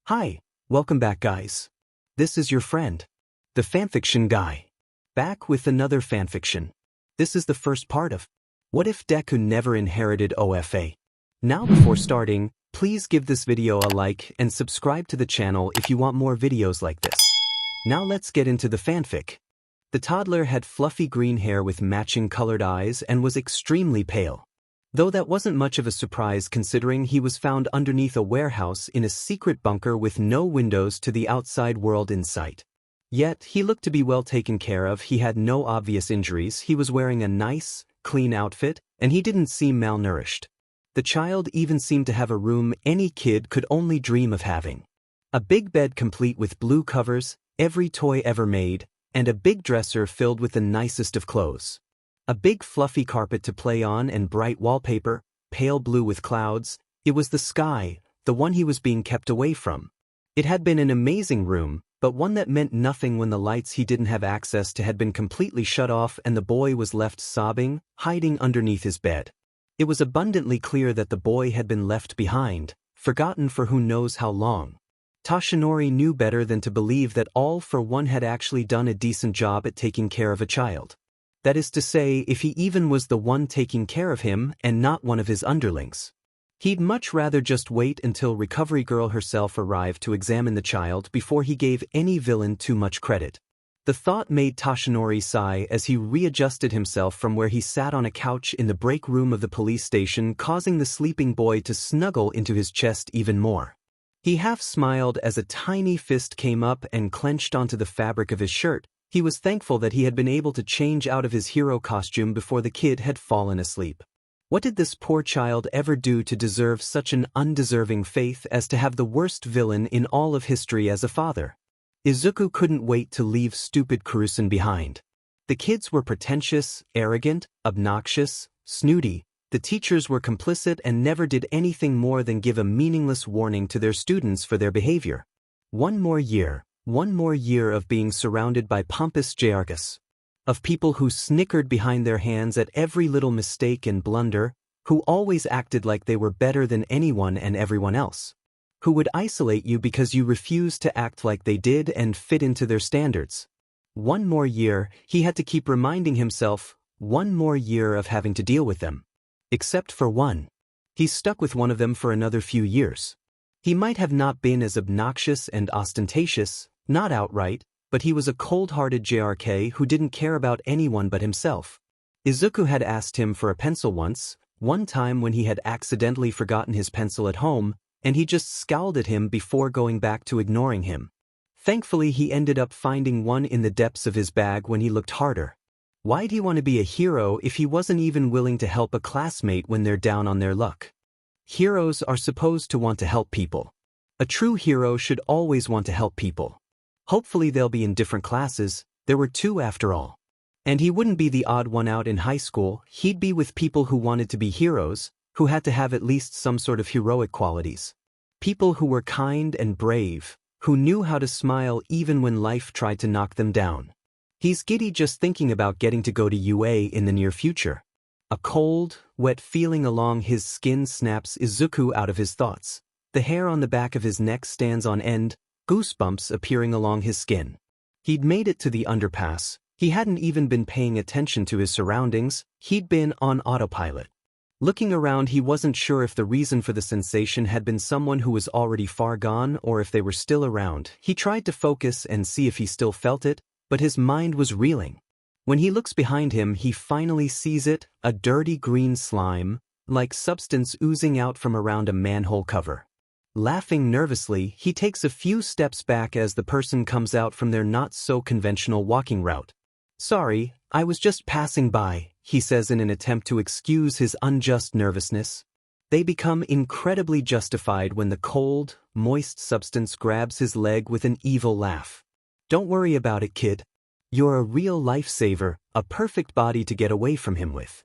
Hi, welcome back guys. This is your friend, the fanfiction guy. Back with another fanfiction. This is the first part of What If Deku Never Inherited OFA? Now before starting, please give this video a like and subscribe to the channel if you want more videos like this. Now let's get into the fanfic. The toddler had fluffy green hair with matching colored eyes and was extremely pale. Though that wasn't much of a surprise considering he was found underneath a warehouse in a secret bunker with no windows to the outside world in sight. Yet, he looked to be well taken care of. He had no obvious injuries, he was wearing a nice, clean outfit, and he didn't seem malnourished. The child even seemed to have a room any kid could only dream of having. A big bed complete with blue covers, every toy ever made, and a big dresser filled with the nicest of clothes. A big fluffy carpet to play on and bright wallpaper, pale blue with clouds. It was the sky, the one he was being kept away from. It had been an amazing room, but one that meant nothing when the lights he didn't have access to had been completely shut off and the boy was left sobbing, hiding underneath his bed. It was abundantly clear that the boy had been left behind, forgotten for who knows how long. Toshinori knew better than to believe that All for One had actually done a decent job at taking care of a child. That is to say, if he even was the one taking care of him and not one of his underlings. He'd much rather just wait until Recovery Girl herself arrived to examine the child before he gave any villain too much credit. The thought made Toshinori sigh as he readjusted himself from where he sat on a couch in the break room of the police station, causing the sleeping boy to snuggle into his chest even more. He half smiled as a tiny fist came up and clenched onto the fabric of his shirt. He was thankful that he had been able to change out of his hero costume before the kid had fallen asleep. What did this poor child ever do to deserve such an undeserving fate as to have the worst villain in all of history as a father? Izuku couldn't wait to leave stupid Kurusen behind. The kids were pretentious, arrogant, obnoxious, snooty. The teachers were complicit and never did anything more than give a meaningless warning to their students for their behavior. One more year of being surrounded by pompous Jargus. Of people who snickered behind their hands at every little mistake and blunder, who always acted like they were better than anyone and everyone else. Who would isolate you because you refused to act like they did and fit into their standards. One more year, he had to keep reminding himself, one more year of having to deal with them. Except for one. He stuck with one of them for another few years. He might have not been as obnoxious and ostentatious, not outright, but he was a cold-hearted JRK who didn't care about anyone but himself. Izuku had asked him for a pencil once, one time when he had accidentally forgotten his pencil at home, and he just scowled at him before going back to ignoring him. Thankfully he ended up finding one in the depths of his bag when he looked harder. Why'd he want to be a hero if he wasn't even willing to help a classmate when they're down on their luck? Heroes are supposed to want to help people. A true hero should always want to help people. Hopefully they'll be in different classes, there were two after all. And he wouldn't be the odd one out in high school, he'd be with people who wanted to be heroes, who had to have at least some sort of heroic qualities. People who were kind and brave, who knew how to smile even when life tried to knock them down. He's giddy just thinking about getting to go to UA in the near future. A cold, wet feeling along his skin snaps Izuku out of his thoughts. The hair on the back of his neck stands on end, goosebumps appearing along his skin. He'd made it to the underpass. He hadn't even been paying attention to his surroundings, he'd been on autopilot. Looking around, he wasn't sure if the reason for the sensation had been someone who was already far gone or if they were still around. He tried to focus and see if he still felt it, but his mind was reeling. When he looks behind him, he finally sees it, a dirty green slime-like substance oozing out from around a manhole cover. Laughing nervously, he takes a few steps back as the person comes out from their not-so-conventional walking route. "Sorry, I was just passing by," he says in an attempt to excuse his unjust nervousness. They become incredibly justified when the cold, moist substance grabs his leg with an evil laugh. "Don't worry about it, kid. You're a real lifesaver, a perfect body to get away from him with."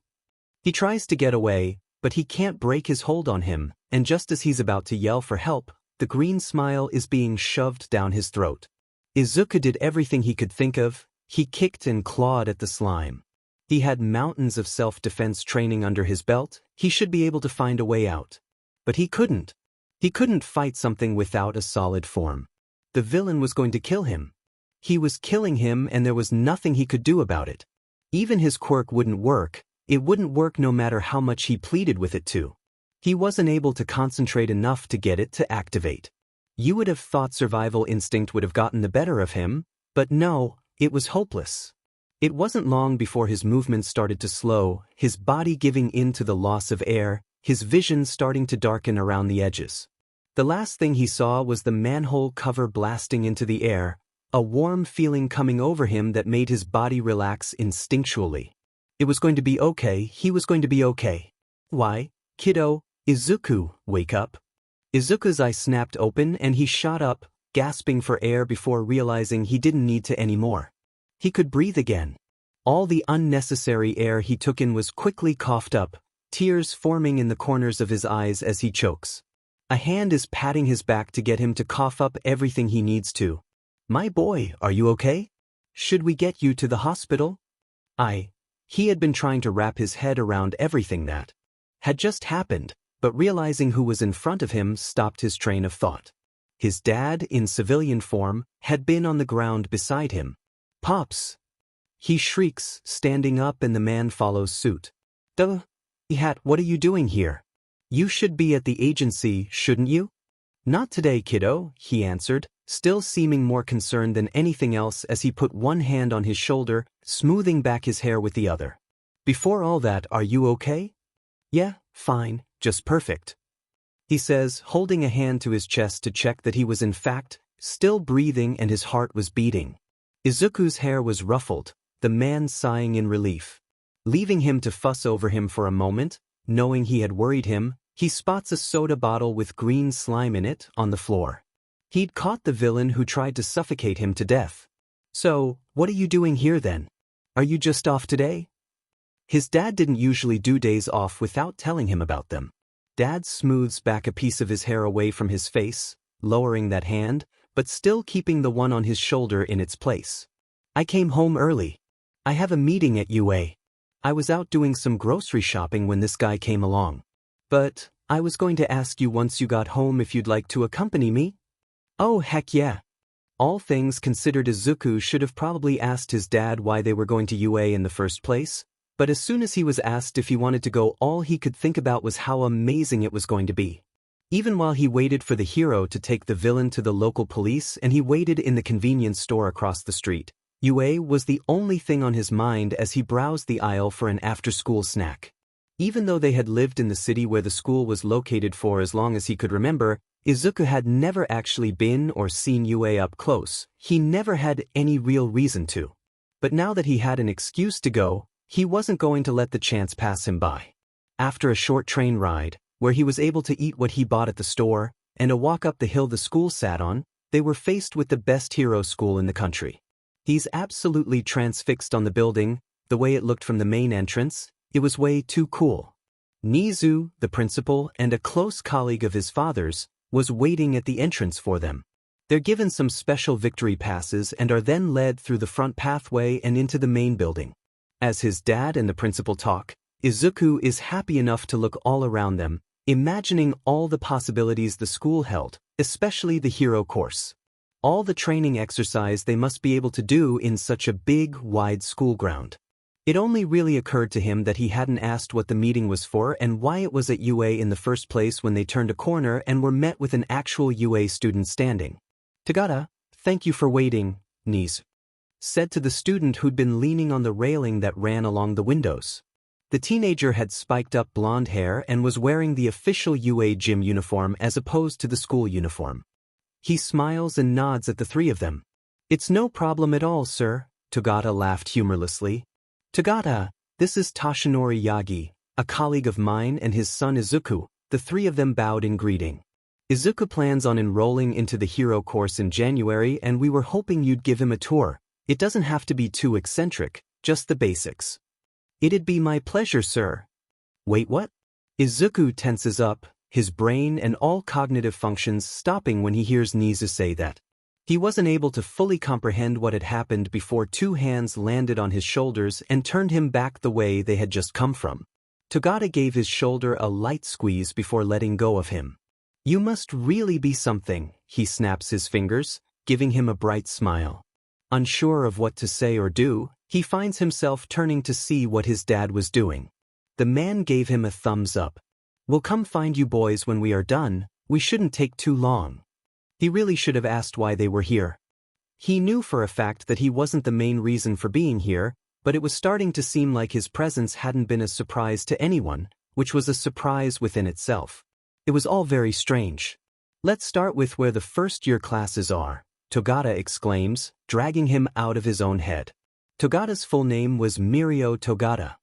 He tries to get away, but he can't break his hold on him, and just as he's about to yell for help, the green smile is being shoved down his throat. Izuku did everything he could think of. He kicked and clawed at the slime. He had mountains of self-defense training under his belt. He should be able to find a way out. But he couldn't. He couldn't fight something without a solid form. The villain was going to kill him. He was killing him and there was nothing he could do about it. Even his quirk wouldn't work, it wouldn't work no matter how much he pleaded with it to. He wasn't able to concentrate enough to get it to activate. You would have thought survival instinct would have gotten the better of him, but no, it was hopeless. It wasn't long before his movements started to slow, his body giving in to the loss of air, his vision starting to darken around the edges. The last thing he saw was the manhole cover blasting into the air, a warm feeling coming over him that made his body relax instinctually. It was going to be okay, he was going to be okay. Why, kiddo, Izuku, wake up. Izuku's eyes snapped open and he shot up, gasping for air before realizing he didn't need to anymore. He could breathe again. All the unnecessary air he took in was quickly coughed up, tears forming in the corners of his eyes as he chokes. A hand is patting his back to get him to cough up everything he needs to. My boy, are you okay? Should we get you to the hospital? He had been trying to wrap his head around everything that had just happened, but realizing who was in front of him stopped his train of thought. His dad, in civilian form, had been on the ground beside him. Pops! He shrieks, standing up, and the man follows suit. Hat, what are you doing here? You should be at the agency, shouldn't you? Not today, kiddo, he answered, still seeming more concerned than anything else as he put one hand on his shoulder, smoothing back his hair with the other. Before all that, are you okay? Yeah, fine, just perfect. He says, holding a hand to his chest to check that he was in fact still breathing and his heart was beating. Izuku's hair was ruffled, the man sighing in relief. Leaving him to fuss over him for a moment, knowing he had worried him, he spots a soda bottle with green slime in it on the floor. He'd caught the villain who tried to suffocate him to death. So, what are you doing here then? Are you just off today? His dad didn't usually do days off without telling him about them. Dad smooths back a piece of his hair away from his face, lowering that hand, but still keeping the one on his shoulder in its place. I came home early. I have a meeting at UA. I was out doing some grocery shopping when this guy came along. But, I was going to ask you once you got home if you'd like to accompany me? Oh heck yeah. All things considered, Izuku should have probably asked his dad why they were going to UA in the first place, but as soon as he was asked if he wanted to go, all he could think about was how amazing it was going to be. Even while he waited for the hero to take the villain to the local police and he waited in the convenience store across the street, UA was the only thing on his mind as he browsed the aisle for an after-school snack. Even though they had lived in the city where the school was located for as long as he could remember, Izuku had never actually been or seen UA up close. He never had any real reason to. But now that he had an excuse to go, he wasn't going to let the chance pass him by. After a short train ride, where he was able to eat what he bought at the store, and a walk up the hill the school sat on, they were faced with the best hero school in the country. He's absolutely transfixed on the building, the way it looked from the main entrance. It was way too cool. Nizu, the principal and a close colleague of his father's, was waiting at the entrance for them. They're given some special victory passes and are then led through the front pathway and into the main building. As his dad and the principal talk, Izuku is happy enough to look all around them, imagining all the possibilities the school held, especially the hero course. All the training exercise they must be able to do in such a big, wide school ground. It only really occurred to him that he hadn't asked what the meeting was for and why it was at UA in the first place when they turned a corner and were met with an actual UA student standing. Tagata, thank you for waiting, Niz said to the student who'd been leaning on the railing that ran along the windows. The teenager had spiked up blonde hair and was wearing the official UA gym uniform as opposed to the school uniform. He smiles and nods at the three of them. It's no problem at all, sir, Tagata laughed humorlessly. Tagata, this is Toshinori Yagi, a colleague of mine, and his son Izuku. The three of them bowed in greeting. Izuku plans on enrolling into the hero course in January and we were hoping you'd give him a tour. It doesn't have to be too eccentric, just the basics. It'd be my pleasure, sir. Wait, what? Izuku tenses up, his brain and all cognitive functions stopping when he hears Nizu say that. He wasn't able to fully comprehend what had happened before two hands landed on his shoulders and turned him back the way they had just come from. Tagata gave his shoulder a light squeeze before letting go of him. You must really be something, he snaps his fingers, giving him a bright smile. Unsure of what to say or do, he finds himself turning to see what his dad was doing. The man gave him a thumbs up. We'll come find you boys when we are done, we shouldn't take too long. He really should have asked why they were here. He knew for a fact that he wasn't the main reason for being here, but it was starting to seem like his presence hadn't been a surprise to anyone, which was a surprise within itself. It was all very strange. Let's start with where the first-year classes are, Togata exclaims, dragging him out of his own head. Togata's full name was Mirio Togata.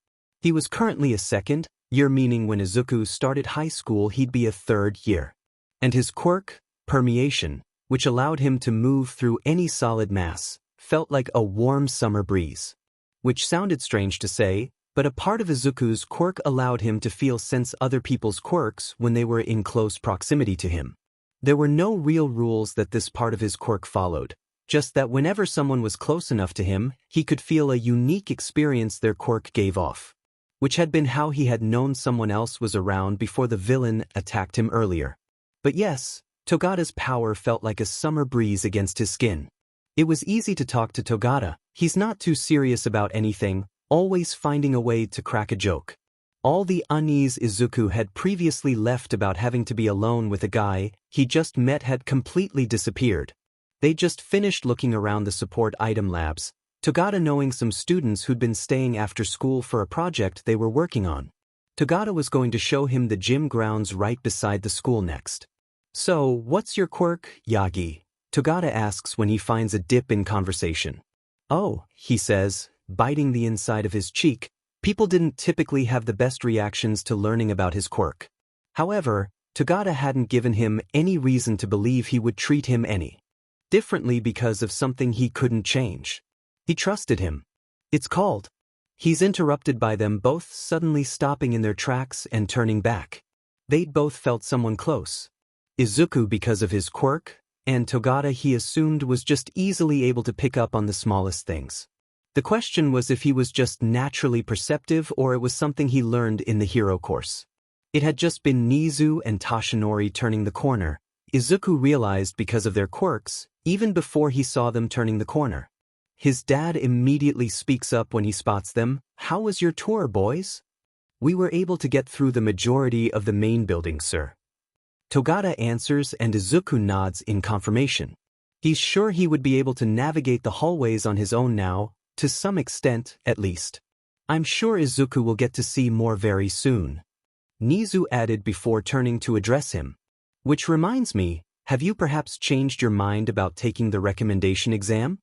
He was currently a second-year, meaning when Izuku started high school he'd be a third year. And his quirk, permeation, which allowed him to move through any solid mass, felt like a warm summer breeze. Which sounded strange to say, but a part of Izuku's quirk allowed him to sense other people's quirks when they were in close proximity to him. There were no real rules that this part of his quirk followed, just that whenever someone was close enough to him, he could feel a unique experience their quirk gave off. Which had been how he had known someone else was around before the villain attacked him earlier. But yes, Togata's power felt like a summer breeze against his skin. It was easy to talk to Togata. He's not too serious about anything, always finding a way to crack a joke. All the unease Izuku had previously left about having to be alone with a guy he just met had completely disappeared. They just finished looking around the support item labs, Togata knowing some students who'd been staying after school for a project they were working on. Togata was going to show him the gym grounds right beside the school next. So, what's your quirk, Yagi? Togata asks when he finds a dip in conversation. Oh, he says, biting the inside of his cheek. People didn't typically have the best reactions to learning about his quirk. However, Togata hadn't given him any reason to believe he would treat him any differently because of something he couldn't change. He trusted him. It's called. He's interrupted by them both suddenly stopping in their tracks and turning back. They'd both felt someone close. Izuku because of his quirk, and Togata he assumed was just easily able to pick up on the smallest things. The question was if he was just naturally perceptive or it was something he learned in the hero course. It had just been Nizu and Toshinori turning the corner. Izuku realized because of their quirks, even before he saw them turning the corner. His dad immediately speaks up when he spots them. How was your tour, boys? We were able to get through the majority of the main building, sir. Togata answers and Izuku nods in confirmation. He's sure he would be able to navigate the hallways on his own now, to some extent, at least. I'm sure Izuku will get to see more very soon. Nizu added before turning to address him. Which reminds me, have you perhaps changed your mind about taking the recommendation exam?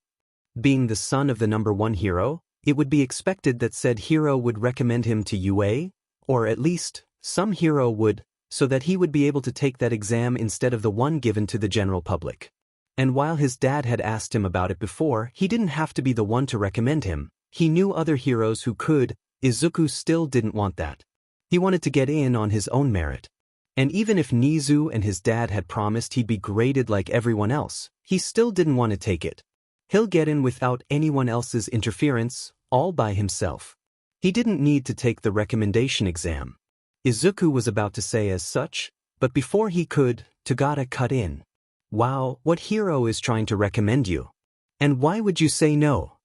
Being the son of the #1 hero, it would be expected that said hero would recommend him to UA, or at least, some hero would, so that he would be able to take that exam instead of the one given to the general public. And while his dad had asked him about it before, he didn't have to be the one to recommend him. He knew other heroes who could. Izuku still didn't want that. He wanted to get in on his own merit. And even if Nizu and his dad had promised he'd be graded like everyone else, he still didn't want to take it. He'll get in without anyone else's interference, all by himself. He didn't need to take the recommendation exam. Izuku was about to say as such, but before he could, Togata cut in. Wow, what hero is trying to recommend you? And why would you say no?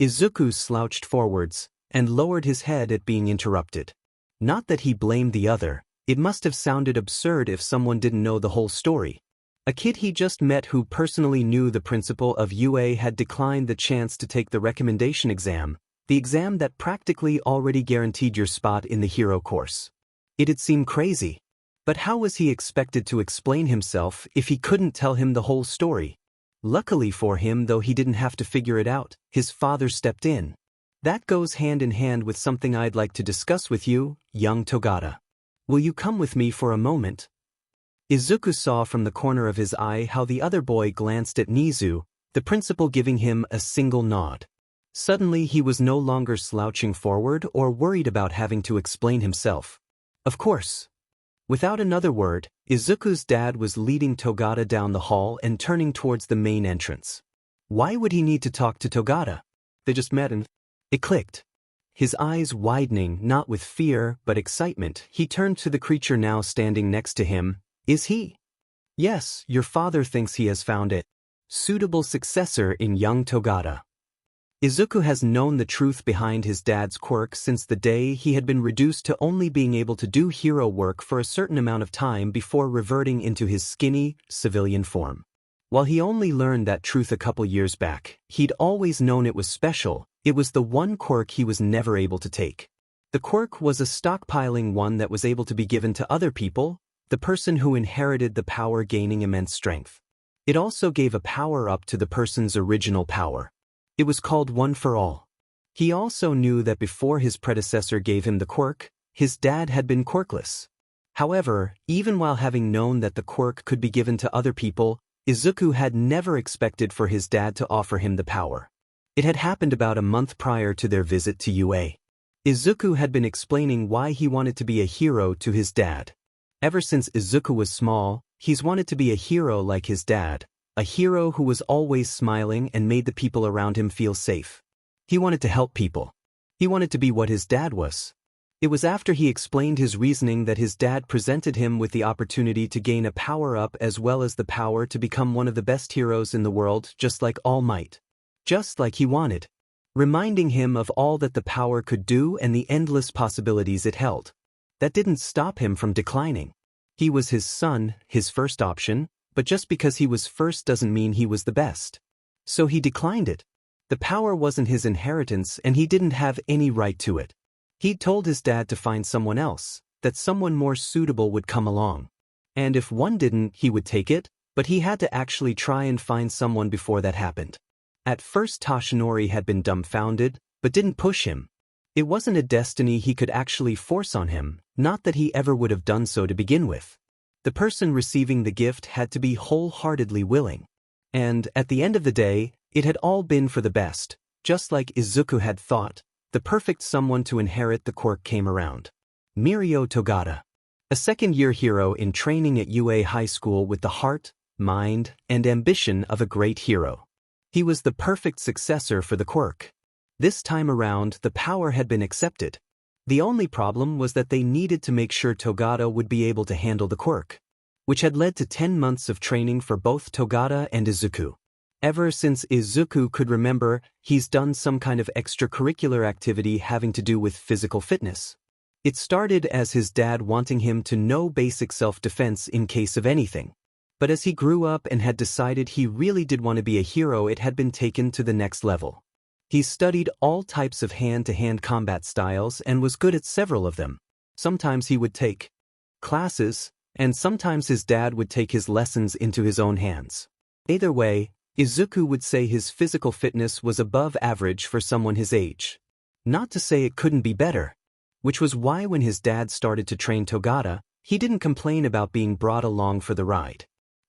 Izuku slouched forwards, and lowered his head at being interrupted. Not that he blamed the other, it must have sounded absurd if someone didn't know the whole story. A kid he just met who personally knew the principal of UA had declined the chance to take the recommendation exam, the exam that practically already guaranteed your spot in the hero course. It'd seem crazy. But how was he expected to explain himself if he couldn't tell him the whole story? Luckily for him, though, he didn't have to figure it out. His father stepped in. That goes hand in hand with something I'd like to discuss with you, young Togata. Will you come with me for a moment? Izuku saw from the corner of his eye how the other boy glanced at Nizu, the principal giving him a single nod. Suddenly he was no longer slouching forward or worried about having to explain himself. Of course. Without another word, Izuku's dad was leading Togata down the hall and turning towards the main entrance. Why would he need to talk to Togata? They just met and... It clicked. His eyes widening, not with fear but excitement, he turned to the creature now standing next to him. Is he? Yes, your father thinks he has found it. Suitable successor in young Togata. Izuku has known the truth behind his dad's quirk since the day he had been reduced to only being able to do hero work for a certain amount of time before reverting into his skinny, civilian form. While he only learned that truth a couple years back, he'd always known it was special. It was the one quirk he was never able to take. The quirk was a stockpiling one that was able to be given to other people, the person who inherited the power gaining immense strength. It also gave a power-up to the person's original power. It was called One for All. He also knew that before his predecessor gave him the quirk, his dad had been quirkless. However, even while having known that the quirk could be given to other people, Izuku had never expected for his dad to offer him the power. It had happened about a month prior to their visit to UA. Izuku had been explaining why he wanted to be a hero to his dad. Ever since Izuku was small, he's wanted to be a hero like his dad. A hero who was always smiling and made the people around him feel safe. He wanted to help people. He wanted to be what his dad was. It was after he explained his reasoning that his dad presented him with the opportunity to gain a power-up as well as the power to become one of the best heroes in the world, just like All Might. Just like he wanted. Reminding him of all that the power could do and the endless possibilities it held. That didn't stop him from declining. He was his son, his first option, but just because he was first doesn't mean he was the best. So he declined it. The power wasn't his inheritance and he didn't have any right to it. He'd told his dad to find someone else, that someone more suitable would come along. And if one didn't, he would take it, but he had to actually try and find someone before that happened. At first Toshinori had been dumbfounded, but didn't push him. It wasn't a destiny he could actually force on him, not that he ever would have done so to begin with. The person receiving the gift had to be wholeheartedly willing. And, at the end of the day, it had all been for the best. Just like Izuku had thought, the perfect someone to inherit the quirk came around. Mirio Togata. A second-year hero in training at UA High School with the heart, mind, and ambition of a great hero. He was the perfect successor for the quirk. This time around, the power had been accepted. The only problem was that they needed to make sure Togata would be able to handle the quirk, which had led to 10 months of training for both Togata and Izuku. Ever since Izuku could remember, he's done some kind of extracurricular activity having to do with physical fitness. It started as his dad wanting him to know basic self-defense in case of anything. But as he grew up and had decided he really did want to be a hero, it had been taken to the next level. He studied all types of hand-to-hand combat styles and was good at several of them. Sometimes he would take classes, and sometimes his dad would take his lessons into his own hands. Either way, Izuku would say his physical fitness was above average for someone his age. Not to say it couldn't be better. Which was why when his dad started to train Togata, he didn't complain about being brought along for the ride.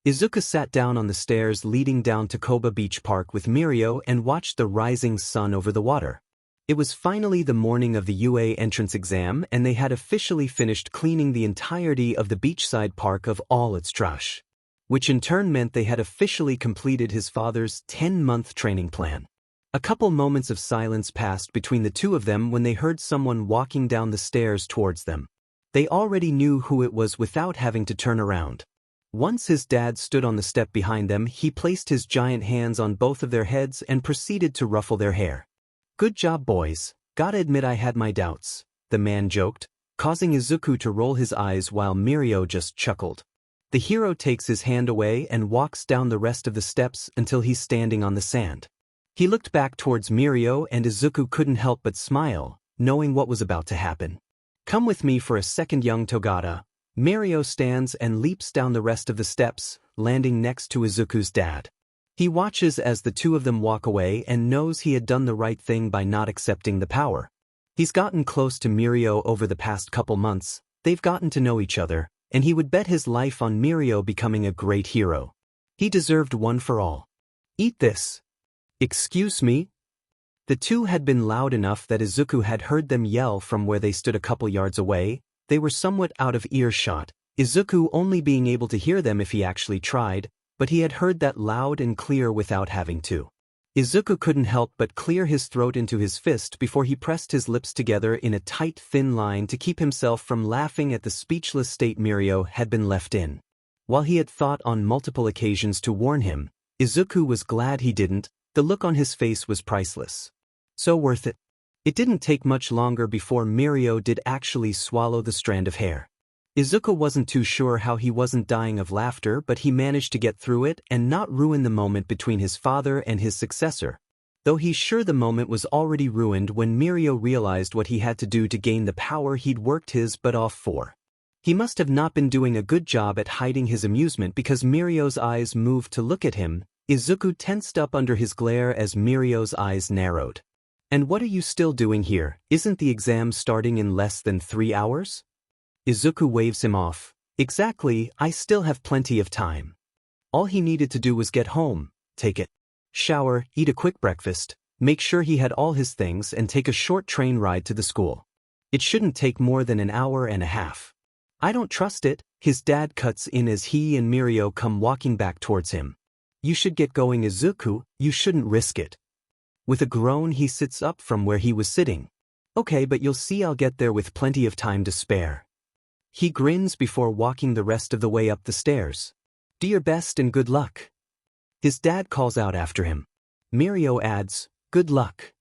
Izuku sat down on the stairs leading down to Koba Beach Park with Mirio and watched the rising sun over the water. It was finally the morning of the UA entrance exam and they had officially finished cleaning the entirety of the beachside park of all its trash. Which in turn meant they had officially completed his father's 10-month training plan. A couple moments of silence passed between the two of them when they heard someone walking down the stairs towards them. They already knew who it was without having to turn around. Once his dad stood on the step behind them, he placed his giant hands on both of their heads and proceeded to ruffle their hair. "Good job, boys. Gotta admit I had my doubts," the man joked, causing Izuku to roll his eyes while Mirio just chuckled. The hero takes his hand away and walks down the rest of the steps until he's standing on the sand. He looked back towards Mirio and Izuku couldn't help but smile, knowing what was about to happen. "Come with me for a second, young Togata." Mirio stands and leaps down the rest of the steps, landing next to Izuku's dad. He watches as the two of them walk away and knows he had done the right thing by not accepting the power. He's gotten close to Mirio over the past couple months, they've gotten to know each other, and he would bet his life on Mirio becoming a great hero. He deserved one for all. "Eat this." "Excuse me?" The two had been loud enough that Izuku had heard them yell from where they stood a couple yards away. They were somewhat out of earshot, Izuku only being able to hear them if he actually tried, but he had heard that loud and clear without having to. Izuku couldn't help but clear his throat into his fist before he pressed his lips together in a tight, thin line to keep himself from laughing at the speechless state Mirio had been left in. While he had thought on multiple occasions to warn him, Izuku was glad he didn't. The look on his face was priceless. So worth it. It didn't take much longer before Mirio did actually swallow the strand of hair. Izuku wasn't too sure how he wasn't dying of laughter, but he managed to get through it and not ruin the moment between his father and his successor. Though he's sure the moment was already ruined when Mirio realized what he had to do to gain the power he'd worked his butt off for. He must have not been doing a good job at hiding his amusement because Mirio's eyes moved to look at him. Izuku tensed up under his glare as Mirio's eyes narrowed. "And what are you still doing here? Isn't the exam starting in less than 3 hours?" Izuku waves him off. "Exactly, I still have plenty of time." All he needed to do was get home, take a shower, eat a quick breakfast, make sure he had all his things and take a short train ride to the school. It shouldn't take more than an hour and a half. "I don't trust it," his dad cuts in as he and Mirio come walking back towards him. "You should get going, Izuku, you shouldn't risk it." With a groan he sits up from where he was sitting. "Okay, but you'll see I'll get there with plenty of time to spare." He grins before walking the rest of the way up the stairs. "Do your best and good luck." His dad calls out after him. Mirio adds, "Good luck."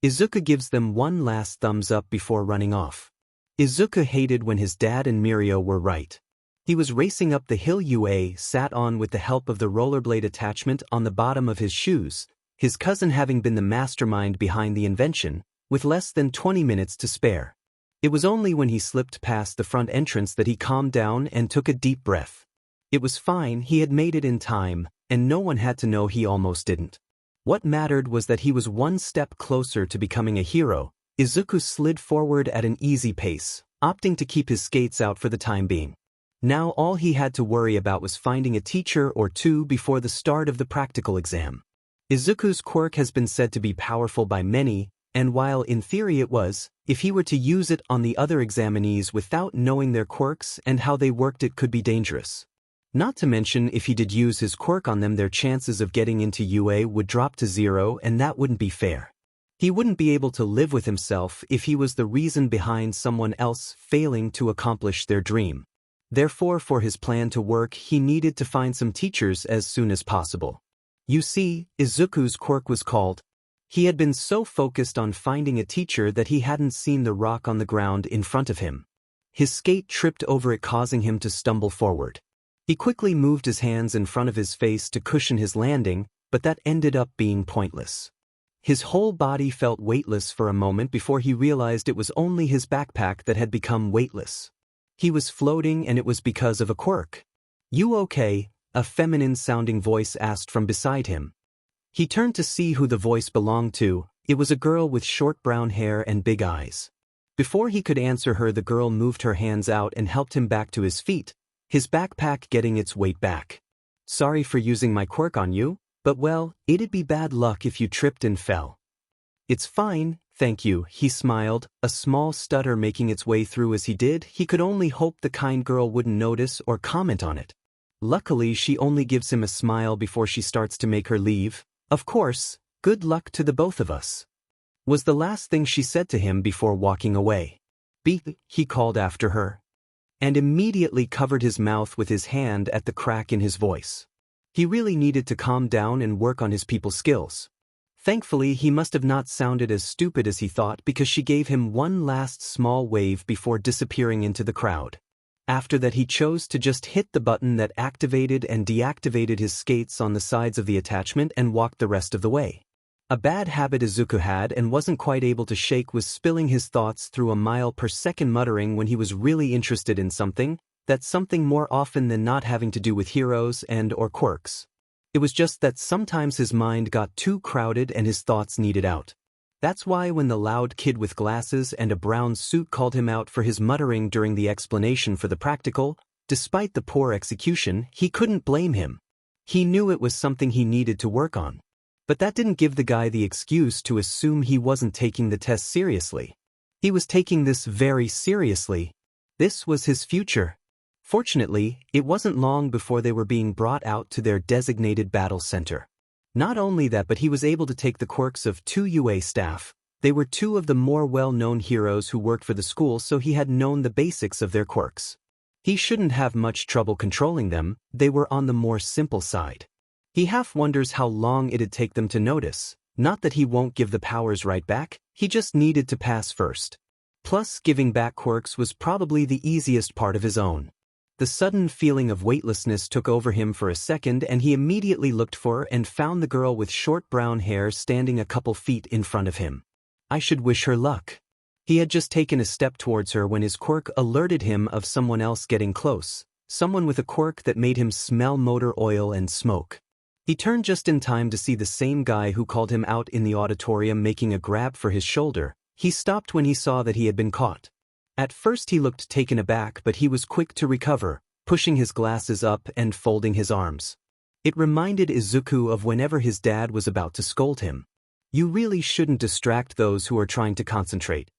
Izuku gives them one last thumbs up before running off. Izuku hated when his dad and Mirio were right. He was racing up the hill UA sat on with the help of the rollerblade attachment on the bottom of his shoes, his cousin having been the mastermind behind the invention, with less than 20 minutes to spare. It was only when he slipped past the front entrance that he calmed down and took a deep breath. It was fine, he had made it in time, and no one had to know he almost didn't. What mattered was that he was one step closer to becoming a hero. Izuku slid forward at an easy pace, opting to keep his skates out for the time being. Now all he had to worry about was finding a teacher or two before the start of the practical exam. Izuku's quirk has been said to be powerful by many, and while in theory it was, if he were to use it on the other examinees without knowing their quirks and how they worked, it could be dangerous. Not to mention if he did use his quirk on them, their chances of getting into UA would drop to 0, and that wouldn't be fair. He wouldn't be able to live with himself if he was the reason behind someone else failing to accomplish their dream. Therefore, for his plan to work, he needed to find some teachers as soon as possible. You see, Izuku's quirk was called. He had been so focused on finding a teacher that he hadn't seen the rock on the ground in front of him. His skate tripped over it, causing him to stumble forward. He quickly moved his hands in front of his face to cushion his landing, but that ended up being pointless. His whole body felt weightless for a moment before he realized it was only his backpack that had become weightless. He was floating, and it was because of a quirk. "You okay?" a feminine-sounding voice asked from beside him. He turned to see who the voice belonged to. It was a girl with short brown hair and big eyes. Before he could answer her, the girl moved her hands out and helped him back to his feet, his backpack getting its weight back. "Sorry for using my quirk on you, but well, it'd be bad luck if you tripped and fell." "It's fine, thank you," he smiled, a small stutter making its way through as he did. He could only hope the kind girl wouldn't notice or comment on it. Luckily, she only gives him a smile before she starts to make her leave. "Of course, good luck to the both of us," was the last thing she said to him before walking away. He called after her, and immediately covered his mouth with his hand at the crack in his voice. He really needed to calm down and work on his people skills. Thankfully, he must have not sounded as stupid as he thought, because she gave him one last small wave before disappearing into the crowd. After that, he chose to just hit the button that activated and deactivated his skates on the sides of the attachment and walked the rest of the way. A bad habit Izuku had and wasn't quite able to shake was spilling his thoughts through a mile-per-second muttering when he was really interested in something, that something more often than not having to do with heroes and/or quirks. It was just that sometimes his mind got too crowded and his thoughts needed out. That's why when the loud kid with glasses and a brown suit called him out for his muttering during the explanation for the practical, despite the poor execution, he couldn't blame him. He knew it was something he needed to work on. But that didn't give the guy the excuse to assume he wasn't taking the test seriously. He was taking this very seriously. This was his future. Fortunately, it wasn't long before they were being brought out to their designated battle center. Not only that, but he was able to take the quirks of 2 UA staff. They were 2 of the more well-known heroes who worked for the school, so he had known the basics of their quirks. He shouldn't have much trouble controlling them, they were on the more simple side. He half wonders how long it'd take them to notice, not that he won't give the powers right back, he just needed to pass first. Plus, giving back quirks was probably the easiest part of his own. The sudden feeling of weightlessness took over him for a second and he immediately looked for and found the girl with short brown hair standing a couple feet in front of him. I should wish her luck. He had just taken a step towards her when his quirk alerted him of someone else getting close, someone with a quirk that made him smell motor oil and smoke. He turned just in time to see the same guy who called him out in the auditorium making a grab for his shoulder. He stopped when he saw that he had been caught. At first he looked taken aback, but he was quick to recover, pushing his glasses up and folding his arms. It reminded Izuku of whenever his dad was about to scold him. You really shouldn't distract those who are trying to concentrate.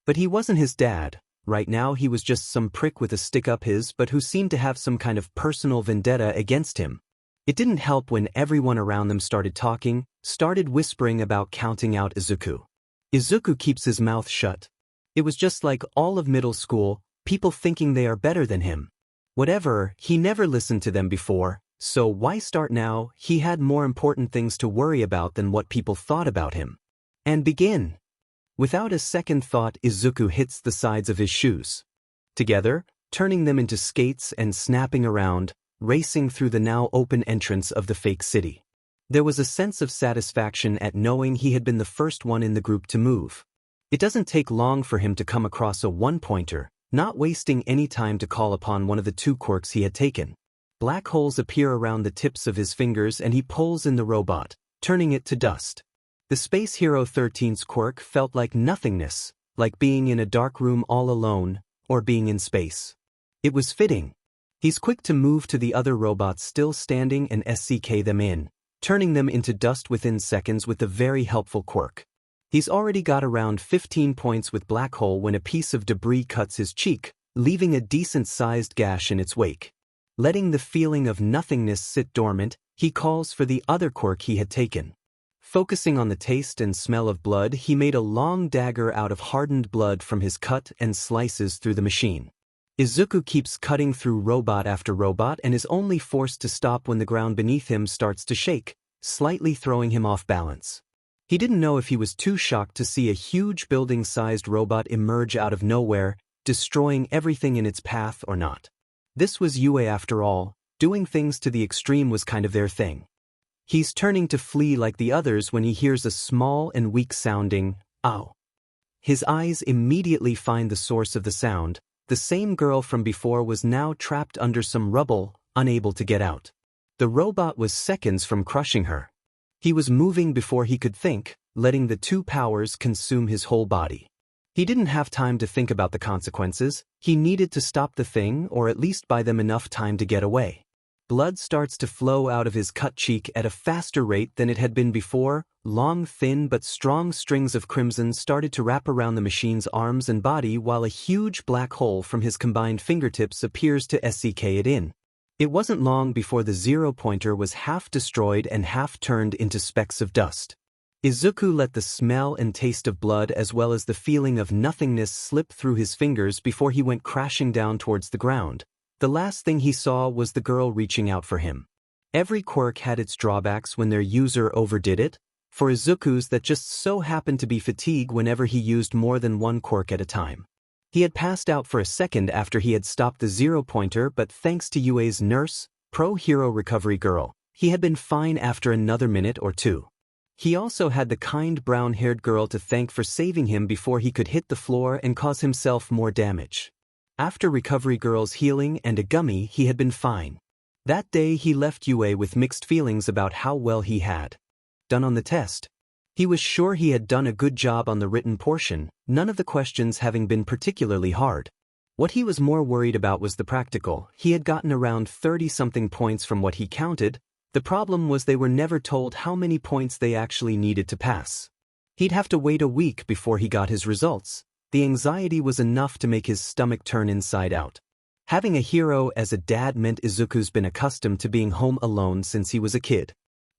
But he wasn't his dad. Right now he was just some prick with a stick up his butt who seemed to have some kind of personal vendetta against him. It didn't help when everyone around them started talking, started whispering about counting out Izuku. Izuku keeps his mouth shut. It was just like all of middle school, people thinking they are better than him. Whatever, he never listened to them before, so why start now? He had more important things to worry about than what people thought about him. And begin. Without a second thought, Izuku hits the sides of his shoes. Together, turning them into skates and snapping around, racing through the now open entrance of the fake city. There was a sense of satisfaction at knowing he had been the first one in the group to move. It doesn't take long for him to come across a one-pointer, not wasting any time to call upon one of the two quirks he had taken. Black holes appear around the tips of his fingers and he pulls in the robot, turning it to dust. The Space Hero 13's quirk felt like nothingness, like being in a dark room all alone, or being in space. It was fitting. He's quick to move to the other robots still standing and SCK them in, turning them into dust within seconds with a very helpful quirk. He's already got around 15 points with Black Hole when a piece of debris cuts his cheek, leaving a decent-sized gash in its wake. Letting the feeling of nothingness sit dormant, he calls for the other quirk he had taken. Focusing on the taste and smell of blood, he made a long dagger out of hardened blood from his cut and slices through the machine. Izuku keeps cutting through robot after robot and is only forced to stop when the ground beneath him starts to shake, slightly throwing him off balance. He didn't know if he was too shocked to see a huge building-sized robot emerge out of nowhere, destroying everything in its path or not. This was UA after all, doing things to the extreme was kind of their thing. He's turning to flee like the others when he hears a small and weak-sounding, ow. His eyes immediately find the source of the sound. The same girl from before was now trapped under some rubble, unable to get out. The robot was seconds from crushing her. He was moving before he could think, letting the two powers consume his whole body. He didn't have time to think about the consequences, he needed to stop the thing or at least buy them enough time to get away. Blood starts to flow out of his cut cheek at a faster rate than it had been before. Long, thin but strong strings of crimson started to wrap around the machine's arms and body while a huge black hole from his combined fingertips appears to SCK it in. It wasn't long before the zero-pointer was half destroyed and half turned into specks of dust. Izuku let the smell and taste of blood as well as the feeling of nothingness slip through his fingers before he went crashing down towards the ground. The last thing he saw was the girl reaching out for him. Every quirk had its drawbacks when their user overdid it. For Izuku's that just so happened to be fatigue whenever he used more than one quirk at a time. He had passed out for a second after he had stopped the zero-pointer, but thanks to UA's nurse, pro-hero recovery girl, he had been fine after another minute or two. He also had the kind brown-haired girl to thank for saving him before he could hit the floor and cause himself more damage. After recovery girl's healing and a gummy, he had been fine. That day he left UA with mixed feelings about how well he had done on the test. He was sure he had done a good job on the written portion, none of the questions having been particularly hard. What he was more worried about was the practical. He had gotten around 30-something points from what he counted. The problem was they were never told how many points they actually needed to pass. He'd have to wait a week before he got his results. The anxiety was enough to make his stomach turn inside out. Having a hero as a dad meant Izuku's been accustomed to being home alone since he was a kid.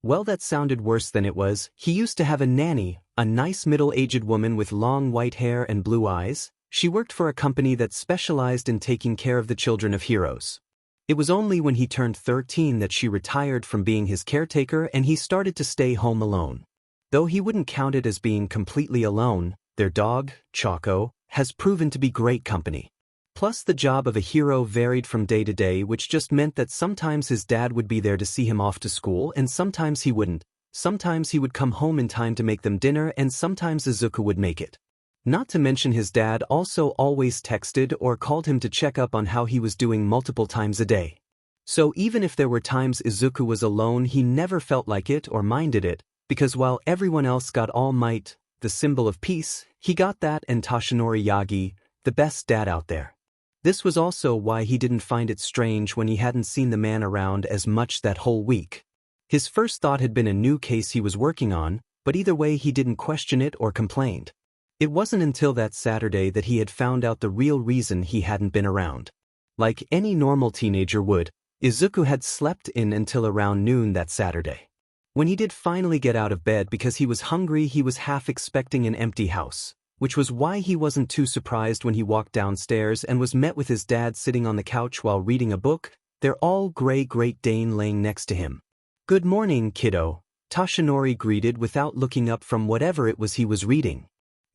Well, that sounded worse than it was. He used to have a nanny, a nice middle-aged woman with long white hair and blue eyes. She worked for a company that specialized in taking care of the children of heroes. It was only when he turned 13 that she retired from being his caretaker and he started to stay home alone. Though he wouldn't count it as being completely alone, their dog, Choco, has proven to be great company. Plus the job of a hero varied from day to day, which just meant that sometimes his dad would be there to see him off to school and sometimes he wouldn't. Sometimes he would come home in time to make them dinner and sometimes Izuku would make it. Not to mention his dad also always texted or called him to check up on how he was doing multiple times a day. So even if there were times Izuku was alone, he never felt like it or minded it, because while everyone else got All Might, the symbol of peace, he got that and Toshinori Yagi, the best dad out there. This was also why he didn't find it strange when he hadn't seen the man around as much that whole week. His first thought had been a new case he was working on, but either way he didn't question it or complained. It wasn't until that Saturday that he had found out the real reason he hadn't been around. Like any normal teenager would, Izuku had slept in until around noon that Saturday. When he did finally get out of bed because he was hungry, he was half expecting an empty house, which was why he wasn't too surprised when he walked downstairs and was met with his dad sitting on the couch while reading a book, their all-gray Great Dane laying next to him. "Good morning, kiddo," Toshinori greeted without looking up from whatever it was he was reading.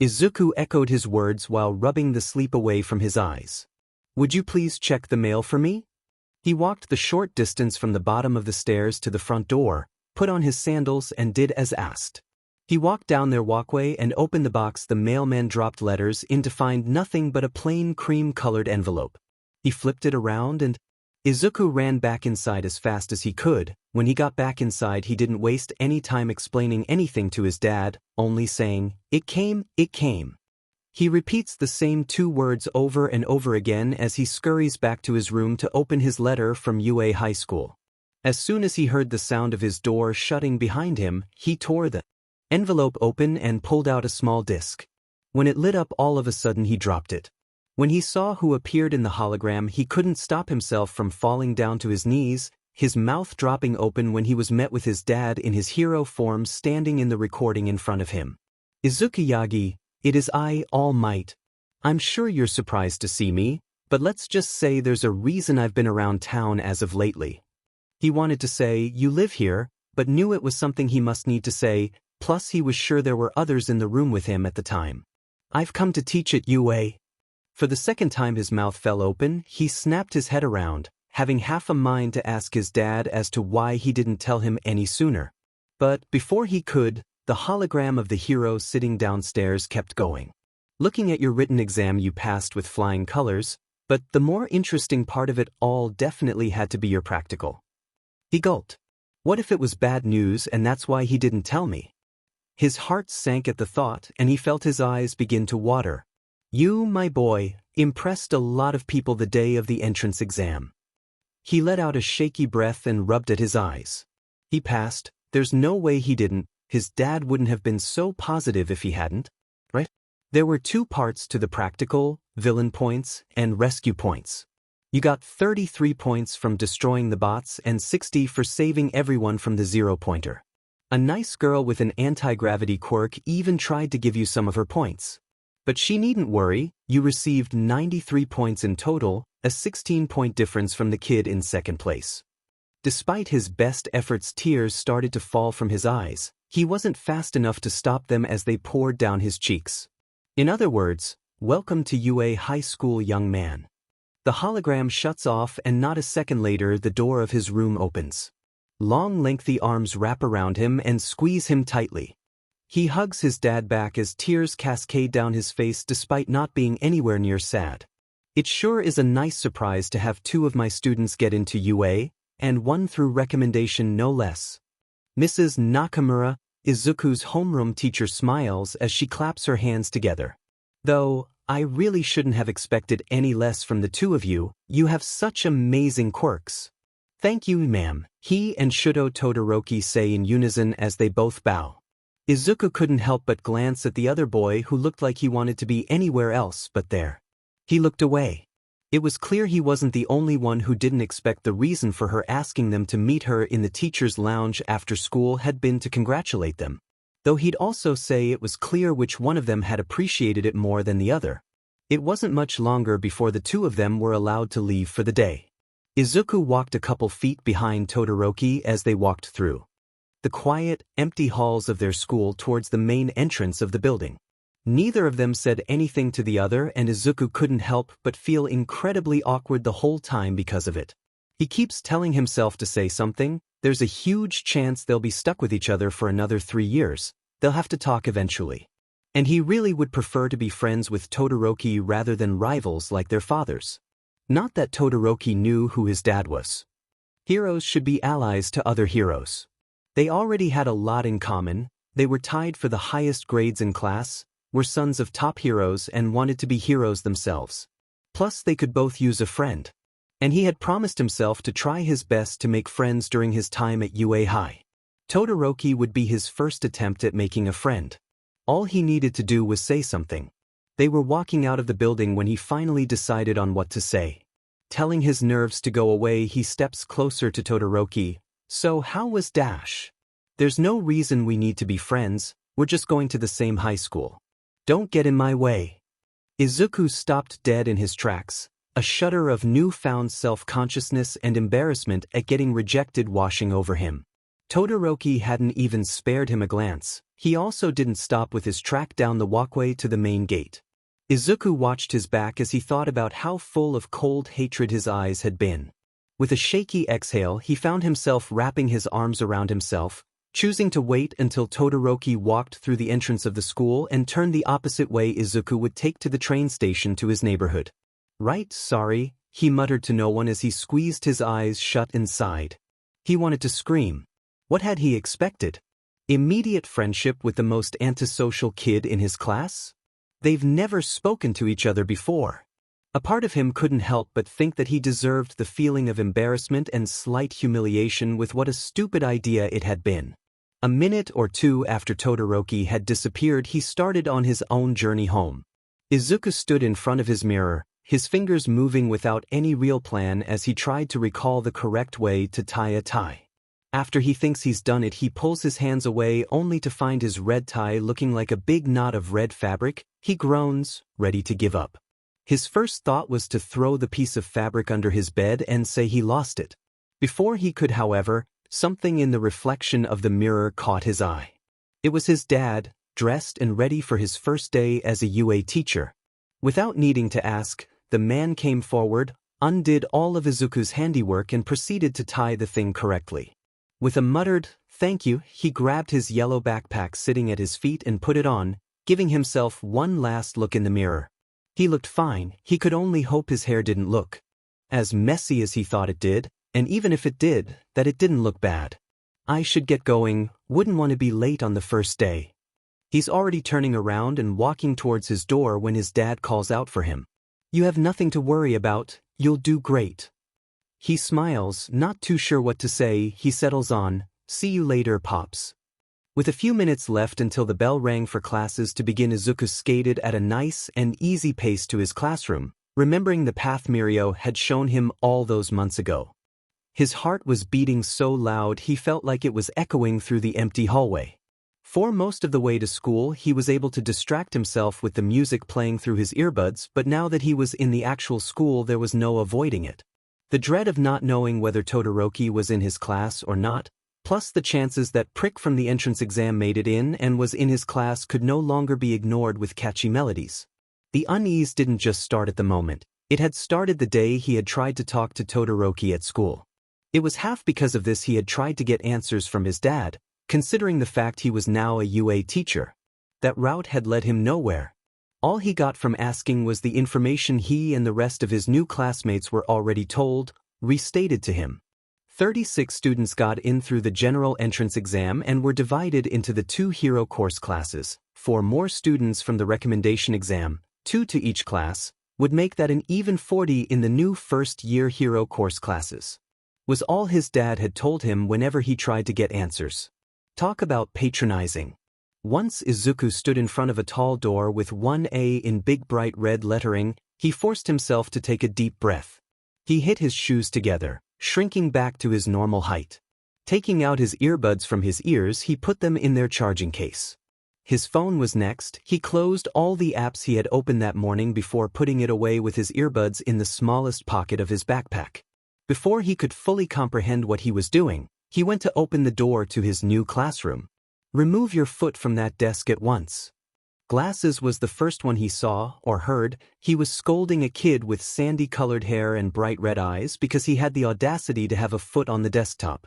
Izuku echoed his words while rubbing the sleep away from his eyes. "Would you please check the mail for me?" He walked the short distance from the bottom of the stairs to the front door, put on his sandals and did as asked. He walked down their walkway and opened the box the mailman dropped letters in to find nothing but a plain cream-colored envelope. He flipped it around and Izuku ran back inside as fast as he could. When he got back inside, he didn't waste any time explaining anything to his dad, only saying, "It came, it came." He repeats the same two words over and over again as he scurries back to his room to open his letter from UA High School. As soon as he heard the sound of his door shutting behind him, he tore the envelope open and pulled out a small disc. When it lit up, all of a sudden he dropped it. When he saw who appeared in the hologram, he couldn't stop himself from falling down to his knees, his mouth dropping open when he was met with his dad in his hero form standing in the recording in front of him. "Izuku Yagi, it is I, All Might. I'm sure you're surprised to see me, but let's just say there's a reason I've been around town as of lately." He wanted to say, "You live here," but knew it was something he must need to say, plus he was sure there were others in the room with him at the time. "I've come to teach at UA." For the second time his mouth fell open, he snapped his head around, having half a mind to ask his dad as to why he didn't tell him any sooner. But before he could, the hologram of the hero sitting downstairs kept going. "Looking at your written exam, you passed with flying colors, but the more interesting part of it all definitely had to be your practical." He gulped. What if it was bad news and that's why he didn't tell me? His heart sank at the thought and he felt his eyes begin to water. "You, my boy, impressed a lot of people the day of the entrance exam." He let out a shaky breath and rubbed at his eyes. He passed. There's no way he didn't. His dad wouldn't have been so positive if he hadn't, right? There were two parts to the practical, villain points and rescue points. You got 33 points from destroying the bots and 60 for saving everyone from the zero-pointer. A nice girl with an anti-gravity quirk even tried to give you some of her points. But she needn't worry, you received 93 points in total, a 16-point difference from the kid in second place. Despite his best efforts, tears started to fall from his eyes. He wasn't fast enough to stop them as they poured down his cheeks. In other words, welcome to UA High School, young man. The hologram shuts off and not a second later the door of his room opens. Long lengthy arms wrap around him and squeeze him tightly. He hugs his dad back as tears cascade down his face despite not being anywhere near sad. "It sure is a nice surprise to have two of my students get into UA, and one through recommendation no less." Mrs. Nakamura, Izuku's homeroom teacher, smiles as she claps her hands together. "Though, I really shouldn't have expected any less from the two of you. You have such amazing quirks." "Thank you, ma'am," he and Shudo Todoroki say in unison as they both bow. Izuku couldn't help but glance at the other boy who looked like he wanted to be anywhere else but there. He looked away. It was clear he wasn't the only one who didn't expect the reason for her asking them to meet her in the teacher's lounge after school had been to congratulate them. Though he'd also say it was clear which one of them had appreciated it more than the other. It wasn't much longer before the two of them were allowed to leave for the day. Izuku walked a couple feet behind Todoroki as they walked through the quiet, empty halls of their school towards the main entrance of the building. Neither of them said anything to the other, and Izuku couldn't help but feel incredibly awkward the whole time because of it. He keeps telling himself to say something. There's a huge chance they'll be stuck with each other for another 3 years. They'll have to talk eventually. And he really would prefer to be friends with Todoroki rather than rivals like their fathers. Not that Todoroki knew who his dad was. Heroes should be allies to other heroes. They already had a lot in common. They were tied for the highest grades in class, were sons of top heroes, and wanted to be heroes themselves. Plus, they could both use a friend. And he had promised himself to try his best to make friends during his time at UA High. Todoroki would be his first attempt at making a friend. All he needed to do was say something. They were walking out of the building when he finally decided on what to say. Telling his nerves to go away, he steps closer to Todoroki. "So how was Dash?" "There's no reason we need to be friends, we're just going to the same high school. Don't get in my way." Izuku stopped dead in his tracks, a shudder of newfound self-consciousness and embarrassment at getting rejected washing over him. Todoroki hadn't even spared him a glance. He also didn't stop with his track down the walkway to the main gate. Izuku watched his back as he thought about how full of cold hatred his eyes had been. With a shaky exhale, he found himself wrapping his arms around himself, choosing to wait until Todoroki walked through the entrance of the school and turned the opposite way Izuku would take to the train station to his neighborhood. "Right, sorry," he muttered to no one as he squeezed his eyes shut inside. He wanted to scream. What had he expected? Immediate friendship with the most antisocial kid in his class? They've never spoken to each other before. A part of him couldn't help but think that he deserved the feeling of embarrassment and slight humiliation with what a stupid idea it had been. A minute or two after Todoroki had disappeared, he started on his own journey home. Izuku stood in front of his mirror, his fingers moving without any real plan as he tried to recall the correct way to tie a tie. After he thinks he's done it, he pulls his hands away only to find his red tie looking like a big knot of red fabric. He groans, ready to give up. His first thought was to throw the piece of fabric under his bed and say he lost it. Before he could, however, something in the reflection of the mirror caught his eye. It was his dad, dressed and ready for his first day as a UA teacher. Without needing to ask, the man came forward, undid all of Izuku's handiwork and proceeded to tie the thing correctly. With a muttered, "Thank you," he grabbed his yellow backpack sitting at his feet and put it on, giving himself one last look in the mirror. He looked fine. He could only hope his hair didn't look as messy as he thought it did, and even if it did, that it didn't look bad. "I should get going, wouldn't want to be late on the first day." He's already turning around and walking towards his door when his dad calls out for him. "You have nothing to worry about, you'll do great." He smiles, not too sure what to say. He settles on, "See you later, Pops." With a few minutes left until the bell rang for classes to begin, Izuku skated at a nice and easy pace to his classroom, remembering the path Mirio had shown him all those months ago. His heart was beating so loud he felt like it was echoing through the empty hallway. For most of the way to school, he was able to distract himself with the music playing through his earbuds, but now that he was in the actual school, there was no avoiding it. The dread of not knowing whether Todoroki was in his class or not, plus the chances that prick from the entrance exam made it in and was in his class, could no longer be ignored with catchy melodies. The unease didn't just start at the moment. It had started the day he had tried to talk to Todoroki at school. It was half because of this he had tried to get answers from his dad, considering the fact he was now a UA teacher. That route had led him nowhere. All he got from asking was the information he and the rest of his new classmates were already told, restated to him. 36 students got in through the general entrance exam and were divided into the 2 hero course classes. 4 more students from the recommendation exam, 2 to each class, would make that an even 40 in the new first-year hero course classes. Was all his dad had told him whenever he tried to get answers. Talk about patronizing. Once Izuku stood in front of a tall door with 1A in big bright red lettering. He forced himself to take a deep breath. He hit his shoes together, shrinking back to his normal height. Taking out his earbuds from his ears, he put them in their charging case. His phone was next. He closed all the apps he had opened that morning before putting it away with his earbuds in the smallest pocket of his backpack. Before he could fully comprehend what he was doing, he went to open the door to his new classroom. "Remove your foot from that desk at once." Glasses was the first one he saw or heard. He was scolding a kid with sandy-colored hair and bright red eyes because he had the audacity to have a foot on the desktop.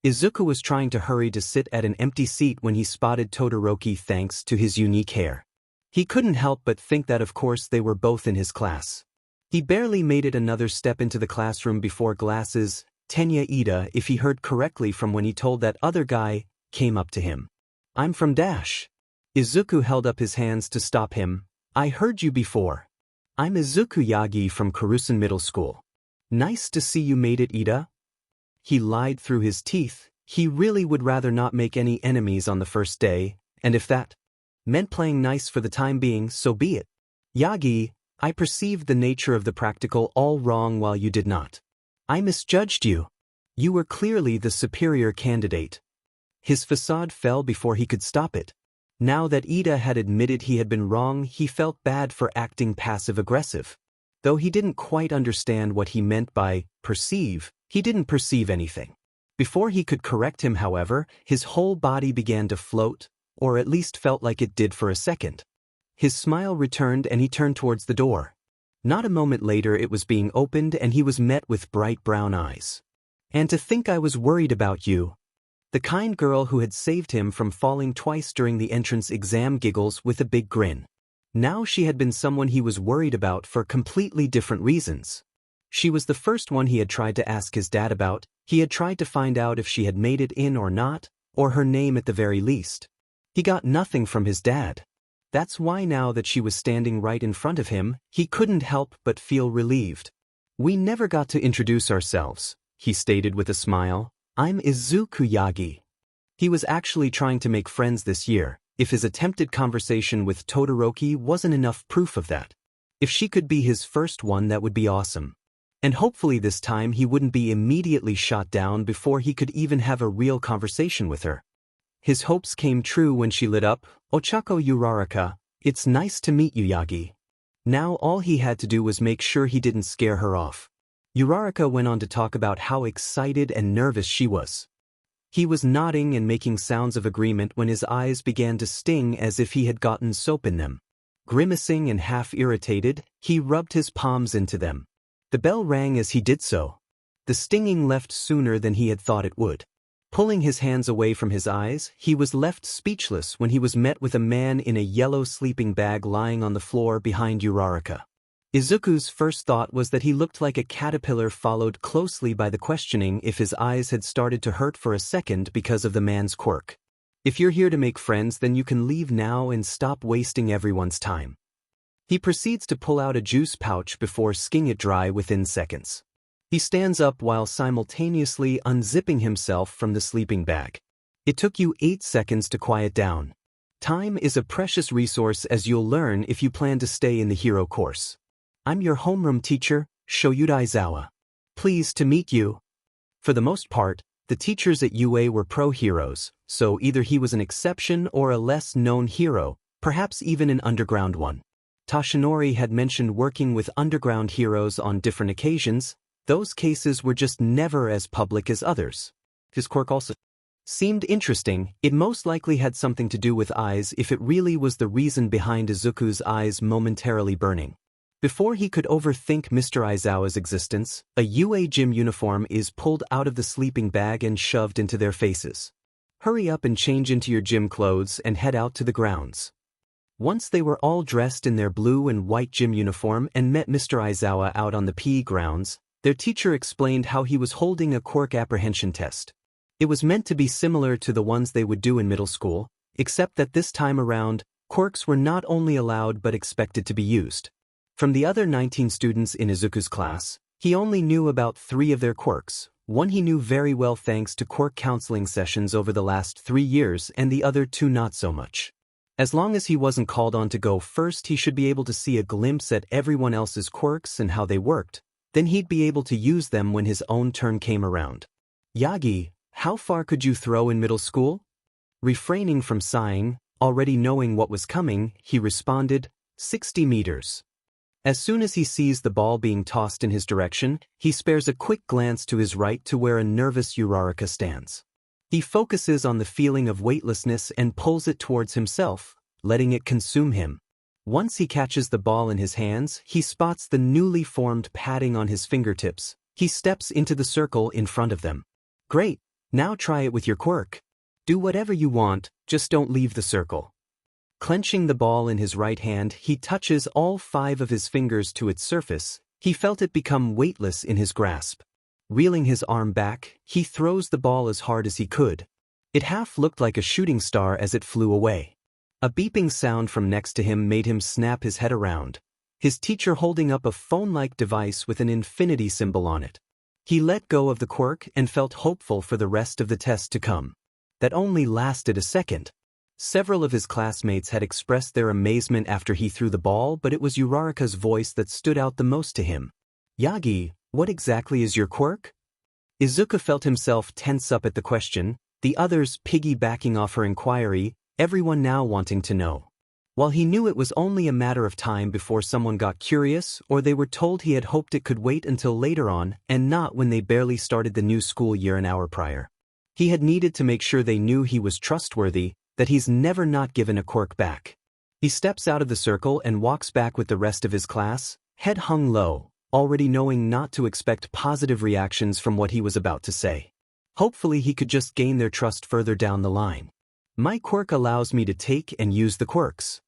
Izuku was trying to hurry to sit at an empty seat when he spotted Todoroki thanks to his unique hair. He couldn't help but think that of course they were both in his class. He barely made it another step into the classroom before Glasses, Tenya Ida, if he heard correctly from when he told that other guy, came up to him. "I'm from Dash." Izuku held up his hands to stop him. "I heard you before. I'm Izuku Yagi from Karusen Middle School." "Nice to see you made it, Ida." He lied through his teeth. He really would rather not make any enemies on the first day, and if that meant playing nice for the time being, so be it. "Yagi, I perceived the nature of the practical all wrong while you did not. I misjudged you. You were clearly the superior candidate." His facade fell before he could stop it. Now that Ida had admitted he had been wrong, he felt bad for acting passive-aggressive. Though he didn't quite understand what he meant by perceive, he didn't perceive anything. Before he could correct him, however, his whole body began to float, or at least felt like it did for a second. His smile returned and he turned towards the door. Not a moment later it was being opened and he was met with bright brown eyes. "And to think I was worried about you." The kind girl who had saved him from falling twice during the entrance exam giggles with a big grin. Now she had been someone he was worried about for completely different reasons. She was the first one he had tried to ask his dad about. He had tried to find out if she had made it in or not, or her name at the very least. He got nothing from his dad. That's why now that she was standing right in front of him, he couldn't help but feel relieved. "We never got to introduce ourselves," he stated with a smile. "I'm Izuku Yagi." He was actually trying to make friends this year, if his attempted conversation with Todoroki wasn't enough proof of that. If she could be his first one, that would be awesome. And hopefully this time he wouldn't be immediately shot down before he could even have a real conversation with her. His hopes came true when she lit up. "Ochako Uraraka, it's nice to meet you, Yagi." Now all he had to do was make sure he didn't scare her off. Uraraka went on to talk about how excited and nervous she was. He was nodding and making sounds of agreement when his eyes began to sting as if he had gotten soap in them. Grimacing and half irritated, he rubbed his palms into them. The bell rang as he did so. The stinging left sooner than he had thought it would. Pulling his hands away from his eyes, he was left speechless when he was met with a man in a yellow sleeping bag lying on the floor behind Uraraka. Izuku's first thought was that he looked like a caterpillar, followed closely by the questioning if his eyes had started to hurt for a second because of the man's quirk. "If you're here to make friends, then you can leave now and stop wasting everyone's time." He proceeds to pull out a juice pouch before skinning it dry within seconds. He stands up while simultaneously unzipping himself from the sleeping bag. "It took you 8 seconds to quiet down. Time is a precious resource, as you'll learn if you plan to stay in the hero course. I'm your homeroom teacher, Shoyuda Aizawa. Pleased to meet you." For the most part, the teachers at UA were pro-heroes, so either he was an exception or a less-known hero, perhaps even an underground one. Toshinori had mentioned working with underground heroes on different occasions. Those cases were just never as public as others. His quirk also seemed interesting. It most likely had something to do with eyes if it really was the reason behind Izuku's eyes momentarily burning. Before he could overthink Mr. Aizawa's existence, a UA gym uniform is pulled out of the sleeping bag and shoved into their faces. "Hurry up and change into your gym clothes and head out to the grounds." Once they were all dressed in their blue and white gym uniform and met Mr. Aizawa out on the PE grounds, their teacher explained how he was holding a quirk apprehension test. It was meant to be similar to the ones they would do in middle school, except that this time around, quirks were not only allowed but expected to be used. From the other 19 students in Izuku's class, he only knew about 3 of their quirks. One he knew very well thanks to quirk counseling sessions over the last 3 years, and the other 2 not so much. As long as he wasn't called on to go first, he should be able to see a glimpse at everyone else's quirks and how they worked. Then he'd be able to use them when his own turn came around. "Yagi, how far could you throw in middle school?" Refraining from sighing, already knowing what was coming, he responded, 60 meters. As soon as he sees the ball being tossed in his direction, he spares a quick glance to his right to where a nervous Uraraka stands. He focuses on the feeling of weightlessness and pulls it towards himself, letting it consume him. Once he catches the ball in his hands, he spots the newly formed padding on his fingertips. He steps into the circle in front of them. Great, now try it with your quirk. Do whatever you want, just don't leave the circle. Clenching the ball in his right hand, he touches all 5 of his fingers to its surface. He felt it become weightless in his grasp. Reeling his arm back, he throws the ball as hard as he could. It half looked like a shooting star as it flew away. A beeping sound from next to him made him snap his head around. His teacher holding up a phone-like device with an infinity symbol on it. He let go of the quirk and felt hopeful for the rest of the test to come. That only lasted a second. Several of his classmates had expressed their amazement after he threw the ball, but it was Uraraka's voice that stood out the most to him. Yagi, what exactly is your quirk? Izuku felt himself tense up at the question, the others piggybacking off her inquiry, everyone now wanting to know. While he knew it was only a matter of time before someone got curious or they were told he had hoped it could wait until later on and not when they barely started the new school year an hour prior. He had needed to make sure they knew he was trustworthy, that he's never not given a quirk back. He steps out of the circle and walks back with the rest of his class, head hung low, already knowing not to expect positive reactions from what he was about to say. Hopefully he could just gain their trust further down the line. My quirk allows me to take and use the quirks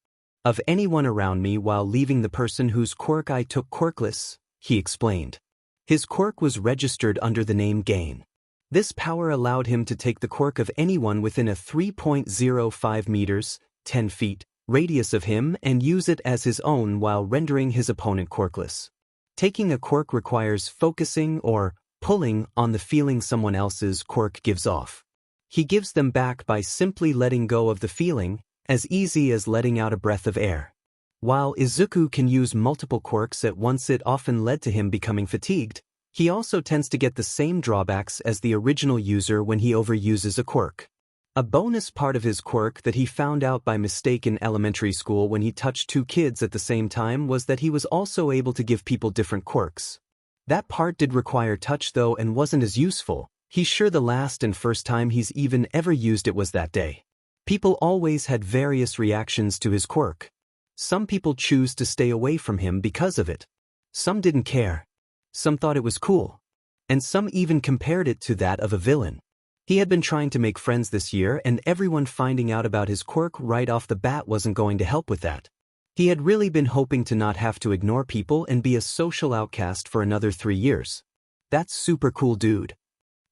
of anyone around me while leaving the person whose quirk I took quirkless, he explained. His quirk was registered under the name Gain. This power allowed him to take the quirk of anyone within a 3.05 meters, 10 feet, radius of him and use it as his own while rendering his opponent quirkless. Taking a quirk requires focusing or pulling on the feeling someone else's quirk gives off. He gives them back by simply letting go of the feeling, as easy as letting out a breath of air. While Izuku can use multiple quirks at once, it often led to him becoming fatigued. He also tends to get the same drawbacks as the original user when he overuses a quirk. A bonus part of his quirk that he found out by mistake in elementary school when he touched 2 kids at the same time was that he was also able to give people different quirks. That part did require touch though and wasn't as useful. He's sure the last and first time he's even ever used it was that day. People always had various reactions to his quirk. Some people choose to stay away from him because of it. Some didn't care. Some thought it was cool. And some even compared it to that of a villain. He had been trying to make friends this year, and everyone finding out about his quirk right off the bat wasn't going to help with that. He had really been hoping to not have to ignore people and be a social outcast for another 3 years. That's super cool, dude.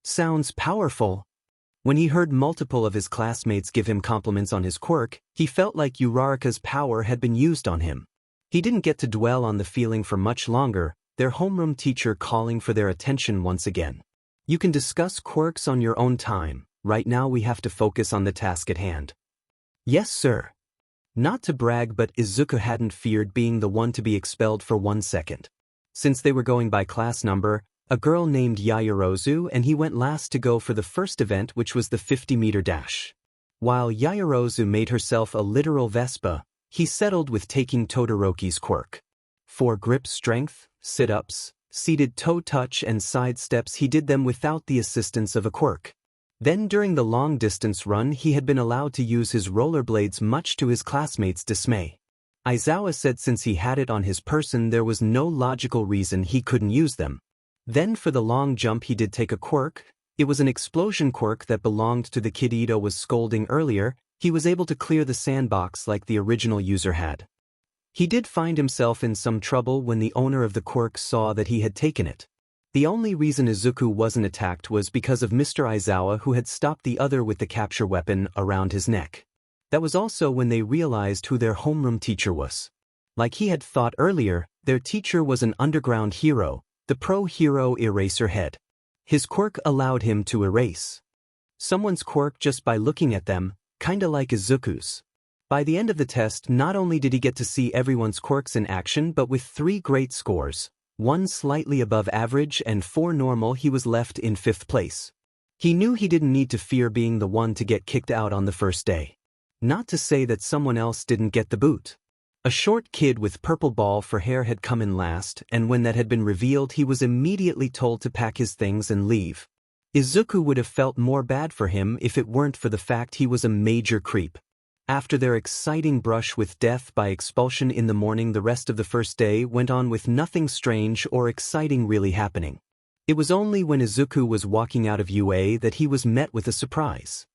Sounds powerful. When he heard multiple of his classmates give him compliments on his quirk, he felt like Uraraka's power had been used on him. He didn't get to dwell on the feeling for much longer, their homeroom teacher calling for their attention once again. You can discuss quirks on your own time. Right now we have to focus on the task at hand. Yes, sir. Not to brag, but Izuku hadn't feared being the one to be expelled for 1 second. Since they were going by class number, a girl named Yaoyorozu, and he went last to go for the first event, which was the 50-meter dash. While Yaoyorozu made herself a literal Vespa, he settled with taking Todoroki's quirk. For grip strength, sit-ups, seated toe touch and side steps, he did them without the assistance of a quirk. Then during the long-distance run he had been allowed to use his rollerblades, much to his classmates' dismay. Aizawa said since he had it on his person there was no logical reason he couldn't use them. Then for the long jump he did take a quirk. It was an explosion quirk that belonged to the kid Ito was scolding earlier. He was able to clear the sandbox like the original user had. He did find himself in some trouble when the owner of the quirk saw that he had taken it. The only reason Izuku wasn't attacked was because of Mr. Aizawa, who had stopped the other with the capture weapon around his neck. That was also when they realized who their homeroom teacher was. Like he had thought earlier, their teacher was an underground hero, the pro hero Eraserhead. His quirk allowed him to erase someone's quirk just by looking at them, kinda like Izuku's. By the end of the test, not only did he get to see everyone's quirks in action, but with 3 great scores, 1 slightly above average and 4 normal, he was left in 5th place. He knew he didn't need to fear being the one to get kicked out on the first day. Not to say that someone else didn't get the boot. A short kid with purple ball for hair had come in last, and when that had been revealed he was immediately told to pack his things and leave. Izuku would have felt more bad for him if it weren't for the fact he was a major creep. After their exciting brush with death by expulsion in the morning, the rest of the first day went on with nothing strange or exciting really happening. It was only when Izuku was walking out of UA that he was met with a surprise.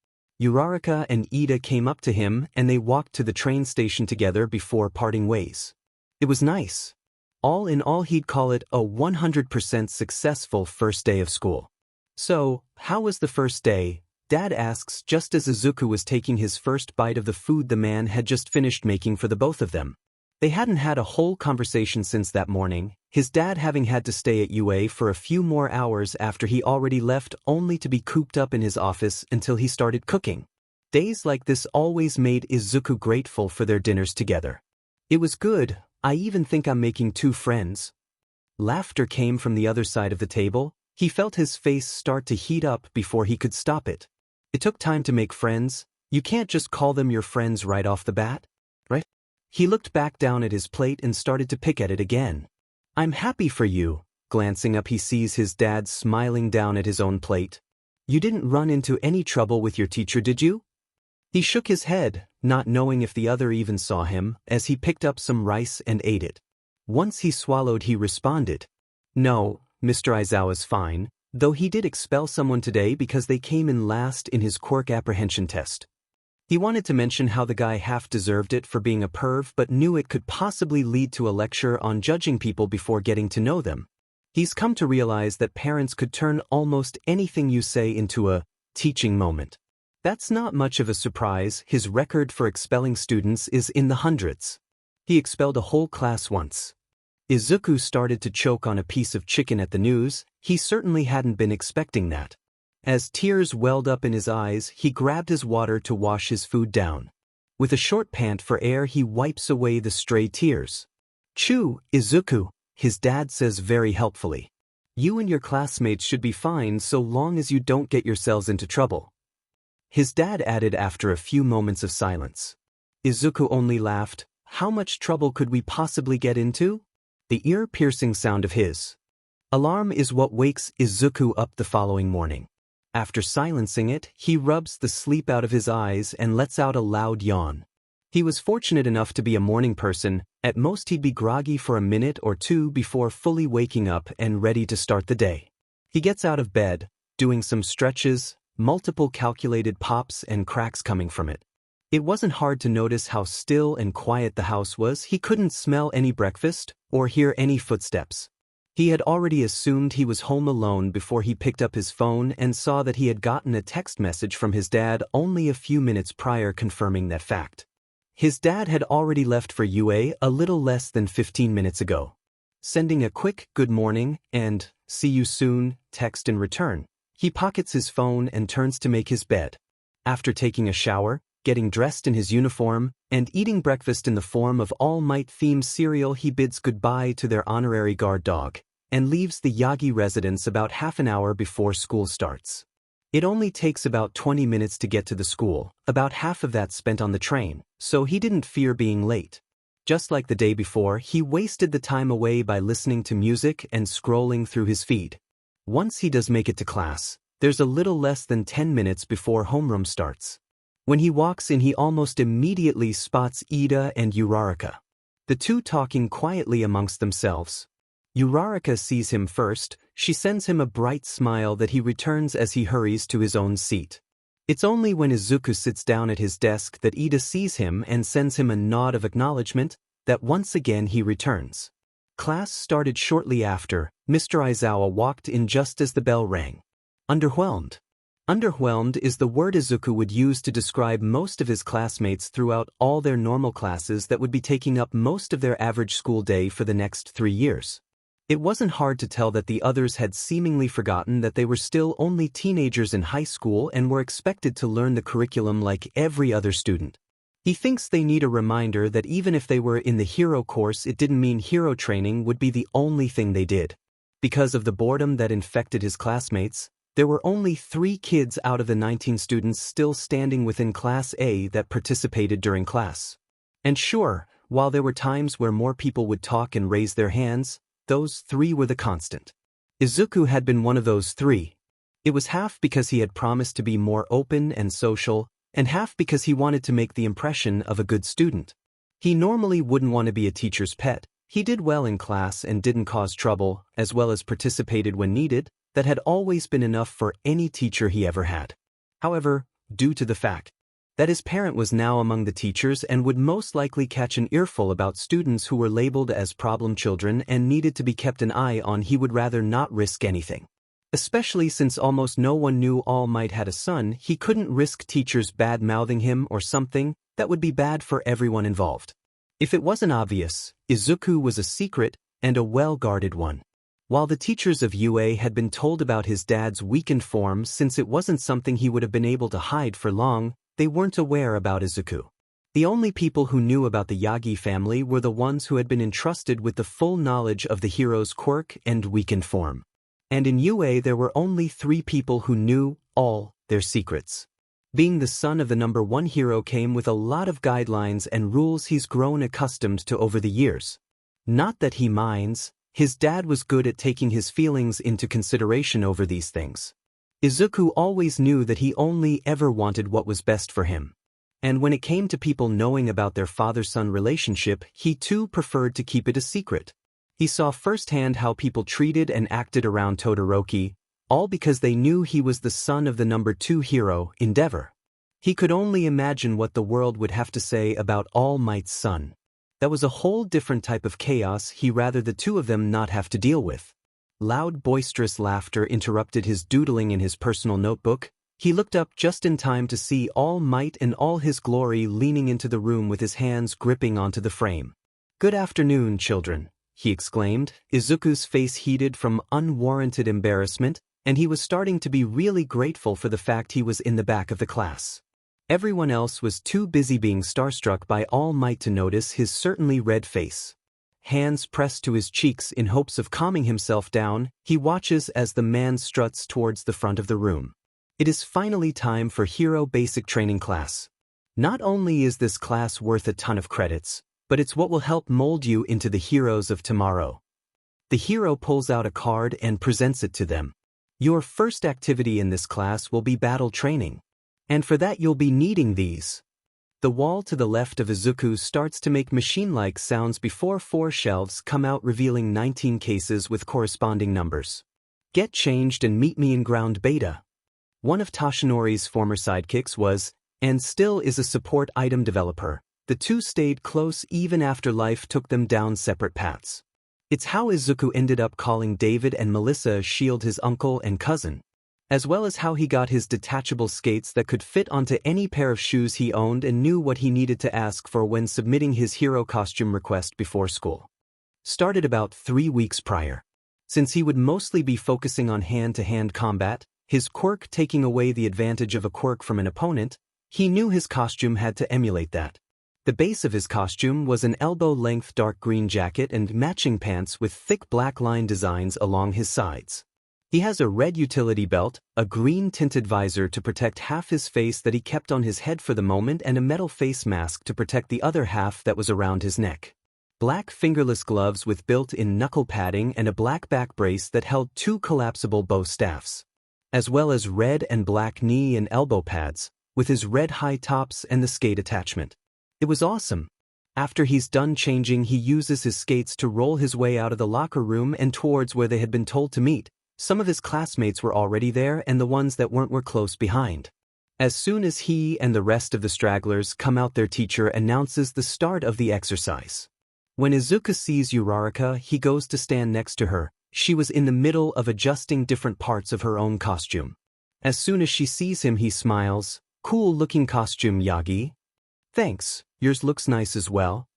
Uraraka and Ida came up to him and they walked to the train station together before parting ways. It was nice. All in all, he'd call it a 100% successful first day of school. "So, how was the first day?" Dad asks just as Izuku was taking his first bite of the food the man had just finished making for the both of them. They hadn't had a whole conversation since that morning, his dad having had to stay at UA for a few more hours after he already left, only to be cooped up in his office until he started cooking. Days like this always made Izuku grateful for their dinners together. "It was good, I even think I'm making 2 friends." Laughter came from the other side of the table. He felt his face start to heat up before he could stop it. "It took time to make friends. You can't just call them your friends right off the bat, right?" He looked back down at his plate and started to pick at it again. "I'm happy for you." Glancing up, he sees his dad smiling down at his own plate. "You didn't run into any trouble with your teacher, did you?" He shook his head, not knowing if the other even saw him, as he picked up some rice and ate it. Once he swallowed, he responded, "No, Mr. Aizawa's fine, though he did expel someone today because they came in last in his quirk apprehension test." He wanted to mention how the guy half deserved it for being a perv, but knew it could possibly lead to a lecture on judging people before getting to know them. He's come to realize that parents could turn almost anything you say into a teaching moment. That's not much of a surprise. His record for expelling students is in the hundreds. He expelled a whole class once. Izuku started to choke on a piece of chicken at the news. He certainly hadn't been expecting that. As tears welled up in his eyes, he grabbed his water to wash his food down. With a short pant for air, he wipes away the stray tears. "Chew, Izuku," his dad says very helpfully. "You and your classmates should be fine so long as you don't get yourselves into trouble." His dad added after a few moments of silence. Izuku only laughed. How much trouble could we possibly get into? The ear-piercing sound of his alarm is what wakes Izuku up the following morning. After silencing it, he rubs the sleep out of his eyes and lets out a loud yawn. He was fortunate enough to be a morning person. At most he'd be groggy for a minute or two before fully waking up and ready to start the day. He gets out of bed, doing some stretches, multiple calculated pops and cracks coming from it. It wasn't hard to notice how still and quiet the house was. He couldn't smell any breakfast or hear any footsteps. He had already assumed he was home alone before he picked up his phone and saw that he had gotten a text message from his dad only a few minutes prior confirming that fact. His dad had already left for UA a little less than 15 minutes ago. Sending a quick "good morning" and "see you soon" text in return, he pockets his phone and turns to make his bed. After taking a shower, getting dressed in his uniform, and eating breakfast in the form of All Might-themed cereal, he bids goodbye to their honorary guard dog and leaves the Yagi residence about half an hour before school starts. It only takes about 20 minutes to get to the school, about half of that spent on the train, so he didn't fear being late. Just like the day before, he wasted the time away by listening to music and scrolling through his feed. Once he does make it to class, there's a little less than 10 minutes before homeroom starts. When he walks in, he almost immediately spots Ida and Uraraka, the two talking quietly amongst themselves. Uraraka sees him first. She sends him a bright smile that he returns as he hurries to his own seat. It's only when Izuku sits down at his desk that Ida sees him and sends him a nod of acknowledgement that once again he returns. Class started shortly after. Mr. Aizawa walked in just as the bell rang. Underwhelmed. Underwhelmed is the word Izuku would use to describe most of his classmates throughout all their normal classes that would be taking up most of their average school day for the next 3 years. It wasn't hard to tell that the others had seemingly forgotten that they were still only teenagers in high school and were expected to learn the curriculum like every other student. He thinks they need a reminder that even if they were in the hero course, it didn't mean hero training would be the only thing they did. Because of the boredom that infected his classmates, There were only 3 kids out of the 19 students still standing within Class A that participated during class. And sure, while there were times where more people would talk and raise their hands, those 3 were the constant. Izuku had been one of those 3. It was half because he had promised to be more open and social, and half because he wanted to make the impression of a good student. He normally wouldn't want to be a teacher's pet. He did well in class and didn't cause trouble, as well as participated when needed. That had always been enough for any teacher he ever had. However, due to the fact that his parent was now among the teachers and would most likely catch an earful about students who were labeled as problem children and needed to be kept an eye on, he would rather not risk anything. Especially since almost no one knew All Might had a son, he couldn't risk teachers bad-mouthing him or something that would be bad for everyone involved. If it wasn't obvious, Izuku was a secret and a well-guarded one. While the teachers of UA had been told about his dad's weakened form since it wasn't something he would have been able to hide for long, they weren't aware about Izuku. The only people who knew about the Yagi family were the ones who had been entrusted with the full knowledge of the hero's quirk and weakened form. And in UA there were only 3 people who knew all their secrets. Being the son of the number 1 hero came with a lot of guidelines and rules he's grown accustomed to over the years. Not that he minds. His dad was good at taking his feelings into consideration over these things. Izuku always knew that he only ever wanted what was best for him. And when it came to people knowing about their father-son relationship, he too preferred to keep it a secret. He saw firsthand how people treated and acted around Todoroki, all because they knew he was the son of the number 2 hero, Endeavor. He could only imagine what the world would have to say about All Might's son. That was a whole different type of chaos he'd rather the 2 of them not have to deal with. Loud, boisterous laughter interrupted his doodling in his personal notebook. He looked up just in time to see All Might in all his glory leaning into the room with his hands gripping onto the frame. "Good afternoon, children," he exclaimed. Izuku's face heated from unwarranted embarrassment, and he was starting to be really grateful for the fact he was in the back of the class. Everyone else was too busy being starstruck by All Might to notice his certainly red face. Hands pressed to his cheeks in hopes of calming himself down, he watches as the man struts towards the front of the room. It is finally time for Hero Basic Training class. Not only is this class worth a ton of credits, but it's what will help mold you into the heroes of tomorrow. The hero pulls out a card and presents it to them. Your first activity in this class will be battle training. And for that you'll be needing these. The wall to the left of Izuku starts to make machine-like sounds before 4 shelves come out revealing 19 cases with corresponding numbers. Get changed and meet me in ground beta. One of Toshinori's former sidekicks was, and still is, a support item developer. The 2 stayed close even after life took them down separate paths. It's how Izuku ended up calling David and Melissa Shield his uncle and cousin, as well as how he got his detachable skates that could fit onto any pair of shoes he owned and knew what he needed to ask for when submitting his hero costume request before school. Started about 3 weeks prior. Since he would mostly be focusing on hand-to-hand combat, his quirk taking away the advantage of a quirk from an opponent, he knew his costume had to emulate that. The base of his costume was an elbow-length dark green jacket and matching pants with thick black line designs along his sides. He has a red utility belt, a green tinted visor to protect half his face that he kept on his head for the moment, and a metal face mask to protect the other half that was around his neck. Black fingerless gloves with built-in knuckle padding and a black back brace that held 2 collapsible bow staffs, as well as red and black knee and elbow pads, with his red high tops and the skate attachment. It was awesome. After he's done changing, he uses his skates to roll his way out of the locker room and towards where they had been told to meet. Some of his classmates were already there and the ones that weren't were close behind. As soon as he and the rest of the stragglers come out, their teacher announces the start of the exercise. When Izuku sees Uraraka, he goes to stand next to her. She was in the middle of adjusting different parts of her own costume. As soon as she sees him, he smiles. "Cool looking costume, Yagi." "Thanks, yours looks nice as well."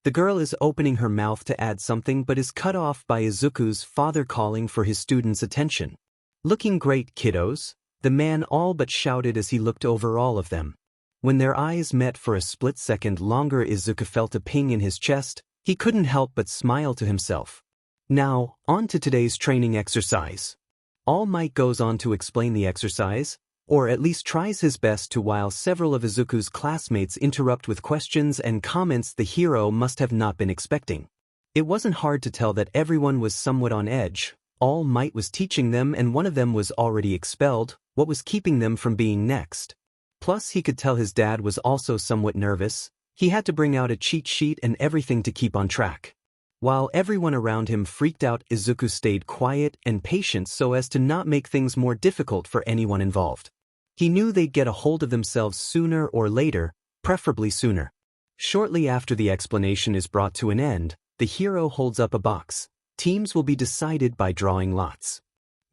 The girl is opening her mouth to add something but is cut off by Izuku's father calling for his students' attention. "Looking great, kiddos," the man all but shouted as he looked over all of them. When their eyes met for a split second longer, Izuku felt a ping in his chest. He couldn't help but smile to himself. Now, on to today's training exercise. All Might goes on to explain the exercise, or at least tries his best to, while several of Izuku's classmates interrupt with questions and comments the hero must have not been expecting. It wasn't hard to tell that everyone was somewhat on edge. All Might was teaching them and one of them was already expelled. What was keeping them from being next? Plus he could tell his dad was also somewhat nervous. He had to bring out a cheat sheet and everything to keep on track. While everyone around him freaked out, Izuku stayed quiet and patient so as to not make things more difficult for anyone involved. He knew they'd get a hold of themselves sooner or later, preferably sooner. Shortly after the explanation is brought to an end, the hero holds up a box. Teams will be decided by drawing lots.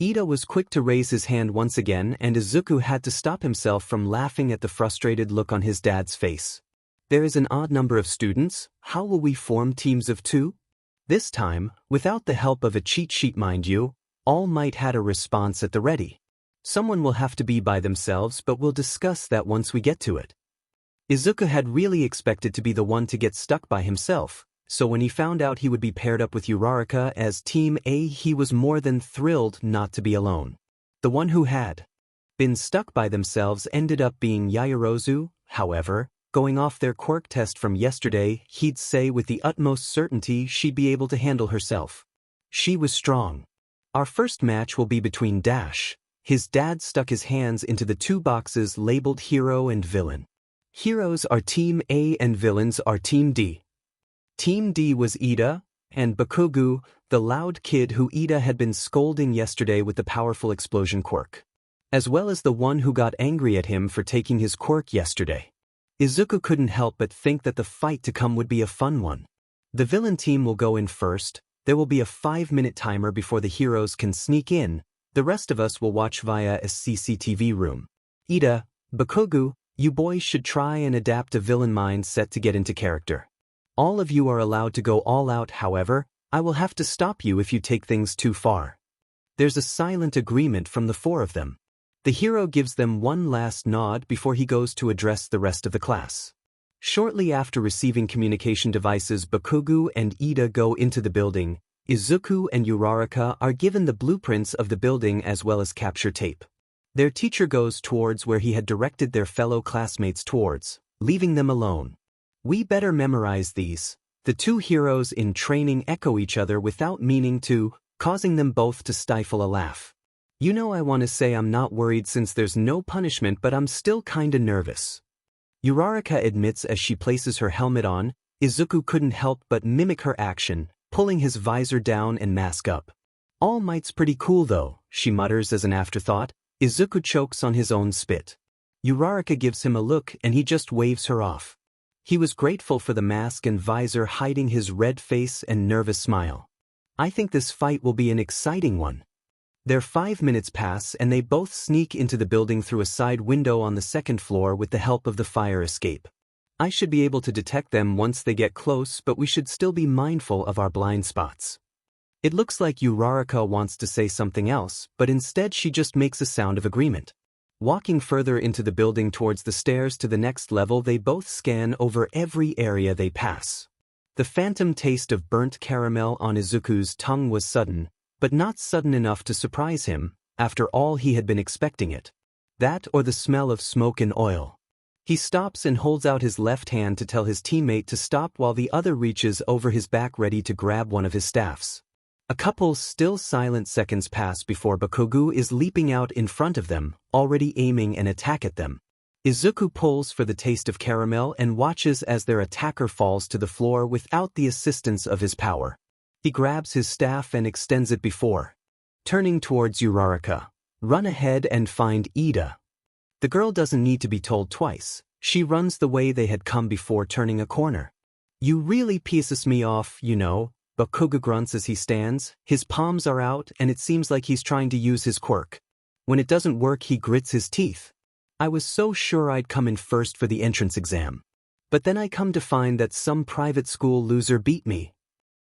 Ida was quick to raise his hand once again and Izuku had to stop himself from laughing at the frustrated look on his dad's face. There is an odd number of students. How will we form teams of 2? This time, without the help of a cheat sheet mind you, All Might had a response at the ready. Someone will have to be by themselves but we'll discuss that once we get to it. Izuku had really expected to be the one to get stuck by himself, so when he found out he would be paired up with Uraraka as Team A he was more than thrilled not to be alone. The one who had been stuck by themselves ended up being Yaoyorozu, however. Going off their quirk test from yesterday, he'd say with the utmost certainty she'd be able to handle herself. She was strong. Our first match will be between Dash. His dad stuck his hands into the 2 boxes labeled Hero and Villain. Heroes are Team A and Villains are Team D. Team D was Ida, and Bakugo, the loud kid who Ida had been scolding yesterday with the powerful explosion quirk. As well as the one who got angry at him for taking his quirk yesterday. Izuku couldn't help but think that the fight to come would be a fun one. The villain team will go in first. There will be a 5-minute timer before the heroes can sneak in. The rest of us will watch via a CCTV room. Ida, Bakugo, you boys should try and adapt a villain mindset to get into character. All of you are allowed to go all out, however, I will have to stop you if you take things too far. There's a silent agreement from the 4 of them. The hero gives them one last nod before he goes to address the rest of the class. Shortly after receiving communication devices, Bakugo and Ida go into the building. Izuku and Uraraka are given the blueprints of the building as well as capture tape. Their teacher goes towards where he had directed their fellow classmates towards, leaving them alone. We better memorize these. The 2 heroes in training echo each other without meaning to, causing them both to stifle a laugh. You know, I want to say I'm not worried since there's no punishment, but I'm still kinda nervous. Uraraka admits as she places her helmet on. Izuku couldn't help but mimic her action, pulling his visor down and mask up. All Might's pretty cool though, she mutters as an afterthought. Izuku chokes on his own spit. Uraraka gives him a look and he just waves her off. He was grateful for the mask and visor hiding his red face and nervous smile. I think this fight will be an exciting one. Their 5 minutes pass and they both sneak into the building through a side window on the 2nd floor with the help of the fire escape. I should be able to detect them once they get close, but we should still be mindful of our blind spots. It looks like Uraraka wants to say something else, but instead she just makes a sound of agreement. Walking further into the building towards the stairs to the next level, they both scan over every area they pass. The phantom taste of burnt caramel on Izuku's tongue was sudden, but not sudden enough to surprise him. After all, he had been expecting it. That or the smell of smoke and oil. He stops and holds out his left hand to tell his teammate to stop while the other reaches over his back ready to grab one of his staffs. A couple still silent seconds pass before Bakugo is leaping out in front of them, already aiming an attack at them. Izuku pulls for the taste of caramel and watches as their attacker falls to the floor without the assistance of his power. He grabs his staff and extends it before turning towards Uraraka. Run ahead and find Ida. The girl doesn't need to be told twice. She runs the way they had come before turning a corner. You really pisses me off, you know, Bakugo grunts as he stands. His palms are out and it seems like he's trying to use his quirk. When it doesn't work, he grits his teeth. I was so sure I'd come in first for the entrance exam. But then I come to find that some private school loser beat me.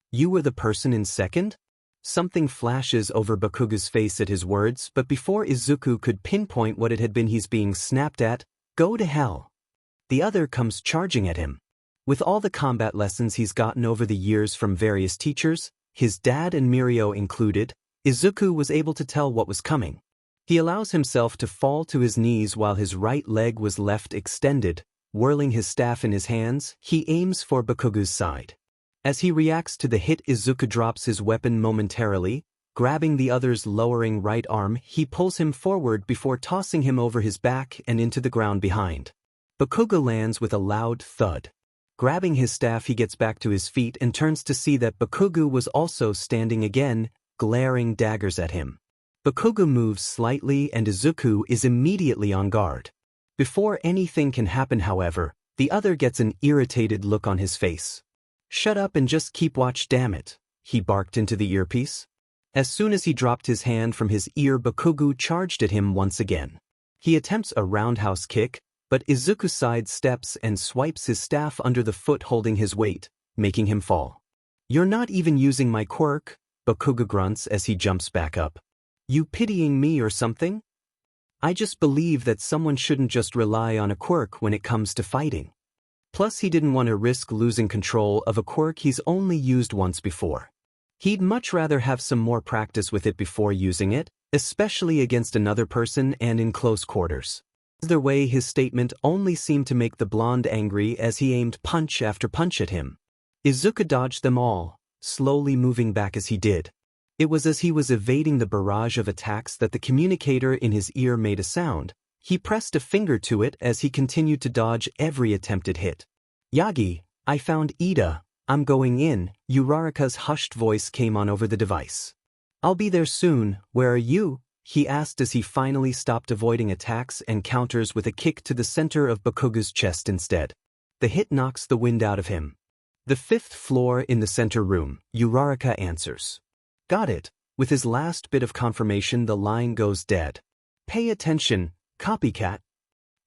You were the person in second? Something flashes over Bakugo's face at his words, but before Izuku could pinpoint what it had been, he's being snapped at. Go to hell. The other comes charging at him. With all the combat lessons he's gotten over the years from various teachers, his dad and Mirio included, Izuku was able to tell what was coming. He allows himself to fall to his knees while his right leg was left extended. Whirling his staff in his hands, he aims for Bakugu's side. As he reacts to the hit, Izuku drops his weapon momentarily. Grabbing the other's lowering right arm, he pulls him forward before tossing him over his back and into the ground behind. Bakugo lands with a loud thud. Grabbing his staff, he gets back to his feet and turns to see that Bakugo was also standing again, glaring daggers at him. Bakugo moves slightly and Izuku is immediately on guard. Before anything can happen, however, the other gets an irritated look on his face. "Shut up and just keep watch, damn it," he barked into the earpiece. As soon as he dropped his hand from his ear, Bakugo charged at him once again. He attempts a roundhouse kick, but Izuku sidesteps and swipes his staff under the foot, holding his weight, making him fall. "You're not even using my quirk," Bakugo grunts as he jumps back up. "You pitying me or something? I just believe that someone shouldn't just rely on a quirk when it comes to fighting." Plus, he didn't want to risk losing control of a quirk he's only used once before. He'd much rather have some more practice with it before using it, especially against another person and in close quarters. Either way, his statement only seemed to make the blonde angry as he aimed punch after punch at him. Izuku dodged them all, slowly moving back as he did. It was as he was evading the barrage of attacks that the communicator in his ear made a sound. He pressed a finger to it as he continued to dodge every attempted hit. "Yagi, I found Ida. I'm going in," Uraraka's hushed voice came on over the device. "I'll be there soon. Where are you?" he asked as he finally stopped avoiding attacks and counters with a kick to the center of Bakugo's chest instead. The hit knocks the wind out of him. "The 5th floor in the center room," Uraraka answers. "Got it." With his last bit of confirmation, the line goes dead. "Pay attention, copycat."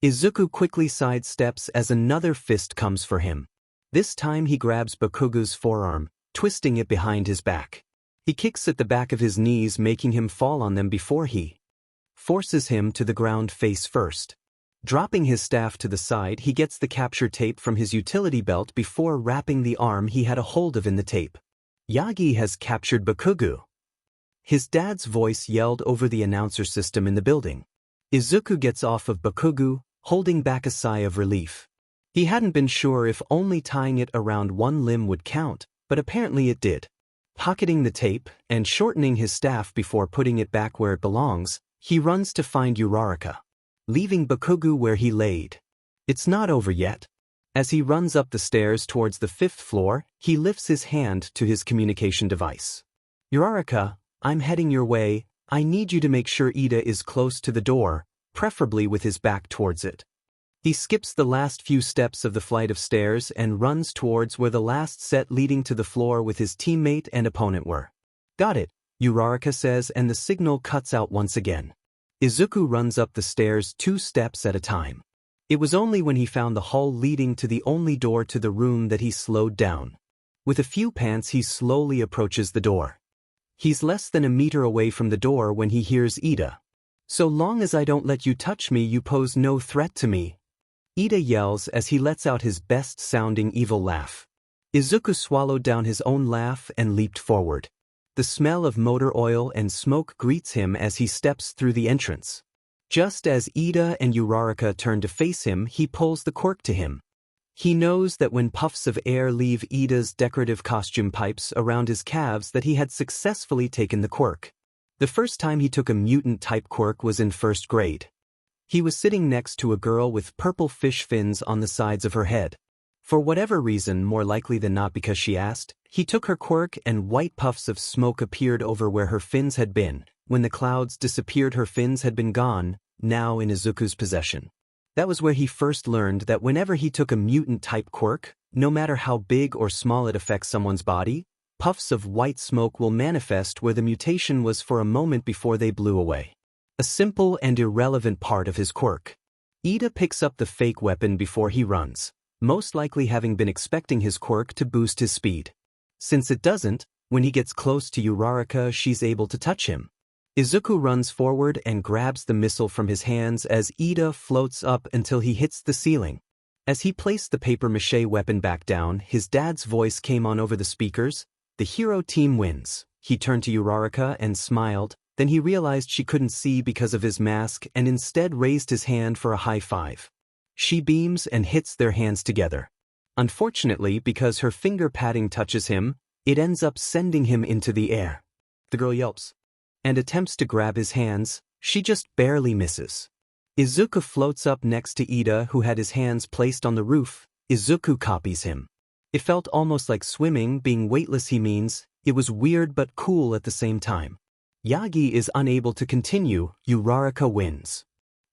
Izuku quickly sidesteps as another fist comes for him. This time he grabs Bakugo's forearm, twisting it behind his back. He kicks at the back of his knees, making him fall on them before he forces him to the ground face first. Dropping his staff to the side, he gets the capture tape from his utility belt before wrapping the arm he had a hold of in the tape. "Yagi has captured Bakugo," his dad's voice yelled over the announcer system in the building. Izuku gets off of Bakugo, holding back a sigh of relief. He hadn't been sure if only tying it around one limb would count, but apparently it did. Pocketing the tape and shortening his staff before putting it back where it belongs, he runs to find Uraraka, leaving Bakugo where he laid. It's not over yet. As he runs up the stairs towards the 5th floor, he lifts his hand to his communication device. "Uraraka, I'm heading your way. I need you to make sure Ida is close to the door, preferably with his back towards it." He skips the last few steps of the flight of stairs and runs towards where the last set leading to the floor with his teammate and opponent were. "Got it," Uraraka says, and the signal cuts out once again. Izuku runs up the stairs 2 steps at a time. It was only when he found the hall leading to the only door to the room that he slowed down. With a few pants, he slowly approaches the door. He's less than a meter away from the door when he hears Ida. "So long as I don't let you touch me, you pose no threat to me," Ida yells as he lets out his best-sounding evil laugh. Izuku swallowed down his own laugh and leaped forward. The smell of motor oil and smoke greets him as he steps through the entrance. Just as Ida and Uraraka turn to face him, he pulls the quirk to him. He knows that when puffs of air leave Ida's decorative costume pipes around his calves that he had successfully taken the quirk. The first time he took a mutant-type quirk was in 1st grade. He was sitting next to a girl with purple fish fins on the sides of her head. For whatever reason, more likely than not because she asked, he took her quirk and white puffs of smoke appeared over where her fins had been. When the clouds disappeared, her fins had been gone, now in Izuku's possession. That was where he first learned that whenever he took a mutant-type quirk, no matter how big or small it affects someone's body, puffs of white smoke will manifest where the mutation was for a moment before they blew away. A simple and irrelevant part of his quirk. Ida picks up the fake weapon before he runs, most likely having been expecting his quirk to boost his speed. Since it doesn't, when he gets close to Uraraka, she's able to touch him. Izuku runs forward and grabs the missile from his hands as Ida floats up until he hits the ceiling. As he placed the papier-mâché weapon back down, his dad's voice came on over the speakers. "The hero team wins." He turned to Uraraka and smiled, then he realized she couldn't see because of his mask and instead raised his hand for a high five. She beams and hits their hands together. Unfortunately, because her finger padding touches him, it ends up sending him into the air. The girl yelps and attempts to grab his hands. She just barely misses. Izuku floats up next to Ida, who had his hands placed on the roof. Izuku copies him. It felt almost like swimming, being weightless he means. It was weird but cool at the same time. Yagi is unable to continue. Uraraka wins.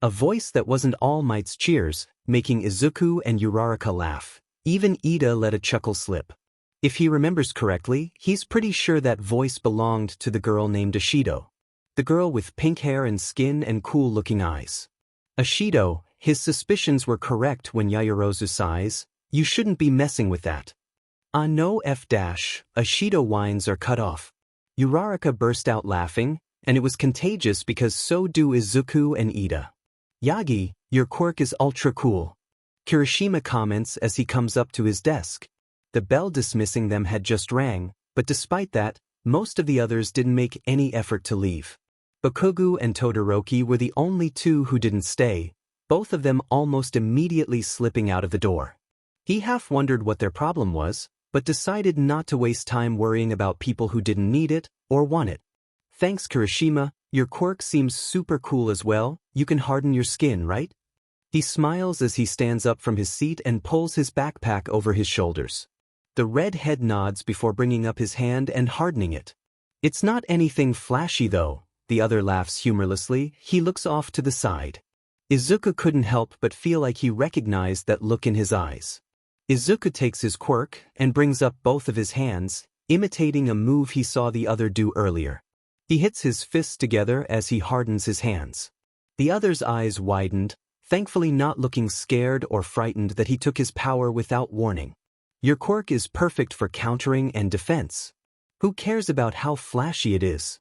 A voice that wasn't All Might's cheers, making Izuku and Uraraka laugh. Even Ida let a chuckle slip. If he remembers correctly, he's pretty sure that voice belonged to the girl named Ashido. The girl with pink hair and skin and cool-looking eyes. Ashido, his suspicions were correct when Yaoyorozu sighs, "You shouldn't be messing with that." No Ashido whines are cut off. Uraraka burst out laughing, and it was contagious because so do Izuku and Ida. "Yagi, your quirk is ultra cool," Kirishima comments as he comes up to his desk. The bell dismissing them had just rang, but despite that, most of the others didn't make any effort to leave. Bakugo and Todoroki were the only two who didn't stay, both of them almost immediately slipping out of the door. He half wondered what their problem was, but decided not to waste time worrying about people who didn't need it or want it. "Thanks, Kirishima, your quirk seems super cool as well. You can harden your skin, right?" He smiles as he stands up from his seat and pulls his backpack over his shoulders. The red head nods before bringing up his hand and hardening it. "It's not anything flashy though," the other laughs humorlessly. He looks off to the side. Izuku couldn't help but feel like he recognized that look in his eyes. Izuku takes his quirk and brings up both of his hands, imitating a move he saw the other do earlier. He hits his fists together as he hardens his hands. The other's eyes widened, thankfully not looking scared or frightened that he took his power without warning. "Your quirk is perfect for countering and defense. Who cares about how flashy it is?"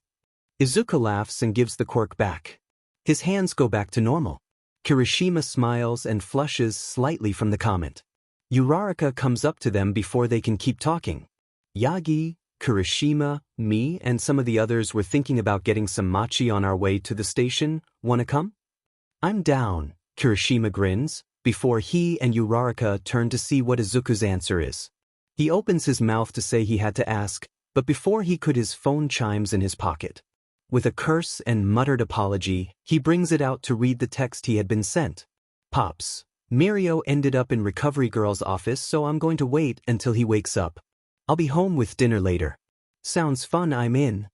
Izuku laughs and gives the quirk back. His hands go back to normal. Kirishima smiles and flushes slightly from the comment. Uraraka comes up to them before they can keep talking. "Yagi, Kirishima, me and some of the others were thinking about getting some matcha on our way to the station. Wanna come?" "I'm down," Kirishima grins, before he and Uraraka turn to see what Izuku's answer is. He opens his mouth to say he had to ask, but before he could his phone chimes in his pocket. With a curse and muttered apology, he brings it out to read the text he had been sent. "Pops, Mirio ended up in Recovery Girl's office, so I'm going to wait until he wakes up. I'll be home with dinner later." "Sounds fun, I'm in."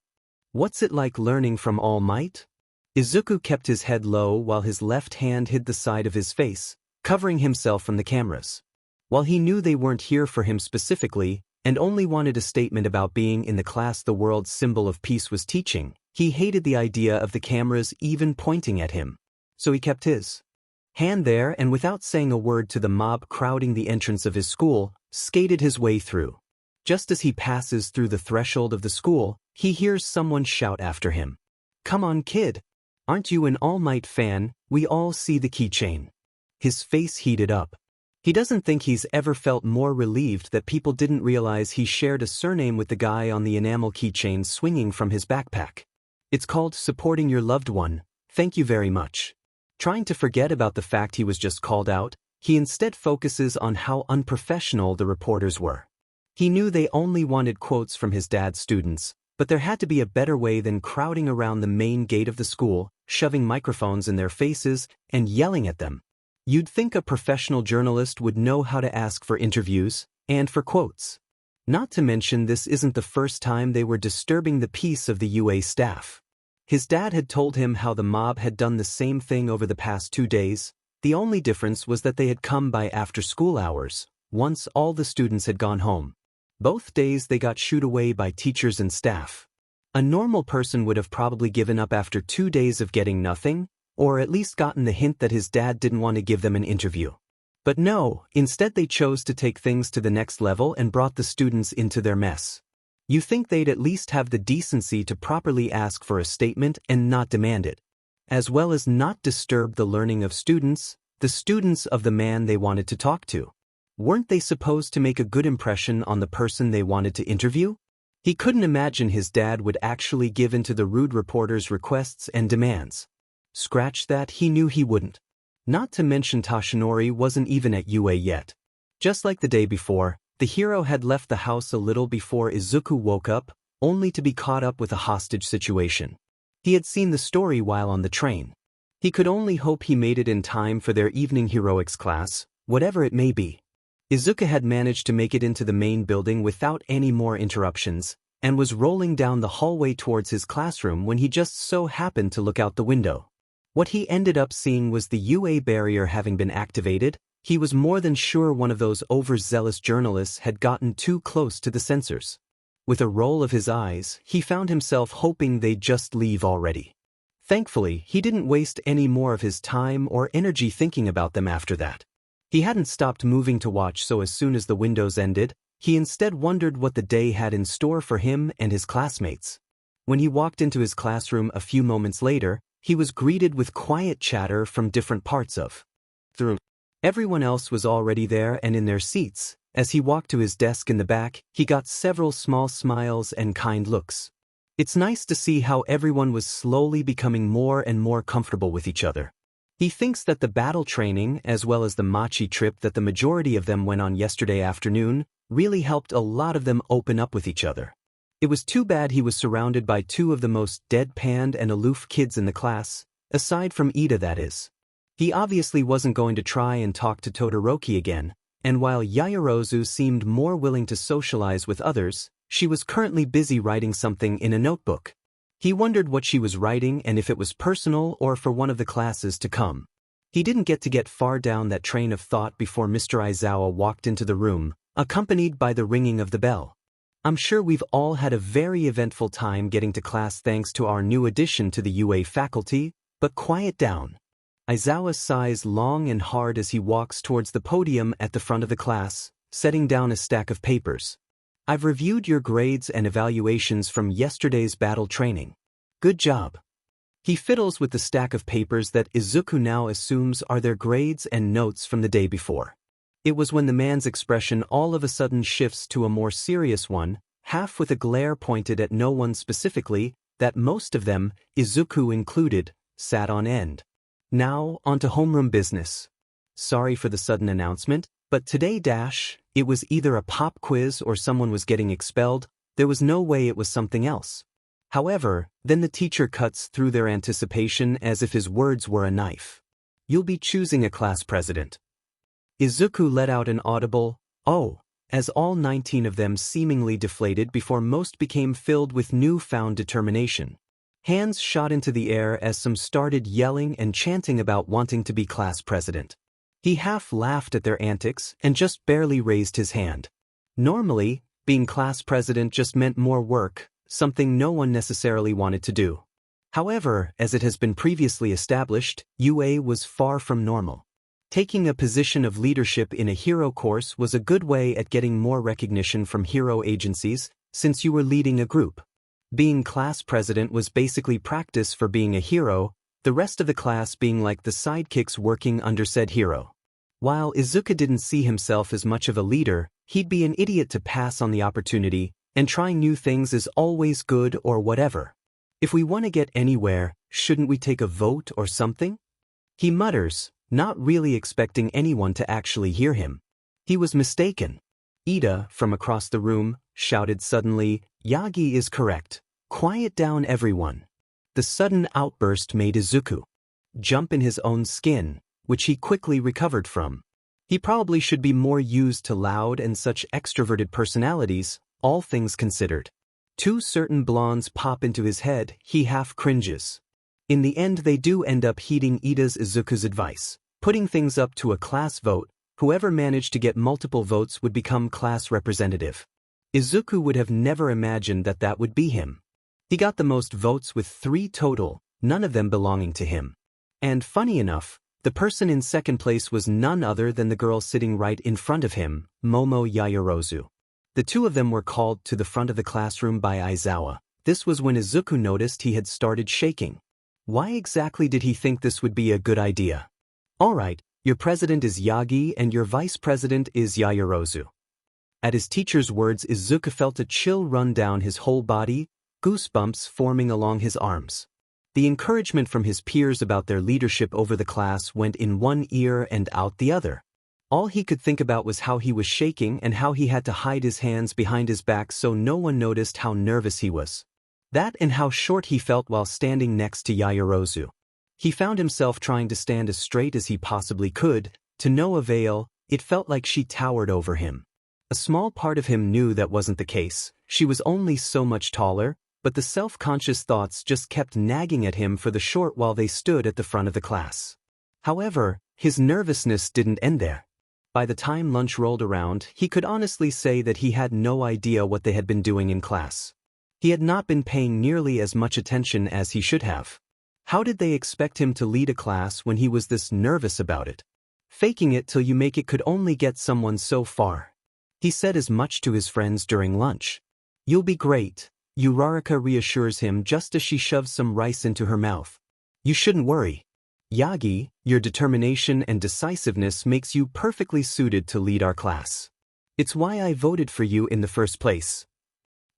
"What's it like learning from All Might?" Izuku kept his head low while his left hand hid the side of his face, covering himself from the cameras. While he knew they weren't here for him specifically, and only wanted a statement about being in the class the world's symbol of peace was teaching, he hated the idea of the cameras even pointing at him. So he kept his hand there and without saying a word to the mob crowding the entrance of his school, skated his way through. Just as he passes through the threshold of the school, he hears someone shout after him. "Come on, kid. Aren't you an All Might fan? We all see the keychain." His face heated up. He doesn't think he's ever felt more relieved that people didn't realize he shared a surname with the guy on the enamel keychain swinging from his backpack. "It's called supporting your loved one. Thank you very much." Trying to forget about the fact he was just called out, he instead focuses on how unprofessional the reporters were. He knew they only wanted quotes from his dad's students, but there had to be a better way than crowding around the main gate of the school, shoving microphones in their faces, and yelling at them. You'd think a professional journalist would know how to ask for interviews, and for quotes. Not to mention this isn't the first time they were disturbing the peace of the UA staff. His dad had told him how the mob had done the same thing over the past 2 days. The only difference was that they had come by after school hours, once all the students had gone home. Both days they got shooed away by teachers and staff. A normal person would have probably given up after 2 days of getting nothing, or at least gotten the hint that his dad didn't want to give them an interview. But no, instead they chose to take things to the next level and brought the students into their mess. You think they'd at least have the decency to properly ask for a statement and not demand it, as well as not disturb the learning of students, the students of the man they wanted to talk to. Weren't they supposed to make a good impression on the person they wanted to interview? He couldn't imagine his dad would actually give in to the rude reporter's requests and demands. Scratch that, he knew he wouldn't. Not to mention Toshinori wasn't even at UA yet. Just like the day before, the hero had left the house a little before Izuku woke up, only to be caught up with a hostage situation. He had seen the story while on the train. He could only hope he made it in time for their evening heroics class, whatever it may be. Izuku had managed to make it into the main building without any more interruptions, and was rolling down the hallway towards his classroom when he just so happened to look out the window. What he ended up seeing was the UA barrier having been activated. He was more than sure one of those overzealous journalists had gotten too close to the sensors. With a roll of his eyes, he found himself hoping they'd just leave already. Thankfully, he didn't waste any more of his time or energy thinking about them after that. He hadn't stopped moving to watch, so as soon as the windows ended, he instead wondered what the day had in store for him and his classmates. When he walked into his classroom a few moments later, he was greeted with quiet chatter from different parts of the room. Everyone else was already there and in their seats. As he walked to his desk in the back, he got several small smiles and kind looks. It's nice to see how everyone was slowly becoming more and more comfortable with each other. He thinks that the battle training, as well as the mochi trip that the majority of them went on yesterday afternoon, really helped a lot of them open up with each other. It was too bad he was surrounded by two of the most deadpanned and aloof kids in the class, aside from Ida, that is. He obviously wasn't going to try and talk to Todoroki again, and while Yaoyorozu seemed more willing to socialize with others, she was currently busy writing something in a notebook. He wondered what she was writing and if it was personal or for one of the classes to come. He didn't get far down that train of thought before Mr. Aizawa walked into the room, accompanied by the ringing of the bell. I'm sure we've all had a very eventful time getting to class thanks to our new addition to the UA faculty, but quiet down. Aizawa sighs long and hard as he walks towards the podium at the front of the class, setting down a stack of papers. I've reviewed your grades and evaluations from yesterday's battle training. Good job. He fiddles with the stack of papers that Izuku now assumes are their grades and notes from the day before. It was when the man's expression all of a sudden shifts to a more serious one, half with a glare pointed at no one specifically, that most of them, Izuku included, sat on end. Now, onto homeroom business. Sorry for the sudden announcement, but today it was either a pop quiz or someone was getting expelled. There was no way it was something else. However, then the teacher cuts through their anticipation as if his words were a knife. You'll be choosing a class president. Izuku let out an audible, "Oh," as all 19 of them seemingly deflated before most became filled with newfound determination. Hands shot into the air as some started yelling and chanting about wanting to be class president. He half laughed at their antics and just barely raised his hand. Normally, being class president just meant more work, something no one necessarily wanted to do. However, as it has been previously established, UA was far from normal. Taking a position of leadership in a hero course was a good way at getting more recognition from hero agencies, since you were leading a group. Being class president was basically practice for being a hero, the rest of the class being like the sidekicks working under said hero. While Izuku didn't see himself as much of a leader, he'd be an idiot to pass on the opportunity, and trying new things is always good or whatever. If we want to get anywhere, shouldn't we take a vote or something? He mutters, not really expecting anyone to actually hear him. He was mistaken. Ida, from across the room, shouted suddenly, "Yagi is correct. Quiet down, everyone." The sudden outburst made Izuku jump in his own skin, which he quickly recovered from. He probably should be more used to loud and such extroverted personalities, all things considered. Two certain blondes pop into his head, he half cringes. In the end they do end up heeding Izuku's advice, putting things up to a class vote. Whoever managed to get multiple votes would become class representative. Izuku would have never imagined that that would be him. He got the most votes with 3 total, none of them belonging to him. And funny enough, the person in second place was none other than the girl sitting right in front of him, Momo Yaoyorozu. The two of them were called to the front of the classroom by Aizawa. This was when Izuku noticed he had started shaking. Why exactly did he think this would be a good idea? Alright, your president is Yagi and your vice president is Yaoyorozu. At his teacher's words, Izuku felt a chill run down his whole body, goosebumps forming along his arms. The encouragement from his peers about their leadership over the class went in one ear and out the other. All he could think about was how he was shaking and how he had to hide his hands behind his back so no one noticed how nervous he was. That and how short he felt while standing next to Yaoyorozu. He found himself trying to stand as straight as he possibly could, to no avail. It felt like she towered over him. A small part of him knew that wasn't the case, she was only so much taller, but the self-conscious thoughts just kept nagging at him for the short while they stood at the front of the class. However, his nervousness didn't end there. By the time lunch rolled around, he could honestly say that he had no idea what they had been doing in class. He had not been paying nearly as much attention as he should have. How did they expect him to lead a class when he was this nervous about it? Faking it till you make it could only get someone so far. He said as much to his friends during lunch. "You'll be great," Uraraka reassures him just as she shoves some rice into her mouth. "You shouldn't worry. Yagi, your determination and decisiveness makes you perfectly suited to lead our class. It's why I voted for you in the first place."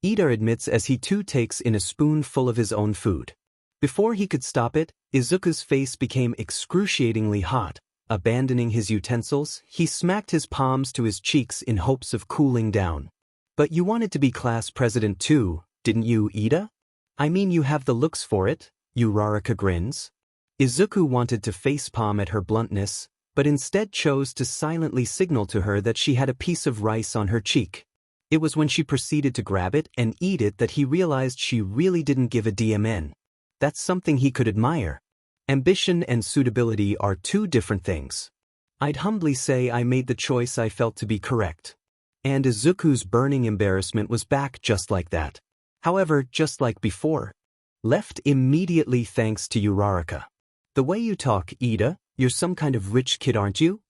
Ida admits as he too takes in a spoonful of his own food. Before he could stop it, Izuku's face became excruciatingly hot. Abandoning his utensils, he smacked his palms to his cheeks in hopes of cooling down. "But you wanted to be class president too, didn't you, Ida? I mean, you have the looks for it," Uraraka grins. Izuku wanted to facepalm at her bluntness, but instead chose to silently signal to her that she had a piece of rice on her cheek. It was when she proceeded to grab it and eat it that he realized she really didn't give a damn. That's something he could admire. Ambition and suitability are two different things. I'd humbly say I made the choice I felt to be correct. And Izuku's burning embarrassment was back just like that. However, just like before. Left immediately thanks to Uraraka. "The way you talk, Ida, you're some kind of rich kid, aren't you?"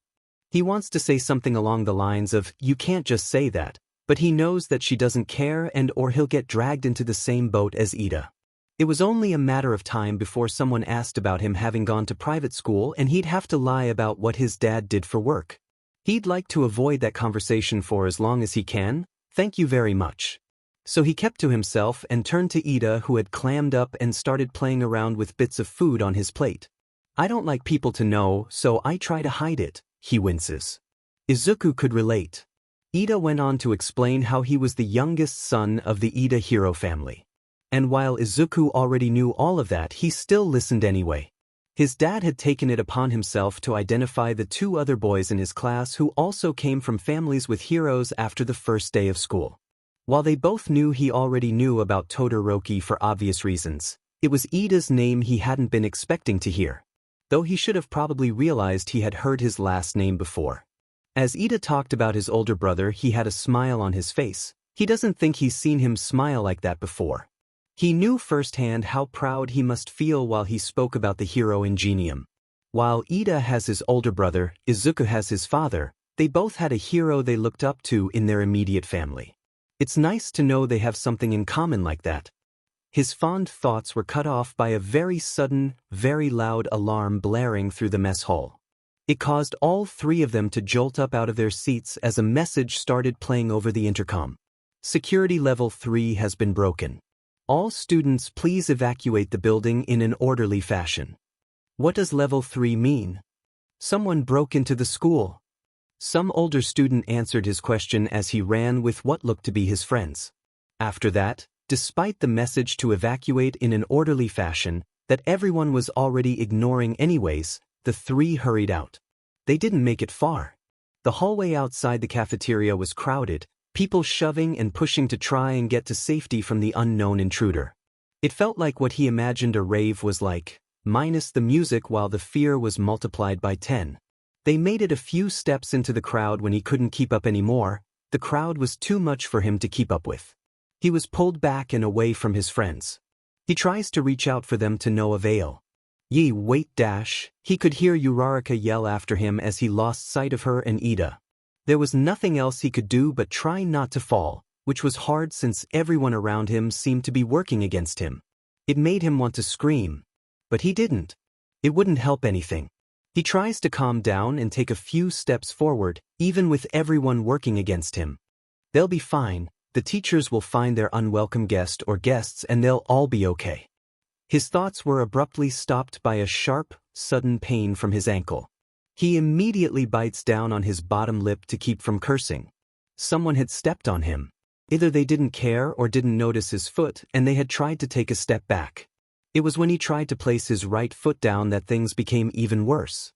He wants to say something along the lines of, "You can't just say that," but he knows that she doesn't care or he'll get dragged into the same boat as Ida. It was only a matter of time before someone asked about him having gone to private school and he'd have to lie about what his dad did for work. He'd like to avoid that conversation for as long as he can. "Thank you very much." So he kept to himself and turned to Ida, who had clammed up and started playing around with bits of food on his plate. "I don't like people to know, so I try to hide it," he winces. Izuku could relate. Ida went on to explain how he was the youngest son of the Ida hero family. And while Izuku already knew all of that, he still listened anyway. His dad had taken it upon himself to identify the two other boys in his class who also came from families with heroes after the first day of school. While they both knew he already knew about Todoroki for obvious reasons, it was Ida's name he hadn't been expecting to hear. Though he should have probably realized he had heard his last name before. As Ida talked about his older brother, he had a smile on his face. He doesn't think he's seen him smile like that before. He knew firsthand how proud he must feel while he spoke about the hero Ingenium. While Ida has his older brother, Izuku has his father, they both had a hero they looked up to in their immediate family. It's nice to know they have something in common like that. His fond thoughts were cut off by a very sudden, very loud alarm blaring through the mess hall. It caused all three of them to jolt up out of their seats as a message started playing over the intercom. "Security level 3 has been broken. All students please evacuate the building in an orderly fashion." What does level 3 mean? Someone broke into the school. Some older student answered his question as he ran with what looked to be his friends. After that, despite the message to evacuate in an orderly fashion that everyone was already ignoring anyways, the three hurried out. They didn't make it far. The hallway outside the cafeteria was crowded, people shoving and pushing to try and get to safety from the unknown intruder. It felt like what he imagined a rave was like, minus the music, while the fear was multiplied by 10. They made it a few steps into the crowd when he couldn't keep up anymore. The crowd was too much for him to keep up with. He was pulled back and away from his friends. He tries to reach out for them to no avail. "Ye wait dash," he could hear Uraraka yell after him as he lost sight of her and Ida. There was nothing else he could do but try not to fall, which was hard since everyone around him seemed to be working against him. It made him want to scream. But he didn't. It wouldn't help anything. He tries to calm down and take a few steps forward, even with everyone working against him. They'll be fine, the teachers will find their unwelcome guest or guests and they'll all be okay. His thoughts were abruptly stopped by a sharp, sudden pain from his ankle. He immediately bites down on his bottom lip to keep from cursing. Someone had stepped on him. Either they didn't care or didn't notice his foot and they had tried to take a step back. It was when he tried to place his right foot down that things became even worse.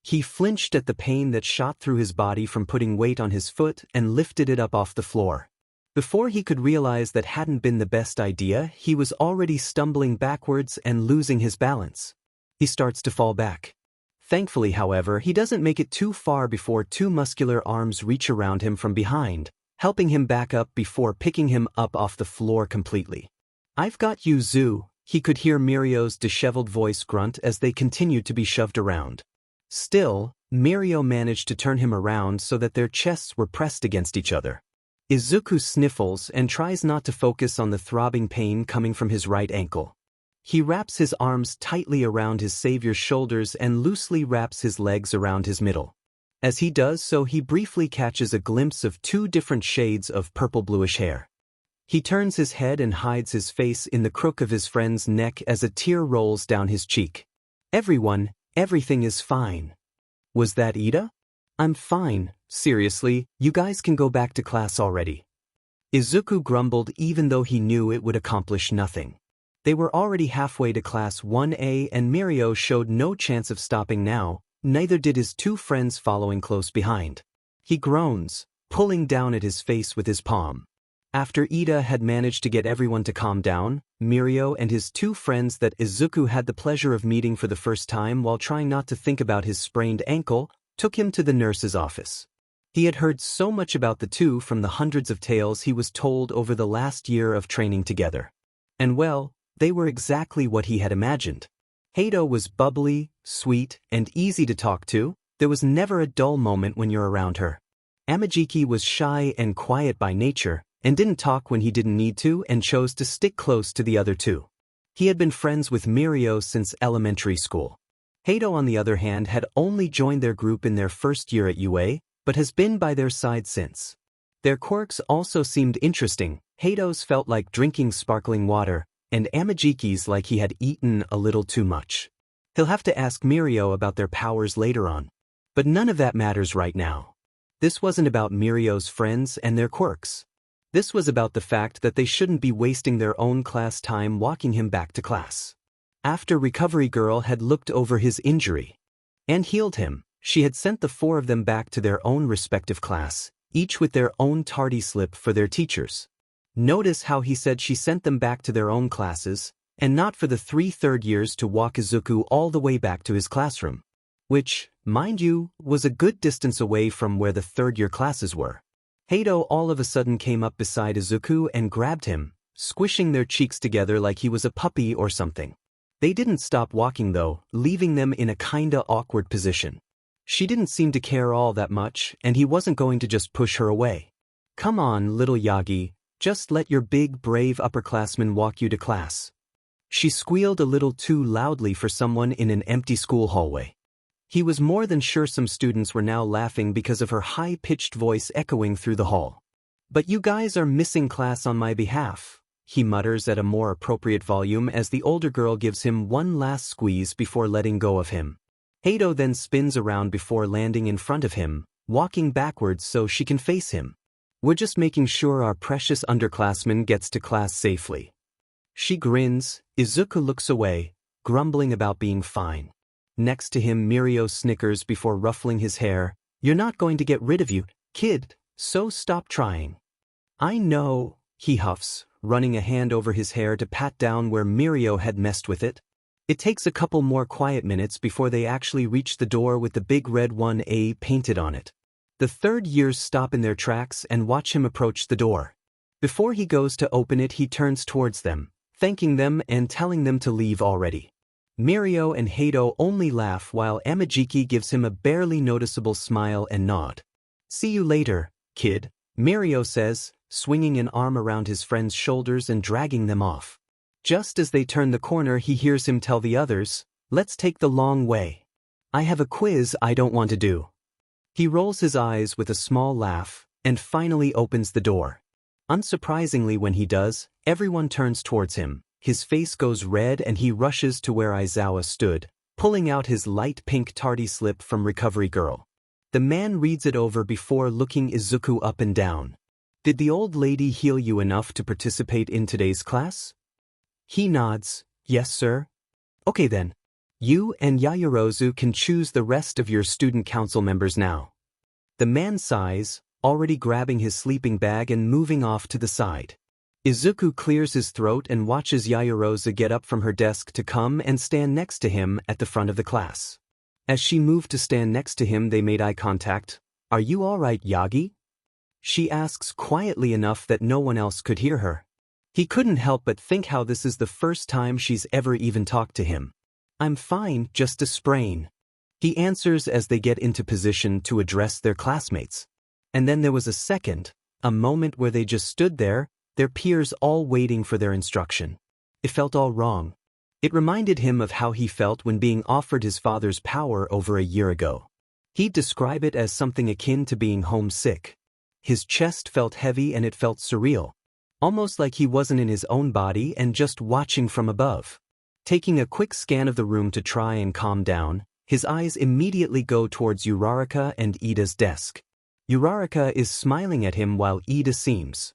He flinched at the pain that shot through his body from putting weight on his foot and lifted it up off the floor. Before he could realize that hadn't been the best idea, he was already stumbling backwards and losing his balance. He starts to fall back. Thankfully, however, he doesn't make it too far before two muscular arms reach around him from behind, helping him back up before picking him up off the floor completely. "I've got you, Zoo," he could hear Mirio's disheveled voice grunt as they continued to be shoved around. Still, Mirio managed to turn him around so that their chests were pressed against each other. Izuku sniffles and tries not to focus on the throbbing pain coming from his right ankle. He wraps his arms tightly around his savior's shoulders and loosely wraps his legs around his middle. As he does so, he briefly catches a glimpse of two different shades of purple-bluish hair. He turns his head and hides his face in the crook of his friend's neck as a tear rolls down his cheek. Everything is fine." Was that Ida? "I'm fine, seriously, you guys can go back to class already." Izuku grumbled even though he knew it would accomplish nothing. They were already halfway to Class 1A and Mirio showed no chance of stopping now, neither did his two friends following close behind. He groans, pulling down at his face with his palm. After Ida had managed to get everyone to calm down, Mirio and his two friends that Izuku had the pleasure of meeting for the first time while trying not to think about his sprained ankle, took him to the nurse's office. He had heard so much about the two from the hundreds of tales he was told over the last year of training together. And well, they were exactly what he had imagined. Hato was bubbly, sweet, and easy to talk to. There was never a dull moment when you're around her. Amajiki was shy and quiet by nature, and didn't talk when he didn't need to and chose to stick close to the other two. He had been friends with Mirio since elementary school. Hato, on the other hand, had only joined their group in their first year at UA, but has been by their side since. Their quirks also seemed interesting. Hato's felt like drinking sparkling water, and Amajiki's like he had eaten a little too much. He'll have to ask Mirio about their powers later on. But none of that matters right now. This wasn't about Mirio's friends and their quirks. This was about the fact that they shouldn't be wasting their own class time walking him back to class. After Recovery Girl had looked over his injury and healed him, she had sent the four of them back to their own respective class, each with their own tardy slip for their teachers. Notice how he said she sent them back to their own classes, and not for the 3 third years to walk Izuku all the way back to his classroom. Which, mind you, was a good distance away from where the third-year classes were. Hato all of a sudden came up beside Izuku and grabbed him, squishing their cheeks together like he was a puppy or something. They didn't stop walking though, leaving them in a kinda awkward position. She didn't seem to care all that much, and he wasn't going to just push her away. "Come on, little Yagi, just let your big, brave upperclassman walk you to class." She squealed a little too loudly for someone in an empty school hallway. He was more than sure some students were now laughing because of her high-pitched voice echoing through the hall. "But you guys are missing class on my behalf," he mutters at a more appropriate volume as the older girl gives him one last squeeze before letting go of him. Hato then spins around before landing in front of him, walking backwards so she can face him. "We're just making sure our precious underclassman gets to class safely." She grins. Izuku looks away, grumbling about being fine. Next to him, Mirio snickers before ruffling his hair. "You're not going to get rid of you, kid, so stop trying." "I know," he huffs, running a hand over his hair to pat down where Mirio had messed with it. It takes a couple more quiet minutes before they actually reach the door with the big red 1A painted on it. The third years stop in their tracks and watch him approach the door. Before he goes to open it, he turns towards them, thanking them and telling them to leave already. Mirio and Hato only laugh while Amajiki gives him a barely noticeable smile and nod. "See you later, kid," Mirio says, swinging an arm around his friend's shoulders and dragging them off. Just as they turn the corner, he hears him tell the others, "Let's take the long way. I have a quiz I don't want to do." He rolls his eyes with a small laugh, and finally opens the door. Unsurprisingly, when he does, everyone turns towards him. His face goes red and he rushes to where Aizawa stood, pulling out his light pink tardy slip from Recovery Girl. The man reads it over before looking Izuku up and down. Did the old lady heal you enough to participate in today's class? He nods. Yes, sir. Okay then. You and Yaoyorozu can choose the rest of your student council members now. The man sighs, already grabbing his sleeping bag and moving off to the side. Izuku clears his throat and watches Yaoyorozu get up from her desk to come and stand next to him at the front of the class. As she moved to stand next to him, they made eye contact. Are you all right, Yagi? She asks quietly enough that no one else could hear her. He couldn't help but think how this is the first time she's ever even talked to him. I'm fine, just a sprain. He answers as they get into position to address their classmates. And then there was a moment where they just stood there, their peers all waiting for their instruction. It felt all wrong. It reminded him of how he felt when being offered his father's power over a year ago. He'd describe it as something akin to being homesick. His chest felt heavy and it felt surreal. Almost like he wasn't in his own body and just watching from above. Taking a quick scan of the room to try and calm down, his eyes immediately go towards Uraraka and Ida's desk. Uraraka is smiling at him while Ida seems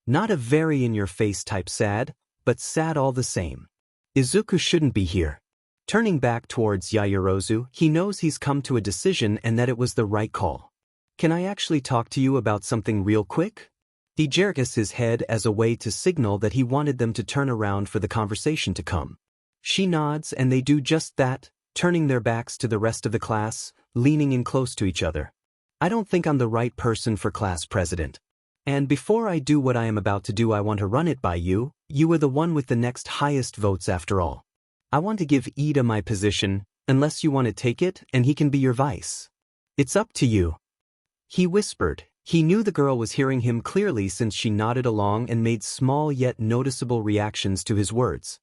not a very in-your-face type sad, but sad all the same. Izuku shouldn't be here. Turning back towards Yaoyorozu, he knows he's come to a decision and that it was the right call. Can I actually talk to you about something real quick? He jerks his head as a way to signal that he wanted them to turn around for the conversation to come. She nods and they do just that, turning their backs to the rest of the class, leaning in close to each other. I don't think I'm the right person for class president. And before I do what I am about to do, I want to run it by you. You are the one with the next highest votes after all. I want to give Ida my position, unless you want to take it and he can be your vice. It's up to you. He whispered. He knew the girl was hearing him clearly since she nodded along and made small yet noticeable reactions to his words.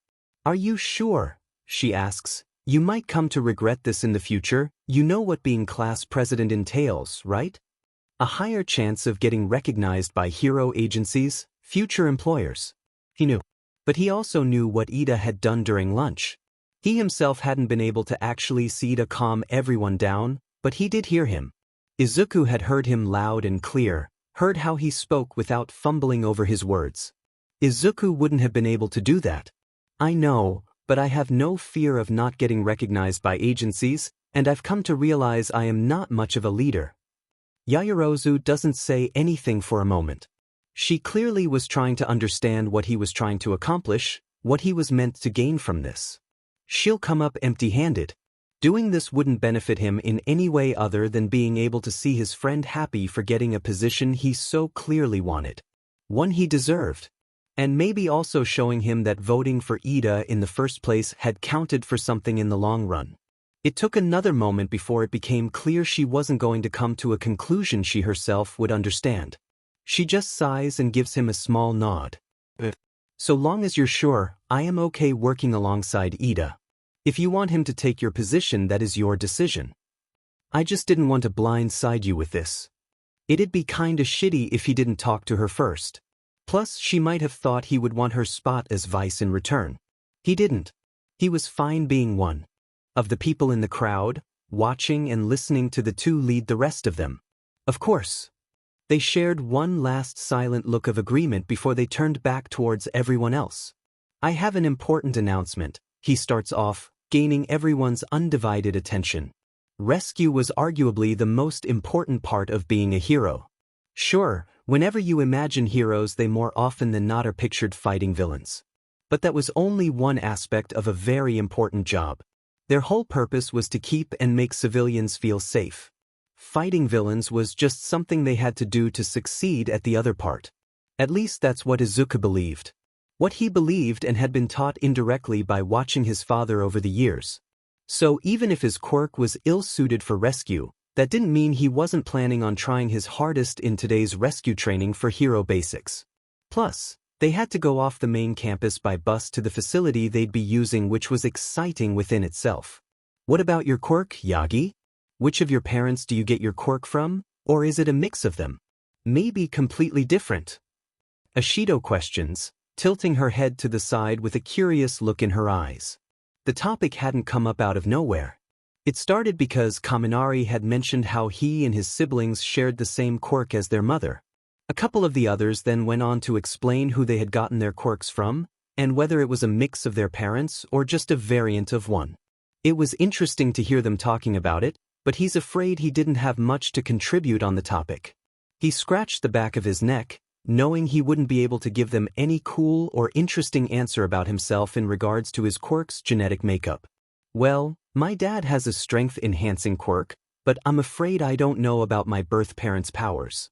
Are you sure? She asks. You might come to regret this in the future. You know what being class president entails, right? A higher chance of getting recognized by hero agencies, future employers. He knew. But he also knew what Ida had done during lunch. He himself hadn't been able to actually see Ida calm everyone down, but he did hear him. Izuku had heard him loud and clear, heard how he spoke without fumbling over his words. Izuku wouldn't have been able to do that. I know, but I have no fear of not getting recognized by agencies, and I've come to realize I am not much of a leader. Yaoyorozu doesn't say anything for a moment. She clearly was trying to understand what he was trying to accomplish, what he was meant to gain from this. She'll come up empty-handed. Doing this wouldn't benefit him in any way other than being able to see his friend happy for getting a position he so clearly wanted. One he deserved. And maybe also showing him that voting for Ida in the first place had counted for something in the long run. It took another moment before it became clear she wasn't going to come to a conclusion she herself would understand. She just sighs and gives him a small nod. So long as you're sure, I am okay working alongside Ida. If you want him to take your position, that is your decision. I just didn't want to blindside you with this. It'd be kinda shitty if he didn't talk to her first. Plus, she might have thought he would want her spot as vice in return. He didn't. He was fine being one. Of the people in the crowd, watching and listening to the two lead the rest of them. Of course. They shared one last silent look of agreement before they turned back towards everyone else. I have an important announcement, he starts off, gaining everyone's undivided attention. Rescue was arguably the most important part of being a hero. Sure, whenever you imagine heroes, they more often than not are pictured fighting villains. But that was only one aspect of a very important job. Their whole purpose was to keep and make civilians feel safe. Fighting villains was just something they had to do to succeed at the other part. At least that's what Izuku believed. What he believed and had been taught indirectly by watching his father over the years. So even if his quirk was ill-suited for rescue, that didn't mean he wasn't planning on trying his hardest in today's rescue training for hero basics. Plus, they had to go off the main campus by bus to the facility they'd be using, which was exciting within itself. What about your quirk, Yagi? Which of your parents do you get your quirk from, or is it a mix of them? Maybe completely different? Ashido questions, tilting her head to the side with a curious look in her eyes. The topic hadn't come up out of nowhere. It started because Kaminari had mentioned how he and his siblings shared the same quirk as their mother. A couple of the others then went on to explain who they had gotten their quirks from, and whether it was a mix of their parents or just a variant of one. It was interesting to hear them talking about it, but he's afraid he didn't have much to contribute on the topic. He scratched the back of his neck, knowing he wouldn't be able to give them any cool or interesting answer about himself in regards to his quirk's genetic makeup. Well, my dad has a strength-enhancing quirk, but I'm afraid I don't know about my birth parents' powers.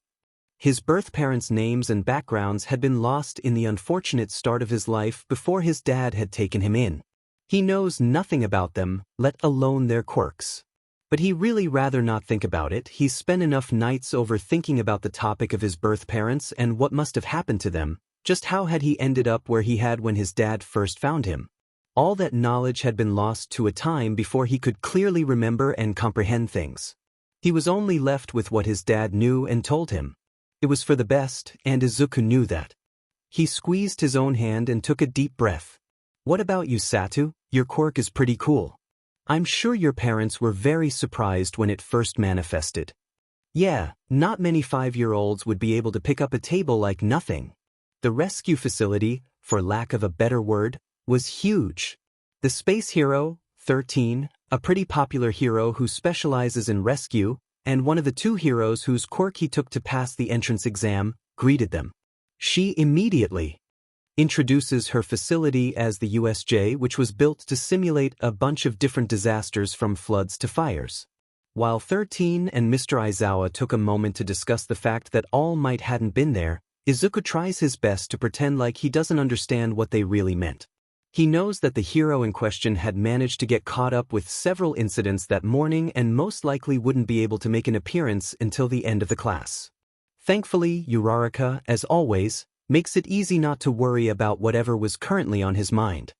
His birth parents' names and backgrounds had been lost in the unfortunate start of his life before his dad had taken him in. He knows nothing about them, let alone their quirks. But he'd really rather not think about it. He's spent enough nights over thinking about the topic of his birth parents and what must have happened to them. Just how had he ended up where he had when his dad first found him? All that knowledge had been lost to a time before he could clearly remember and comprehend things. He was only left with what his dad knew and told him. It was for the best, and Izuku knew that. He squeezed his own hand and took a deep breath. What about you, Satu? Your quirk is pretty cool. I'm sure your parents were very surprised when it first manifested. Yeah, not many 5-year-olds would be able to pick up a table like nothing. The rescue facility, for lack of a better word, was huge. The space hero, 13, a pretty popular hero who specializes in rescue, and one of the 2 heroes whose quirk he took to pass the entrance exam, greeted them. She immediately introduces her facility as the USJ, which was built to simulate a bunch of different disasters from floods to fires. While 13 and Mr. Aizawa took a moment to discuss the fact that All Might hadn't been there, Izuku tries his best to pretend like he doesn't understand what they really meant. He knows that the hero in question had managed to get caught up with several incidents that morning and most likely wouldn't be able to make an appearance until the end of the class. Thankfully, Uraraka, as always, makes it easy not to worry about whatever was currently on his mind.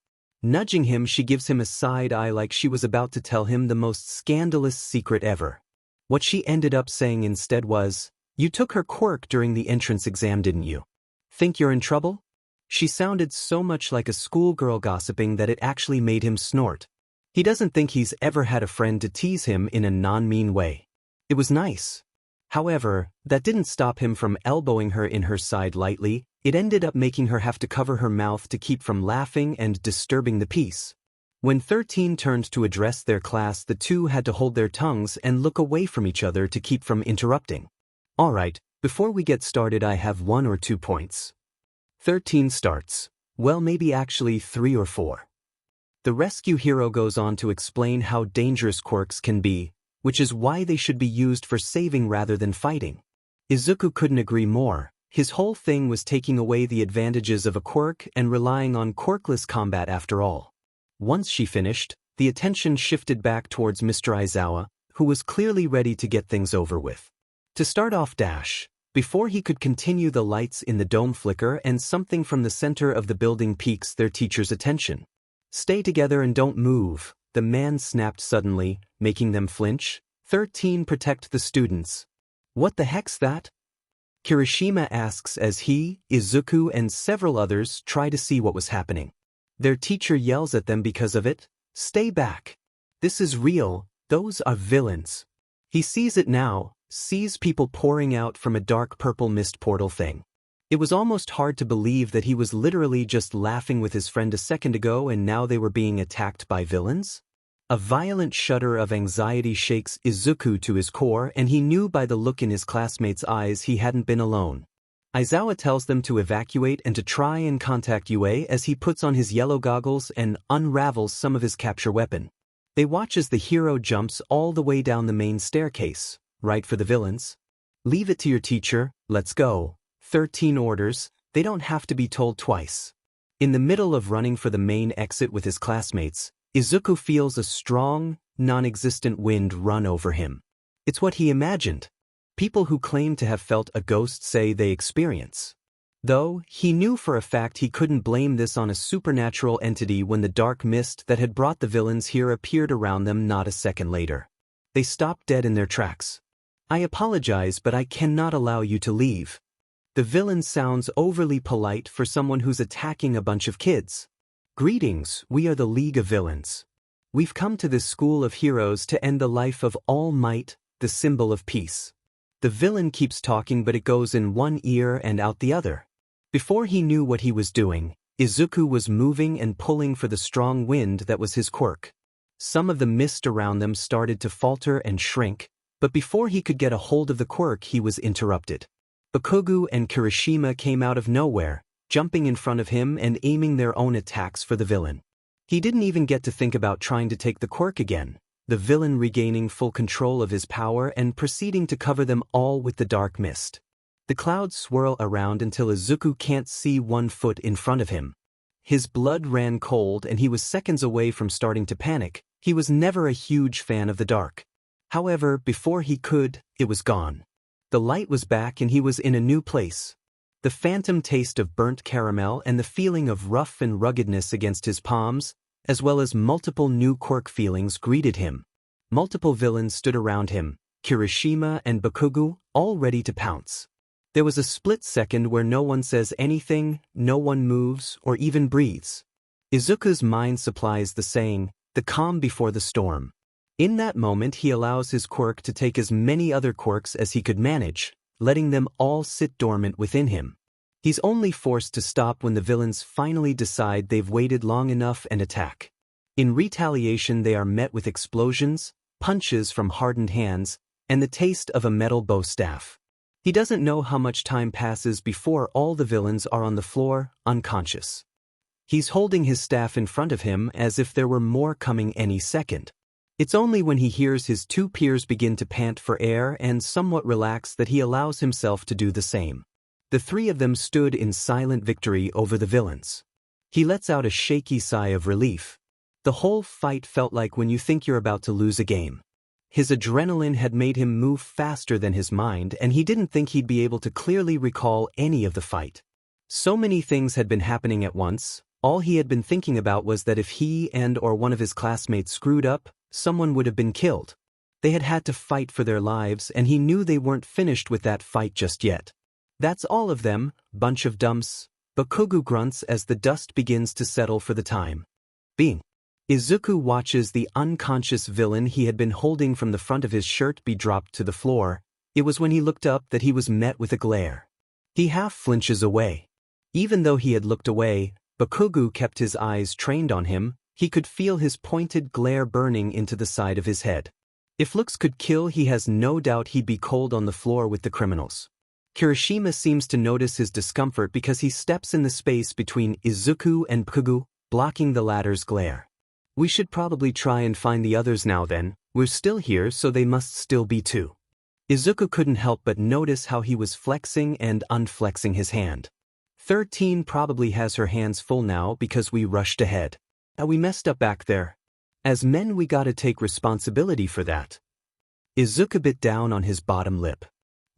Nudging him, she gives him a side eye like she was about to tell him the most scandalous secret ever. What she ended up saying instead was, "You took her quirk during the entrance exam, didn't you? Think you're in trouble?" She sounded so much like a schoolgirl gossiping that it actually made him snort. He doesn't think he's ever had a friend to tease him in a non-mean way. It was nice. However, that didn't stop him from elbowing her in her side lightly. It ended up making her have to cover her mouth to keep from laughing and disturbing the peace. When 13 turned to address their class, the 2 had to hold their tongues and look away from each other to keep from interrupting. Alright, before we get started, I have 1 or 2 points. 13 starts. Well, maybe actually 3 or 4. The rescue hero goes on to explain how dangerous quirks can be, which is why they should be used for saving rather than fighting. Izuku couldn't agree more. His whole thing was taking away the advantages of a quirk and relying on quirkless combat after all. Once she finished, the attention shifted back towards Mr. Aizawa, who was clearly ready to get things over with. To start off, before he could continue, the lights in the dome flicker and something from the center of the building piques their teacher's attention. "Stay together and don't move," the man snapped suddenly, making them flinch. 13 protect the students. What the heck's that? Kirishima asks as he, Izuku, and several others try to see what was happening. Their teacher yells at them because of it. Stay back. This is real, those are villains. He sees it now. Sees people pouring out from a dark purple mist portal thing. It was almost hard to believe that he was literally just laughing with his friend a second ago and now they were being attacked by villains? A violent shudder of anxiety shakes Izuku to his core, and he knew by the look in his classmates' eyes he hadn't been alone. Aizawa tells them to evacuate and to try and contact UA as he puts on his yellow goggles and unravels some of his capture weapon. They watch as the hero jumps all the way down the main staircase. Right for the villains. "Leave it to your teacher, let's go," 13 orders. They don't have to be told twice. In the middle of running for the main exit with his classmates, Izuku feels a strong, non-existent wind run over him. It's what he imagined. People who claim to have felt a ghost say they experience. Though, he knew for a fact he couldn't blame this on a supernatural entity when the dark mist that had brought the villains here appeared around them not a second later. They stopped dead in their tracks. I apologize, but I cannot allow you to leave. The villain sounds overly polite for someone who's attacking a bunch of kids. Greetings, we are the League of Villains. We've come to this school of heroes to end the life of All Might, the symbol of peace. The villain keeps talking, but it goes in one ear and out the other. Before he knew what he was doing, Izuku was moving and pulling for the strong wind that was his quirk. Some of the mist around them started to falter and shrink, but before he could get a hold of the quirk, he was interrupted. Bakugo and Kirishima came out of nowhere, jumping in front of him and aiming their own attacks for the villain. He didn't even get to think about trying to take the quirk again, the villain regaining full control of his power and proceeding to cover them all with the dark mist. The clouds swirl around until Izuku can't see 1 foot in front of him. His blood ran cold and he was seconds away from starting to panic. He was never a huge fan of the dark. However, before he could, it was gone. The light was back and he was in a new place. The phantom taste of burnt caramel and the feeling of rough and ruggedness against his palms, as well as multiple new quirk feelings, greeted him. Multiple villains stood around him, Kirishima and Bakugo, all ready to pounce. There was a split second where no one says anything, no one moves, or even breathes. Izuku's mind supplies the saying, the calm before the storm. In that moment he allows his quirk to take as many other quirks as he could manage, letting them all sit dormant within him. He's only forced to stop when the villains finally decide they've waited long enough and attack. In retaliation they are met with explosions, punches from hardened hands, and the taste of a metal bow staff. He doesn't know how much time passes before all the villains are on the floor, unconscious. He's holding his staff in front of him as if there were more coming any second. It's only when he hears his 2 peers begin to pant for air and somewhat relax that he allows himself to do the same. The 3 of them stood in silent victory over the villains. He lets out a shaky sigh of relief. The whole fight felt like when you think you're about to lose a game. His adrenaline had made him move faster than his mind, and he didn't think he'd be able to clearly recall any of the fight. So many things had been happening at once. All he had been thinking about was that if he or one of his classmates screwed up, someone would have been killed. They had had to fight for their lives, and he knew they weren't finished with that fight just yet. That's all of them, bunch of dumps. Bakugo grunts as the dust begins to settle for the time being. Izuku watches the unconscious villain he had been holding from the front of his shirt be dropped to the floor. It was when he looked up that he was met with a glare. He half flinches away. Even though he had looked away, Bakugo kept his eyes trained on him. He could feel his pointed glare burning into the side of his head. If looks could kill, he has no doubt he'd be cold on the floor with the criminals. Kirishima seems to notice his discomfort because he steps in the space between Izuku and Bakugo, blocking the latter's glare. We should probably try and find the others now then. We're still here, so they must still be too. Izuku couldn't help but notice how he was flexing and unflexing his hand. 13 probably has her hands full now because we rushed ahead. We messed up back there. As men we gotta take responsibility for that. Izuku bit down on his bottom lip.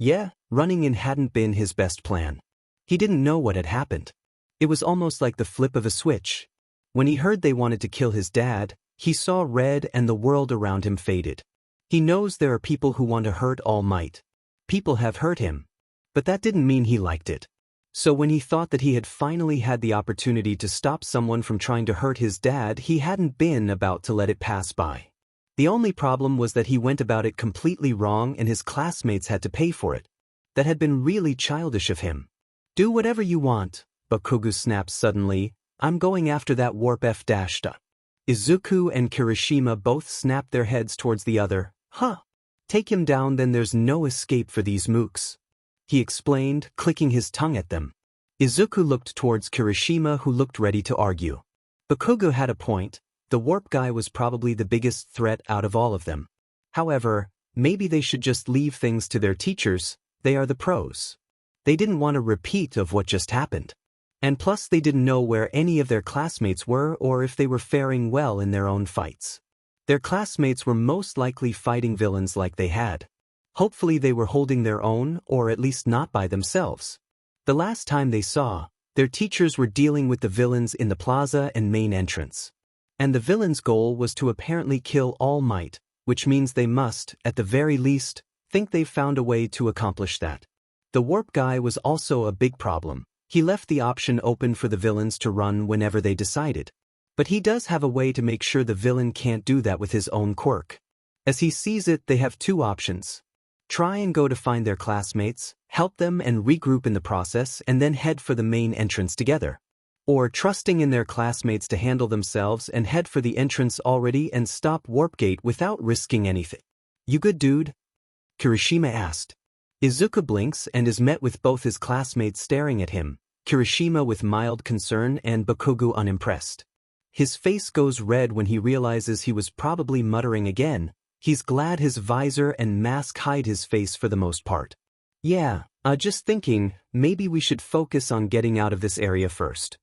Yeah, running in hadn't been his best plan. He didn't know what had happened. It was almost like the flip of a switch. When he heard they wanted to kill his dad, he saw red and the world around him faded. He knows there are people who want to hurt All Might. People have hurt him. But that didn't mean he liked it. So when he thought that he had finally had the opportunity to stop someone from trying to hurt his dad, he hadn't been about to let it pass by. The only problem was that he went about it completely wrong and his classmates had to pay for it. That had been really childish of him. Do whatever you want, Bakugo snaps suddenly. I'm going after that warp F-da. Izuku and Kirishima both snapped their heads towards the other. Huh. Take him down, then there's no escape for these mooks. He explained, clicking his tongue at them. Izuku looked towards Kirishima, who looked ready to argue. Bakugo had a point. The warp guy was probably the biggest threat out of all of them. However, maybe they should just leave things to their teachers. They are the pros. They didn't want a repeat of what just happened. And plus they didn't know where any of their classmates were or if they were faring well in their own fights. Their classmates were most likely fighting villains like they had. Hopefully they were holding their own, or at least not by themselves. The last time they saw, their teachers were dealing with the villains in the plaza and main entrance. And the villains' goal was to apparently kill All Might, which means they must, at the very least, think they've found a way to accomplish that. The warp guy was also a big problem. He left the option open for the villains to run whenever they decided. But he does have a way to make sure the villain can't do that with his own quirk. As he sees it, they have two options. Try and go to find their classmates, help them and regroup in the process, and then head for the main entrance together. Or trusting in their classmates to handle themselves and head for the entrance already and stop Warpgate without risking anything. "You good, dude?" Kirishima asked. Izuku blinks and is met with both his classmates staring at him, Kirishima with mild concern and Bakugo unimpressed. His face goes red when he realizes he was probably muttering again. He's glad his visor and mask hide his face for the most part. "Yeah, just thinking, maybe we should focus on getting out of this area first,"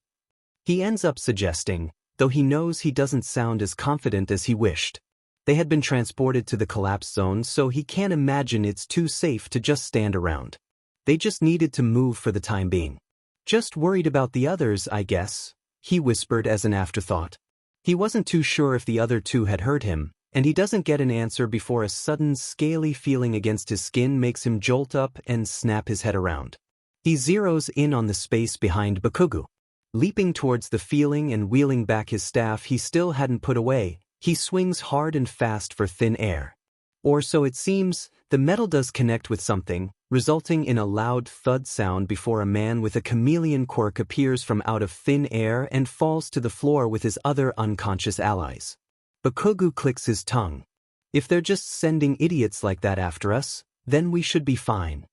he ends up suggesting, though he knows he doesn't sound as confident as he wished. They had been transported to the collapse zone, so he can't imagine it's too safe to just stand around. They just needed to move for the time being. "Just worried about the others, I guess," he whispered as an afterthought. He wasn't too sure if the other two had heard him, and he doesn't get an answer before a sudden scaly feeling against his skin makes him jolt up and snap his head around. He zeroes in on the space behind Bakugo. Leaping towards the feeling and wheeling back his staff he still hadn't put away, he swings hard and fast for thin air. Or so it seems. The metal does connect with something, resulting in a loud thud sound before a man with a chameleon quirk appears from out of thin air and falls to the floor with his other unconscious allies. Bakugo clicks his tongue. "If they're just sending idiots like that after us, then we should be fine."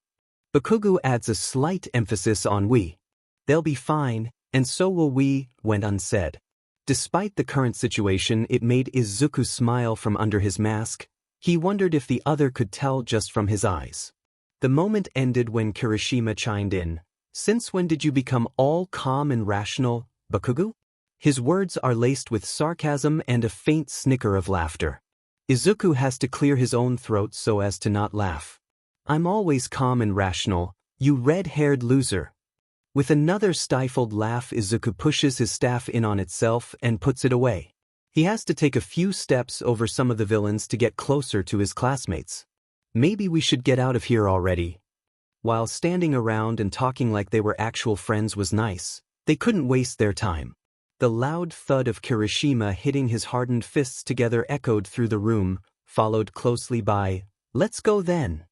Bakugo adds a slight emphasis on we. "They'll be fine, and so will we," went unsaid. Despite the current situation, it made Izuku smile from under his mask. He wondered if the other could tell just from his eyes. The moment ended when Kirishima chimed in. "Since when did you become all calm and rational, Bakugo?" His words are laced with sarcasm and a faint snicker of laughter. Izuku has to clear his own throat so as to not laugh. "I'm always calm and rational, you red-haired loser." With another stifled laugh, Izuku pushes his staff in on itself and puts it away. He has to take a few steps over some of the villains to get closer to his classmates. "Maybe we should get out of here already." While standing around and talking like they were actual friends was nice, they couldn't waste their time. The loud thud of Kirishima hitting his hardened fists together echoed through the room, followed closely by, "Let's go then."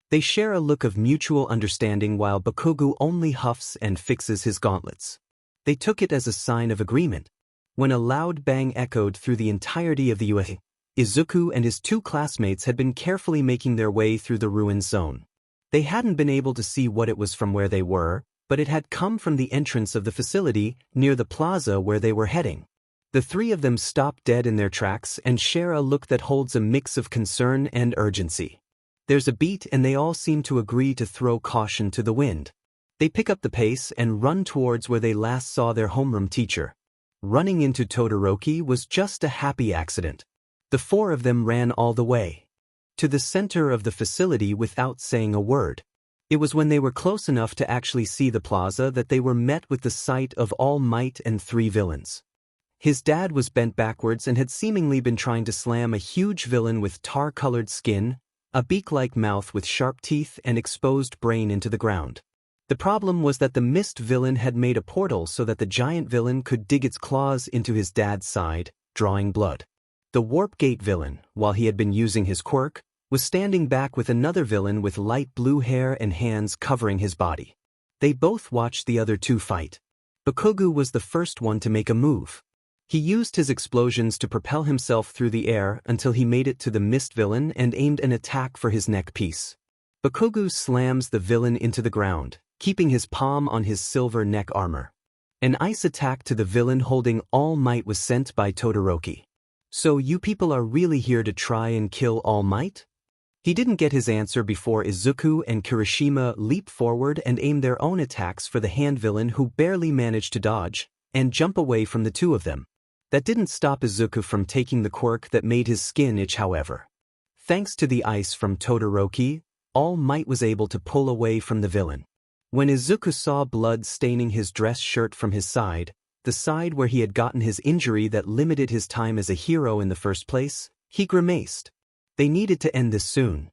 They share a look of mutual understanding while Bakugo only huffs and fixes his gauntlets. They took it as a sign of agreement. When a loud bang echoed through the entirety of the UFA, Izuku and his two classmates had been carefully making their way through the ruin zone. They hadn't been able to see what it was from where they were, but it had come from the entrance of the facility, near the plaza where they were heading. The three of them stop dead in their tracks and share a look that holds a mix of concern and urgency. There's a beat and they all seem to agree to throw caution to the wind. They pick up the pace and run towards where they last saw their homeroom teacher. Running into Todoroki was just a happy accident. The four of them ran all the way to the center of the facility without saying a word. It was when they were close enough to actually see the plaza that they were met with the sight of All Might and three villains. His dad was bent backwards and had seemingly been trying to slam a huge villain with tar-colored skin, a beak-like mouth with sharp teeth and exposed brain into the ground. The problem was that the mist villain had made a portal so that the giant villain could dig its claws into his dad's side, drawing blood. The Warp Gate villain, while he had been using his quirk, was standing back with another villain with light blue hair and hands covering his body. They both watched the other two fight. Bakugo was the first one to make a move. He used his explosions to propel himself through the air until he made it to the mist villain and aimed an attack for his neck piece. Bakugo slams the villain into the ground, keeping his palm on his silver neck armor. An ice attack to the villain holding All Might was sent by Todoroki. "So you people are really here to try and kill All Might?" He didn't get his answer before Izuku and Kirishima leap forward and aim their own attacks for the hand villain, who barely managed to dodge and jump away from the two of them. That didn't stop Izuku from taking the quirk that made his skin itch, however. Thanks to the ice from Todoroki, All Might was able to pull away from the villain. When Izuku saw blood staining his dress shirt from his side, the side where he had gotten his injury that limited his time as a hero in the first place, he grimaced. They needed to end this soon.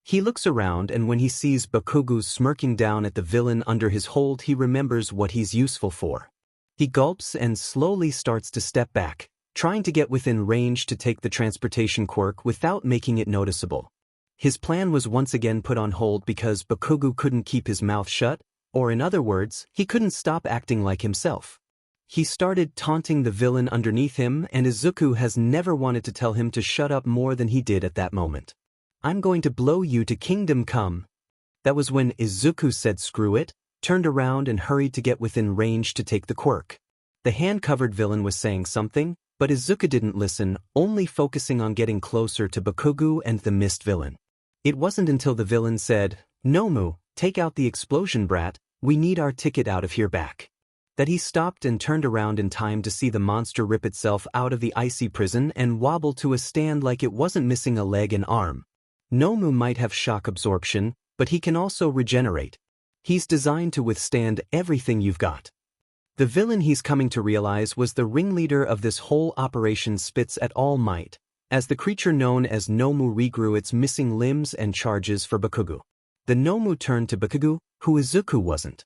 He looks around, and when he sees Bakugo smirking down at the villain under his hold, he remembers what he's useful for. He gulps and slowly starts to step back, trying to get within range to take the transportation quirk without making it noticeable. His plan was once again put on hold because Bakugo couldn't keep his mouth shut, or in other words, he couldn't stop acting like himself. He started taunting the villain underneath him, and Izuku has never wanted to tell him to shut up more than he did at that moment. "I'm going to blow you to kingdom come." That was when Izuku said screw it, turned around and hurried to get within range to take the quirk. The hand-covered villain was saying something, but Izuku didn't listen, only focusing on getting closer to Bakugo and the mist villain. It wasn't until the villain said, "Nomu, take out the explosion brat, we need our ticket out of here back," that he stopped and turned around in time to see the monster rip itself out of the icy prison and wobble to a stand like it wasn't missing a leg and arm. Nomu might have shock absorption, but he can also regenerate. He's designed to withstand everything you've got. The villain he's coming to realize was the ringleader of this whole operation spits at All Might, as the creature known as Nomu regrew its missing limbs and charges for Bakugo. The Nomu turned to Bakugo, who Izuku wasn't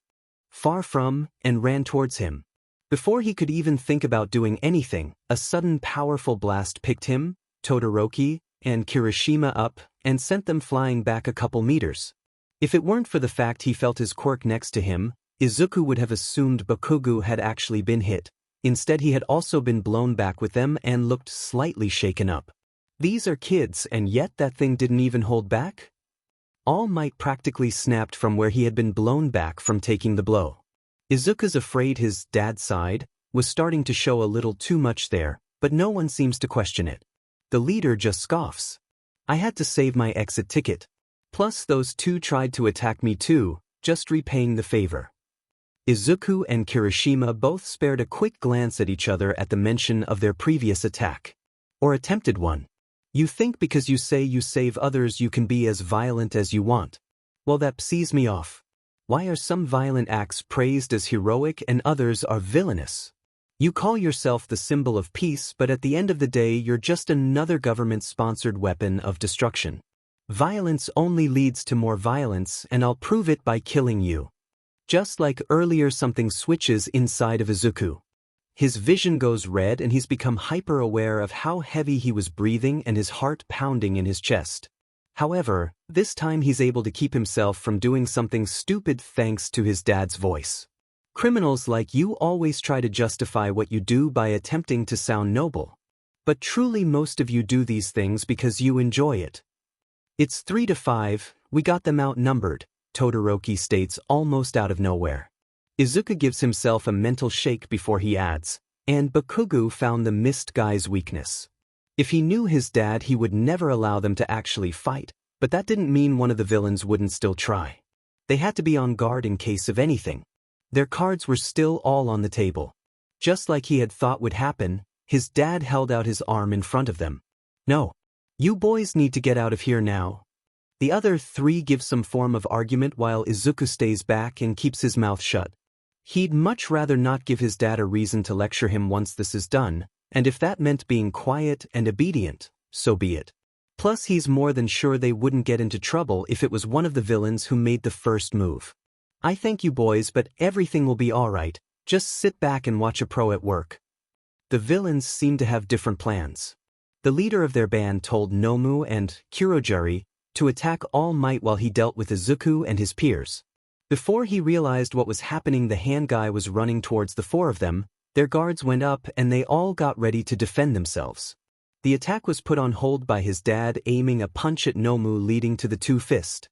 far from, and ran towards him. Before he could even think about doing anything, a sudden powerful blast picked him, Todoroki, and Kirishima up, and sent them flying back a couple meters. If it weren't for the fact he felt his quirk next to him, Izuku would have assumed Bakugo had actually been hit. Instead, he had also been blown back with them and looked slightly shaken up. These are kids, and yet that thing didn't even hold back? All Might practically snapped from where he had been blown back from taking the blow. Izuku's afraid his dad's side was starting to show a little too much there, but no one seems to question it. The leader just scoffs. "I had to save my exit ticket. Plus those two tried to attack me too, just repaying the favor." Izuku and Kirishima both spared a quick glance at each other at the mention of their previous attack. Or attempted one. You think because you say you save others you can be as violent as you want. Well, that pisses me off. Why are some violent acts praised as heroic and others are villainous? You call yourself the symbol of peace, but at the end of the day you're just another government-sponsored weapon of destruction. Violence only leads to more violence, and I'll prove it by killing you. Just like earlier, something switches inside of Izuku. His vision goes red and he's become hyper-aware of how heavy he was breathing and his heart pounding in his chest. However, this time he's able to keep himself from doing something stupid thanks to his dad's voice. "Criminals like you always try to justify what you do by attempting to sound noble. But truly most of you do these things because you enjoy it." "It's 3-5, we got them outnumbered," Todoroki states almost out of nowhere. Izuku gives himself a mental shake before he adds, "And Bakugo found the mist guy's weakness." If he knew his dad, he would never allow them to actually fight, but that didn't mean one of the villains wouldn't still try. They had to be on guard in case of anything. Their cards were still all on the table. Just like he had thought would happen, his dad held out his arm in front of them. "No. You boys need to get out of here now." The other three give some form of argument while Izuku stays back and keeps his mouth shut. He'd much rather not give his dad a reason to lecture him once this is done, and if that meant being quiet and obedient, so be it. Plus, he's more than sure they wouldn't get into trouble if it was one of the villains who made the first move. "I thank you boys, but everything will be alright, just sit back and watch a pro at work." The villains seem to have different plans. The leader of their band told Nomu and Kurogiri to attack All Might while he dealt with Izuku and his peers. Before he realized what was happening, the hand guy was running towards the four of them, their guards went up and they all got ready to defend themselves. The attack was put on hold by his dad aiming a punch at Nomu, leading to the two fist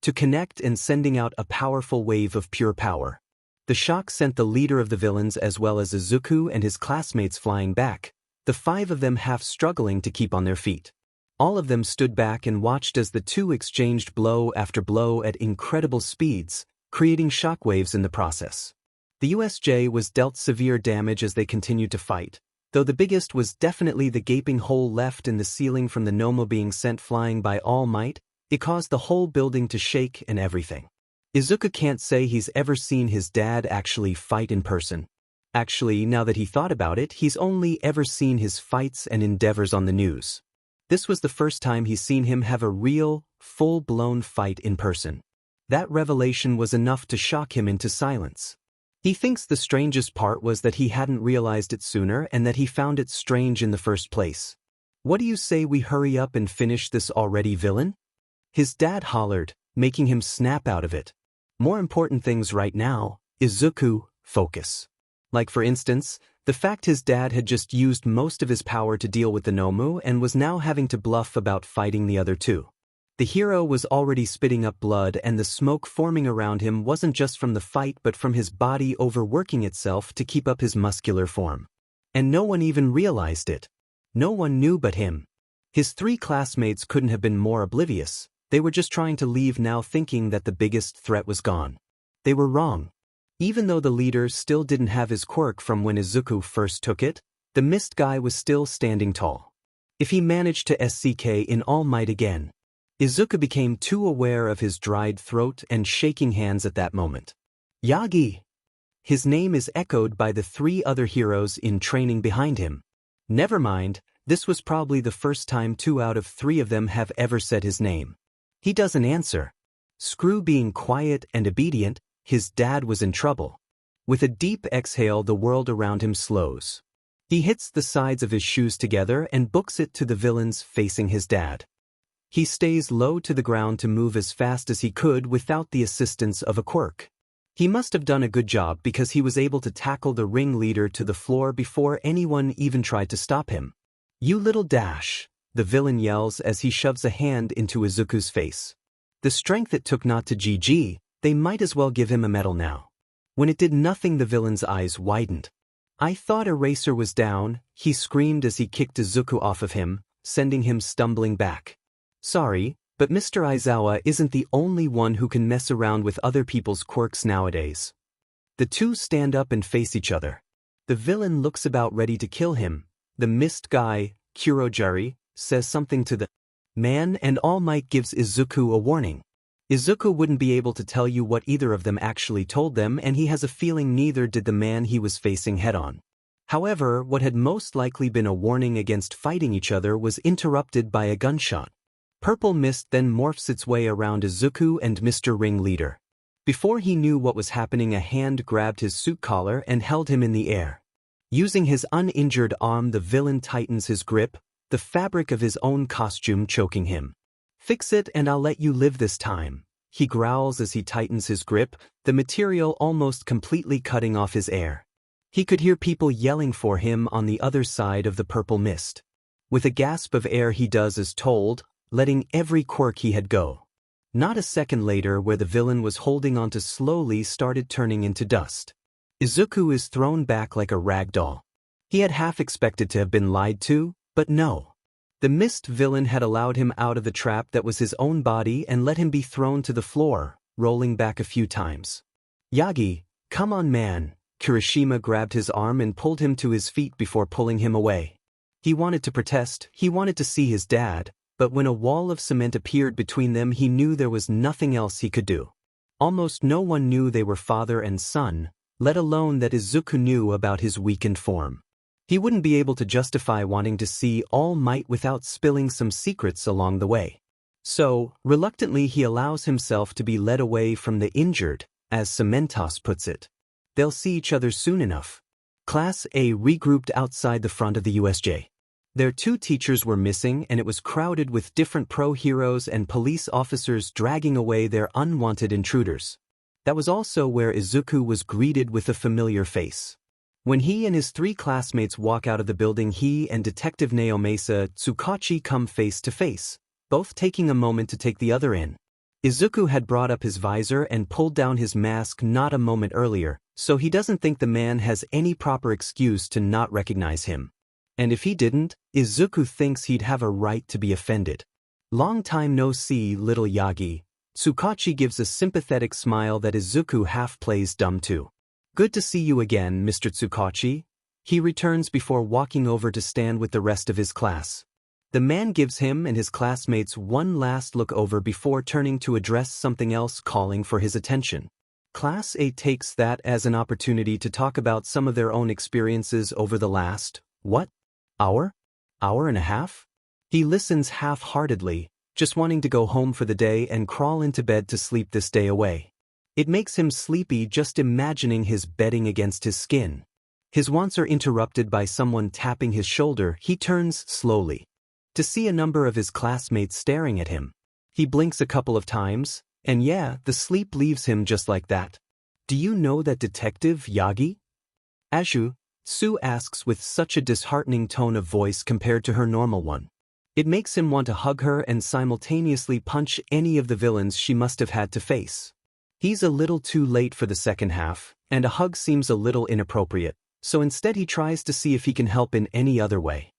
to connect and sending out a powerful wave of pure power. The shock sent the leader of the villains as well as Izuku and his classmates flying back, the five of them half struggling to keep on their feet. All of them stood back and watched as the two exchanged blow after blow at incredible speeds, creating shockwaves in the process. The USJ was dealt severe damage as they continued to fight, though the biggest was definitely the gaping hole left in the ceiling from the Nomu being sent flying by All Might. It caused the whole building to shake and everything. Izuku can't say he's ever seen his dad actually fight in person. Actually, now that he thought about it, he's only ever seen his fights and endeavors on the news. This was the first time he's seen him have a real, full-blown fight in person. That revelation was enough to shock him into silence. He thinks the strangest part was that he hadn't realized it sooner and that he found it strange in the first place. "What do you say we hurry up and finish this already, villain?" His dad hollered, making him snap out of it. More important things right now, Izuku, focus. Like for instance, the fact his dad had just used most of his power to deal with the Nomu and was now having to bluff about fighting the other two. The hero was already spitting up blood, and the smoke forming around him wasn't just from the fight but from his body overworking itself to keep up his muscular form. And no one even realized it. No one knew but him. His 3 classmates couldn't have been more oblivious. They were just trying to leave now, thinking that the biggest threat was gone. They were wrong. Even though the leader still didn't have his quirk from when Izuku first took it, the mist guy was still standing tall. If he managed to SCK in All Might again, Izuku became too aware of his dried throat and shaking hands at that moment. Yagi! His name is echoed by the 3 other heroes in training behind him. Never mind, this was probably the first time 2 out of 3 of them have ever said his name. He doesn't answer. Screw being quiet and obedient, his dad was in trouble. With a deep exhale, the world around him slows. He hits the sides of his shoes together and books it to the villains facing his dad. He stays low to the ground to move as fast as he could without the assistance of a quirk. He must have done a good job because he was able to tackle the ringleader to the floor before anyone even tried to stop him. "You little dash," the villain yells as he shoves a hand into Izuku's face. The strength it took not to GG, they might as well give him a medal now. When it did nothing, the villain's eyes widened. "I thought Eraser was down," he screamed as he kicked Izuku off of him, sending him stumbling back. "Sorry, but Mr. Aizawa isn't the only one who can mess around with other people's quirks nowadays." The 2 stand up and face each other. The villain looks about ready to kill him. The mist guy, Kurojari, says something to the man, and All Might gives Izuku a warning. Izuku wouldn't be able to tell you what either of them actually told them, and he has a feeling neither did the man he was facing head-on. However, what had most likely been a warning against fighting each other was interrupted by a gunshot. Purple mist then morphs its way around Izuku and Mr. Ringleader. Before he knew what was happening, a hand grabbed his suit collar and held him in the air. Using his uninjured arm, the villain tightens his grip, the fabric of his own costume choking him. "Fix it and I'll let you live this time," he growls as he tightens his grip, the material almost completely cutting off his air. He could hear people yelling for him on the other side of the purple mist. With a gasp of air, he does as told, letting every quirk he had go. Not a second later, where the villain was holding onto slowly started turning into dust. Izuku is thrown back like a rag doll. He had half expected to have been lied to, but no. The mist villain had allowed him out of the trap that was his own body and let him be thrown to the floor, rolling back a few times. "Yagi, come on man." Kirishima grabbed his arm and pulled him to his feet before pulling him away. He wanted to protest, he wanted to see his dad, but when a wall of cement appeared between them, he knew there was nothing else he could do. Almost no one knew they were father and son, let alone that Izuku knew about his weakened form. He wouldn't be able to justify wanting to see All Might without spilling some secrets along the way. So, reluctantly, he allows himself to be led away from the injured, as Cementos puts it. They'll see each other soon enough. Class A regrouped outside the front of the USJ. Their 2 teachers were missing, and it was crowded with different pro-heroes and police officers dragging away their unwanted intruders. That was also where Izuku was greeted with a familiar face. When he and his 3 classmates walk out of the building, he and Detective Naomasa Tsukachi come face to face, both taking a moment to take the other in. Izuku had brought up his visor and pulled down his mask not a moment earlier, so he doesn't think the man has any proper excuse to not recognize him. And if he didn't, Izuku thinks he'd have a right to be offended. "Long time no see, little Yagi." Tsukachi gives a sympathetic smile that Izuku half plays dumb to. "Good to see you again, Mr. Tsukachi." He returns before walking over to stand with the rest of his class. The man gives him and his classmates one last look over before turning to address something else, calling for his attention. Class A takes that as an opportunity to talk about some of their own experiences over the last, hour and a half? He listens half-heartedly, just wanting to go home for the day and crawl into bed to sleep this day away. It makes him sleepy just imagining his bedding against his skin. His wants are interrupted by someone tapping his shoulder. He turns slowly to see a number of his classmates staring at him. He blinks a couple of times, and yeah, the sleep leaves him just like that. "Do you know that Detective Yagi?" Ashu, Sue asks with such a disheartening tone of voice compared to her normal one. It makes him want to hug her and simultaneously punch any of the villains she must have had to face. He's a little too late for the second half, and a hug seems a little inappropriate, so instead he tries to see if he can help in any other way.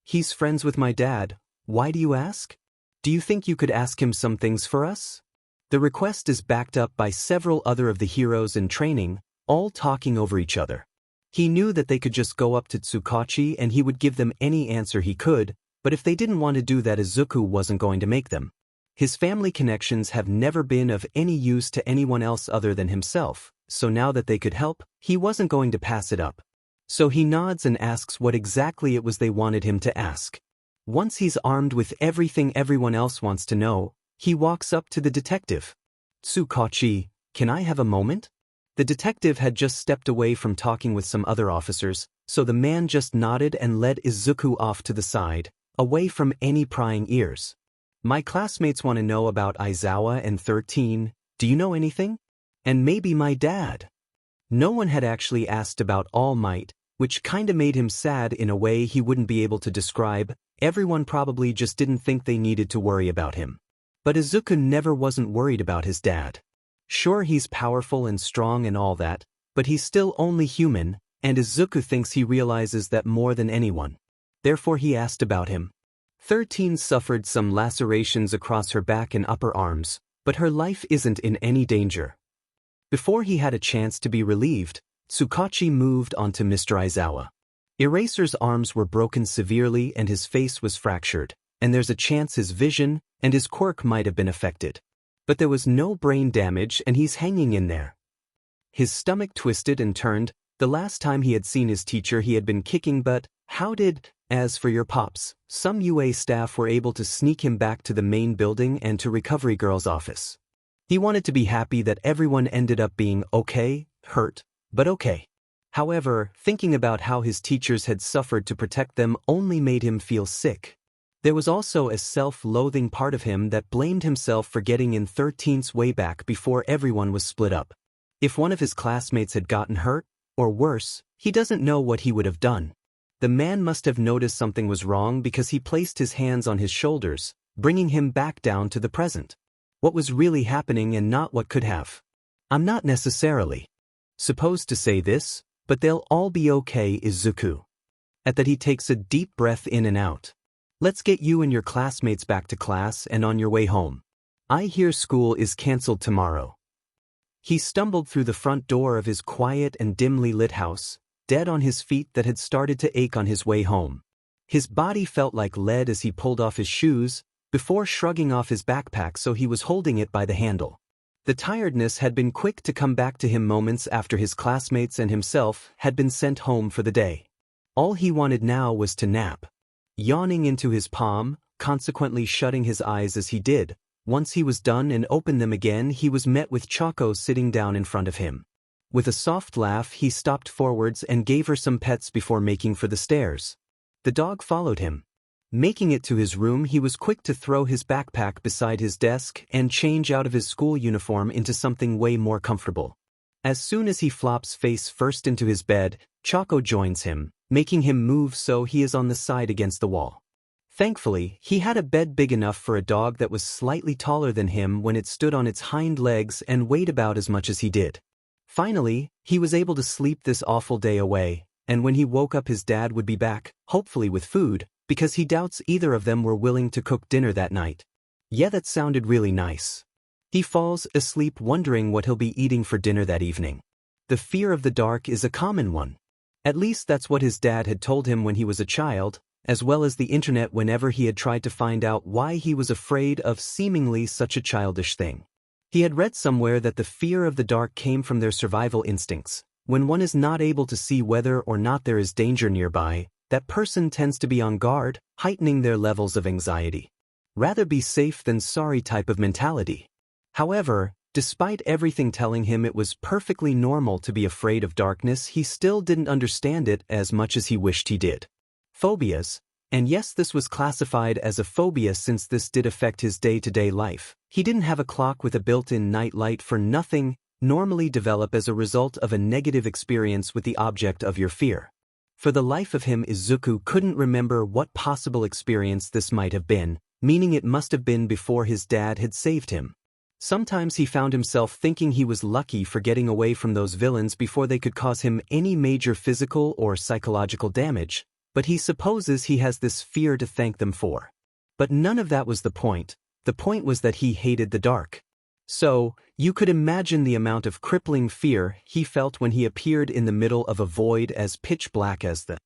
"He's friends with my dad. Why do you ask? Do you think you could ask him some things for us?" The request is backed up by several other of the heroes in training, all talking over each other. He knew that they could just go up to Tsukachi and he would give them any answer he could, but if they didn't want to do that, Izuku wasn't going to make them. His family connections have never been of any use to anyone else other than himself, so now that they could help, he wasn't going to pass it up. So he nods and asks what exactly it was they wanted him to ask. Once he's armed with everything everyone else wants to know, he walks up to the detective. "Tsukachi, can I have a moment?" The detective had just stepped away from talking with some other officers, so the man just nodded and led Izuku off to the side, away from any prying ears. "My classmates want to know about Aizawa and 13, do you know anything? And maybe my dad." No one had actually asked about All Might, which kinda made him sad in a way he wouldn't be able to describe. Everyone probably just didn't think they needed to worry about him. But Izuku never wasn't worried about his dad. Sure, he's powerful and strong and all that, but he's still only human, and Izuku thinks he realizes that more than anyone. Therefore he asked about him. 13 suffered some lacerations across her back and upper arms, but her life isn't in any danger. Before he had a chance to be relieved, Tsukachi moved on to Mr. Aizawa. Eraser's arms were broken severely and his face was fractured, and there's a chance his vision and his quirk might have been affected. But there was no brain damage and he's hanging in there. His stomach twisted and turned. The last time he had seen his teacher he had been kicking butt. As for your pops, some UA staff were able to sneak him back to the main building and to Recovery Girl's office. He wanted to be happy that everyone ended up being okay, hurt, but okay. However, thinking about how his teachers had suffered to protect them only made him feel sick. There was also a self-loathing part of him that blamed himself for getting in 13's way back before everyone was split up. If one of his classmates had gotten hurt, or worse, he doesn't know what he would have done. The man must have noticed something was wrong because he placed his hands on his shoulders, bringing him back down to the present. What was really happening and not what could have. "I'm not necessarily supposed to say this, but they'll all be okay, Izuku." At that he takes a deep breath in and out. "Let's get you and your classmates back to class and on your way home. I hear school is cancelled tomorrow." He stumbled through the front door of his quiet and dimly lit house, dead on his feet that had started to ache on his way home. His body felt like lead as he pulled off his shoes, before shrugging off his backpack so he was holding it by the handle. The tiredness had been quick to come back to him moments after his classmates and himself had been sent home for the day. All he wanted now was to nap. Yawning into his palm, consequently shutting his eyes as he did, once he was done and opened them again he was met with Choco sitting down in front of him. With a soft laugh he stopped forwards and gave her some pets before making for the stairs. The dog followed him. Making it to his room he was quick to throw his backpack beside his desk and change out of his school uniform into something way more comfortable. As soon as he flops face first into his bed, Choco joins him, making him move so he is on the side against the wall. Thankfully, he had a bed big enough for a dog that was slightly taller than him when it stood on its hind legs and weighed about as much as he did. Finally, he was able to sleep this awful day away, and when he woke up his dad would be back, hopefully with food, because he doubts either of them were willing to cook dinner that night. Yeah, that sounded really nice. He falls asleep wondering what he'll be eating for dinner that evening. The fear of the dark is a common one. At least that's what his dad had told him when he was a child, as well as the internet whenever he had tried to find out why he was afraid of seemingly such a childish thing. He had read somewhere that the fear of the dark came from their survival instincts. When one is not able to see whether or not there is danger nearby, that person tends to be on guard, heightening their levels of anxiety. Rather be safe than sorry type of mentality. However, despite everything telling him it was perfectly normal to be afraid of darkness, he still didn't understand it as much as he wished he did. Phobias, and yes, this was classified as a phobia since this did affect his day-to-day life. He didn't have a clock with a built-in night light for nothing, normally develop as a result of a negative experience with the object of your fear. For the life of him, Izuku couldn't remember what possible experience this might have been, meaning it must have been before his dad had saved him. Sometimes he found himself thinking he was lucky for getting away from those villains before they could cause him any major physical or psychological damage, but he supposes he has this fear to thank them for. But none of that was the point. The point was that he hated the dark. So, you could imagine the amount of crippling fear he felt when he appeared in the middle of a void as pitch black as the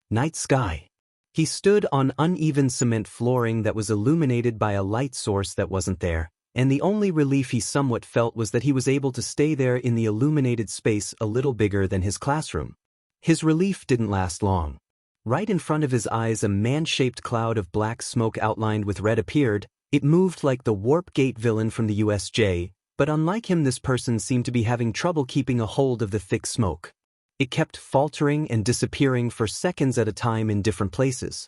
night sky. He stood on uneven cement flooring that was illuminated by a light source that wasn't there, and the only relief he somewhat felt was that he was able to stay there in the illuminated space a little bigger than his classroom. His relief didn't last long. Right in front of his eyes, a man-shaped cloud of black smoke outlined with red appeared. It moved like the Warp Gate villain from the USJ, but unlike him, this person seemed to be having trouble keeping a hold of the thick smoke. It kept faltering and disappearing for seconds at a time in different places.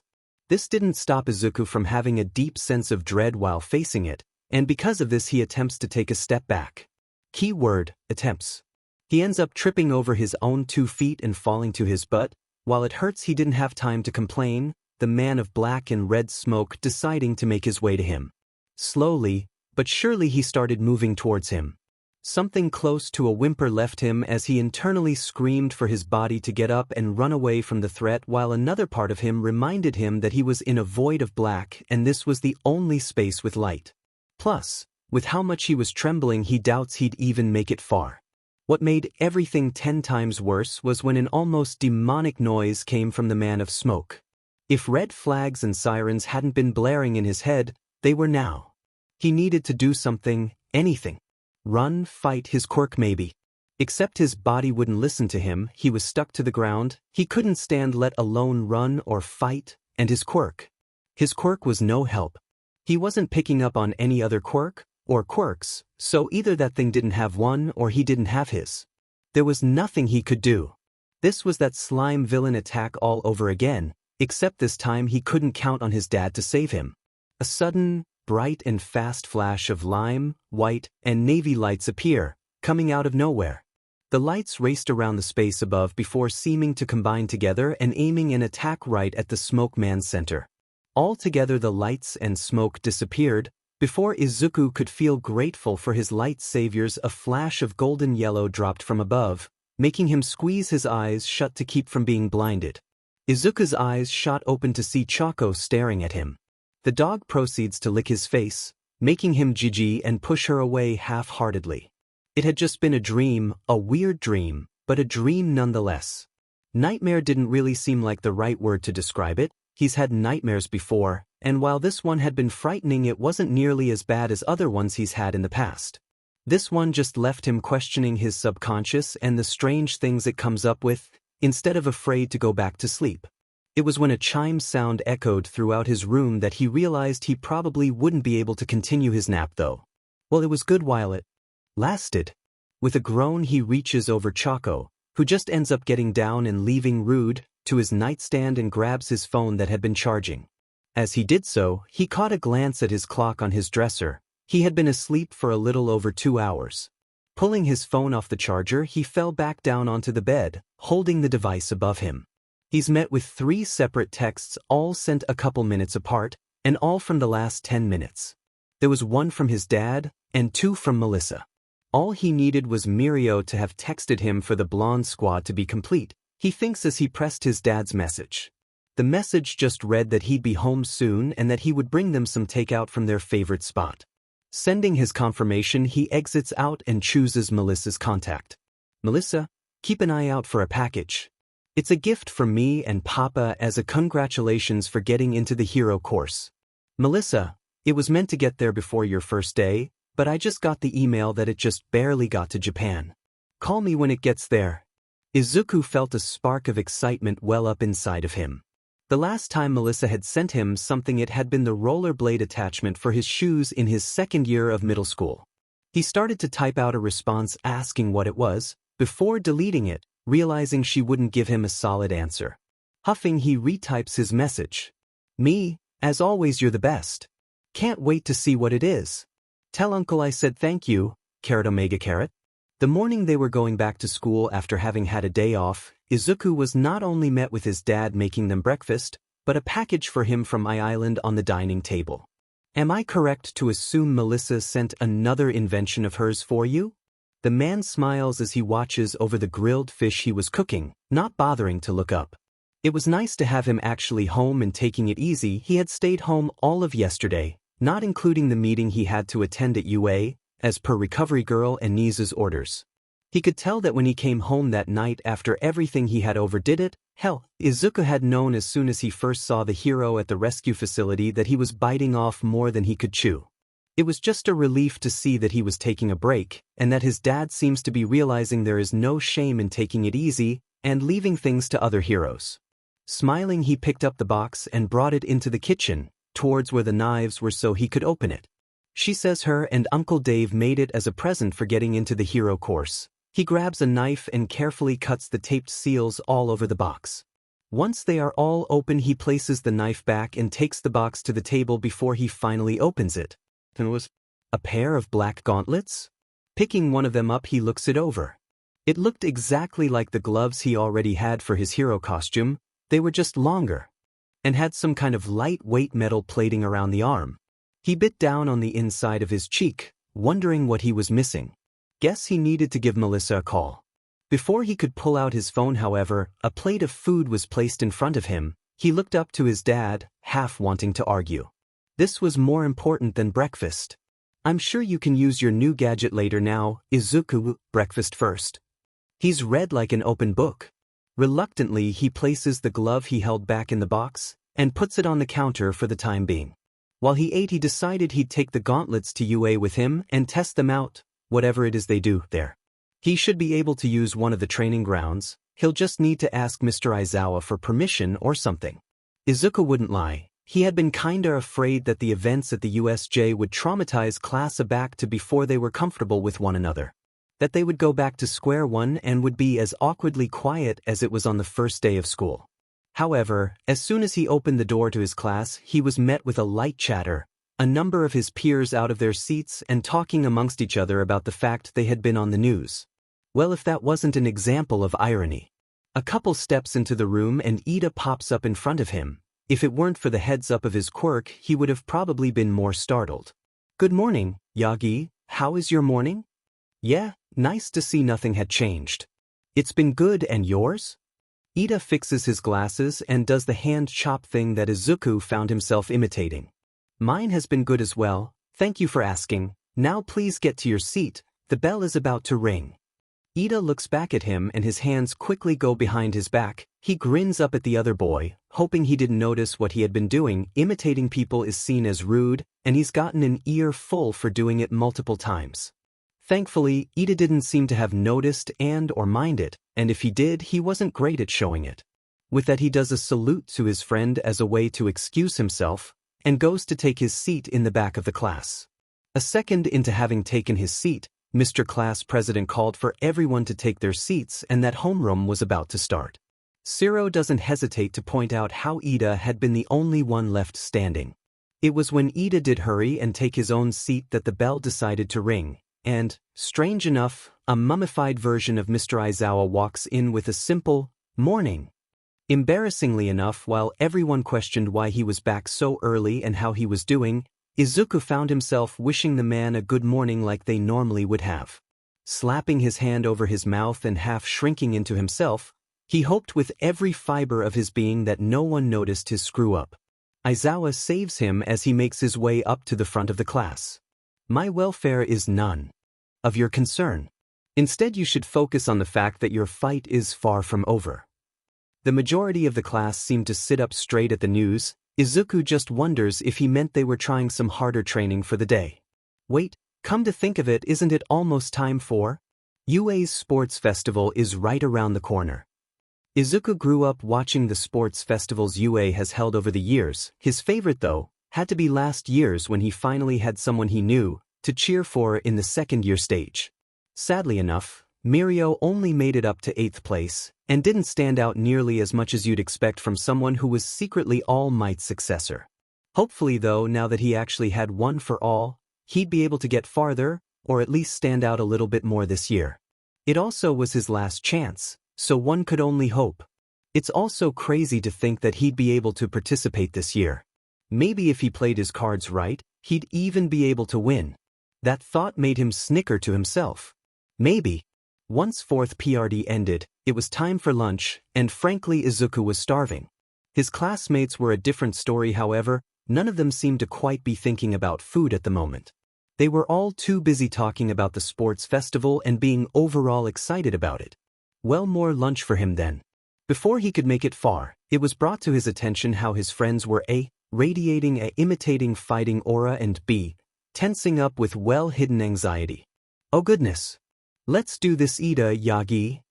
This didn't stop Izuku from having a deep sense of dread while facing it, and because of this he attempts to take a step back. Keyword, attempts. He ends up tripping over his own 2 feet and falling to his butt. While it hurts, he didn't have time to complain, the man of black and red smoke deciding to make his way to him. Slowly, but surely he started moving towards him. Something close to a whimper left him as he internally screamed for his body to get up and run away from the threat, while another part of him reminded him that he was in a void of black and this was the only space with light. Plus, with how much he was trembling, he doubts he'd even make it far. What made everything 10 times worse was when an almost demonic noise came from the man of smoke. If red flags and sirens hadn't been blaring in his head, they were now. He needed to do something, anything. Run, fight, his quirk maybe. Except his body wouldn't listen to him, he was stuck to the ground, he couldn't stand let alone run or fight, and his quirk. His quirk was no help. He wasn't picking up on any other quirk, or quirks, so either that thing didn't have one or he didn't have his. There was nothing he could do. This was that slime villain attack all over again, except this time he couldn't count on his dad to save him. A sudden, bright and fast flash of lime, white, and navy lights appear, coming out of nowhere. The lights raced around the space above before seeming to combine together and aiming an attack right at the smoke man's center. Altogether the lights and smoke disappeared. Before Izuku could feel grateful for his light saviors, a flash of golden yellow dropped from above, making him squeeze his eyes shut to keep from being blinded. Izuku's eyes shot open to see Choco staring at him. The dog proceeds to lick his face, making him jijji and push her away half-heartedly. It had just been a dream, a weird dream, but a dream nonetheless. Nightmare didn't really seem like the right word to describe it. He's had nightmares before, and while this one had been frightening, it wasn't nearly as bad as other ones he's had in the past. This one just left him questioning his subconscious and the strange things it comes up with, instead of afraid to go back to sleep. It was when a chime sound echoed throughout his room that he realized he probably wouldn't be able to continue his nap though. Well, it was good while it lasted. With a groan he reaches over Choco, who just ends up getting down and leaving Rude, to his nightstand and grabs his phone that had been charging. As he did so, he caught a glance at his clock on his dresser. He had been asleep for a little over 2 hours. Pulling his phone off the charger, he fell back down onto the bed, holding the device above him. He's met with 3 separate texts, all sent a couple minutes apart, and all from the last 10 minutes. There was 1 from his dad, and 2 from Melissa. All he needed was Mirio to have texted him for the blonde squad to be complete, he thinks as he pressed his dad's message. The message just read that he'd be home soon and that he would bring them some takeout from their favorite spot. Sending his confirmation, he exits out and chooses Melissa's contact. Melissa, keep an eye out for a package. It's a gift from me and Papa as a congratulations for getting into the hero course. Melissa, it was meant to get there before your first day, but I just got the email that it just barely got to Japan. Call me when it gets there. Izuku felt a spark of excitement well up inside of him. The last time Melissa had sent him something, it had been the rollerblade attachment for his shoes in his second year of middle school. He started to type out a response asking what it was, before deleting it, realizing she wouldn't give him a solid answer. Huffing, he retypes his message. Me, as always, you're the best. Can't wait to see what it is. Tell Uncle I said thank you, Omega. The morning they were going back to school after having had a day off, Izuku was not only met with his dad making them breakfast, but a package for him from my island on the dining table. Am I correct to assume Melissa sent another invention of hers for you? The man smiles as he watches over the grilled fish he was cooking, not bothering to look up. It was nice to have him actually home and taking it easy. He had stayed home all of yesterday, not including the meeting he had to attend at UA, as per recovery girl and Nisa's orders. He could tell that when he came home that night after everything he had overdid it. Hell, Izuku had known as soon as he first saw the hero at the rescue facility that he was biting off more than he could chew. It was just a relief to see that he was taking a break, and that his dad seems to be realizing there is no shame in taking it easy and leaving things to other heroes. Smiling, he picked up the box and brought it into the kitchen, towards where the knives were so he could open it. She says her and Uncle Dave made it as a present for getting into the hero course. He grabs a knife and carefully cuts the taped seals all over the box. Once they are all open, he places the knife back and takes the box to the table before he finally opens it. And it was a pair of black gauntlets? Picking one of them up, he looks it over. It looked exactly like the gloves he already had for his hero costume. They were just longer, and had some kind of lightweight metal plating around the arm. He bit down on the inside of his cheek, wondering what he was missing. Guess he needed to give Melissa a call. Before he could pull out his phone, however, a plate of food was placed in front of him. He looked up to his dad, half wanting to argue. This was more important than breakfast. I'm sure you can use your new gadget later now, Izuku, breakfast first. He's read like an open book. Reluctantly, he places the glove he held back in the box and puts it on the counter for the time being. While he ate, he decided he'd take the gauntlets to UA with him and test them out, whatever it is they do there. He should be able to use one of the training grounds. He'll just need to ask Mr. Aizawa for permission or something. Izuku wouldn't lie. He had been kinda afraid that the events at the USJ would traumatize class back to before they were comfortable with one another. That they would go back to square one and would be as awkwardly quiet as it was on the first day of school. However, as soon as he opened the door to his class, he was met with a light chatter, a number of his peers out of their seats and talking amongst each other about the fact they had been on the news. Well, if that wasn't an example of irony. A couple steps into the room and Ida pops up in front of him. If it weren't for the heads up of his quirk, he would have probably been more startled. Good morning, Yagi. How is your morning? Yeah, nice to see nothing had changed. It's been good, and yours? Ida fixes his glasses and does the hand chop thing that Izuku found himself imitating. Mine has been good as well, thank you for asking. Now please get to your seat, the bell is about to ring. Ida looks back at him and his hands quickly go behind his back. He grins up at the other boy, hoping he didn't notice what he had been doing. Imitating people is seen as rude, and he's gotten an ear full for doing it multiple times. Thankfully, Ida didn't seem to have noticed or mind it, and if he did, he wasn't great at showing it. With that, he does a salute to his friend as a way to excuse himself, and goes to take his seat in the back of the class. A second into having taken his seat, Mr. Class President called for everyone to take their seats and that homeroom was about to start. Zero doesn't hesitate to point out how Ida had been the only one left standing. It was when Ida did hurry and take his own seat that the bell decided to ring, and, strange enough, a mummified version of Mr. Aizawa walks in with a simple, "Morning." Embarrassingly enough, while everyone questioned why he was back so early and how he was doing, Izuku found himself wishing the man a good morning like they normally would have. Slapping his hand over his mouth and half shrinking into himself, he hoped with every fiber of his being that no one noticed his screw-up. Aizawa saves him as he makes his way up to the front of the class. My welfare is none of your concern. Instead, you should focus on the fact that your fight is far from over. The majority of the class seemed to sit up straight at the news. Izuku just wonders if he meant they were trying some harder training for the day. Wait, come to think of it, isn't it almost time for? UA's sports festival is right around the corner. Izuku grew up watching the sports festivals UA has held over the years. His favorite, though, had to be last year's when he finally had someone he knew to cheer for in the second-year stage. Sadly enough, Mirio only made it up to 8th place, and didn't stand out nearly as much as you'd expect from someone who was secretly All Might's successor. Hopefully though, now that he actually had one for all, he'd be able to get farther, or at least stand out a little bit more this year. It also was his last chance, so one could only hope. It's also crazy to think that he'd be able to participate this year. Maybe if he played his cards right, he'd even be able to win. That thought made him snicker to himself. Maybe. Once 4th PRD ended, it was time for lunch, and frankly Izuku was starving. His classmates were a different story, however. None of them seemed to quite be thinking about food at the moment. They were all too busy talking about the sports festival and being overall excited about it. Well, more lunch for him then. Before he could make it far, it was brought to his attention how his friends were A. Radiating a imitating fighting aura and B. Tensing up with well-hidden anxiety. Oh goodness. Let's do this, Ida, Yagi.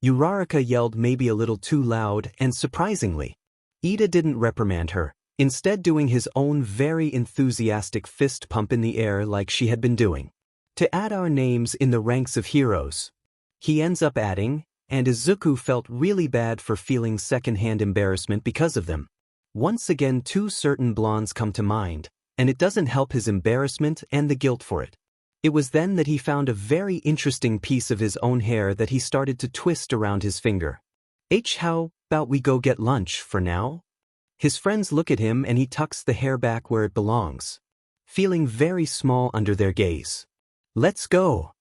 Uraraka yelled, maybe a little too loud, and surprisingly, Ida didn't reprimand her, instead doing his own very enthusiastic fist pump in the air like she had been doing. To add our names in the ranks of heroes. He ends up adding, and Izuku felt really bad for feeling second-hand embarrassment because of them. Once again, two certain blondes come to mind, and it doesn't help his embarrassment and the guilt for it. It was then that he found a very interesting piece of his own hair that he started to twist around his finger. How about we go get lunch for now? His friends look at him and he tucks the hair back where it belongs, feeling very small under their gaze. Let's go.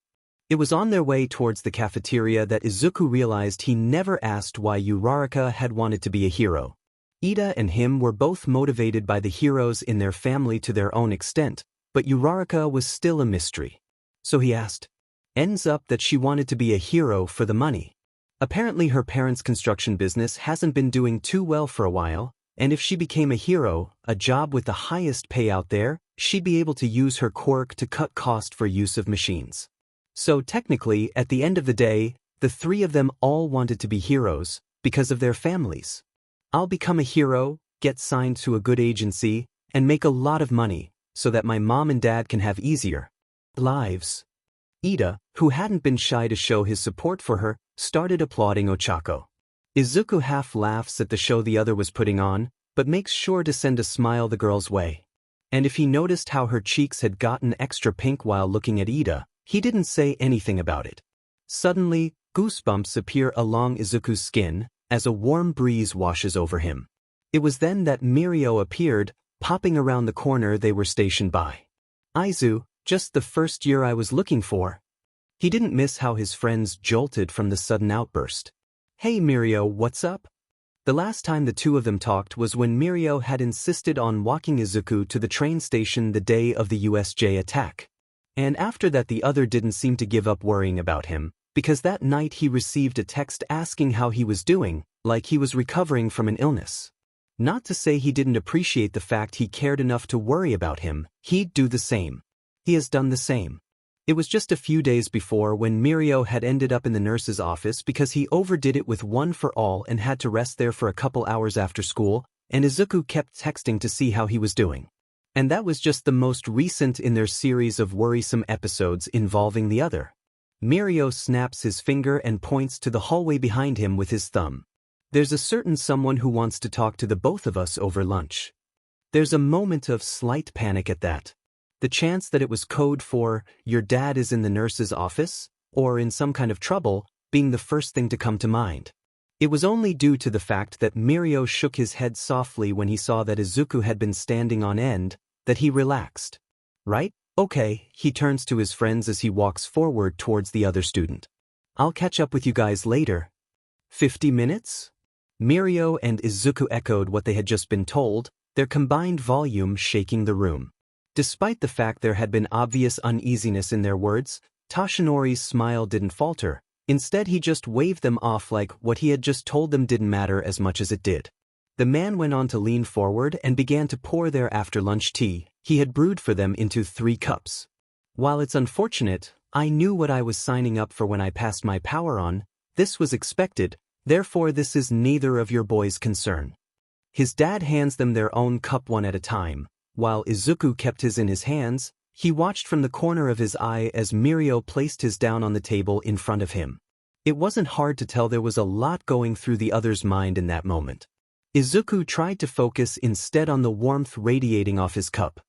It was on their way towards the cafeteria that Izuku realized he never asked why Uraraka had wanted to be a hero. Ida and him were both motivated by the heroes in their family to their own extent, but Uraraka was still a mystery. So he asked. Ends up that she wanted to be a hero for the money. Apparently her parents' construction business hasn't been doing too well for a while, and if she became a hero, a job with the highest payout there, she'd be able to use her quirk to cut cost for use of machines. So technically, at the end of the day, the three of them all wanted to be heroes, because of their families. I'll become a hero, get signed to a good agency, and make a lot of money, so that my mom and dad can have easier lives. Ida, who hadn't been shy to show his support for her, started applauding Ochako. Izuku half laughs at the show the other was putting on, but makes sure to send a smile the girl's way. And if he noticed how her cheeks had gotten extra pink while looking at Ida, he didn't say anything about it. Suddenly, goosebumps appear along Izuku's skin, as a warm breeze washes over him. It was then that Mirio appeared, popping around the corner they were stationed by. Aizu, just the first year I was looking for. He didn't miss how his friends jolted from the sudden outburst. Hey Mirio, what's up? The last time the two of them talked was when Mirio had insisted on walking Izuku to the train station the day of the USJ attack. And after that the other didn't seem to give up worrying about him, because that night he received a text asking how he was doing, like he was recovering from an illness. Not to say he didn't appreciate the fact he cared enough to worry about him, he'd do the same. He has done the same. It was just a few days before when Mirio had ended up in the nurse's office because he overdid it with one for all and had to rest there for a couple hours after school, and Izuku kept texting to see how he was doing. And that was just the most recent in their series of worrisome episodes involving the other. Mirio snaps his finger and points to the hallway behind him with his thumb. There's a certain someone who wants to talk to the both of us over lunch. There's a moment of slight panic at that. The chance that it was code for, your dad is in the nurse's office, or in some kind of trouble, being the first thing to come to mind. It was only due to the fact that Mirio shook his head softly when he saw that Izuku had been standing on end, that he relaxed. Right? Okay, he turns to his friends as he walks forward towards the other student. I'll catch up with you guys later. 50 minutes? Mirio and Izuku echoed what they had just been told, their combined volume shaking the room. Despite the fact there had been obvious uneasiness in their words, Toshinori's smile didn't falter. Instead he just waved them off like what he had just told them didn't matter as much as it did. The man went on to lean forward and began to pour their after-lunch tea he had brewed for them into 3 cups. While it's unfortunate, I knew what I was signing up for when I passed my power on, this was expected, Therefore this is neither of your boys' concern. His dad hands them their own cup one at a time. While Izuku kept his in his hands, he watched from the corner of his eye as Mirio placed his down on the table in front of him. It wasn't hard to tell there was a lot going through the other's mind in that moment. Izuku tried to focus instead on the warmth radiating off his cup.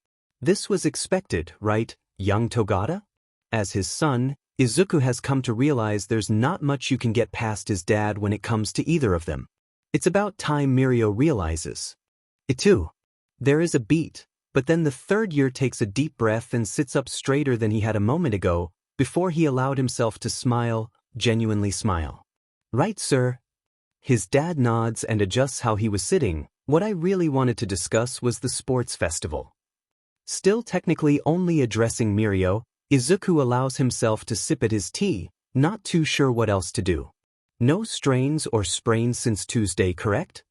This was expected, right, young Togata? As his son, Izuku has come to realize there's not much you can get past his dad when it comes to either of them. It's about time Mirio realizes it too. There is a beat, but then the third year takes a deep breath and sits up straighter than he had a moment ago, before he allowed himself to smile, genuinely smile. Right, sir? His dad nods and adjusts how he was sitting. What I really wanted to discuss was the sports festival. Still technically only addressing Mirio, Izuku allows himself to sip at his tea, not too sure what else to do. No strains or sprains since Tuesday, correct?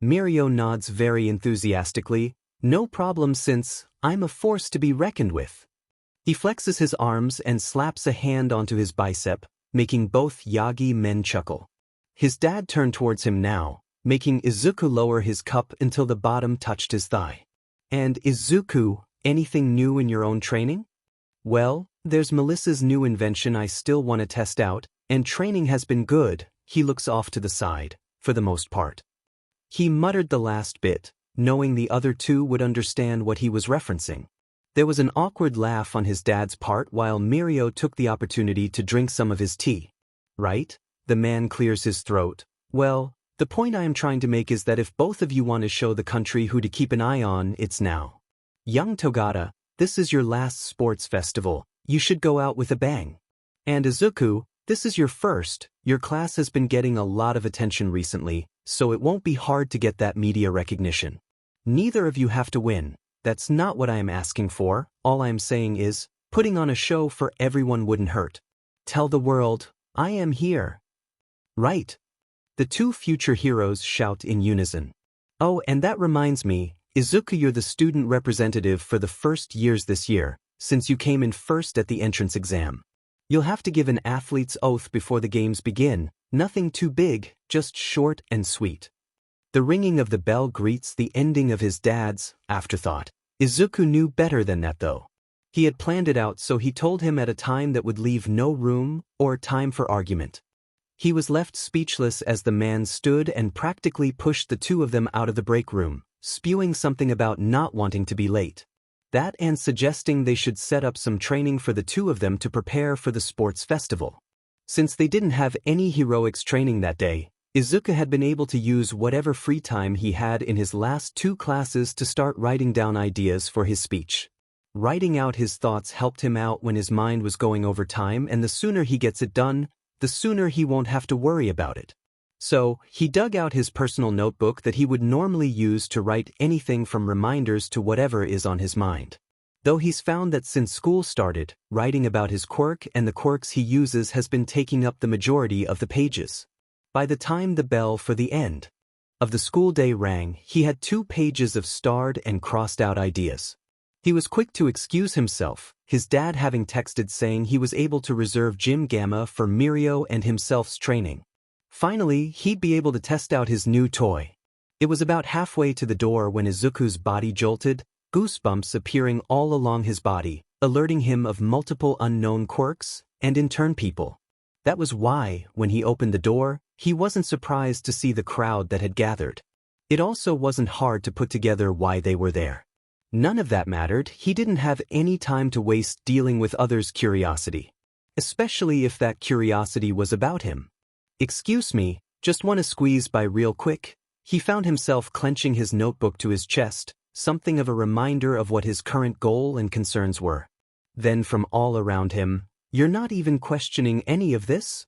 Mirio nods very enthusiastically. No problem since I'm a force to be reckoned with. He flexes his arms and slaps a hand onto his bicep, making both Yagi men chuckle. His dad turned towards him now, making Izuku lower his cup until the bottom touched his thigh. And Izuku, anything new in your own training? Well, there's Melissa's new invention I still want to test out, and training has been good. He looks off to the side, for the most part. He muttered the last bit, knowing the other two would understand what he was referencing. There was an awkward laugh on his dad's part while Mirio took the opportunity to drink some of his tea. Right? The man clears his throat. Well, the point I am trying to make is that if both of you want to show the country who to keep an eye on, it's now. Young Togata, this is your last sports festival. You should go out with a bang. And Izuku, this is your first. Your class has been getting a lot of attention recently, so it won't be hard to get that media recognition. Neither of you have to win. That's not what I am asking for. All I am saying is, putting on a show for everyone wouldn't hurt. Tell the world, I am here. Right. The two future heroes shout in unison. Oh, and that reminds me, Izuku, you're the student representative for the first years this year, since you came in first at the entrance exam. You'll have to give an athlete's oath before the games begin, nothing too big, just short and sweet. The ringing of the bell greets the ending of his dad's afterthought. Izuku knew better than that though. He had planned it out so he told him at a time that would leave no room or time for argument. He was left speechless as the man stood and practically pushed the two of them out of the break room, spewing something about not wanting to be late. That and suggesting they should set up some training for the two of them to prepare for the sports festival. Since they didn't have any heroics training that day, Izuku had been able to use whatever free time he had in his last two classes to start writing down ideas for his speech. Writing out his thoughts helped him out when his mind was going over time, and the sooner he gets it done, the sooner he won't have to worry about it. So, he dug out his personal notebook that he would normally use to write anything from reminders to whatever is on his mind. Though he's found that since school started, writing about his quirk and the quirks he uses has been taking up the majority of the pages. By the time the bell for the end of the school day rang, he had 2 pages of starred and crossed out ideas. He was quick to excuse himself, his dad having texted saying he was able to reserve Gym Gamma for Mirio and himself's training. Finally, he'd be able to test out his new toy. It was about halfway to the door when Izuku's body jolted, goosebumps appearing all along his body, alerting him of multiple unknown quirks, and in turn people. That was why, when he opened the door, he wasn't surprised to see the crowd that had gathered. It also wasn't hard to put together why they were there. None of that mattered. He didn't have any time to waste dealing with others' curiosity. Especially if that curiosity was about him. Excuse me, just want to squeeze by real quick? He found himself clenching his notebook to his chest, something of a reminder of what his current goal and concerns were. Then from all around him, "You're not even questioning any of this?"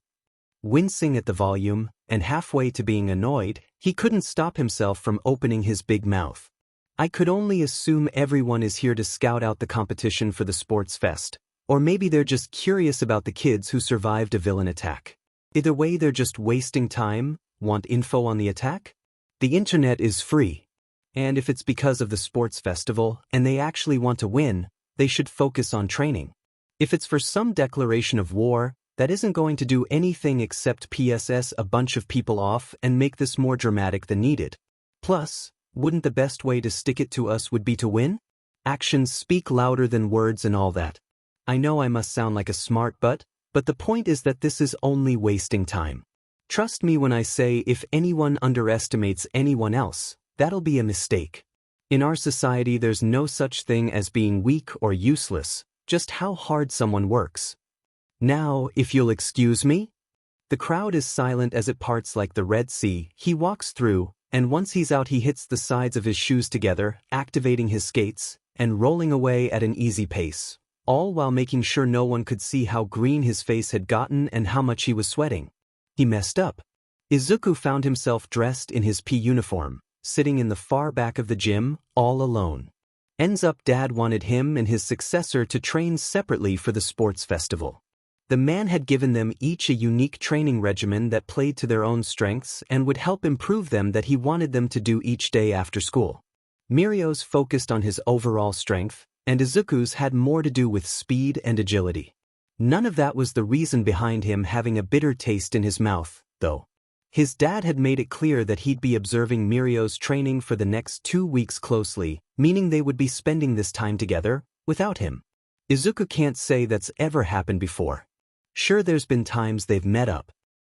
Wincing at the volume, and halfway to being annoyed, he couldn't stop himself from opening his big mouth. I could only assume everyone is here to scout out the competition for the sports fest, or maybe they're just curious about the kids who survived a villain attack. Either way, they're just wasting time. Want info on the attack? The internet is free. And if it's because of the sports festival, and they actually want to win, they should focus on training. If it's for some declaration of war, That isn't going to do anything except PSS a bunch of people off and make this more dramatic than needed. Plus, wouldn't the best way to stick it to us would be to win? Actions speak louder than words and all that. I know I must sound like a smart butt, but the point is that this is only wasting time. Trust me when I say if anyone underestimates anyone else, that'll be a mistake. In our society there's no such thing as being weak or useless, just how hard someone works. Now, if you'll excuse me? The crowd is silent as it parts like the Red Sea. He walks through, and once he's out he hits the sides of his shoes together, activating his skates, and rolling away at an easy pace, all while making sure no one could see how green his face had gotten and how much he was sweating. He messed up. Izuku found himself dressed in his P uniform, sitting in the far back of the gym, all alone. Ends up Dad wanted him and his successor to train separately for the sports festival. The man had given them each a unique training regimen that played to their own strengths and would help improve them that he wanted them to do each day after school. Mirio's focused on his overall strength, and Izuku's had more to do with speed and agility. None of that was the reason behind him having a bitter taste in his mouth, though. His dad had made it clear that he'd be observing Mirio's training for the next 2 weeks closely, meaning they would be spending this time together, without him. Izuku can't say that's ever happened before. Sure, there's been times they've met up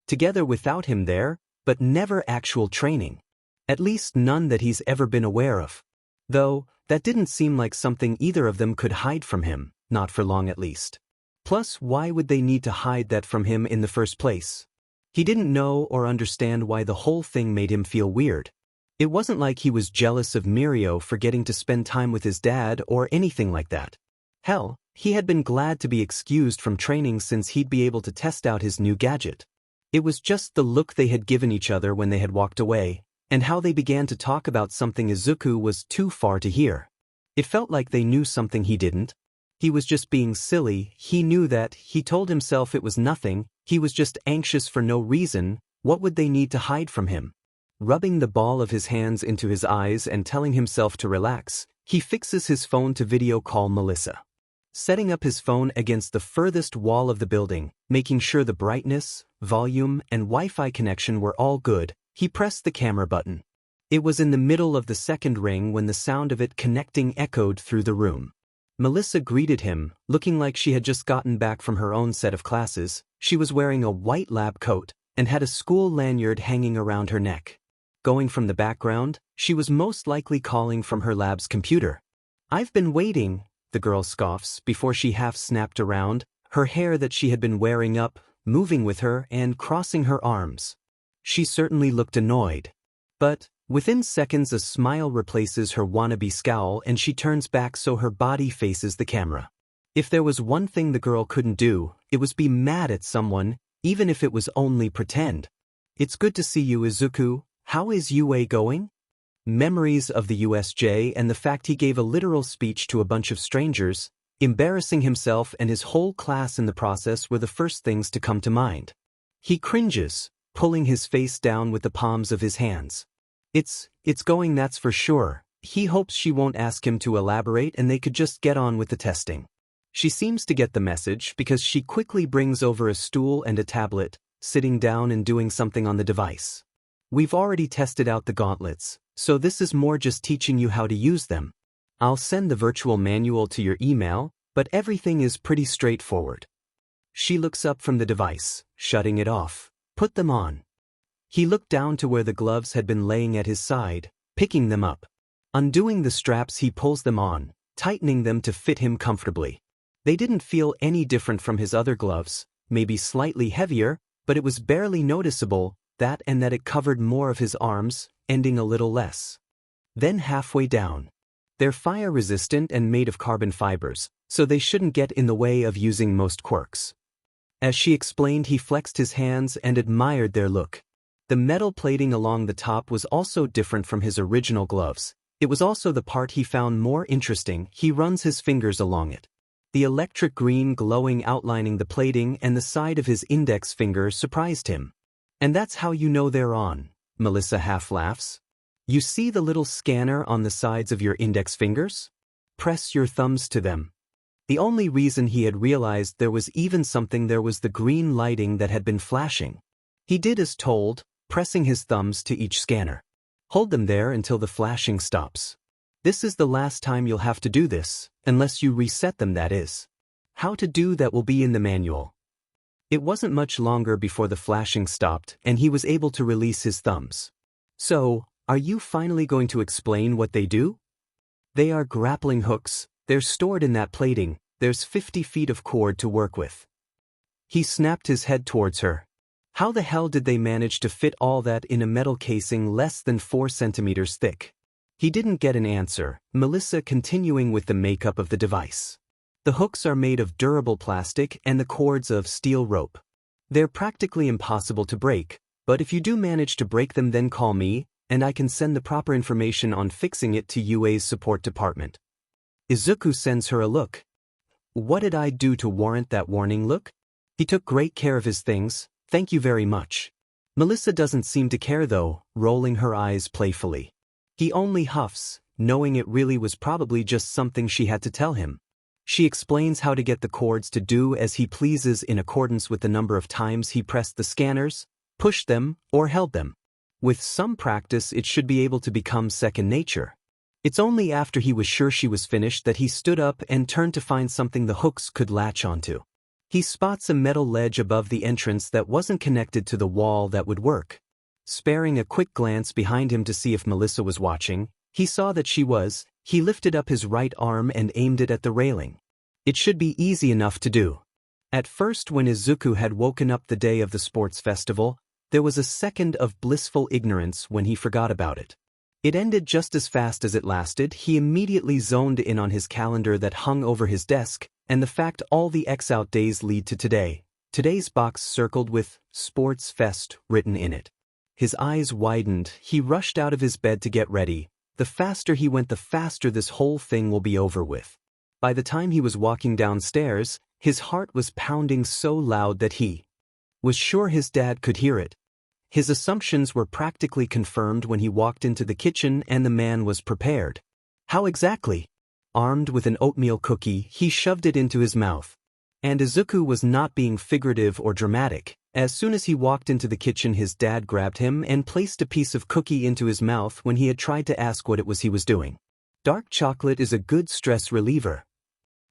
together without him there, but never actual training. At least none that he's ever been aware of. Though, that didn't seem like something either of them could hide from him, not for long at least. Plus, why would they need to hide that from him in the first place? He didn't know or understand why the whole thing made him feel weird. It wasn't like he was jealous of Mirio for getting to spend time with his dad or anything like that. Hell, he had been glad to be excused from training since he'd be able to test out his new gadget. It was just the look they had given each other when they had walked away, and how they began to talk about something Izuku was too far to hear. It felt like they knew something he didn't. He was just being silly. He knew that. He told himself it was nothing. He was just anxious for no reason. What would they need to hide from him? Rubbing the ball of his hands into his eyes and telling himself to relax, he fixes his phone to video call Melissa. Setting up his phone against the furthest wall of the building, making sure the brightness, volume, and Wi-Fi connection were all good, he pressed the camera button. It was in the middle of the second ring when the sound of it connecting echoed through the room. Melissa greeted him, looking like she had just gotten back from her own set of classes. She was wearing a white lab coat and had a school lanyard hanging around her neck. Going from the background, she was most likely calling from her lab's computer. "I've been waiting," the girl scoffs before she half snapped around, her hair that she had been wearing up, moving with her and crossing her arms. She certainly looked annoyed. But, within seconds a smile replaces her wannabe scowl and she turns back so her body faces the camera. If there was one thing the girl couldn't do, it was be mad at someone, even if it was only pretend. "It's good to see you, Izuku. How is UA going?" Memories of the USJ and the fact he gave a literal speech to a bunch of strangers, embarrassing himself and his whole class in the process, were the first things to come to mind. He cringes, pulling his face down with the palms of his hands. It's going, that's for sure." He hopes she won't ask him to elaborate and they could just get on with the testing. She seems to get the message because she quickly brings over a stool and a tablet, sitting down and doing something on the device. "We've already tested out the gauntlets, so this is more just teaching you how to use them. I'll send the virtual manual to your email, but everything is pretty straightforward." She looks up from the device, shutting it off. "Put them on." He looked down to where the gloves had been laying at his side, picking them up. Undoing the straps, he pulls them on, tightening them to fit him comfortably. They didn't feel any different from his other gloves, maybe slightly heavier, but it was barely noticeable, that and that it covered more of his arms, ending a little less. Then halfway down. They're fire-resistant and made of carbon fibers, so they shouldn't get in the way of using most quirks. As she explained, he flexed his hands and admired their look. The metal plating along the top was also different from his original gloves. It was also the part he found more interesting. He runs his fingers along it. The electric green glowing outlining the plating and the side of his index finger surprised him. "And that's how you know they're on," Melissa half laughs. "You see the little scanner on the sides of your index fingers? Press your thumbs to them." The only reason he had realized there was even something there was the green lighting that had been flashing. He did as told, pressing his thumbs to each scanner. Hold them there until the flashing stops. This is the last time you'll have to do this, unless you reset them, that is. How to do that will be in the manual. It wasn't much longer before the flashing stopped and he was able to release his thumbs. So, are you finally going to explain what they do? They are grappling hooks, they're stored in that plating, there's 50 feet of cord to work with. He snapped his head towards her. How the hell did they manage to fit all that in a metal casing less than 4 centimeters thick? He didn't get an answer, Melissa continuing with the makeup of the device. The hooks are made of durable plastic and the cords of steel rope. They're practically impossible to break, but if you do manage to break them, then call me, and I can send the proper information on fixing it to UA's support department. Izuku sends her a look. What did I do to warrant that warning look? He took great care of his things, thank you very much. Melissa doesn't seem to care though, rolling her eyes playfully. He only huffs, knowing it really was probably just something she had to tell him. She explains how to get the cords to do as he pleases in accordance with the number of times he pressed the scanners, pushed them, or held them. With some practice it should be able to become second nature. It's only after he was sure she was finished that he stood up and turned to find something the hooks could latch onto. He spots a metal ledge above the entrance that wasn't connected to the wall that would work. Sparing a quick glance behind him to see if Melissa was watching, he saw that she was. He lifted up his right arm and aimed it at the railing. It should be easy enough to do. At first, when Izuku had woken up the day of the sports festival, there was a second of blissful ignorance when he forgot about it. It ended just as fast as it lasted. He immediately zoned in on his calendar that hung over his desk, and the fact all the X-out days lead to today. Today's box circled with Sports Fest written in it. His eyes widened. He rushed out of his bed to get ready. The faster he went, the faster this whole thing will be over with. By the time he was walking downstairs, his heart was pounding so loud that he was sure his dad could hear it. His assumptions were practically confirmed when he walked into the kitchen and the man was prepared. How exactly? Armed with an oatmeal cookie, he shoved it into his mouth. And Izuku was not being figurative or dramatic. As soon as he walked into the kitchen, his dad grabbed him and placed a piece of cookie into his mouth when he had tried to ask what it was he was doing. Dark chocolate is a good stress reliever,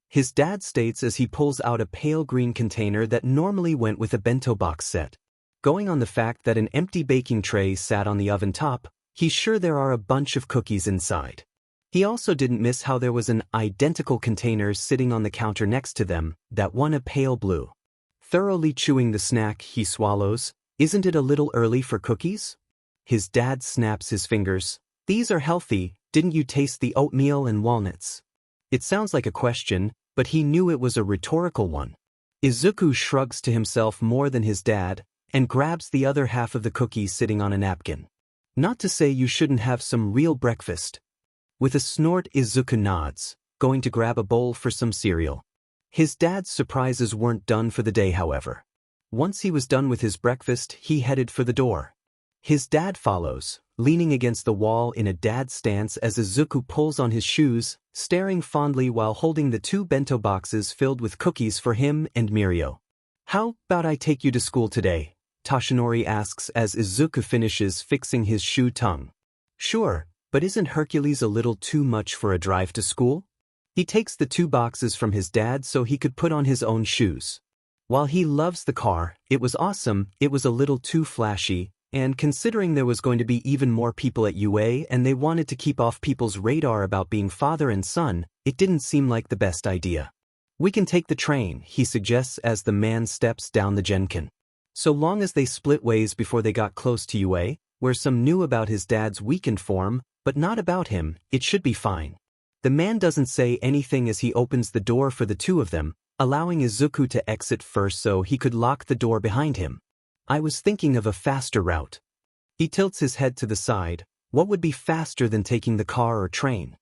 his dad states as he pulls out a pale green container that normally went with a bento box set. Going on the fact that an empty baking tray sat on the oven top, he's sure there are a bunch of cookies inside. He also didn't miss how there was an identical container sitting on the counter next to them, that one a pale blue. Thoroughly chewing the snack, he swallows. Isn't it a little early for cookies? His dad snaps his fingers. These are healthy, didn't you taste the oatmeal and walnuts? It sounds like a question, but he knew it was a rhetorical one. Izuku shrugs to himself more than his dad, and grabs the other half of the cookie sitting on a napkin. Not to say you shouldn't have some real breakfast. With a snort, Izuku nods, going to grab a bowl for some cereal. His dad's surprises weren't done for the day, however. Once he was done with his breakfast, he headed for the door. His dad follows, leaning against the wall in a dad stance as Izuku pulls on his shoes, staring fondly while holding the 2 bento boxes filled with cookies for him and Mirio. How about I take you to school today? Toshinori asks as Izuku finishes fixing his shoe tongue. Sure, but isn't Hercules a little too much for a drive to school? He takes the 2 boxes from his dad so he could put on his own shoes. While he loves the car, it was awesome, it was a little too flashy, and considering there was going to be even more people at UA and they wanted to keep off people's radar about being father and son, it didn't seem like the best idea. We can take the train, he suggests as the man steps down the Genkin. So long as they split ways before they got close to UA, where some knew about his dad's weakened form, but not about him, it should be fine. The man doesn't say anything as he opens the door for the 2 of them, allowing Izuku to exit first so he could lock the door behind him. I was thinking of a faster route. He tilts his head to the side. What would be faster than taking the car or train?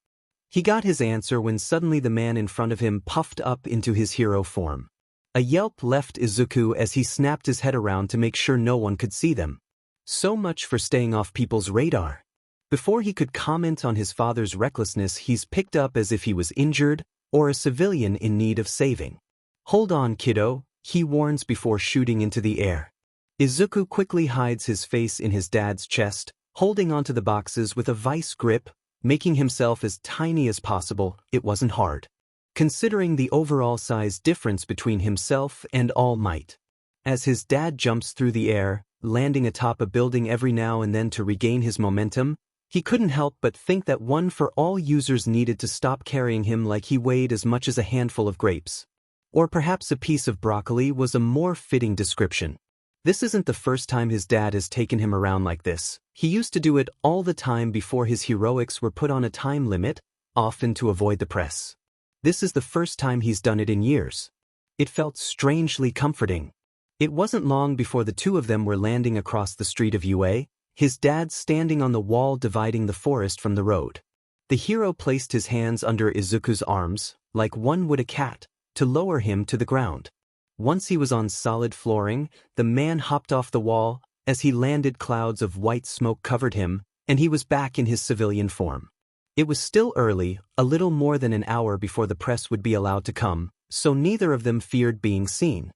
He got his answer when suddenly the man in front of him puffed up into his hero form. A yelp left Izuku as he snapped his head around to make sure no one could see them. So much for staying off people's radar. Before he could comment on his father's recklessness, he's picked up as if he was injured, or a civilian in need of saving. "Hold on, kiddo," he warns before shooting into the air. Izuku quickly hides his face in his dad's chest, holding onto the boxes with a vice grip, making himself as tiny as possible. It wasn't hard, considering the overall size difference between himself and All Might. As his dad jumps through the air, landing atop a building every now and then to regain his momentum, he couldn't help but think that One for All users needed to stop carrying him like he weighed as much as a handful of grapes. Or perhaps a piece of broccoli was a more fitting description. This isn't the first time his dad has taken him around like this. He used to do it all the time before his heroics were put on a time limit, often to avoid the press. This is the first time he's done it in years. It felt strangely comforting. It wasn't long before the two of them were landing across the street of UA, his dad standing on the wall dividing the forest from the road. The hero placed his hands under Izuku's arms, like one would a cat, to lower him to the ground. Once he was on solid flooring, the man hopped off the wall. As he landed, clouds of white smoke covered him, and he was back in his civilian form. It was still early, a little more than an hour before the press would be allowed to come, so neither of them feared being seen.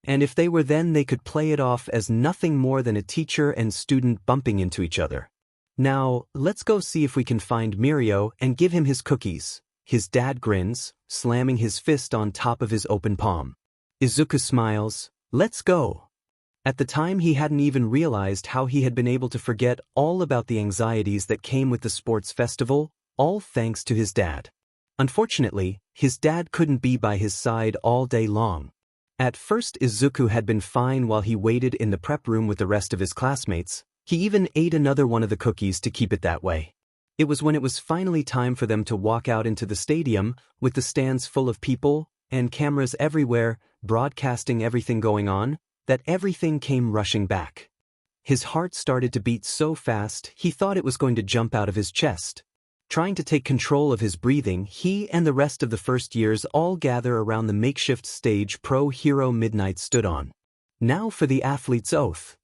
And if they were, then they could play it off as nothing more than a teacher and student bumping into each other. "Now, let's go see if we can find Mirio and give him his cookies." His dad grins, slamming his fist on top of his open palm. Izuku smiles. "Let's go." At the time, he hadn't even realized how he had been able to forget all about the anxieties that came with the sports festival, all thanks to his dad. Unfortunately, his dad couldn't be by his side all day long. At first, Izuku had been fine while he waited in the prep room with the rest of his classmates. He even ate another one of the cookies to keep it that way. It was when it was finally time for them to walk out into the stadium, with the stands full of people and cameras everywhere, broadcasting everything going on, that everything came rushing back. His heart started to beat so fast he thought it was going to jump out of his chest. Trying to take control of his breathing, he and the rest of the first years all gather around the makeshift stage Pro Hero Midnight stood on. "Now for the athlete's oath,"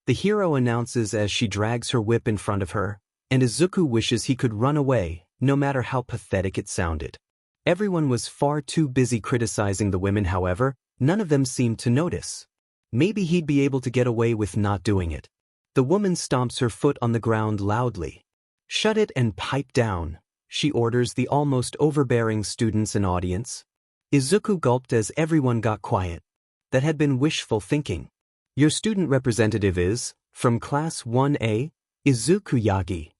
the hero announces as she drags her whip in front of her, and Izuku wishes he could run away, no matter how pathetic it sounded. Everyone was far too busy criticizing the women, however, none of them seemed to notice. Maybe he'd be able to get away with not doing it. The woman stomps her foot on the ground loudly. "Shut it and pipe down," she orders the almost overbearing students and audience. Izuku gulped as everyone got quiet. That had been wishful thinking. "Your student representative is, from Class 1A, Izuku Yagi."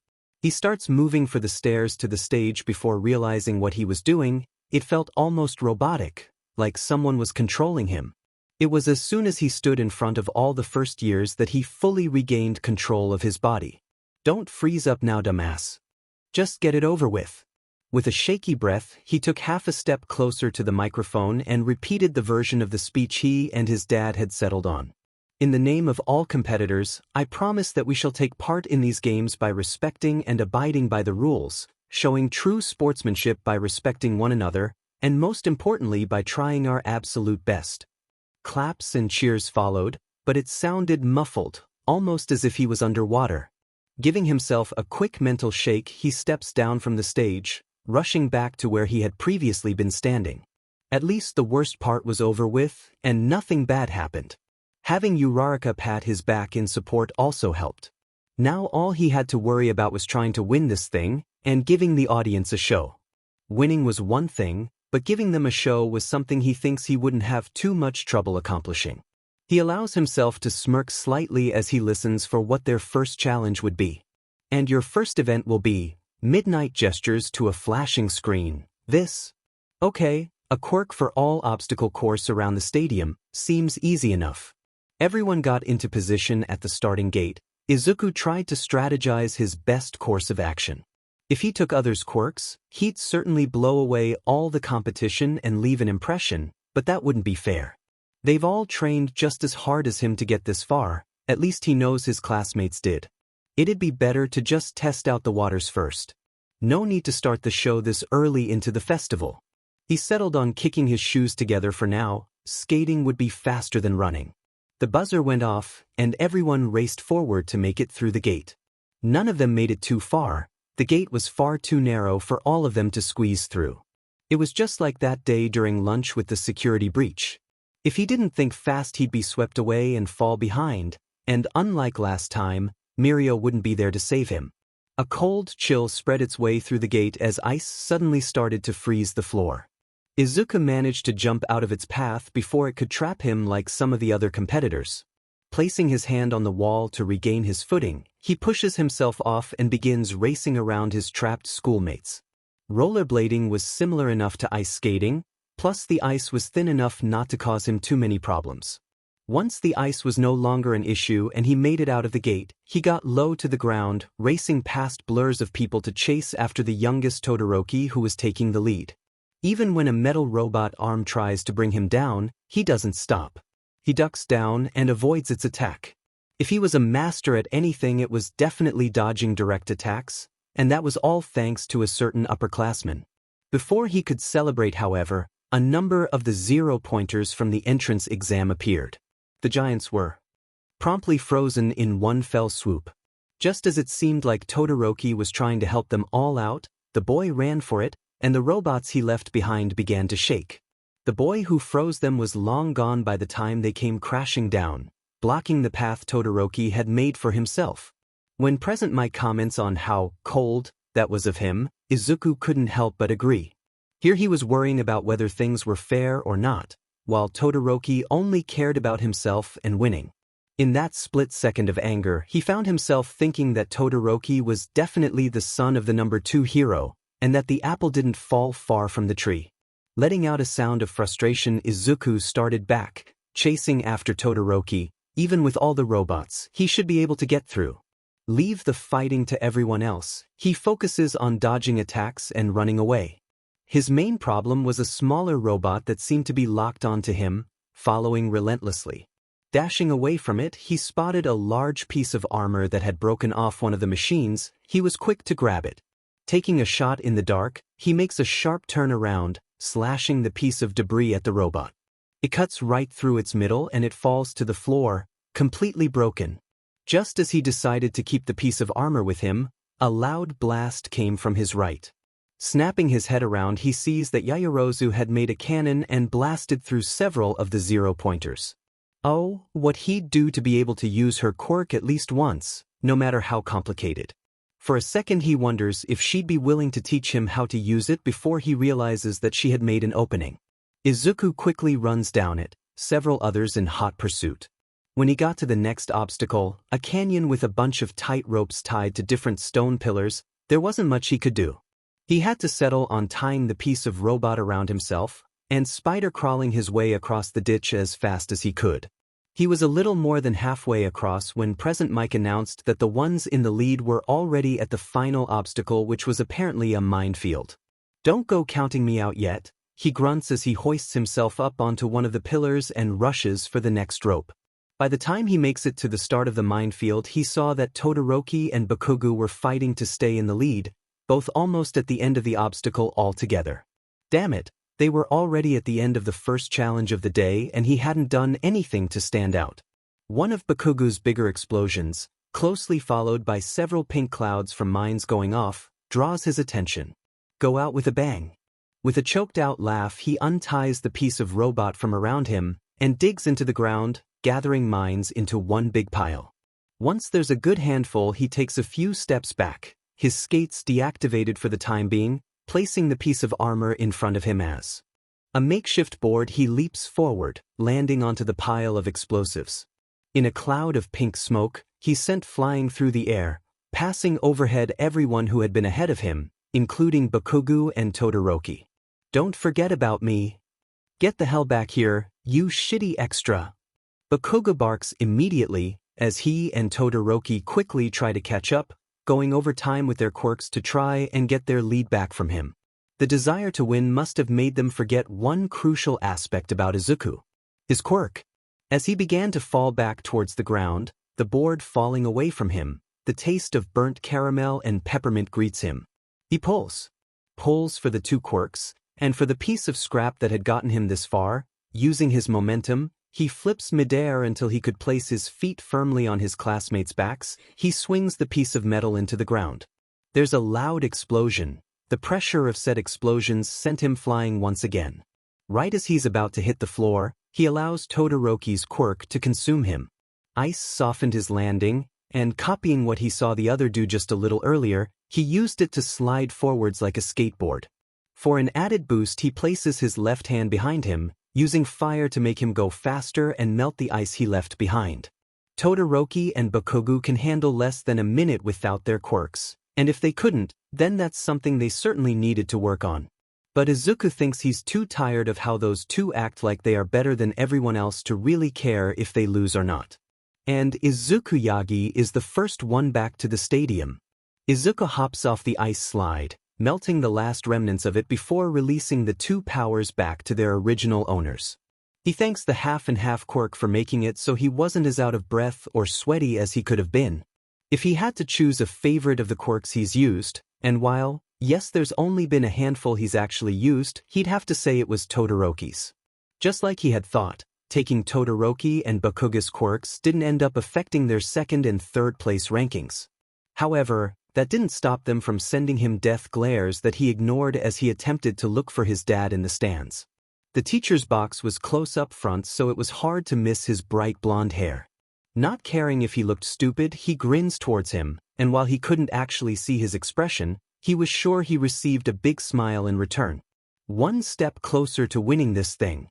He starts moving for the stairs to the stage before realizing what he was doing. It felt almost robotic, like someone was controlling him. It was as soon as he stood in front of all the first years that he fully regained control of his body. "Don't freeze up now, dumbass. Just get it over with." With a shaky breath, he took half a step closer to the microphone and repeated the version of the speech he and his dad had settled on. "In the name of all competitors, I promise that we shall take part in these games by respecting and abiding by the rules, showing true sportsmanship by respecting one another, and most importantly by trying our absolute best." Claps and cheers followed, but it sounded muffled, almost as if he was underwater. Giving himself a quick mental shake, he steps down from the stage, rushing back to where he had previously been standing. At least the worst part was over with, and nothing bad happened. Having Uraraka pat his back in support also helped. Now all he had to worry about was trying to win this thing, and giving the audience a show. Winning was one thing, but giving them a show was something he thinks he wouldn't have too much trouble accomplishing. He allows himself to smirk slightly as he listens for what their first challenge would be. "And your first event will be midnight gestures to a flashing screen. This? Okay, a quirk for all obstacle course around the stadium, seems easy enough." Everyone got into position at the starting gate. Izuku tried to strategize his best course of action. If he took others' quirks, he'd certainly blow away all the competition and leave an impression, but that wouldn't be fair. They've all trained just as hard as him to get this far, at least he knows his classmates did. It'd be better to just test out the waters first. No need to start the show this early into the festival. He settled on kicking his shoes together for now. Skating would be faster than running. The buzzer went off, and everyone raced forward to make it through the gate. None of them made it too far. The gate was far too narrow for all of them to squeeze through. It was just like that day during lunch with the security breach. If he didn't think fast, he'd be swept away and fall behind, and unlike last time, Mirio wouldn't be there to save him. A cold chill spread its way through the gate as ice suddenly started to freeze the floor. Izuku managed to jump out of its path before it could trap him like some of the other competitors. Placing his hand on the wall to regain his footing, he pushes himself off and begins racing around his trapped schoolmates. Rollerblading was similar enough to ice skating, plus the ice was thin enough not to cause him too many problems. Once the ice was no longer an issue and he made it out of the gate, he got low to the ground, racing past blurs of people to chase after the youngest Todoroki, who was taking the lead. Even when a metal robot arm tries to bring him down, he doesn't stop. He ducks down and avoids its attack. If he was a master at anything, it was definitely dodging direct attacks, and that was all thanks to a certain upperclassman. Before he could celebrate, however, a number of the 0-pointers from the entrance exam appeared. The giants were promptly frozen in one fell swoop. Just as it seemed like Todoroki was trying to help them all out, the boy ran for it, and the robots he left behind began to shake. The boy who froze them was long gone by the time they came crashing down, blocking the path Todoroki had made for himself. When Present Mike comments on how cold that was of him, Izuku couldn't help but agree. Here he was worrying about whether things were fair or not, while Todoroki only cared about himself and winning. In that split second of anger, he found himself thinking that Todoroki was definitely the son of the number 2 hero, and that the apple didn't fall far from the tree. Letting out a sound of frustration, Izuku started back, chasing after Todoroki. Even with all the robots, he should be able to get through. Leave the fighting to everyone else. He focuses on dodging attacks and running away. His main problem was a smaller robot that seemed to be locked onto him, following relentlessly. Dashing away from it, he spotted a large piece of armor that had broken off one of the machines. He was quick to grab it. Taking a shot in the dark, he makes a sharp turn around, slashing the piece of debris at the robot. It cuts right through its middle and it falls to the floor, completely broken. Just as he decided to keep the piece of armor with him, a loud blast came from his right. Snapping his head around, he sees that Yaoyorozu had made a cannon and blasted through several of the 0-pointers. Oh, what he'd do to be able to use her quirk at least once, no matter how complicated. For a second he wonders if she'd be willing to teach him how to use it before he realizes that she had made an opening. Izuku quickly runs down it, several others in hot pursuit. When he got to the next obstacle, a canyon with a bunch of tight ropes tied to different stone pillars, there wasn't much he could do. He had to settle on tying the piece of robot around himself, and spider-crawling his way across the ditch as fast as he could. He was a little more than halfway across when Present Mike announced that the ones in the lead were already at the final obstacle, which was apparently a minefield. "Don't go counting me out yet," he grunts as he hoists himself up onto one of the pillars and rushes for the next rope. By the time he makes it to the start of the minefield, he saw that Todoroki and Bakugo were fighting to stay in the lead, both almost at the end of the obstacle altogether. Damn it, they were already at the end of the first challenge of the day and he hadn't done anything to stand out. One of Bakugo's bigger explosions, closely followed by several pink clouds from mines going off, draws his attention. Go out with a bang. With a choked-out laugh, he unties the piece of robot from around him and digs into the ground, gathering mines into one big pile. Once there's a good handful, he takes a few steps back, his skates deactivated for the time being, placing the piece of armor in front of him as a makeshift board. He leaps forward, landing onto the pile of explosives. In a cloud of pink smoke, he's sent flying through the air, passing overhead everyone who had been ahead of him, including Bakugo and Todoroki. "Don't forget about me. Get the hell back here, you shitty extra." Bakugo barks immediately, as he and Todoroki quickly try to catch up, going over time with their quirks to try and get their lead back from him. The desire to win must have made them forget one crucial aspect about Izuku: his quirk. As he began to fall back towards the ground, the board falling away from him, the taste of burnt caramel and peppermint greets him. He pulls for the 2 quirks, and for the piece of scrap that had gotten him this far. Using his momentum, he flips midair until he could place his feet firmly on his classmates' backs. He swings the piece of metal into the ground. There's a loud explosion, The pressure of said explosions sent him flying once again. Right as he's about to hit the floor, he allows Todoroki's quirk to consume him. Ice softened his landing, and copying what he saw the other do just a little earlier, he used it to slide forwards like a skateboard. For an added boost, he places his left hand behind him, using fire to make him go faster and melt the ice he left behind. Todoroki and Bakugo can handle less than a minute without their quirks, and if they couldn't, then that's something they certainly needed to work on. But Izuku thinks he's too tired of how those two act like they are better than everyone else to really care if they lose or not. And Izuku Yagi is the first one back to the stadium. Izuku hops off the ice slide, melting the last remnants of it before releasing the two powers back to their original owners. He thanks the half-and-half quirk for making it so he wasn't as out of breath or sweaty as he could have been. If he had to choose a favorite of the quirks he's used, and while, yes, there's only been a handful he's actually used, he'd have to say it was Todoroki's. Just like he had thought, taking Todoroki and Bakugo's quirks didn't end up affecting their second and third place rankings. However, that didn't stop them from sending him death glares that he ignored as he attempted to look for his dad in the stands. The teacher's box was close up front, so it was hard to miss his bright blonde hair. Not caring if he looked stupid, he grins towards him, and while he couldn't actually see his expression, he was sure he received a big smile in return. One step closer to winning this thing.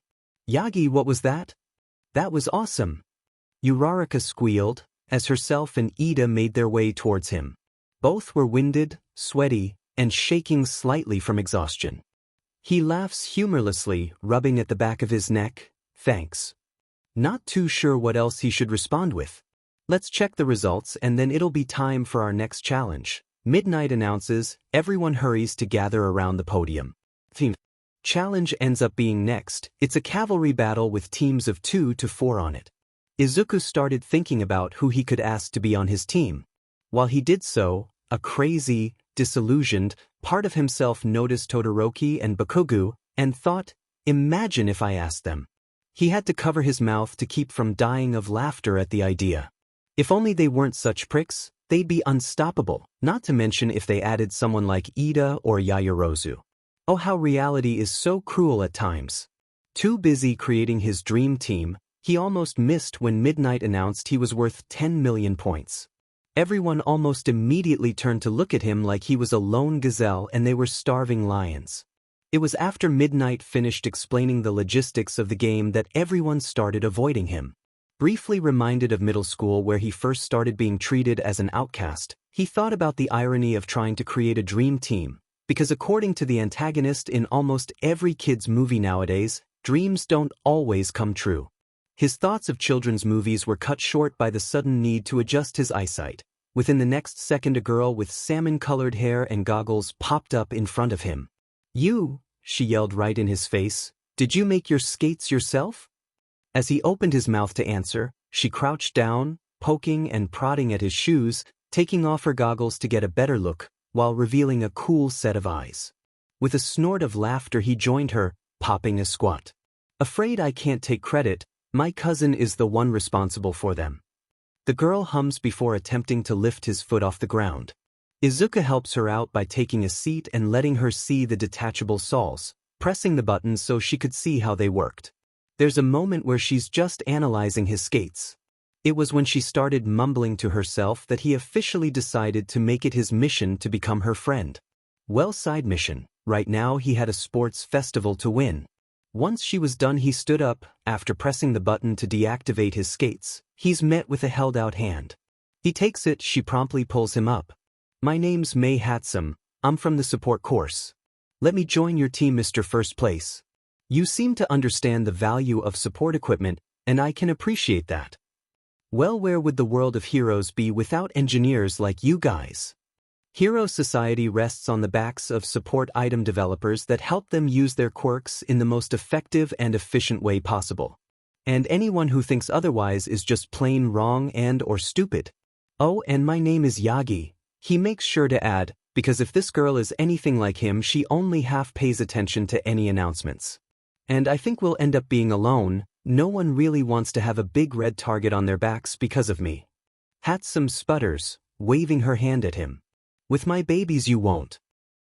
Yagi, what was that? That was awesome. Uraraka squealed, as herself and Ida made their way towards him. Both were winded, sweaty, and shaking slightly from exhaustion. He laughs humorlessly, rubbing at the back of his neck. Thanks. Not too sure what else he should respond with. Let's check the results and then it'll be time for our next challenge. Midnight announces, everyone hurries to gather around the podium. Theme. Challenge ends up being next. It's a cavalry battle with teams of 2 to 4 on it. Izuku started thinking about who he could ask to be on his team. While he did so, a crazy, disillusioned part of himself noticed Todoroki and Bakugo and thought, imagine if I asked them. He had to cover his mouth to keep from dying of laughter at the idea. If only they weren't such pricks, they'd be unstoppable, not to mention if they added someone like Ida or Yaoyorozu. Oh, how reality is so cruel at times. Too busy creating his dream team, he almost missed when Midnight announced he was worth 10 million points. Everyone almost immediately turned to look at him like he was a lone gazelle and they were starving lions. It was after Midnight finished explaining the logistics of the game that everyone started avoiding him. Briefly reminded of middle school where he first started being treated as an outcast, he thought about the irony of trying to create a dream team, because according to the antagonist in almost every kid's movie nowadays, dreams don't always come true. His thoughts of children's movies were cut short by the sudden need to adjust his eyesight. Within the next second, a girl with salmon-colored hair and goggles popped up in front of him. "You," she yelled right in his face, "did you make your skates yourself?" As he opened his mouth to answer, she crouched down, poking and prodding at his shoes, taking off her goggles to get a better look, while revealing a cool set of eyes. With a snort of laughter, he joined her, popping a squat. "Afraid I can't take credit. My cousin is the one responsible for them." The girl hums before attempting to lift his foot off the ground. Izuku helps her out by taking a seat and letting her see the detachable soles, pressing the buttons so she could see how they worked. There's a moment where she's just analyzing his skates. It was when she started mumbling to herself that he officially decided to make it his mission to become her friend. Well, side mission. Right now he had a sports festival to win. Once she was done, he stood up. After pressing the button to deactivate his skates, he's met with a held-out hand. He takes it. She promptly pulls him up. "My name's Mei Hatsum. I'm from the support course. Let me join your team, Mr. First Place. You seem to understand the value of support equipment, and I can appreciate that. Well, where would the world of heroes be without engineers like you guys? Hero Society rests on the backs of support item developers that help them use their quirks in the most effective and efficient way possible. And anyone who thinks otherwise is just plain wrong and/or stupid. Oh, and my name is Yagi," he makes sure to add, because if this girl is anything like him, she only half pays attention to any announcements. "And I think we'll end up being alone. No one really wants to have a big red target on their backs because of me." Hatsum sputters, waving her hand at him. "With my babies you won't."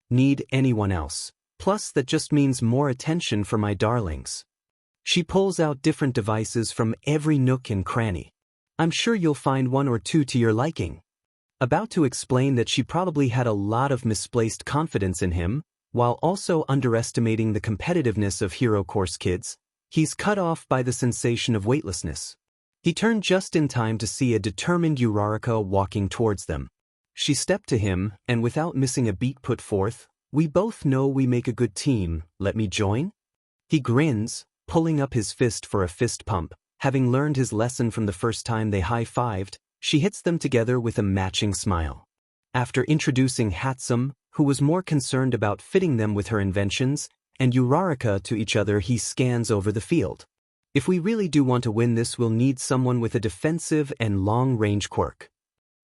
need anyone else. Plus that just means more attention for my darlings. She pulls out different devices from every nook and cranny. I'm sure you'll find one or two to your liking. About to explain that she probably had a lot of misplaced confidence in him, while also underestimating the competitiveness of Hero Course kids, he's cut off by the sensation of weightlessness. He turned just in time to see a determined Uraraka walking towards them. She stepped to him, and without missing a beat put forth, "We both know we make a good team, let me join?" He grins, pulling up his fist for a fist pump. Having learned his lesson from the first time they high-fived, she hits them together with a matching smile. After introducing Hatsum, who was more concerned about fitting them with her inventions, and Uraraka to each other, he scans over the field. If we really do want to win this, we'll need someone with a defensive and long-range quirk.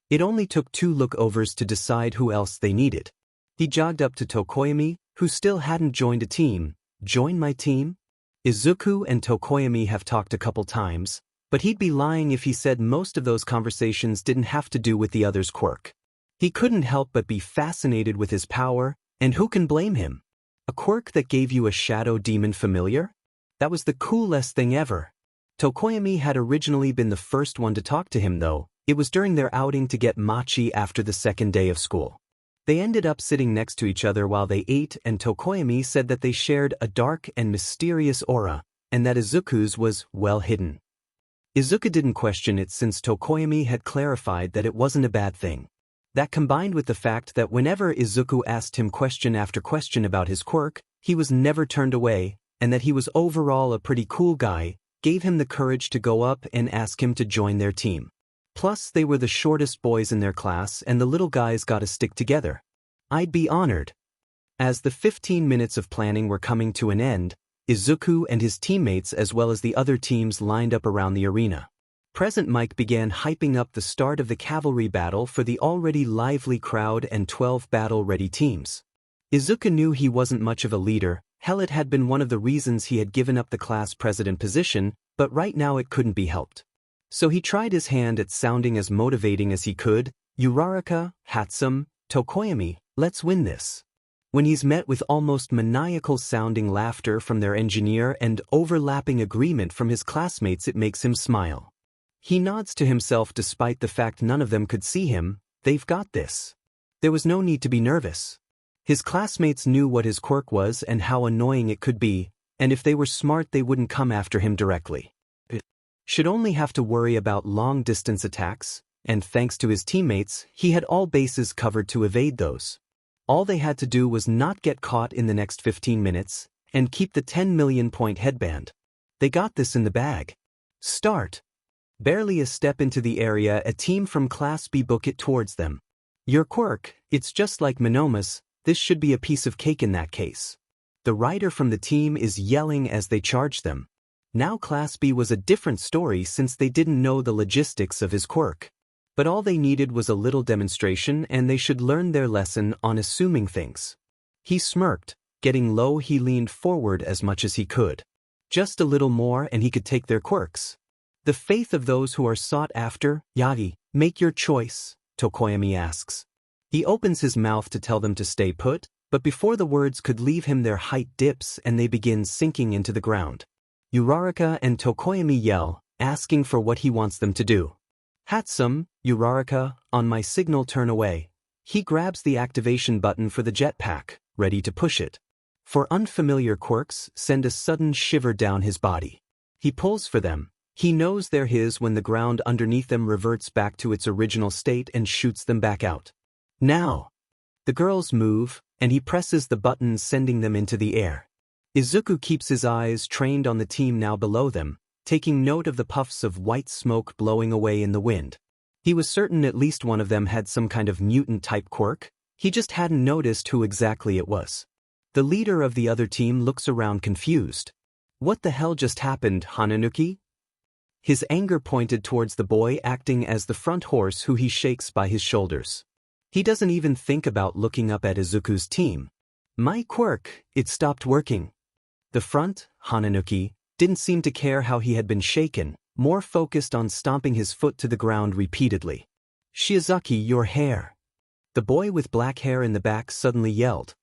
It only took 2 look-overs to decide who else they needed. He jogged up to Tokoyami, who still hadn't joined a team. "Join my team?" Izuku and Tokoyami have talked a couple times, but he'd be lying if he said most of those conversations didn't have to do with the other's quirk. He couldn't help but be fascinated with his power, and who can blame him? A quirk that gave you a shadow demon familiar? That was the coolest thing ever. Tokoyami had originally been the first one to talk to him though. It was during their outing to get mochi after the second day of school. They ended up sitting next to each other while they ate, and Tokoyami said that they shared a dark and mysterious aura, and that Izuku's was well hidden. Izuku didn't question it since Tokoyami had clarified that it wasn't a bad thing. That combined with the fact that whenever Izuku asked him question after question about his quirk, he was never turned away, and that he was overall a pretty cool guy, gave him the courage to go up and ask him to join their team. Plus, they were the shortest boys in their class and the little guys got to stick together. I'd be honored. As the 15 minutes of planning were coming to an end, Izuku and his teammates as well as the other teams lined up around the arena. Present Mike began hyping up the start of the cavalry battle for the already lively crowd and 12 battle-ready teams. Izuku knew he wasn't much of a leader. Hell, it had been one of the reasons he had given up the class president position, but right now it couldn't be helped. So he tried his hand at sounding as motivating as he could. "Uraraka, Hatsum, Tokoyami, let's win this." When he's met with almost maniacal-sounding laughter from their engineer and overlapping agreement from his classmates, it makes him smile. He nods to himself despite the fact none of them could see him. They've got this. There was no need to be nervous. His classmates knew what his quirk was and how annoying it could be, and if they were smart they wouldn't come after him directly. Should only have to worry about long-distance attacks, and thanks to his teammates, he had all bases covered to evade those. All they had to do was not get caught in the next 15 minutes, and keep the 10 million point headband. They got this in the bag. Start. Barely a step into the area, a team from Class B book it towards them. "Your quirk, it's just like Monoma's, this should be a piece of cake in that case." The rider from the team is yelling as they charge them. Now Class B was a different story since they didn't know the logistics of his quirk. But all they needed was a little demonstration and they should learn their lesson on assuming things. He smirked. Getting low, he leaned forward as much as he could. Just a little more and he could take their quirks. "The faith of those who are sought after, Yagi, make your choice," Tokoyami asks. He opens his mouth to tell them to stay put, but before the words could leave him their height dips and they begin sinking into the ground. Uraraka and Tokoyami yell, asking for what he wants them to do. "Hatsum, Uraraka, on my signal turn away." He grabs the activation button for the jetpack, ready to push it. For unfamiliar quirks, send a sudden shiver down his body. He pulls for them. He knows they're his when the ground underneath them reverts back to its original state and shoots them back out. Now! The girls move, and he presses the button sending them into the air. Izuku keeps his eyes trained on the team now below them, taking note of the puffs of white smoke blowing away in the wind. He was certain at least one of them had some kind of mutant-type quirk, he just hadn't noticed who exactly it was. The leader of the other team looks around confused. "What the hell just happened, Hananuki?" His anger pointed towards the boy acting as the front horse who he shakes by his shoulders. He doesn't even think about looking up at Izuku's team. "My quirk, it stopped working." The front, Hananuki, didn't seem to care how he had been shaken, more focused on stomping his foot to the ground repeatedly. "Shiozaki, your hair." The boy with black hair in the back suddenly yelled.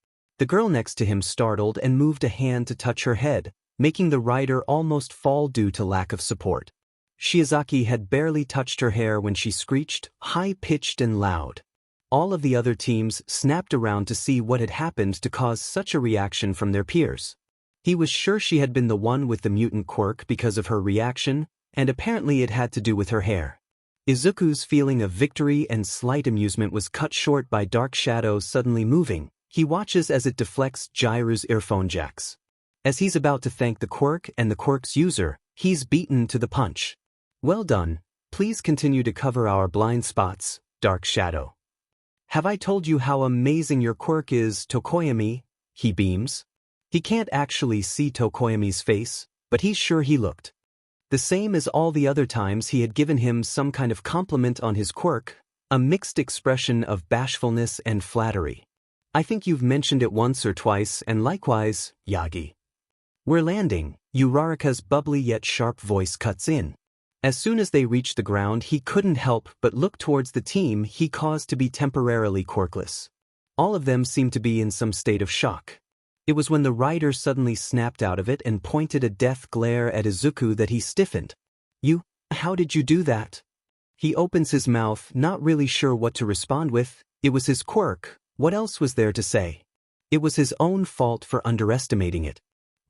The girl next to him startled and moved a hand to touch her head, making the rider almost fall due to lack of support. Shiozaki had barely touched her hair when she screeched, high-pitched and loud. All of the other teams snapped around to see what had happened to cause such a reaction from their peers. He was sure she had been the one with the mutant quirk because of her reaction, and apparently it had to do with her hair. Izuku's feeling of victory and slight amusement was cut short by Dark Shadow suddenly moving. He watches as it deflects Jiru's earphone jacks. As he's about to thank the quirk and the quirk's user, he's beaten to the punch. Well done, please continue to cover our blind spots, Dark Shadow. Have I told you how amazing your quirk is, Tokoyami? He beams. He can't actually see Tokoyami's face, but he's sure he looked the same as all the other times he had given him some kind of compliment on his quirk, a mixed expression of bashfulness and flattery. I think you've mentioned it once or twice, and likewise, Yagi. We're landing, Uraraka's bubbly yet sharp voice cuts in. As soon as they reached the ground, he couldn't help but look towards the team he caused to be temporarily quirkless. All of them seemed to be in some state of shock. It was when the rider suddenly snapped out of it and pointed a death glare at Izuku that he stiffened. How did you do that? He opens his mouth, not really sure what to respond with. It was his quirk, what else was there to say? It was his own fault for underestimating it.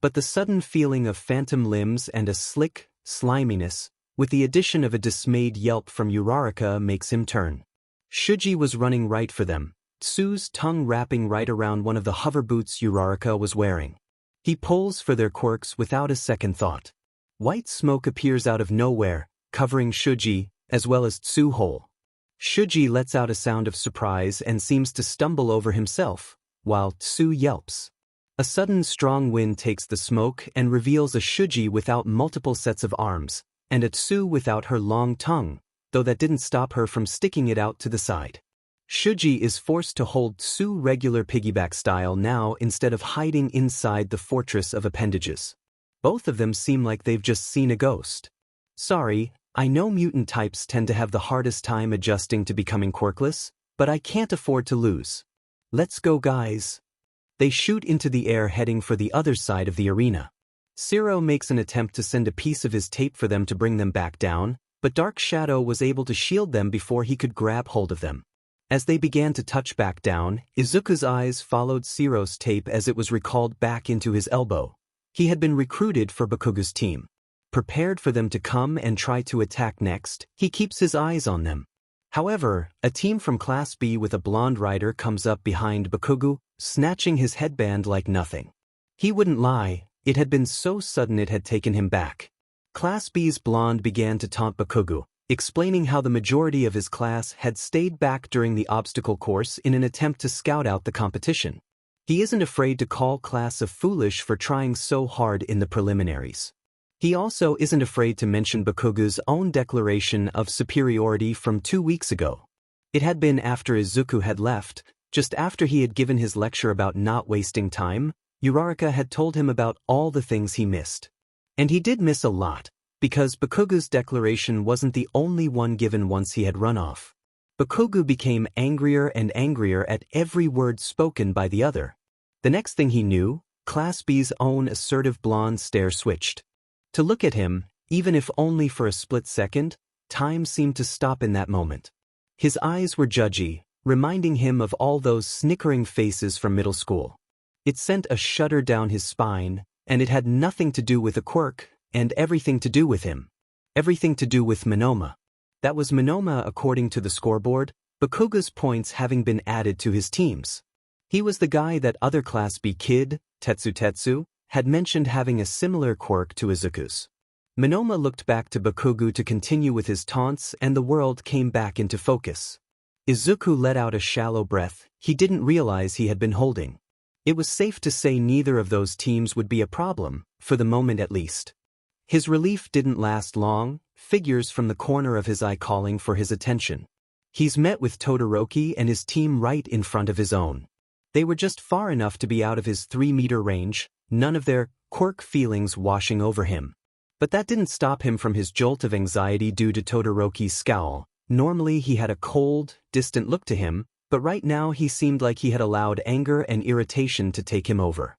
But the sudden feeling of phantom limbs and a slick sliminess, with the addition of a dismayed yelp from Uraraka, makes him turn. Shuji was running right for them, Tsu's tongue wrapping right around one of the hover boots Uraraka was wearing. He pulls for their quirks without a second thought. White smoke appears out of nowhere, covering Shuji, as well as Tsu whole. Shuji lets out a sound of surprise and seems to stumble over himself, while Tsu yelps. A sudden strong wind takes the smoke and reveals a Shuji without multiple sets of arms, and a Tsu without her long tongue, though that didn't stop her from sticking it out to the side. Shuji is forced to hold Tsu regular piggyback style now instead of hiding inside the fortress of appendages. Both of them seem like they've just seen a ghost. Sorry, I know mutant types tend to have the hardest time adjusting to becoming quirkless, but I can't afford to lose. Let's go, guys. They shoot into the air heading for the other side of the arena. Zero makes an attempt to send a piece of his tape for them to bring them back down, but Dark Shadow was able to shield them before he could grab hold of them. As they began to touch back down, Izuku's eyes followed Zero's tape as it was recalled back into his elbow. He had been recruited for Bakuga's team. Prepared for them to come and try to attack next, he keeps his eyes on them. However, a team from Class B with a blonde rider comes up behind Bakugo, snatching his headband like nothing. He wouldn't lie, it had been so sudden it had taken him back. Class B's blonde began to taunt Bakugo, explaining how the majority of his class had stayed back during the obstacle course in an attempt to scout out the competition. He isn't afraid to call class a foolish for trying so hard in the preliminaries. He also isn't afraid to mention Bakuga's own declaration of superiority from 2 weeks ago. It had been after Izuku had left, just after he had given his lecture about not wasting time. Uraraka had told him about all the things he missed. And he did miss a lot, because Bakuga's declaration wasn't the only one given once he had run off. Bakugo became angrier and angrier at every word spoken by the other. The next thing he knew, Class B's own assertive blonde stare switched. To look at him, even if only for a split second, time seemed to stop in that moment. His eyes were judgy, reminding him of all those snickering faces from middle school. It sent a shudder down his spine, and it had nothing to do with a quirk, and everything to do with him. Everything to do with Monoma. That was Monoma according to the scoreboard, Bakuga's points having been added to his teams. He was the guy that other Class B kid, Tetsu, had mentioned having a similar quirk to Izuku's. Monoma looked back to Bakugo to continue with his taunts, and the world came back into focus. Izuku let out a shallow breath he didn't realize he had been holding. It was safe to say neither of those teams would be a problem, for the moment at least. His relief didn't last long, figures from the corner of his eye calling for his attention. He's met with Todoroki and his team right in front of his own. They were just far enough to be out of his 3-meter range, none of their quirk feelings washing over him. But that didn't stop him from his jolt of anxiety due to Todoroki's scowl. Normally he had a cold, distant look to him, but right now he seemed like he had allowed anger and irritation to take him over.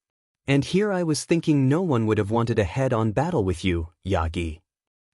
And here I was thinking no one would have wanted a head-on battle with you, Yagi.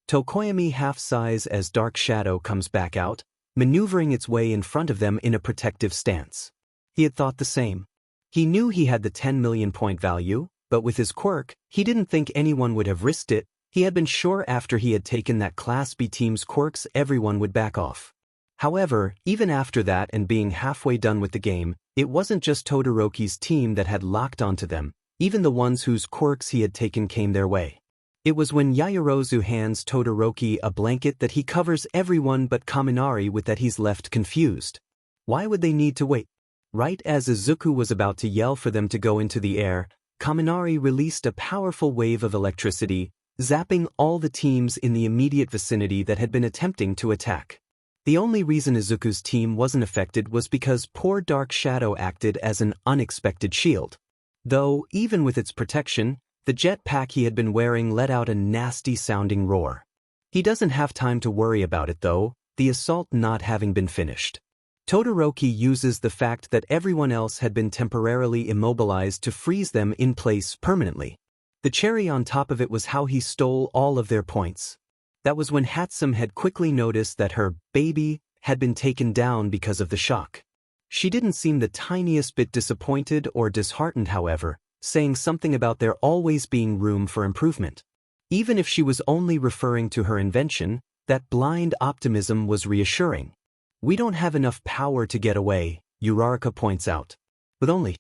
Tokoyami half-sighs as Dark Shadow comes back out, maneuvering its way in front of them in a protective stance. He had thought the same. He knew he had the 10 million point value, but with his quirk, he didn't think anyone would have risked it. He had been sure after he had taken that Class B team's quirks everyone would back off. However, even after that and being halfway done with the game, it wasn't just Todoroki's team that had locked onto them, even the ones whose quirks he had taken came their way. It was when Yaoyorozu hands Todoroki a blanket that he covers everyone but Kaminari with that he's left confused. Why would they need to wait? Right as Izuku was about to yell for them to go into the air, Kaminari released a powerful wave of electricity, zapping all the teams in the immediate vicinity that had been attempting to attack. The only reason Izuku's team wasn't affected was because poor Dark Shadow acted as an unexpected shield. Though, even with its protection, the jetpack he had been wearing let out a nasty-sounding roar. He doesn't have time to worry about it though, the assault not having been finished. Todoroki uses the fact that everyone else had been temporarily immobilized to freeze them in place permanently. The cherry on top of it was how he stole all of their points. That was when Hatsum had quickly noticed that her baby had been taken down because of the shock. She didn't seem the tiniest bit disappointed or disheartened, however, saying something about there always being room for improvement. Even if she was only referring to her invention, that blind optimism was reassuring. We don't have enough power to get away, Uraraka points out. With only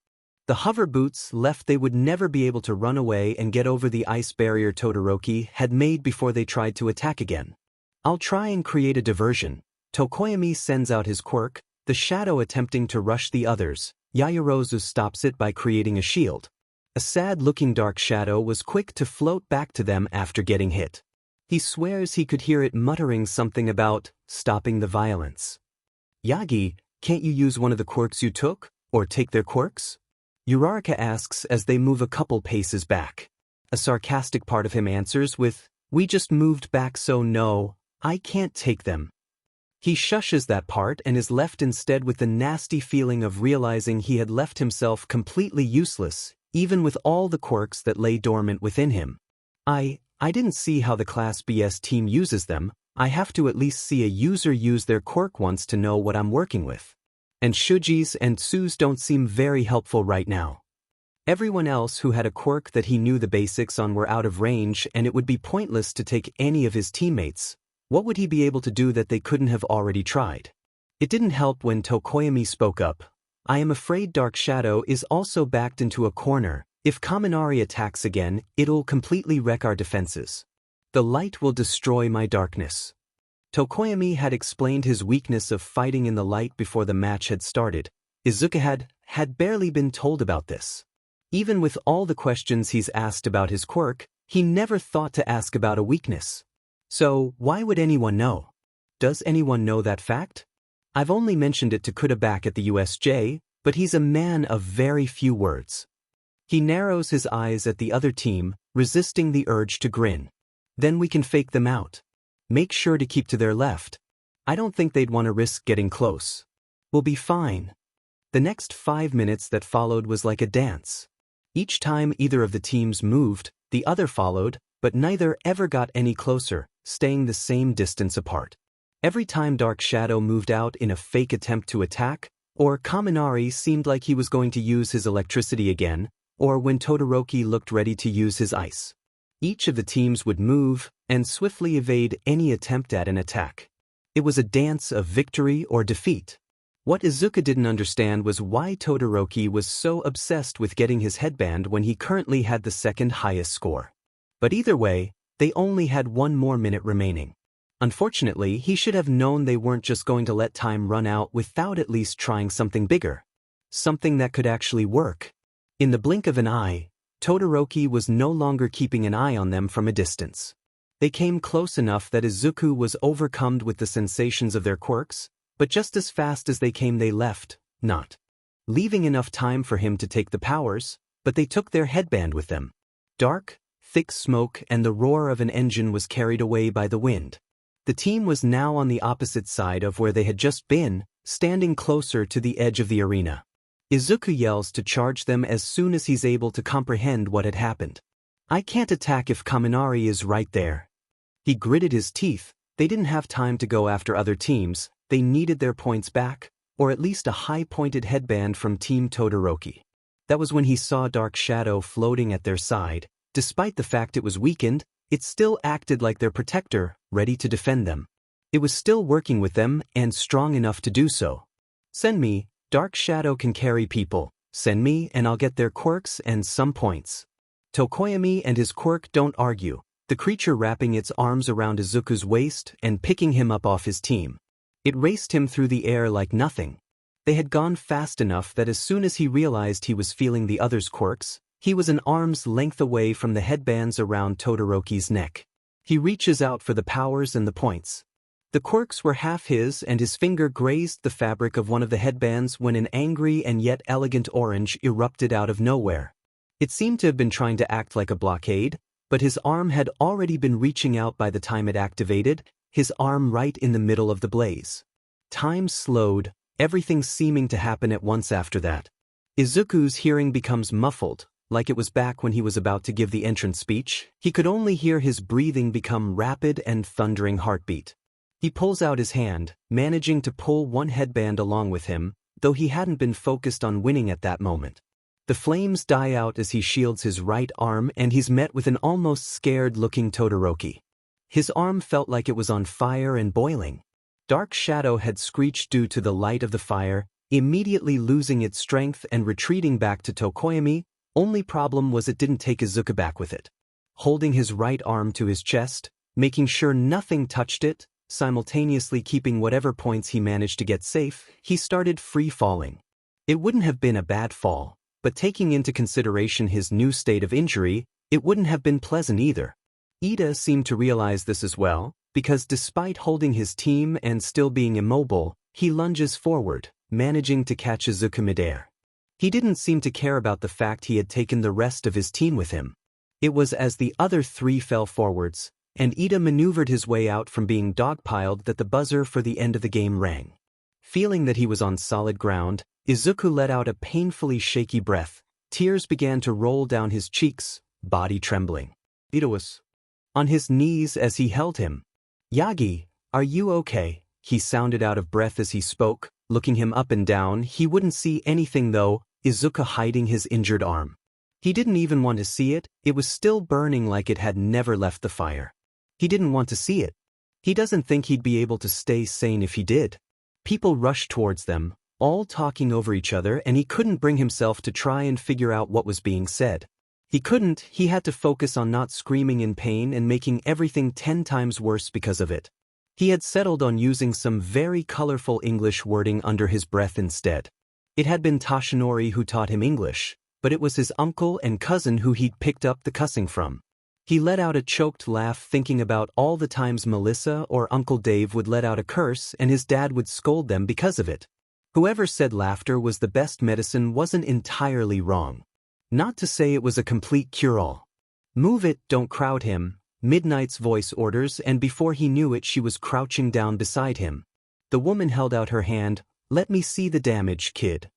the hover boots left, they would never be able to run away and get over the ice barrier Todoroki had made before they tried to attack again. I'll try and create a diversion. Tokoyami sends out his quirk, the shadow attempting to rush the others. Yaoyorozu stops it by creating a shield. A sad-looking Dark Shadow was quick to float back to them after getting hit. He swears he could hear it muttering something about stopping the violence. Yagi, can't you use one of the quirks you took, or take their quirks? Uraraka asks as they move a couple paces back. A sarcastic part of him answers with, we just moved back so no, I can't take them. He shushes that part and is left instead with the nasty feeling of realizing he had left himself completely useless, even with all the quirks that lay dormant within him. I didn't see how the Class BS team uses them. I have to at least see a user use their quirk once to know what I'm working with. And Shuji's and Tsu's don't seem very helpful right now. Everyone else who had a quirk that he knew the basics on were out of range, and it would be pointless to take any of his teammates. What would he be able to do that they couldn't have already tried? It didn't help when Tokoyami spoke up. I am afraid Dark Shadow is also backed into a corner. If Kaminari attacks again, it'll completely wreck our defenses. The light will destroy my darkness. Tokoyami had explained his weakness of fighting in the light before the match had started. Izuku had barely been told about this. Even with all the questions he's asked about his quirk, he never thought to ask about a weakness. So, why would anyone know? Does anyone know that fact? I've only mentioned it to Kuda back at the USJ, but he's a man of very few words. He narrows his eyes at the other team, resisting the urge to grin. Then we can fake them out. Make sure to keep to their left. I don't think they'd want to risk getting close. We'll be fine. The next 5 minutes that followed was like a dance. Each time either of the teams moved, the other followed, but neither ever got any closer, staying the same distance apart. Every time Dark Shadow moved out in a fake attempt to attack, or Kaminari seemed like he was going to use his electricity again, or when Todoroki looked ready to use his ice. Each of the teams would move and swiftly evade any attempt at an attack. It was a dance of victory or defeat. What Izuku didn't understand was why Todoroki was so obsessed with getting his headband when he currently had the second highest score. But either way, they only had 1 more minute remaining. Unfortunately, he should have known they weren't just going to let time run out without at least trying something bigger. Something that could actually work. In the blink of an eye, Todoroki was no longer keeping an eye on them from a distance. They came close enough that Izuku was overcome with the sensations of their quirks, but just as fast as they came they left, not leaving enough time for him to take the powers, but they took their headband with them. Dark, thick smoke and the roar of an engine was carried away by the wind. The team was now on the opposite side of where they had just been, standing closer to the edge of the arena. Izuku yells to charge them as soon as he's able to comprehend what had happened. I can't attack if Kaminari is right there. He gritted his teeth. They didn't have time to go after other teams, they needed their points back, or at least a high-pointed headband from Team Todoroki. That was when he saw Dark Shadow floating at their side. Despite the fact it was weakened, it still acted like their protector, ready to defend them. It was still working with them, and strong enough to do so. Send me, Dark Shadow can carry people. Send me and I'll get their quirks and some points. Tokoyami and his quirk don't argue, the creature wrapping its arms around Izuku's waist and picking him up off his team. It raced him through the air like nothing. They had gone fast enough that as soon as he realized he was feeling the other's quirks, he was an arm's length away from the headbands around Todoroki's neck. He reaches out for the powers and the points. The quirks were half his and his finger grazed the fabric of one of the headbands when an angry and yet elegant orange erupted out of nowhere. It seemed to have been trying to act like a blockade, but his arm had already been reaching out by the time it activated, his arm right in the middle of the blaze. Time slowed, everything seeming to happen at once after that. Izuku's hearing becomes muffled, like it was back when he was about to give the entrance speech. He could only hear his breathing become rapid and thundering heartbeat. He pulls out his hand, managing to pull one headband along with him, though he hadn't been focused on winning at that moment. The flames die out as he shields his right arm and he's met with an almost scared-looking Todoroki. His arm felt like it was on fire and boiling. Dark Shadow had screeched due to the light of the fire, immediately losing its strength and retreating back to Tokoyami. Only problem was it didn't take Izuku back with it. Holding his right arm to his chest, making sure nothing touched it, simultaneously keeping whatever points he managed to get safe, he started free-falling. It wouldn't have been a bad fall, but taking into consideration his new state of injury, it wouldn't have been pleasant either. Ida seemed to realize this as well, because despite holding his team and still being immobile, he lunges forward, managing to catch Izuku midair. He didn't seem to care about the fact he had taken the rest of his team with him. It was as the other three fell forwards, and Ida maneuvered his way out from being dogpiled that the buzzer for the end of the game rang. Feeling that he was on solid ground, Izuku let out a painfully shaky breath. Tears began to roll down his cheeks, body trembling. Ida was on his knees as he held him. Yagi, are you okay? He sounded out of breath as he spoke, looking him up and down. He wouldn't see anything though, Izuku hiding his injured arm. He didn't even want to see it, it was still burning like it had never left the fire. He didn't want to see it. He doesn't think he'd be able to stay sane if he did. People rushed towards them, all talking over each other, and he couldn't bring himself to try and figure out what was being said. He had to focus on not screaming in pain and making everything 10 times worse because of it. He had settled on using some very colorful English wording under his breath instead. It had been Toshinori who taught him English, but it was his uncle and cousin who he'd picked up the cussing from. He let out a choked laugh thinking about all the times Melissa or Uncle Dave would let out a curse and his dad would scold them because of it. Whoever said laughter was the best medicine wasn't entirely wrong. Not to say it was a complete cure-all. Move it, don't crowd him, Midnight's voice orders, and before he knew it she was crouching down beside him. The woman held out her hand. Let me see the damage, kid.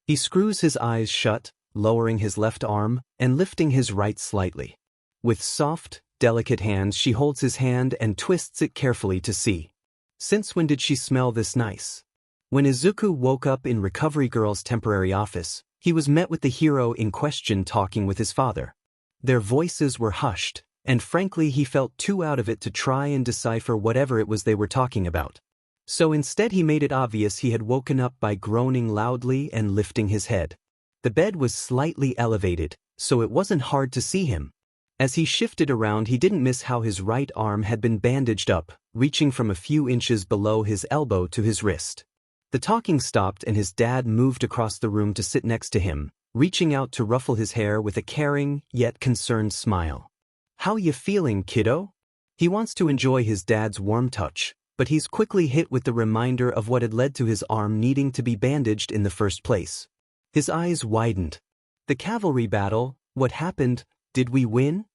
He screws his eyes shut, lowering his left arm and lifting his right slightly. With soft, delicate hands she holds his hand and twists it carefully to see. Since when did she smell this nice? When Izuku woke up in Recovery Girl's temporary office, he was met with the hero in question talking with his father. Their voices were hushed, and frankly he felt too out of it to try and decipher whatever it was they were talking about. So instead he made it obvious he had woken up by groaning loudly and lifting his head. The bed was slightly elevated, so it wasn't hard to see him. As he shifted around he didn't miss how his right arm had been bandaged up, reaching from a few inches below his elbow to his wrist. The talking stopped and his dad moved across the room to sit next to him, reaching out to ruffle his hair with a caring, yet concerned smile. How you feeling, kiddo? He wants to enjoy his dad's warm touch, but he's quickly hit with the reminder of what had led to his arm needing to be bandaged in the first place. His eyes widened. The cavalry battle, what happened? Did we win?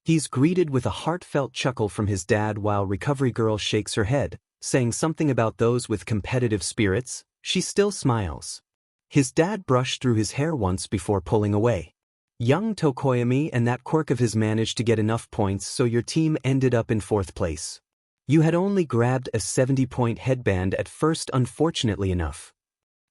He's greeted with a heartfelt chuckle from his dad while Recovery Girl shakes her head, saying something about those with competitive spirits. She still smiles. His dad brushed through his hair once before pulling away. Young Tokoyami and that quirk of his managed to get enough points so your team ended up in 4th place. You had only grabbed a 70-point headband at first, unfortunately enough.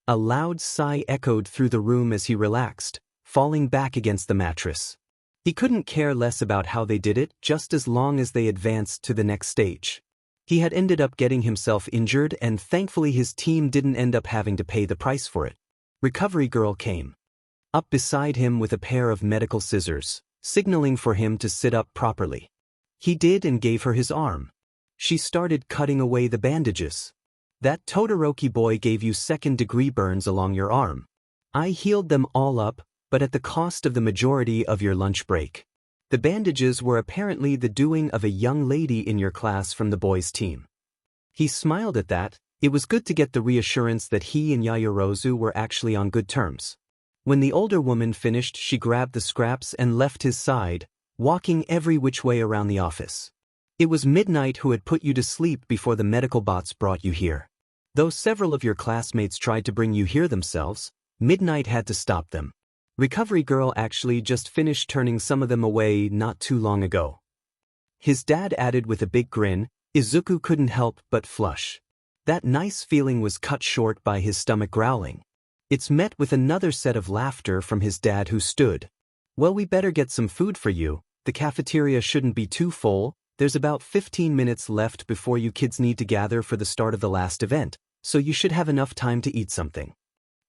A loud sigh echoed through the room as he relaxed, falling back against the mattress. He couldn't care less about how they did it, just as long as they advanced to the next stage. He had ended up getting himself injured, and thankfully his team didn't end up having to pay the price for it. Recovery Girl came up beside him with a pair of medical scissors, signaling for him to sit up properly. He did and gave her his arm. She started cutting away the bandages. That Todoroki boy gave you 2nd-degree burns along your arm. I healed them all up, but at the cost of the majority of your lunch break. The bandages were apparently the doing of a young lady in your class from the boys' team. He smiled at that. It was good to get the reassurance that he and Yaoyorozu were actually on good terms. When the older woman finished, she grabbed the scraps and left his side, walking every which way around the office. It was Midnight who had put you to sleep before the medical bots brought you here. Though several of your classmates tried to bring you here themselves, Midnight had to stop them. Recovery Girl actually just finished turning some of them away not too long ago. His dad added with a big grin. Izuku couldn't help but flush. That nice feeling was cut short by his stomach growling. It's met with another set of laughter from his dad, who stood. Well, we better get some food for you. The cafeteria shouldn't be too full. There's about 15 minutes left before you kids need to gather for the start of the last event, so you should have enough time to eat something.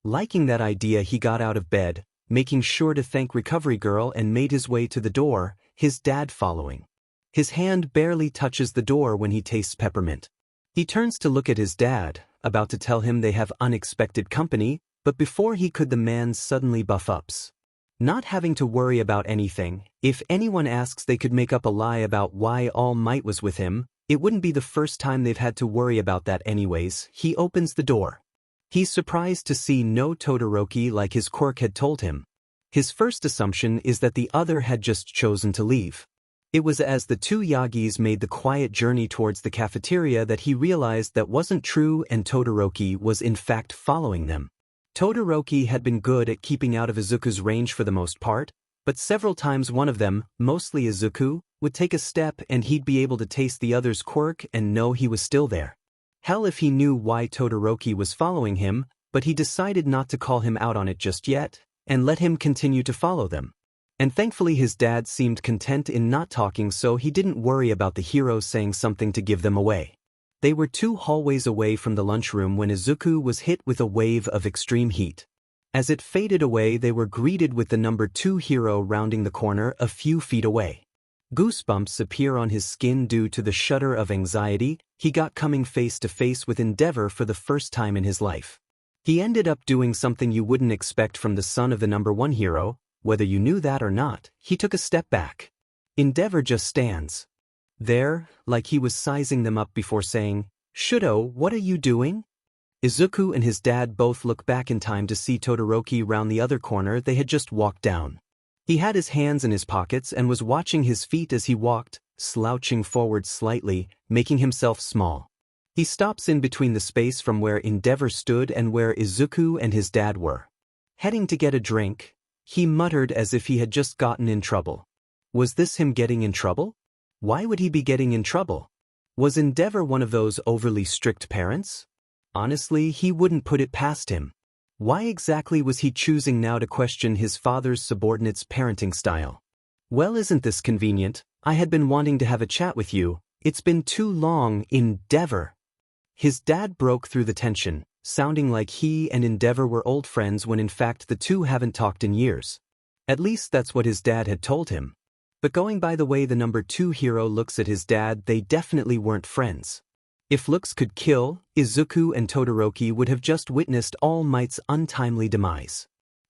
Liking that idea, he got out of bed, making sure to thank Recovery Girl, and made his way to the door, his dad following. His hand barely touches the door when he tastes peppermint. He turns to look at his dad, about to tell him they have unexpected company, but before he could, the man suddenly buff ups. Not having to worry about anything, if anyone asks, they could make up a lie about why All Might was with him. It wouldn't be the first time they've had to worry about that anyways. He opens the door. He's surprised to see no Todoroki like his quirk had told him. His first assumption is that the other had just chosen to leave. It was as the two Yagis made the quiet journey towards the cafeteria that he realized that wasn't true, and Todoroki was in fact following them. Todoroki had been good at keeping out of Izuku's range for the most part, but several times one of them, mostly Izuku, would take a step and he'd be able to taste the other's quirk and know he was still there. Hell if he knew why Todoroki was following him, but he decided not to call him out on it just yet, and let him continue to follow them. And thankfully his dad seemed content in not talking, so he didn't worry about the hero saying something to give them away. They were 2 hallways away from the lunchroom when Izuku was hit with a wave of extreme heat. As it faded away, they were greeted with the number 2 hero rounding the corner a few feet away. Goosebumps appear on his skin due to the shudder of anxiety he got coming face to face with Endeavor for the first time in his life. He ended up doing something you wouldn't expect from the son of the number 1 hero. Whether you knew that or not, he took a step back. Endeavor just stands there, like he was sizing them up before saying, "Shudo, what are you doing?" Izuku and his dad both look back in time to see Todoroki round the other corner they had just walked down. He had his hands in his pockets and was watching his feet as he walked, slouching forward slightly, making himself small. He stops in between the space from where Endeavor stood and where Izuku and his dad were. Heading to get a drink, he muttered as if he had just gotten in trouble. Was this him getting in trouble? Why would he be getting in trouble? Was Endeavor one of those overly strict parents? Honestly, he wouldn't put it past him. Why exactly was he choosing now to question his father's subordinate's parenting style? Well, isn't this convenient? I had been wanting to have a chat with you. It's been too long, Endeavor. His dad broke through the tension, sounding like he and Endeavor were old friends when in fact the two haven't talked in years. At least that's what his dad had told him. But going by the way the number 2 hero looks at his dad, they definitely weren't friends. If looks could kill, Izuku and Todoroki would have just witnessed All Might's untimely demise.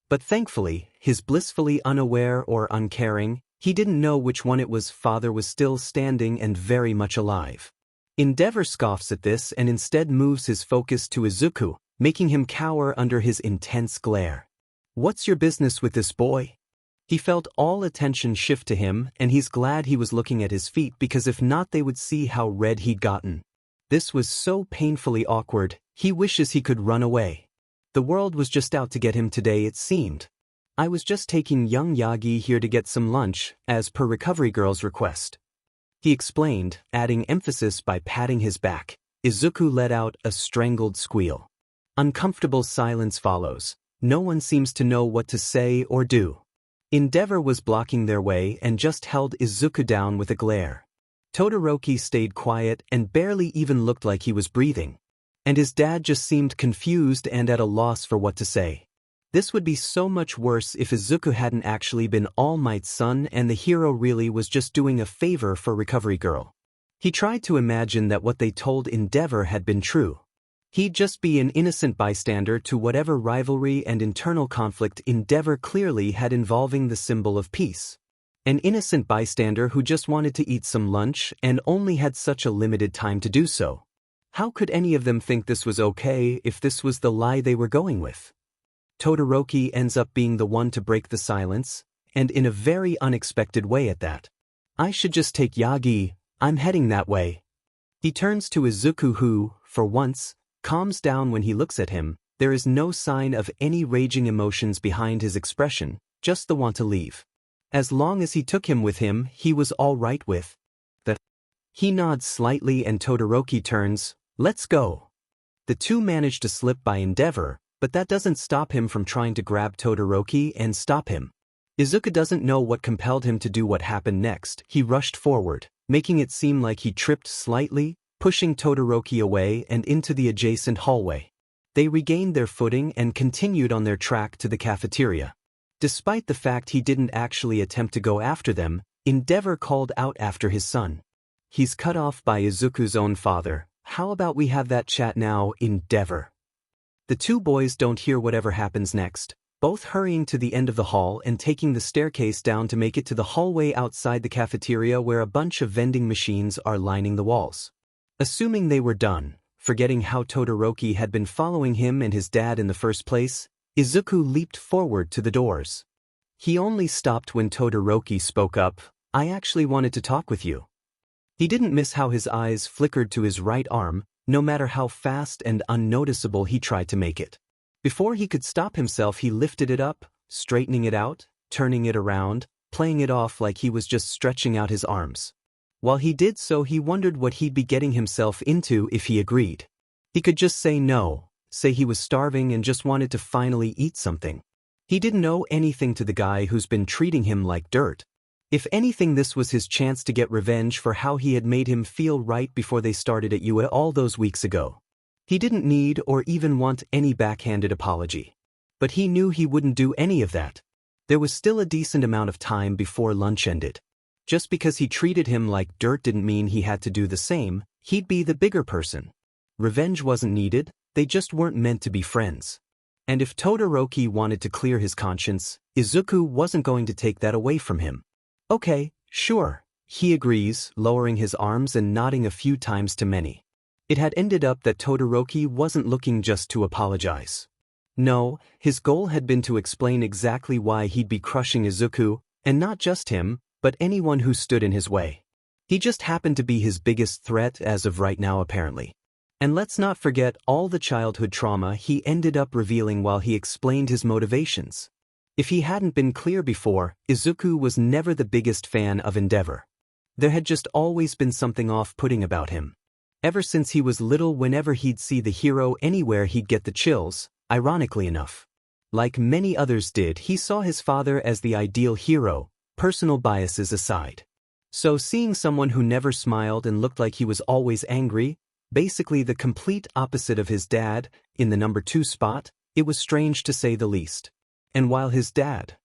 But thankfully, his blissfully unaware or uncaring, he didn't know which one it was. Father was still standing and very much alive. Endeavor scoffs at this and instead moves his focus to Izuku, making him cower under his intense glare. What's your business with this boy? He felt all attention shift to him, and he's glad he was looking at his feet because if not they would see how red he'd gotten. This was so painfully awkward, He wishes he could run away. The world was just out to get him today, it seemed. I was just taking young Yagi here to get some lunch, as per Recovery Girl's request. He explained, adding emphasis by patting his back. Izuku let out a strangled squeal. Uncomfortable silence follows. No one seems to know what to say or do. Endeavor was blocking their way and just held Izuku down with a glare. Todoroki stayed quiet and barely even looked like he was breathing. And his dad just seemed confused and at a loss for what to say. This would be so much worse if Izuku hadn't actually been All Might's son and the hero really was just doing a favor for Recovery Girl. He tried to imagine that what they told Endeavor had been true. He'd just be an innocent bystander to whatever rivalry and internal conflict Endeavor clearly had involving the symbol of peace. An innocent bystander who just wanted to eat some lunch and only had such a limited time to do so. How could any of them think this was okay if this was the lie they were going with? Todoroki ends up being the one to break the silence, and in a very unexpected way at that. I should just take Yagi, I'm heading that way. He turns to Izuku who, for once, calms down when he looks at him. There is no sign of any raging emotions behind his expression, just the want to leave. As long as he took him with him, he was all right with that. He nods slightly and Todoroki turns, let's go. The two manage to slip by Endeavor, but that doesn't stop him from trying to grab Todoroki and stop him. Izuku doesn't know what compelled him to do what happened next. He rushed forward, making it seem like he tripped slightly, pushing Todoroki away and into the adjacent hallway. They regained their footing and continued on their track to the cafeteria. Despite the fact he didn't actually attempt to go after them, Endeavor called out after his son. He's cut off by Izuku's own father. How about we have that chat now, Endeavor? The two boys don't hear whatever happens next, both hurrying to the end of the hall and taking the staircase down to make it to the hallway outside the cafeteria where a bunch of vending machines are lining the walls. Assuming they were done, forgetting how Todoroki had been following him and his dad in the first place, Izuku leaped forward to the doors. He only stopped when Todoroki spoke up, I actually wanted to talk with you. He didn't miss how his eyes flickered to his right arm, no matter how fast and unnoticeable he tried to make it. Before he could stop himself, he lifted it up, straightening it out, turning it around, playing it off like he was just stretching out his arms. While he did so, he wondered what he'd be getting himself into if he agreed. He could just say no, say he was starving and just wanted to finally eat something. He didn't owe anything to the guy who's been treating him like dirt. If anything, this was his chance to get revenge for how he had made him feel right before they started at UA all those weeks ago. He didn't need or even want any backhanded apology. But he knew he wouldn't do any of that. There was still a decent amount of time before lunch ended. Just because he treated him like dirt didn't mean he had to do the same. He'd be the bigger person. Revenge wasn't needed, they just weren't meant to be friends. And if Todoroki wanted to clear his conscience, Izuku wasn't going to take that away from him. Okay, sure, he agrees, lowering his arms and nodding a few times to many. It had ended up that Todoroki wasn't looking just to apologize. No, his goal had been to explain exactly why he'd be crushing Izuku, and not just him, but anyone who stood in his way. He just happened to be his biggest threat as of right now apparently. And let's not forget all the childhood trauma he ended up revealing while he explained his motivations. If he hadn't been clear before, Izuku was never the biggest fan of Endeavor. There had just always been something off-putting about him. Ever since he was little, whenever he'd see the hero anywhere, he'd get the chills, ironically enough. Like many others did, he saw his father as the ideal hero, personal biases aside. So seeing someone who never smiled and looked like he was always angry, basically the complete opposite of his dad, in the number 2 spot, it was strange to say the least. And while his dad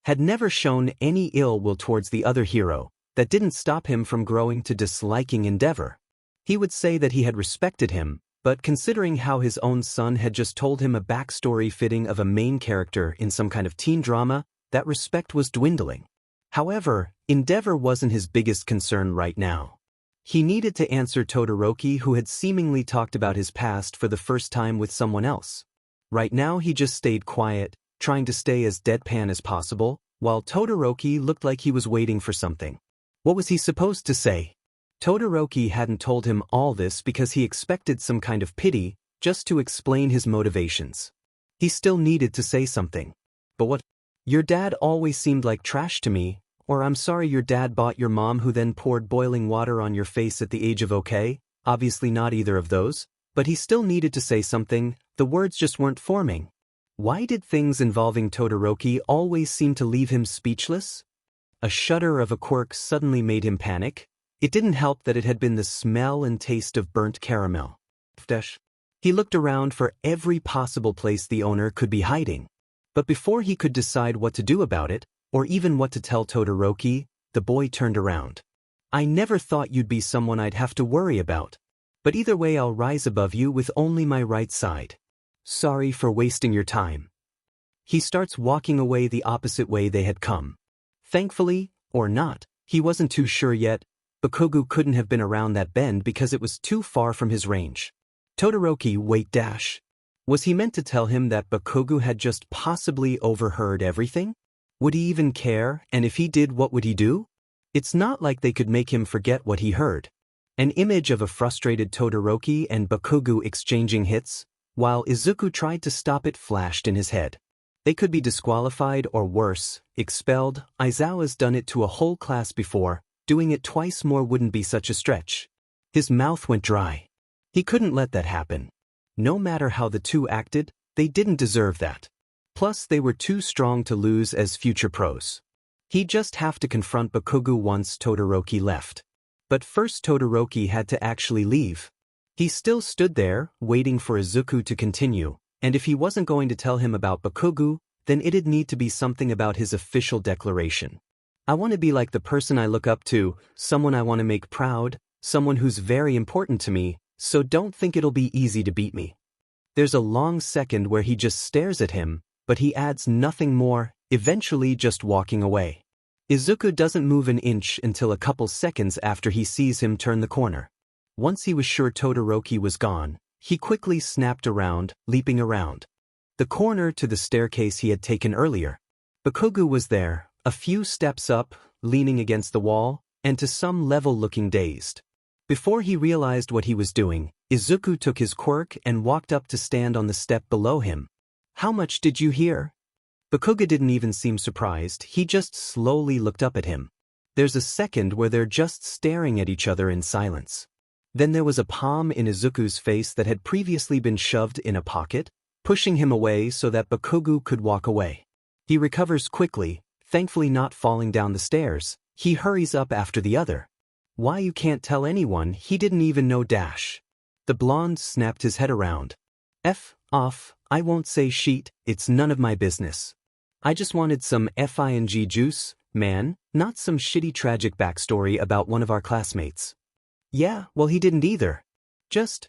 had never shown any ill will towards the other hero, that didn't stop him from growing to disliking Endeavor. He would say that he had respected him, but considering how his own son had just told him a backstory fitting of a main character in some kind of teen drama, that respect was dwindling. However, Endeavor wasn't his biggest concern right now. He needed to answer Todoroki, who had seemingly talked about his past for the first time with someone else. Right now he just stayed quiet, trying to stay as deadpan as possible, while Todoroki looked like he was waiting for something. What was he supposed to say? Todoroki hadn't told him all this because he expected some kind of pity, just to explain his motivations. He still needed to say something. But what? Your dad always seemed like trash to me, or I'm sorry your dad bought your mom who then poured boiling water on your face at the age of okay, obviously not either of those, but he still needed to say something, the words just weren't forming. Why did things involving Todoroki always seem to leave him speechless? A shudder of a quirk suddenly made him panic. It didn't help that it had been the smell and taste of burnt caramel. He looked around for every possible place the owner could be hiding. But before he could decide what to do about it, or even what to tell Todoroki, the boy turned around. I never thought you'd be someone I'd have to worry about. But either way I'll rise above you with only my right side. Sorry for wasting your time. He starts walking away the opposite way they had come. Thankfully, or not, he wasn't too sure yet, Bakugo couldn't have been around that bend because it was too far from his range. Todoroki, wait dash. Was he meant to tell him that Bakugo had just possibly overheard everything? Would he even care, and if he did what would he do? It's not like they could make him forget what he heard. An image of a frustrated Todoroki and Bakugo exchanging hits, while Izuku tried to stop it flashed in his head. They could be disqualified or worse, expelled. Aizawa's done it to a whole class before, doing it twice more wouldn't be such a stretch. His mouth went dry. He couldn't let that happen. No matter how the two acted, they didn't deserve that. Plus they were too strong to lose as future pros. He'd just have to confront Bakugo once Todoroki left. But first Todoroki had to actually leave. He still stood there, waiting for Izuku to continue, and if he wasn't going to tell him about Bakugo, then it'd need to be something about his official declaration. I want to be like the person I look up to, someone I want to make proud, someone who's very important to me, so don't think it'll be easy to beat me. There's a long second where he just stares at him, but he adds nothing more, eventually just walking away. Izuku doesn't move an inch until a couple seconds after he sees him turn the corner. Once he was sure Todoroki was gone, he quickly snapped around, leaping around the corner to the staircase he had taken earlier. Bakugo was there, a few steps up, leaning against the wall, and to some level looking dazed. Before he realized what he was doing, Izuku took his quirk and walked up to stand on the step below him. How much did you hear? Bakugo didn't even seem surprised, he just slowly looked up at him. There's a second where they're just staring at each other in silence. Then there was a palm in Izuku's face that had previously been shoved in a pocket, pushing him away so that Bakugo could walk away. He recovers quickly, thankfully not falling down the stairs. He hurries up after the other. Why you can't tell anyone, he didn't even know dash. The blonde snapped his head around. F off, I won't say sheet, it's none of my business. I just wanted some FING juice, man, not some shitty tragic backstory about one of our classmates. Yeah, well he didn't either. Just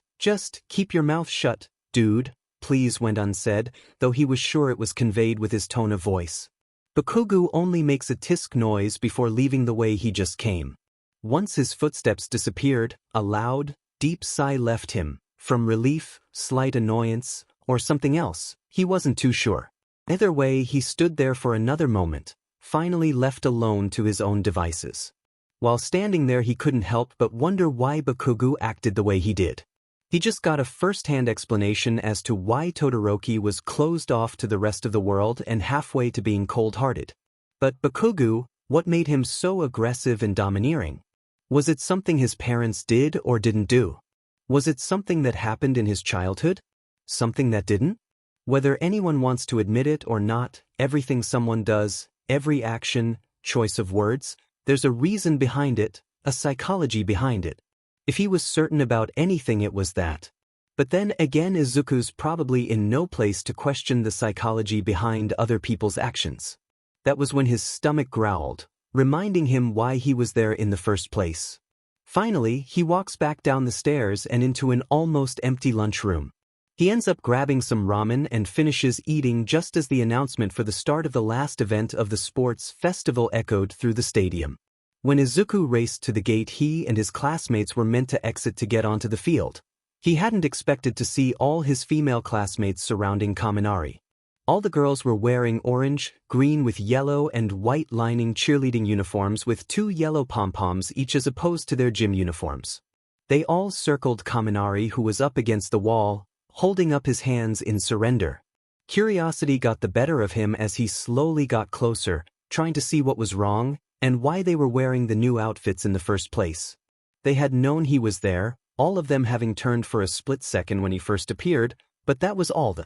keep your mouth shut, dude, please went unsaid, though he was sure it was conveyed with his tone of voice. Bakugo only makes a tisk noise before leaving the way he just came. Once his footsteps disappeared, a loud, deep sigh left him, from relief, slight annoyance, or something else, he wasn't too sure. Either way, he stood there for another moment, finally left alone to his own devices. While standing there he couldn't help but wonder why Bakugo acted the way he did. He just got a first-hand explanation as to why Todoroki was closed off to the rest of the world and halfway to being cold-hearted. But Bakugo, what made him so aggressive and domineering? Was it something his parents did or didn't do? Was it something that happened in his childhood? Something that didn't? Whether anyone wants to admit it or not, everything someone does, every action, choice of words, there's a reason behind it, a psychology behind it. If he was certain about anything it was that. But then again Izuku's probably in no place to question the psychology behind other people's actions. That was when his stomach growled, reminding him why he was there in the first place. Finally, he walks back down the stairs and into an almost empty lunchroom. He ends up grabbing some ramen and finishes eating just as the announcement for the start of the last event of the sports festival echoed through the stadium. When Izuku raced to the gate he and his classmates were meant to exit to get onto the field. He hadn't expected to see all his female classmates surrounding Kaminari. All the girls were wearing orange, green with yellow and white lining cheerleading uniforms with 2 yellow pom-poms each as opposed to their gym uniforms. They all circled Kaminari who was up against the wall, holding up his hands in surrender. Curiosity got the better of him as he slowly got closer, trying to see what was wrong and why they were wearing the new outfits in the first place. They had known he was there, all of them having turned for a split second when he first appeared, but that was all the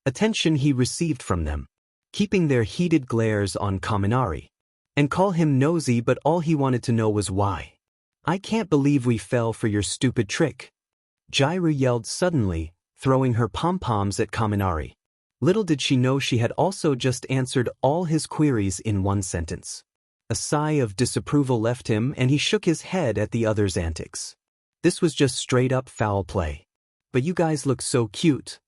attention he received from them, keeping their heated glares on Kaminari. And call him nosy, but all he wanted to know was why. "I can't believe we fell for your stupid trick," Jairu yelled suddenly, throwing her pom-poms at Kaminari. Little did she know she had also just answered all his queries in one sentence. A sigh of disapproval left him and he shook his head at the other's antics. This was just straight-up foul play. "But you guys look so cute."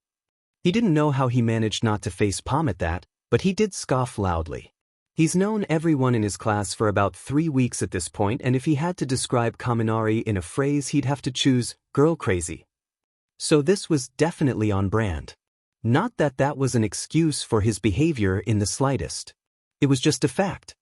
He didn't know how he managed not to face palm at that, but he did scoff loudly. He's known everyone in his class for about 3 weeks at this point, and if he had to describe Kaminari in a phrase he'd have to choose girl crazy. So this was definitely on brand. Not that that was an excuse for his behavior in the slightest. It was just a fact.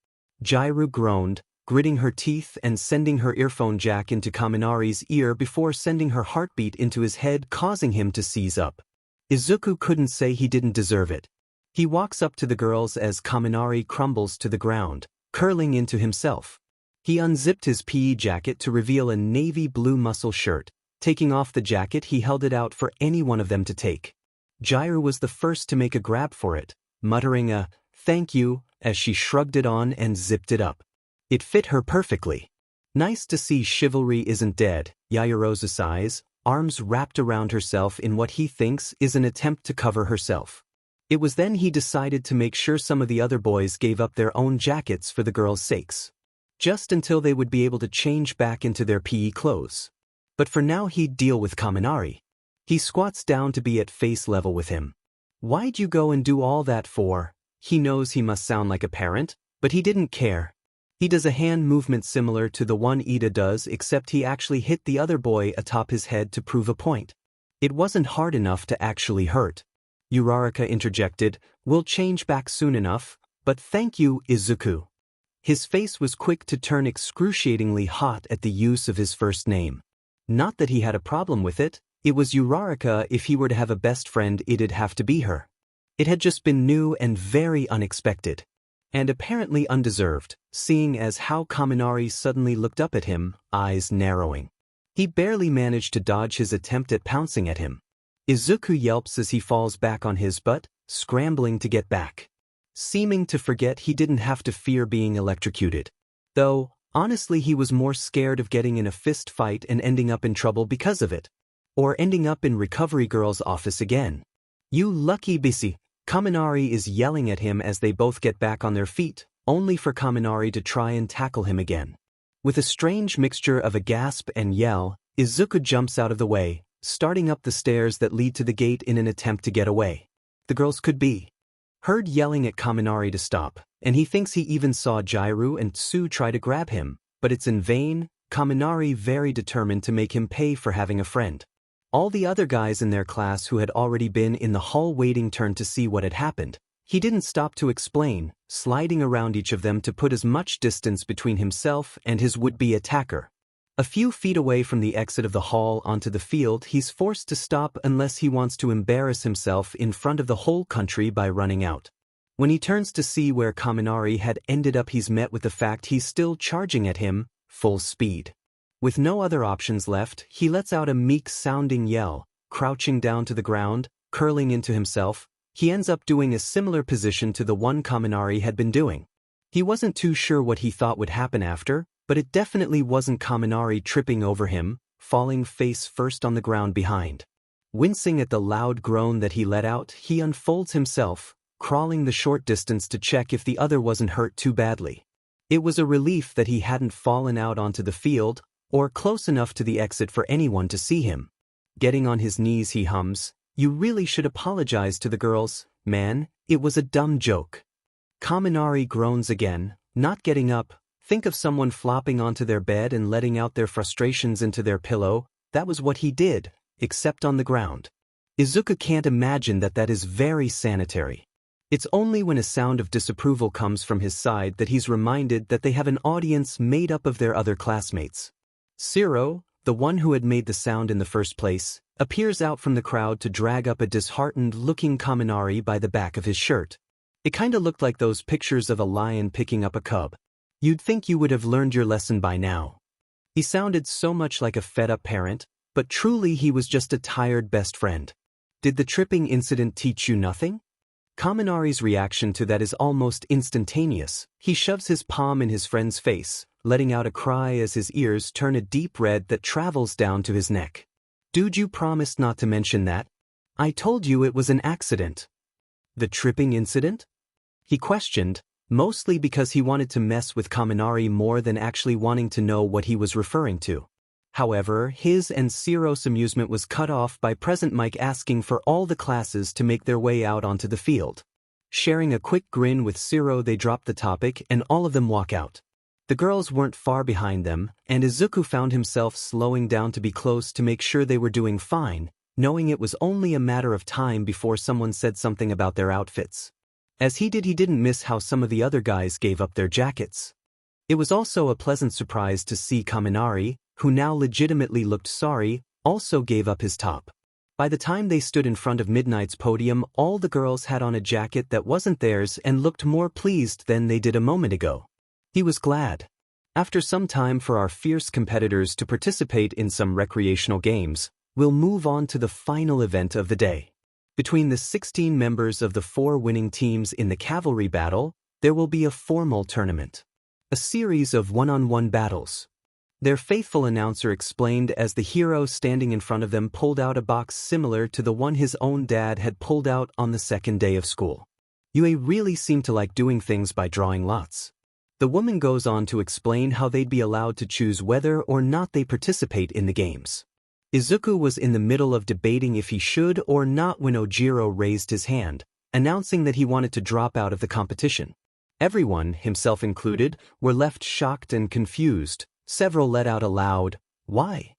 Jairu groaned, gritting her teeth and sending her earphone jack into Kaminari's ear before sending her heartbeat into his head, causing him to seize up. Izuku couldn't say he didn't deserve it. He walks up to the girls as Kaminari crumbles to the ground, curling into himself. He unzipped his PE jacket to reveal a navy blue muscle shirt. Taking off the jacket, he held it out for any one of them to take. Jairu was the first to make a grab for it, muttering a "thank you" as she shrugged it on and zipped it up. It fit her perfectly. Nice to see chivalry isn't dead, Yaoyorozu sighs, arms wrapped around herself in what he thinks is an attempt to cover herself. It was then he decided to make sure some of the other boys gave up their own jackets for the girls' sakes. Just until they would be able to change back into their PE clothes. But for now he'd deal with Kaminari. He squats down to be at face level with him. "Why'd you go and do all that for?" He knows he must sound like a parent, but he didn't care. He does a hand movement similar to the one Ida does, except he actually hit the other boy atop his head to prove a point. It wasn't hard enough to actually hurt. Uraraka interjected, "We'll change back soon enough, but thank you, Izuku." His face was quick to turn excruciatingly hot at the use of his first name. Not that he had a problem with it, it was Uraraka. If he were to have a best friend, it'd have to be her. It had just been new and very unexpected. And apparently undeserved, seeing as how Kaminari suddenly looked up at him, eyes narrowing. He barely managed to dodge his attempt at pouncing at him. Izuku yelps as he falls back on his butt, scrambling to get back. Seeming to forget he didn't have to fear being electrocuted. Though, honestly, he was more scared of getting in a fist fight and ending up in trouble because of it. Or ending up in Recovery Girl's office again. "You lucky bisi," Kaminari is yelling at him as they both get back on their feet, only for Kaminari to try and tackle him again. With a strange mixture of a gasp and yell, Izuku jumps out of the way, starting up the stairs that lead to the gate in an attempt to get away. The girls could be heard yelling at Kaminari to stop, and he thinks he even saw Jairu and Tsu try to grab him, but it's in vain. Kaminari very determined to make him pay for having a friend. All the other guys in their class who had already been in the hall waiting turned to see what had happened. He didn't stop to explain, sliding around each of them to put as much distance between himself and his would-be attacker. A few feet away from the exit of the hall onto the field, he's forced to stop unless he wants to embarrass himself in front of the whole country by running out. When he turns to see where Kaminari had ended up, he's met with the fact he's still charging at him, full speed. With no other options left, he lets out a meek-sounding yell, crouching down to the ground, curling into himself. He ends up doing a similar position to the one Kaminari had been doing. He wasn't too sure what he thought would happen after, but it definitely wasn't Kaminari tripping over him, falling face first on the ground behind. Wincing at the loud groan that he let out, he unfolds himself, crawling the short distance to check if the other wasn't hurt too badly. It was a relief that he hadn't fallen out onto the field, or close enough to the exit for anyone to see him. Getting on his knees, he hums, "You really should apologize to the girls, man, it was a dumb joke." Kaminari groans again, not getting up. Think of someone flopping onto their bed and letting out their frustrations into their pillow. That was what he did, except on the ground. Izuku can't imagine that that is very sanitary. It's only when a sound of disapproval comes from his side that he's reminded that they have an audience made up of their other classmates. Zero, the one who had made the sound in the first place, appears out from the crowd to drag up a disheartened-looking Kaminari by the back of his shirt. It kinda looked like those pictures of a lion picking up a cub. You'd think you would have learned your lesson by now. He sounded so much like a fed-up parent, but truly he was just a tired best friend. Did the tripping incident teach you nothing? Kaminari's reaction to that is almost instantaneous. He shoves his palm in his friend's face, letting out a cry as his ears turn a deep red that travels down to his neck. Dude, you promised not to mention that. I told you it was an accident. The tripping incident? He questioned, mostly because he wanted to mess with Kaminari more than actually wanting to know what he was referring to. However, his and Ciro's amusement was cut off by Present Mike asking for all the classes to make their way out onto the field. Sharing a quick grin with Ciro, they drop the topic and all of them walk out. The girls weren't far behind them, and Izuku found himself slowing down to be close to make sure they were doing fine, knowing it was only a matter of time before someone said something about their outfits. As he didn't miss how some of the other guys gave up their jackets. It was also a pleasant surprise to see Kaminari, who now legitimately looked sorry, also gave up his top. By the time they stood in front of Midnight's podium, all the girls had on a jacket that wasn't theirs and looked more pleased than they did a moment ago. He was glad. After some time for our fierce competitors to participate in some recreational games, we'll move on to the final event of the day. Between the 16 members of the 4 winning teams in the cavalry battle, there will be a formal tournament. A series of one-on-one battles. Their faithful announcer explained as the hero standing in front of them pulled out a box similar to the one his own dad had pulled out on the second day of school. Yue really seemed to like doing things by drawing lots. The woman goes on to explain how they'd be allowed to choose whether or not they participate in the games. Izuku was in the middle of debating if he should or not when Ojiro raised his hand, announcing that he wanted to drop out of the competition. Everyone, himself included, were left shocked and confused. Several let out a loud, "Why?"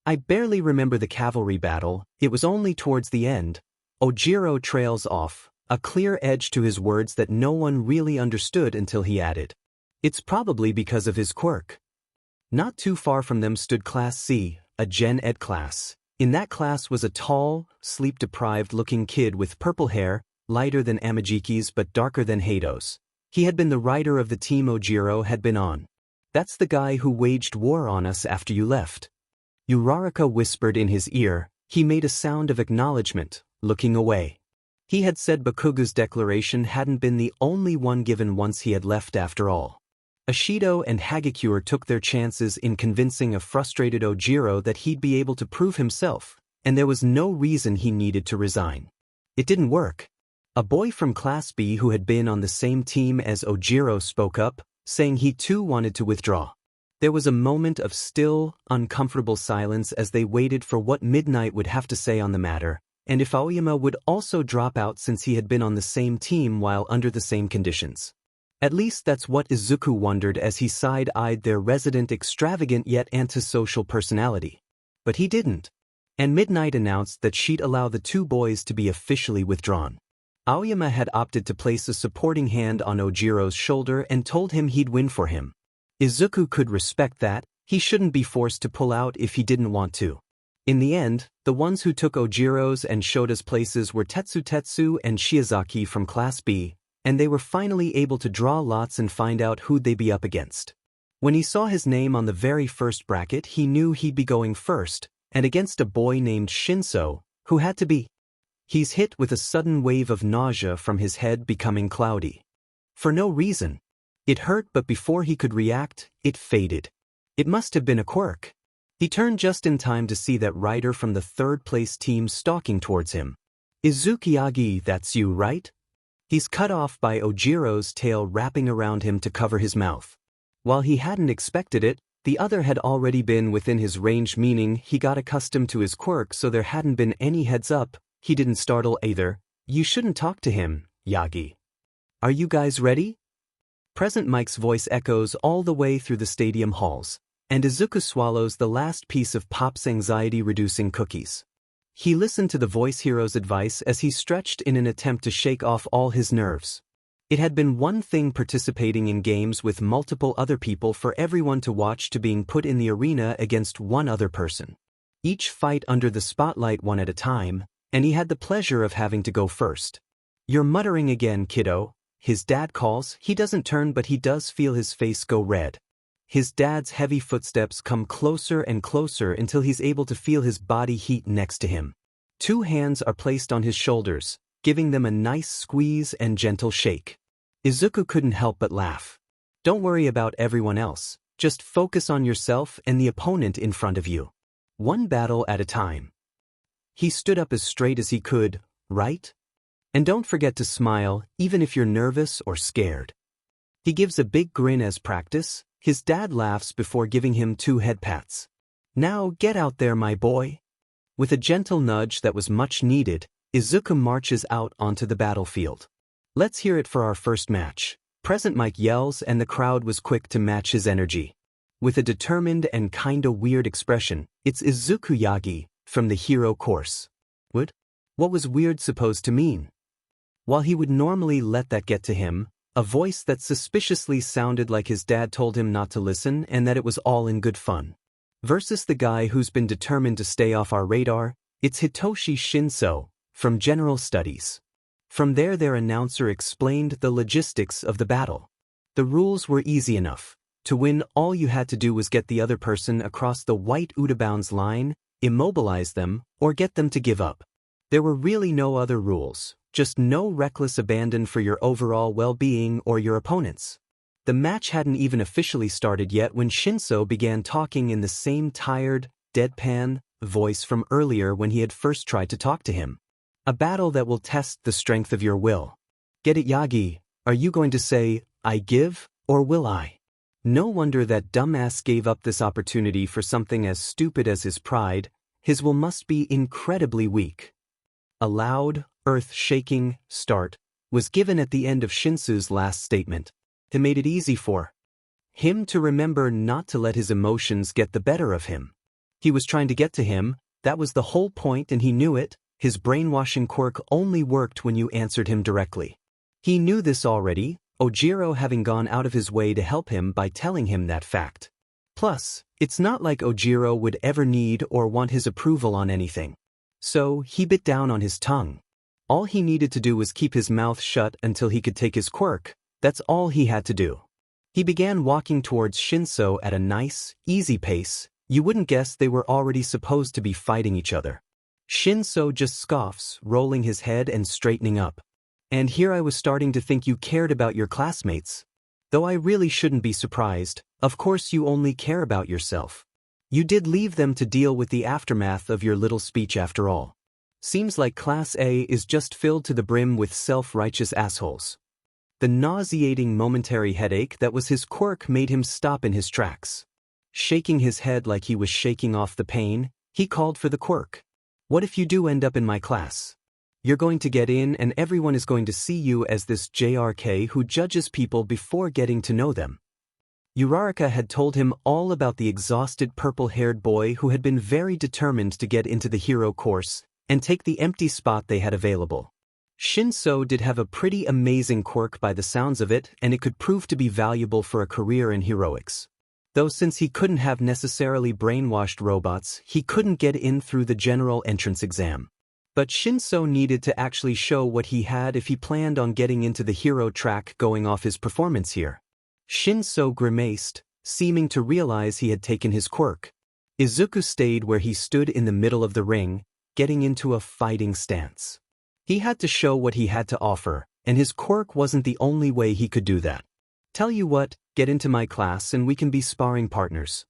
I barely remember the cavalry battle, it was only towards the end. Ojiro trails off, a clear edge to his words that no one really understood until he added, "It's probably because of his quirk." Not too far from them stood Class C, a Gen Ed class. In that class was a tall, sleep-deprived-looking kid with purple hair, lighter than Amajiki's but darker than Heido's. He had been the rider of the team Ojiro had been on. "That's the guy who waged war on us after you left." Uraraka whispered in his ear. He made a sound of acknowledgement, looking away. He had said Bakuga's declaration hadn't been the only one given once he had left after all. Ashido and Hagakure took their chances in convincing a frustrated Ojiro that he'd be able to prove himself, and there was no reason he needed to resign. It didn't work. A boy from Class B who had been on the same team as Ojiro spoke up, saying he too wanted to withdraw. There was a moment of still, uncomfortable silence as they waited for what Midnight would have to say on the matter, and if Aoyama would also drop out since he had been on the same team while under the same conditions. At least that's what Izuku wondered as he side-eyed their resident extravagant yet antisocial personality. But he didn't. And Midnight announced that she'd allow the 2 boys to be officially withdrawn. Aoyama had opted to place a supporting hand on Ojiro's shoulder and told him he'd win for him. Izuku could respect that. He shouldn't be forced to pull out if he didn't want to. In the end, the ones who took Ojiro's and Shota's places were Tetsu and Shiozaki from Class B, and they were finally able to draw lots and find out who'd they be up against. When he saw his name on the very first bracket, he knew he'd be going first, and against a boy named Shinso, who had to be. He's hit with a sudden wave of nausea from his head becoming cloudy. For no reason. It hurt, but before he could react, it faded. It must have been a quirk. He turned just in time to see that rider from the 3rd-place team stalking towards him. "Izuki-agi, that's you, right?" He's cut off by Ojiro's tail wrapping around him to cover his mouth. While he hadn't expected it, the other had already been within his range, meaning he got accustomed to his quirk, so there hadn't been any heads up. He didn't startle either. "You shouldn't talk to him, Yagi. Are you guys ready?" Present Mike's voice echoes all the way through the stadium halls, and Izuku swallows the last piece of Pop's anxiety-reducing cookies. He listened to the voice hero's advice as he stretched in an attempt to shake off all his nerves. It had been one thing participating in games with multiple other people for everyone to watch to being put in the arena against one other person. Each fight under the spotlight one at a time, and he had the pleasure of having to go first. "You're muttering again, kiddo," his dad calls. He doesn't turn, but he does feel his face go red. His dad's heavy footsteps come closer and closer until he's able to feel his body heat next to him. 2 hands are placed on his shoulders, giving them a nice squeeze and gentle shake. Izuku couldn't help but laugh. "Don't worry about everyone else, just focus on yourself and the opponent in front of you. One battle at a time." He stood up as straight as he could, right? "And don't forget to smile, even if you're nervous or scared." He gives a big grin as practice. His dad laughs before giving him 2 head pats. "Now get out there, my boy." With a gentle nudge that was much needed, Izuku marches out onto the battlefield. "Let's hear it for our first match." Present Mike yells, and the crowd was quick to match his energy. With a determined and kinda weird expression, it's Izuku Yagi, from the hero course. What was weird supposed to mean? While he would normally let that get to him, a voice that suspiciously sounded like his dad told him not to listen and that it was all in good fun. Versus the guy who's been determined to stay off our radar, it's Hitoshi Shinso, from General Studies. From there their announcer explained the logistics of the battle. The rules were easy enough. To win, all you had to do was get the other person across the white Utabounds line, immobilize them, or get them to give up. There were really no other rules, just no reckless abandon for your overall well-being or your opponent's. The match hadn't even officially started yet when Shinso began talking in the same tired, deadpan voice from earlier when he had first tried to talk to him. "A battle that will test the strength of your will. Get it, Yagi? Are you going to say, 'I give,' or will I?" No wonder that dumbass gave up this opportunity for something as stupid as his pride. His will must be incredibly weak. A loud, earth-shaking start was given at the end of Shinsu's last statement. It made it easy for him to remember not to let his emotions get the better of him. He was trying to get to him, that was the whole point, and he knew it. His brainwashing quirk only worked when you answered him directly. He knew this already, Ojiro having gone out of his way to help him by telling him that fact. Plus, it's not like Ojiro would ever need or want his approval on anything. So, he bit down on his tongue. All he needed to do was keep his mouth shut until he could take his quirk. That's all he had to do. He began walking towards Shinso at a nice, easy pace. You wouldn't guess they were already supposed to be fighting each other. Shinso just scoffs, rolling his head and straightening up. "And here I was starting to think you cared about your classmates. Though I really shouldn't be surprised, of course you only care about yourself. You did leave them to deal with the aftermath of your little speech after all. Seems like Class A is just filled to the brim with self-righteous assholes." The nauseating momentary headache that was his quirk made him stop in his tracks. Shaking his head like he was shaking off the pain, he called for the quirk. "What if you do end up in my class? You're going to get in and everyone is going to see you as this JRK who judges people before getting to know them." Uraraka had told him all about the exhausted purple-haired boy who had been very determined to get into the hero course and take the empty spot they had available. Shinso did have a pretty amazing quirk by the sounds of it, and it could prove to be valuable for a career in heroics. Though since he couldn't have necessarily brainwashed robots, he couldn't get in through the general entrance exam. But Shinso needed to actually show what he had if he planned on getting into the hero track going off his performance here. Shinso grimaced, seeming to realize he had taken his quirk. Izuku stayed where he stood in the middle of the ring, getting into a fighting stance. He had to show what he had to offer, and his quirk wasn't the only way he could do that. "Tell you what, get into my class and we can be sparring partners."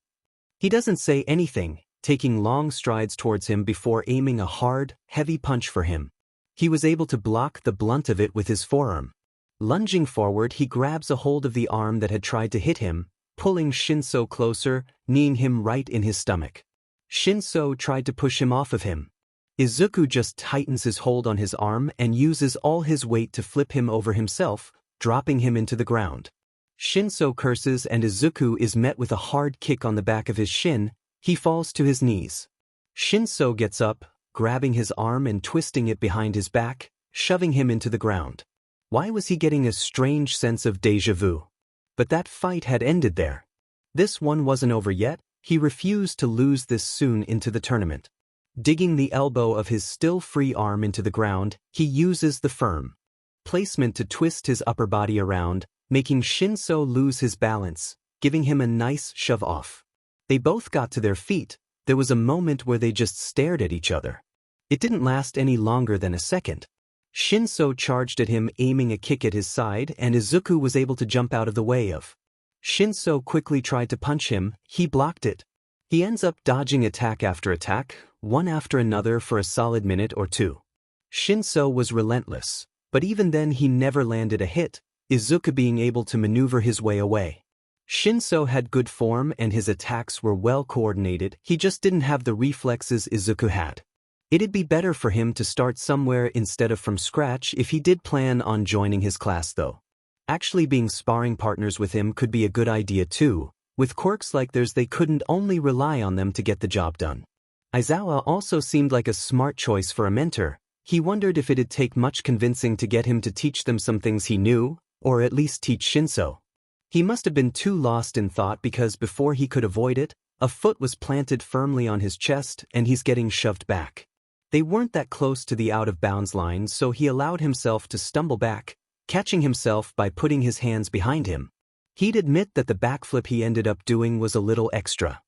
He doesn't say anything, taking long strides towards him before aiming a hard, heavy punch for him. He was able to block the blunt of it with his forearm. Lunging forward, he grabs a hold of the arm that had tried to hit him, pulling Shinso closer, kneeing him right in his stomach. Shinso tried to push him off of him. Izuku just tightens his hold on his arm and uses all his weight to flip him over himself, dropping him into the ground. Shinso curses and Izuku is met with a hard kick on the back of his shin. He falls to his knees. Shinso gets up, grabbing his arm and twisting it behind his back, shoving him into the ground. Why was he getting a strange sense of déjà vu? But that fight had ended there. This one wasn't over yet. He refused to lose this soon into the tournament. Digging the elbow of his still free arm into the ground, he uses the firm placement to twist his upper body around, making Shinso lose his balance, giving him a nice shove off. They both got to their feet. There was a moment where they just stared at each other. It didn't last any longer than a second. Shinso charged at him, aiming a kick at his side, and Izuku was able to jump out of the way of. Shinso quickly tried to punch him. He blocked it. He ends up dodging attack after attack, one after another for a solid minute or two. Shinso was relentless, but even then he never landed a hit, Izuku being able to maneuver his way away. Shinso had good form and his attacks were well coordinated, he just didn't have the reflexes Izuku had. It'd be better for him to start somewhere instead of from scratch if he did plan on joining his class though. Actually being sparring partners with him could be a good idea too. With quirks like theirs they couldn't only rely on them to get the job done. Aizawa also seemed like a smart choice for a mentor. He wondered if it'd take much convincing to get him to teach them some things he knew, or at least teach Shinso. He must have been too lost in thought because before he could avoid it, a foot was planted firmly on his chest and he's getting shoved back. They weren't that close to the out-of-bounds line, so he allowed himself to stumble back, catching himself by putting his hands behind him. He'd admit that the backflip he ended up doing was a little extra.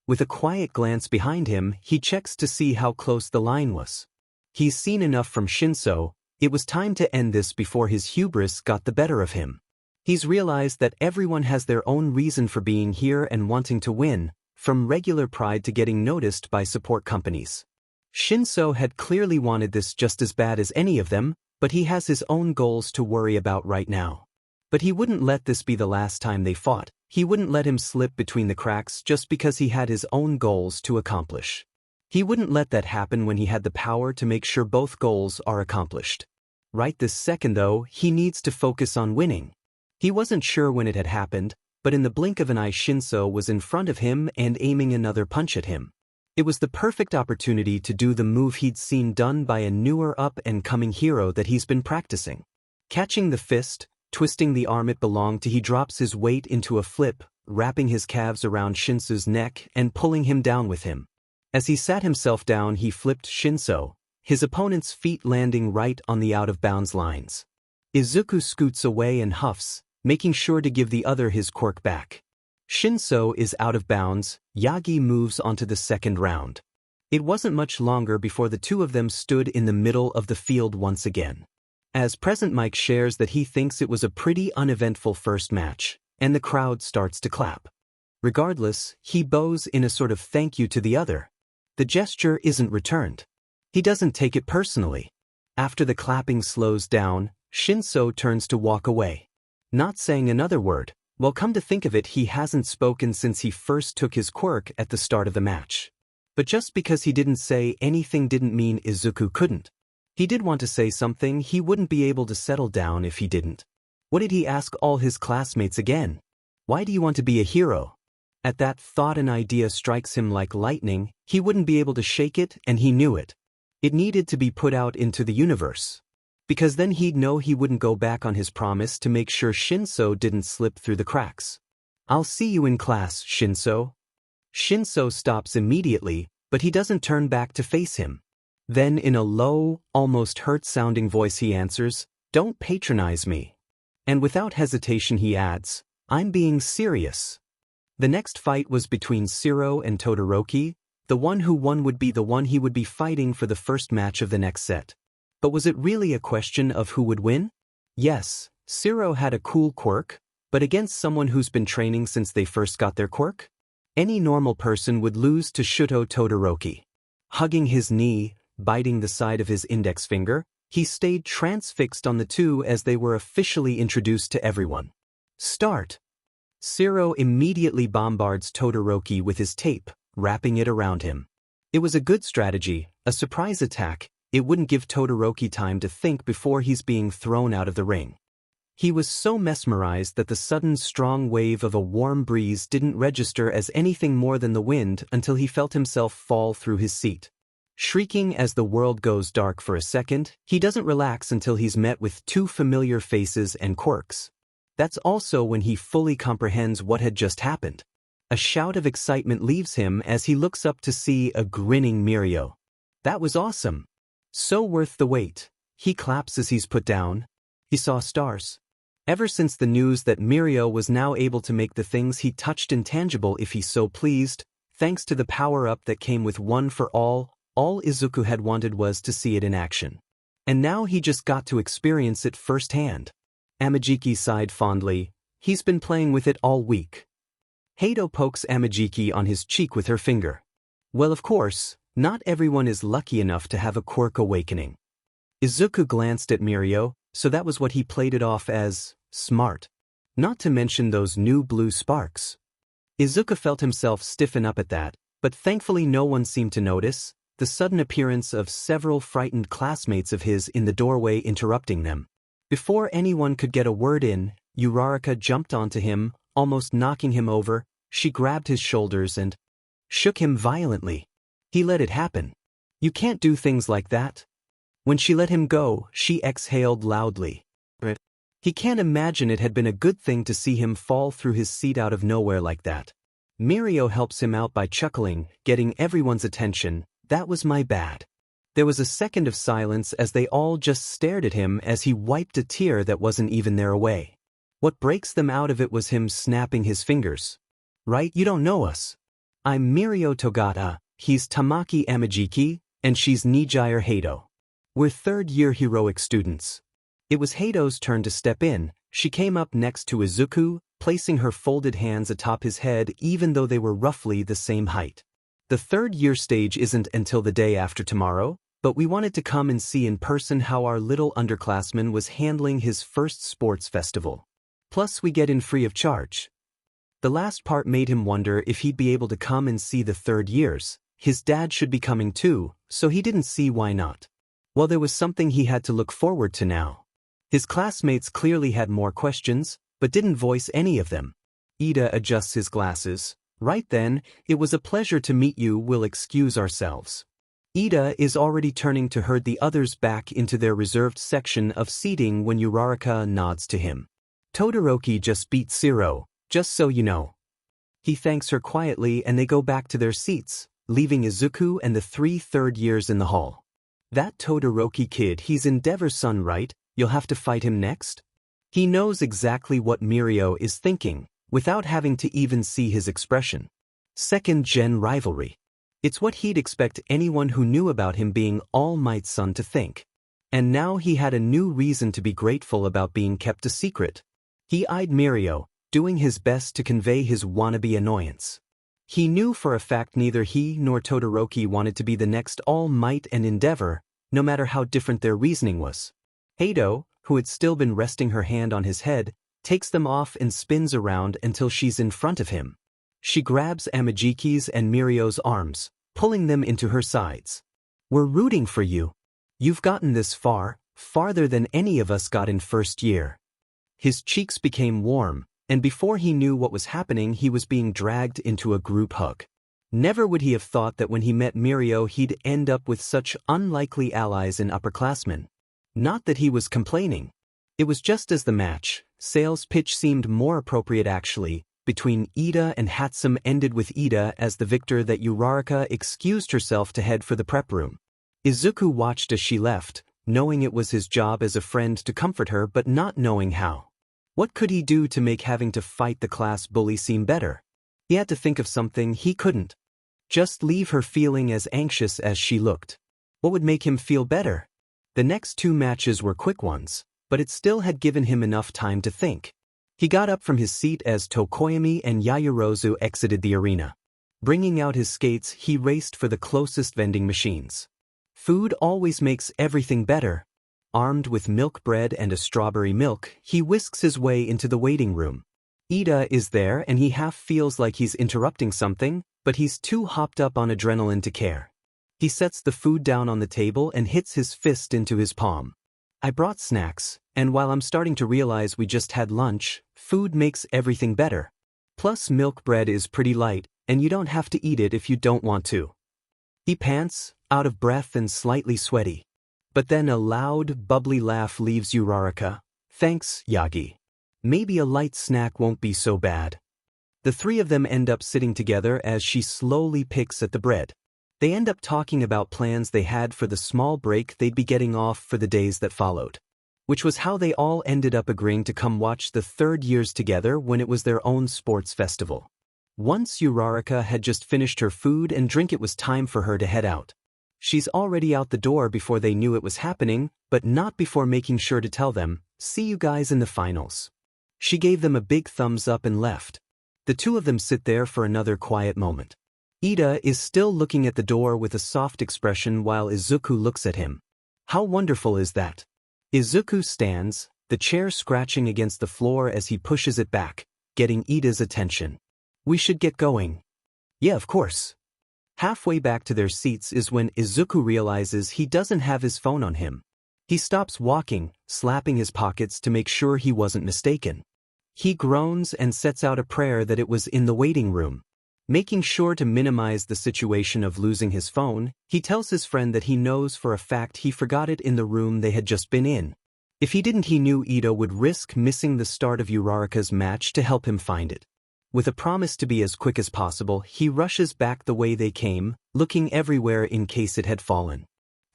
With a quiet glance behind him, he checks to see how close the line was. He's seen enough from Shinso. It was time to end this before his hubris got the better of him. He's realized that everyone has their own reason for being here and wanting to win, from regular pride to getting noticed by support companies. Shinso had clearly wanted this just as bad as any of them, but he has his own goals to worry about right now. But he wouldn't let this be the last time they fought. He wouldn't let him slip between the cracks just because he had his own goals to accomplish. He wouldn't let that happen when he had the power to make sure both goals are accomplished. Right this second though, he needs to focus on winning. He wasn't sure when it had happened, but in the blink of an eye Shinso was in front of him and aiming another punch at him. It was the perfect opportunity to do the move he'd seen done by a newer up-and-coming hero that he's been practicing. Catching the fist, twisting the arm it belonged to, he drops his weight into a flip, wrapping his calves around Shinso's neck and pulling him down with him. As he sat himself down he flipped Shinso, his opponent's feet landing right on the out-of-bounds lines. Izuku scoots away and huffs, making sure to give the other his quirk back. Shinso is out of bounds. Yagi moves onto the second round. It wasn't much longer before the two of them stood in the middle of the field once again. As present Mike shares that he thinks it was a pretty uneventful first match, and the crowd starts to clap. Regardless, he bows in a sort of thank you to the other. The gesture isn't returned. He doesn't take it personally. After the clapping slows down, Shinso turns to walk away. Not saying another word. Well, come to think of it, he hasn't spoken since he first took his quirk at the start of the match. But just because he didn't say anything didn't mean Izuku couldn't. He did want to say something. He wouldn't be able to settle down if he didn't. What did he ask all his classmates again? Why do you want to be a hero? At that thought an idea strikes him like lightning. He wouldn't be able to shake it, and he knew it. It needed to be put out into the universe. Because then he'd know he wouldn't go back on his promise to make sure Shinso didn't slip through the cracks. I'll see you in class, Shinso. Shinso stops immediately, but he doesn't turn back to face him. Then in a low, almost hurt-sounding voice he answers, "Don't patronize me." And without hesitation he adds, "I'm being serious." The next fight was between Shiro and Todoroki. The one who won would be the one he would be fighting for the first match of the next set. But was it really a question of who would win? Yes, Shiro had a cool quirk, but against someone who's been training since they first got their quirk? Any normal person would lose to Shuto Todoroki. Hugging his knee, biting the side of his index finger, he stayed transfixed on the two as they were officially introduced to everyone. Start! Shiro immediately bombards Todoroki with his tape, wrapping it around him. It was a good strategy, a surprise attack. It wouldn't give Todoroki time to think before he's being thrown out of the ring. He was so mesmerized that the sudden strong wave of a warm breeze didn't register as anything more than the wind until he felt himself fall through his seat. Shrieking as the world goes dark for a second, he doesn't relax until he's met with two familiar faces and quirks. That's also when he fully comprehends what had just happened. A shout of excitement leaves him as he looks up to see a grinning Mirio. That was awesome. So worth the wait. He claps as he's put down. He saw stars. Ever since the news that Mirio was now able to make the things he touched intangible if he so pleased, thanks to the power-up that came with One for All Izuku had wanted was to see it in action. And now he just got to experience it firsthand. Amajiki sighed fondly. He's been playing with it all week. Hato pokes Amajiki on his cheek with her finger. Well, of course, not everyone is lucky enough to have a quirk awakening. Izuku glanced at Mirio, so that was what he played it off as, smart. Not to mention those new blue sparks. Izuku felt himself stiffen up at that, but thankfully no one seemed to notice, the sudden appearance of several frightened classmates of his in the doorway interrupting them. Before anyone could get a word in, Uraraka jumped onto him, almost knocking him over. She grabbed his shoulders and shook him violently. He let it happen. You can't do things like that. When she let him go, she exhaled loudly. He can't imagine it had been a good thing to see him fall through his seat out of nowhere like that. Mirio helps him out by chuckling, getting everyone's attention. That was my bad. There was a second of silence as they all just stared at him as he wiped a tear that wasn't even there away. What breaks them out of it was him snapping his fingers. Right, you don't know us. I'm Mirio Togata, he's Tamaki Amajiki, and she's Nijire Hato. We're third-year heroic students. It was Hato's turn to step in. She came up next to Izuku, placing her folded hands atop his head even though they were roughly the same height. The third-year stage isn't until the day after tomorrow, but we wanted to come and see in person how our little underclassman was handling his first sports festival. Plus we get in free of charge. The last part made him wonder if he'd be able to come and see the third years. His dad should be coming too, so he didn't see why not. Well, there was something he had to look forward to now. His classmates clearly had more questions, but didn't voice any of them. Ida adjusts his glasses. Right then, it was a pleasure to meet you, we'll excuse ourselves. Ida is already turning to herd the others back into their reserved section of seating when Uraraka nods to him. Todoroki just beat Zero, just so you know. He thanks her quietly and they go back to their seats, leaving Izuku and the 3 third years in the hall. That Todoroki kid, he's Endeavor's son, right? You'll have to fight him next? He knows exactly what Mirio is thinking, without having to even see his expression. Second-gen rivalry. It's what he'd expect anyone who knew about him being All Might's son to think. And now he had a new reason to be grateful about being kept a secret. He eyed Mirio, doing his best to convey his wannabe annoyance. He knew for a fact neither he nor Todoroki wanted to be the next All Might and Endeavor, no matter how different their reasoning was. Hato, who had still been resting her hand on his head, takes them off and spins around until she's in front of him. She grabs Amajiki's and Mirio's arms, pulling them into her sides. We're rooting for you. You've gotten this far, farther than any of us got in first year. His cheeks became warm, and before he knew what was happening he was being dragged into a group hug. Never would he have thought that when he met Mirio he'd end up with such unlikely allies in upperclassmen. Not that he was complaining. It was just as the match, sales pitch seemed more appropriate actually, between Ida and Hatsum ended with Ida as the victor that Uraraka excused herself to head for the prep room. Izuku watched as she left, knowing it was his job as a friend to comfort her but not knowing how. What could he do to make having to fight the class bully seem better? He had to think of something he couldn't. Just leave her feeling as anxious as she looked. What would make him feel better? The next 2 matches were quick ones, but it still had given him enough time to think. He got up from his seat as Tokoyami and Yayorozu exited the arena. Bringing out his skates, he raced for the closest vending machines. Food always makes everything better. Armed with milk bread and a strawberry milk, he whisks his way into the waiting room. Ida is there and he half feels like he's interrupting something, but he's too hopped up on adrenaline to care. He sets the food down on the table and hits his fist into his palm. I brought snacks, and while I'm starting to realize we just had lunch, food makes everything better. Plus milk bread is pretty light, and you don't have to eat it if you don't want to. He pants, out of breath and slightly sweaty. But then a loud, bubbly laugh leaves Uraraka. Thanks, Yagi. Maybe a light snack won't be so bad. The three of them end up sitting together as she slowly picks at the bread. They end up talking about plans they had for the small break they'd be getting off for the days that followed. Which was how they all ended up agreeing to come watch the third years together when it was their own sports festival. Once Uraraka had just finished her food and drink, it was time for her to head out. She's already out the door before they knew it was happening, but not before making sure to tell them, "See you guys in the finals." She gave them a big thumbs up and left. The two of them sit there for another quiet moment. Ida is still looking at the door with a soft expression while Izuku looks at him. How wonderful is that? Izuku stands, the chair scratching against the floor as he pushes it back, getting Ida's attention. "We should get going." "Yeah, of course." Halfway back to their seats is when Izuku realizes he doesn't have his phone on him. He stops walking, slapping his pockets to make sure he wasn't mistaken. He groans and sets out a prayer that it was in the waiting room. Making sure to minimize the situation of losing his phone, he tells his friend that he knows for a fact he forgot it in the room they had just been in. If he didn't, he knew Ida would risk missing the start of Uraraka's match to help him find it. With a promise to be as quick as possible, he rushes back the way they came, looking everywhere in case it had fallen.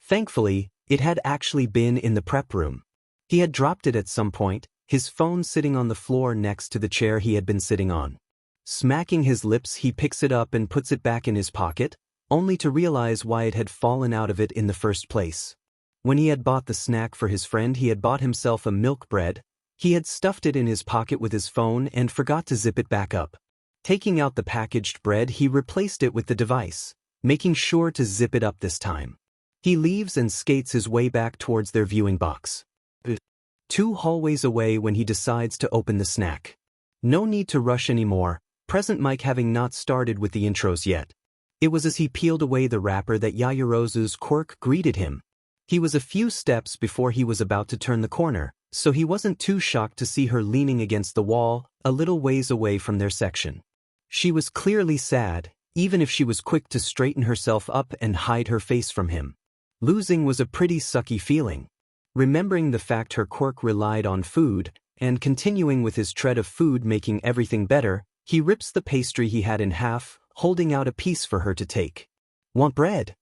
Thankfully, it had actually been in the prep room. He had dropped it at some point, his phone sitting on the floor next to the chair he had been sitting on. Smacking his lips, he picks it up and puts it back in his pocket, only to realize why it had fallen out of it in the first place. When he had bought the snack for his friend, he had bought himself a milk bread. He had stuffed it in his pocket with his phone and forgot to zip it back up. Taking out the packaged bread, he replaced it with the device, making sure to zip it up this time. He leaves and skates his way back towards their viewing box. 2 hallways away when he decides to open the snack. No need to rush anymore, present mic having not started with the intros yet. It was as he peeled away the wrapper that Yaoyorozu's quirk greeted him. He was a few steps before he was about to turn the corner, so he wasn't too shocked to see her leaning against the wall, a little ways away from their section. She was clearly sad, even if she was quick to straighten herself up and hide her face from him. Losing was a pretty sucky feeling. Remembering the fact her quirk relied on food, and continuing with his tread of food making everything better, he rips the pastry he had in half, holding out a piece for her to take. "Want bread?"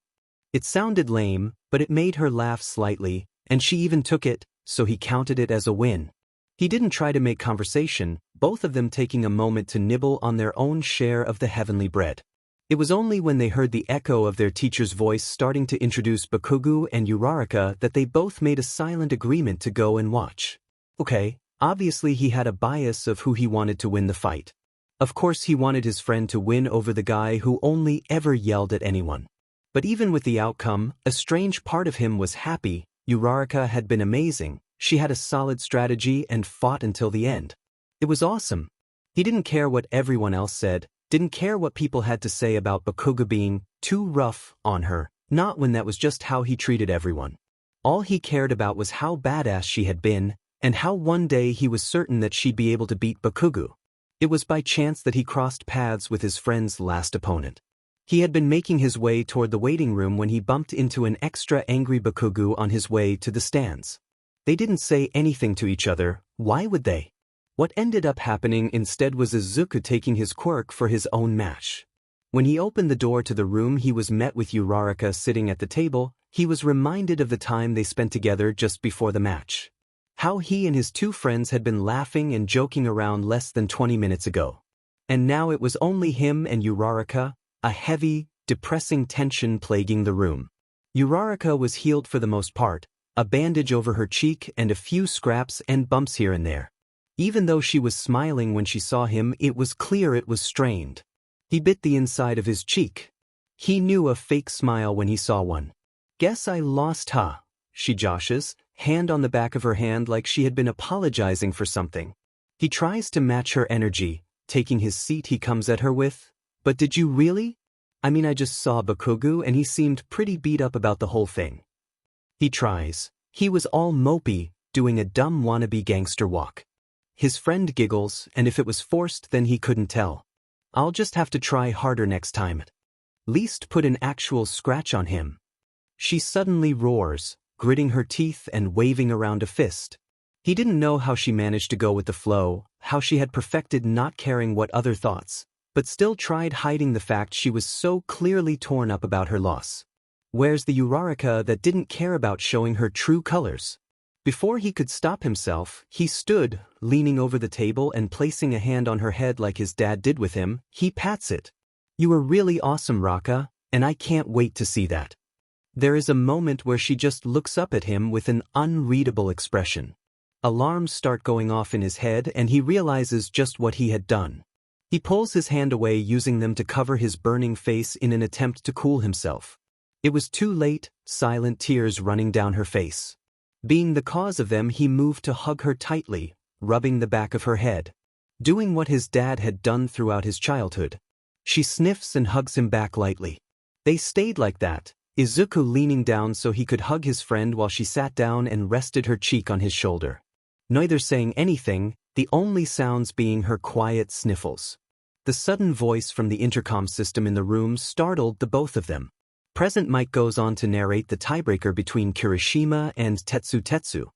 It sounded lame, but it made her laugh slightly, and she even took it, so he counted it as a win. He didn't try to make conversation, both of them taking a moment to nibble on their own share of the heavenly bread. It was only when they heard the echo of their teacher's voice starting to introduce Bakugo and Uraraka that they both made a silent agreement to go and watch. Okay, obviously he had a bias of who he wanted to win the fight. Of course he wanted his friend to win over the guy who only ever yelled at anyone. But even with the outcome, a strange part of him was happy. Uraraka had been amazing, she had a solid strategy and fought until the end. It was awesome. He didn't care what everyone else said, didn't care what people had to say about Bakugo being too rough on her, not when that was just how he treated everyone. All he cared about was how badass she had been, and how one day he was certain that she'd be able to beat Bakugo. It was by chance that he crossed paths with his friend's last opponent. He had been making his way toward the waiting room when he bumped into an extra angry Bakugo on his way to the stands. They didn't say anything to each other, why would they? What ended up happening instead was Izuku taking his quirk for his own match. When he opened the door to the room, he was met with Uraraka sitting at the table. He was reminded of the time they spent together just before the match. How he and his 2 friends had been laughing and joking around less than 20 minutes ago. And now it was only him and Uraraka, a heavy, depressing tension plaguing the room. Uraraka was healed for the most part, a bandage over her cheek and a few scraps and bumps here and there. Even though she was smiling when she saw him, it was clear it was strained. He bit the inside of his cheek. He knew a fake smile when he saw one. "Guess I lost, huh?" she joshes, hand on the back of her hand like she had been apologizing for something. He tries to match her energy, taking his seat he comes at her with. "But did you really? I mean, I just saw Bakugo and he seemed pretty beat up about the whole thing." He tries. He was all mopey, doing a dumb wannabe gangster walk. His friend giggles, and if it was forced then he couldn't tell. "I'll just have to try harder next time. Least put an actual scratch on him." She suddenly roars, gritting her teeth and waving around a fist. He didn't know how she managed to go with the flow, how she had perfected not caring what other thoughts, but still tried hiding the fact she was so clearly torn up about her loss. Where's the Uraraka that didn't care about showing her true colors? Before he could stop himself, he stood, leaning over the table and placing a hand on her head like his dad did with him. He pats it. You are really awesome, Raka, and I can't wait to see that. There is a moment where she just looks up at him with an unreadable expression. Alarms start going off in his head and he realizes just what he had done. He pulls his hand away, using them to cover his burning face in an attempt to cool himself. It was too late, silent tears running down her face. Being the cause of them, he moved to hug her tightly, rubbing the back of her head. Doing what his dad had done throughout his childhood. She sniffs and hugs him back lightly. They stayed like that, Izuku leaning down so he could hug his friend while she sat down and rested her cheek on his shoulder. Neither saying anything, the only sounds being her quiet sniffles. The sudden voice from the intercom system in the room startled the both of them. Present Mike goes on to narrate the tiebreaker between Kirishima and Tetsu.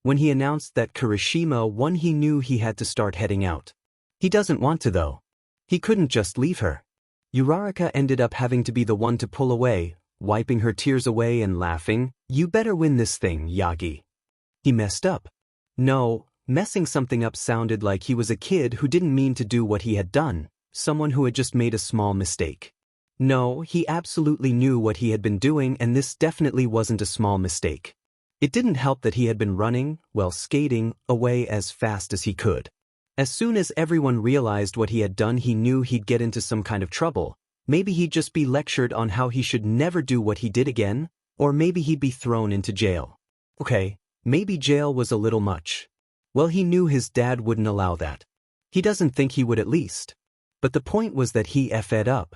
When he announced that Kirishima won, he knew he had to start heading out. He doesn't want to though. He couldn't just leave her. Uraraka ended up having to be the one to pull away, wiping her tears away and laughing. You better win this thing, Yagi. He messed up. No, messing something up sounded like he was a kid who didn't mean to do what he had done, someone who had just made a small mistake. No, he absolutely knew what he had been doing, and this definitely wasn't a small mistake. It didn't help that he had been running, skating, away as fast as he could. As soon as everyone realized what he had done, he knew he'd get into some kind of trouble. Maybe he'd just be lectured on how he should never do what he did again, or maybe he'd be thrown into jail. Okay. Maybe jail was a little much. Well, he knew his dad wouldn't allow that. He doesn't think he would, at least. But the point was that he effed up.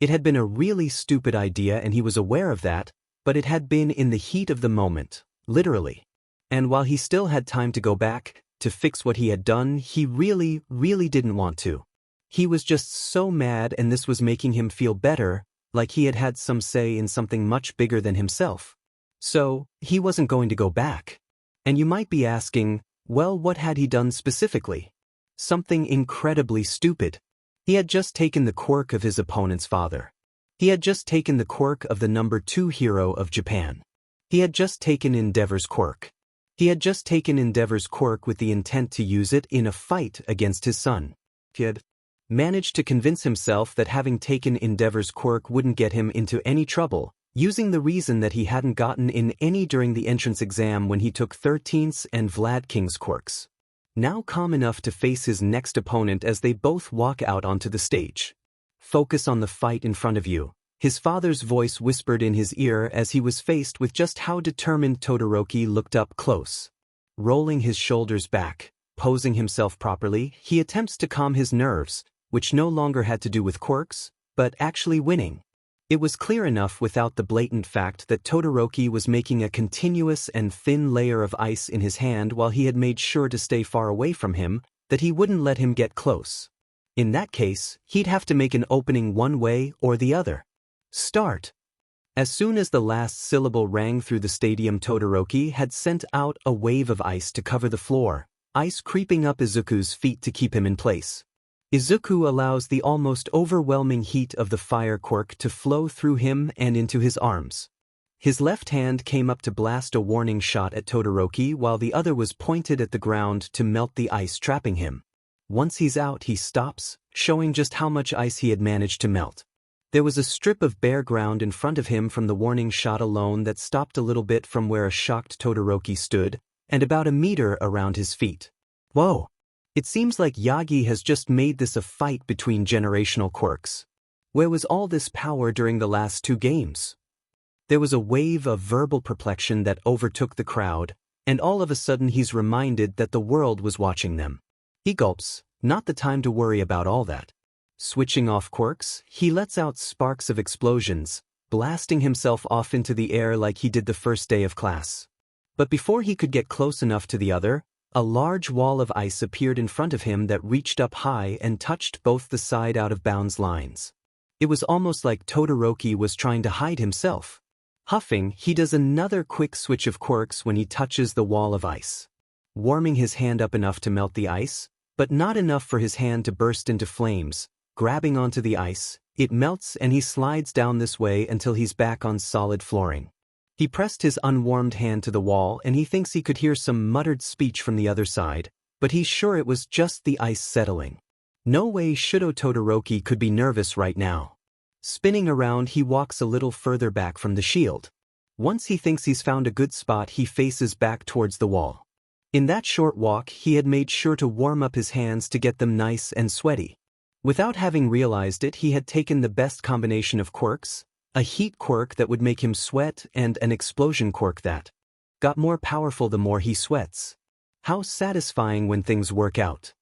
It had been a really stupid idea and he was aware of that, but it had been in the heat of the moment, literally. And while he still had time to go back, to fix what he had done, he really didn't want to. He was just so mad, and this was making him feel better, like he had had some say in something much bigger than himself. So, he wasn't going to go back. And you might be asking, well, what had he done specifically? Something incredibly stupid. He had just taken the quirk of his opponent's father. He had just taken the quirk of the number 2 hero of Japan. He had just taken Endeavor's quirk. He had just taken Endeavor's quirk with the intent to use it in a fight against his son. He had managed to convince himself that having taken Endeavor's quirk wouldn't get him into any trouble, using the reason that he hadn't gotten in any during the entrance exam when he took 13th's and Vlad King's quirks. Now calm enough to face his next opponent as they both walk out onto the stage. Focus on the fight in front of you, his father's voice whispered in his ear as he was faced with just how determined Todoroki looked up close. Rolling his shoulders back, posing himself properly, he attempts to calm his nerves, which no longer had to do with quirks, but actually winning. It was clear enough without the blatant fact that Todoroki was making a continuous and thin layer of ice in his hand while he had made sure to stay far away from him, that he wouldn't let him get close. In that case, he'd have to make an opening one way or the other. Start. As soon as the last syllable rang through the stadium, Todoroki had sent out a wave of ice to cover the floor, ice creeping up Izuku's feet to keep him in place. Izuku allows the almost overwhelming heat of the fire quirk to flow through him and into his arms. His left hand came up to blast a warning shot at Todoroki while the other was pointed at the ground to melt the ice trapping him. Once he's out, he stops, showing just how much ice he had managed to melt. There was a strip of bare ground in front of him from the warning shot alone that stopped a little bit from where a shocked Todoroki stood, and about a meter around his feet. Whoa! It seems like Yagi has just made this a fight between generational quirks. Where was all this power during the last 2 games? There was a wave of verbal perplexion that overtook the crowd, and all of a sudden he's reminded that the world was watching them. He gulps, not the time to worry about all that. Switching off quirks, he lets out sparks of explosions, blasting himself off into the air like he did the first day of class. But before he could get close enough to the other, a large wall of ice appeared in front of him that reached up high and touched both the side out-of-bounds lines. It was almost like Todoroki was trying to hide himself. Huffing, he does another quick switch of quirks when he touches the wall of ice. warming his hand up enough to melt the ice, but not enough for his hand to burst into flames. Grabbing onto the ice, it melts and he slides down this way until he's back on solid flooring. He pressed his unwarmed hand to the wall and he thinks he could hear some muttered speech from the other side, but he's sure it was just the ice settling. No way Shudo Todoroki could be nervous right now. Spinning around, he walks a little further back from the shield. Once he thinks he's found a good spot, he faces back towards the wall. In that short walk, he had made sure to warm up his hands to get them nice and sweaty. Without having realized it, he had taken the best combination of quirks, a heat quirk that would make him sweat and an explosion quirk that got more powerful the more he sweats. How satisfying when things work out.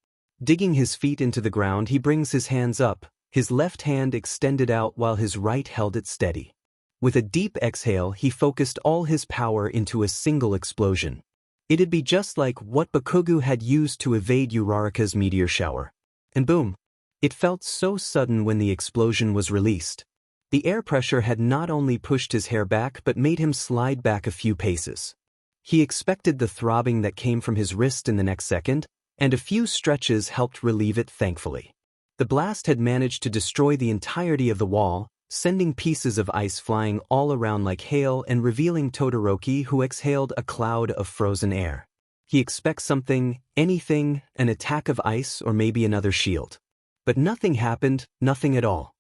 Digging his feet into the ground, he brings his hands up, his left hand extended out while his right held it steady. With a deep exhale, he focused all his power into a single explosion. It'd be just like what Bakugo had used to evade Uraraka's meteor shower. And boom! It felt so sudden when the explosion was released. The air pressure had not only pushed his hair back but made him slide back a few paces. He expected the throbbing that came from his wrist in the next second, and a few stretches helped relieve it thankfully. The blast had managed to destroy the entirety of the wall, sending pieces of ice flying all around like hail and revealing Todoroki, who exhaled a cloud of frozen air. He expects something, anything, an attack of ice or maybe another shield. But nothing happened, nothing at all.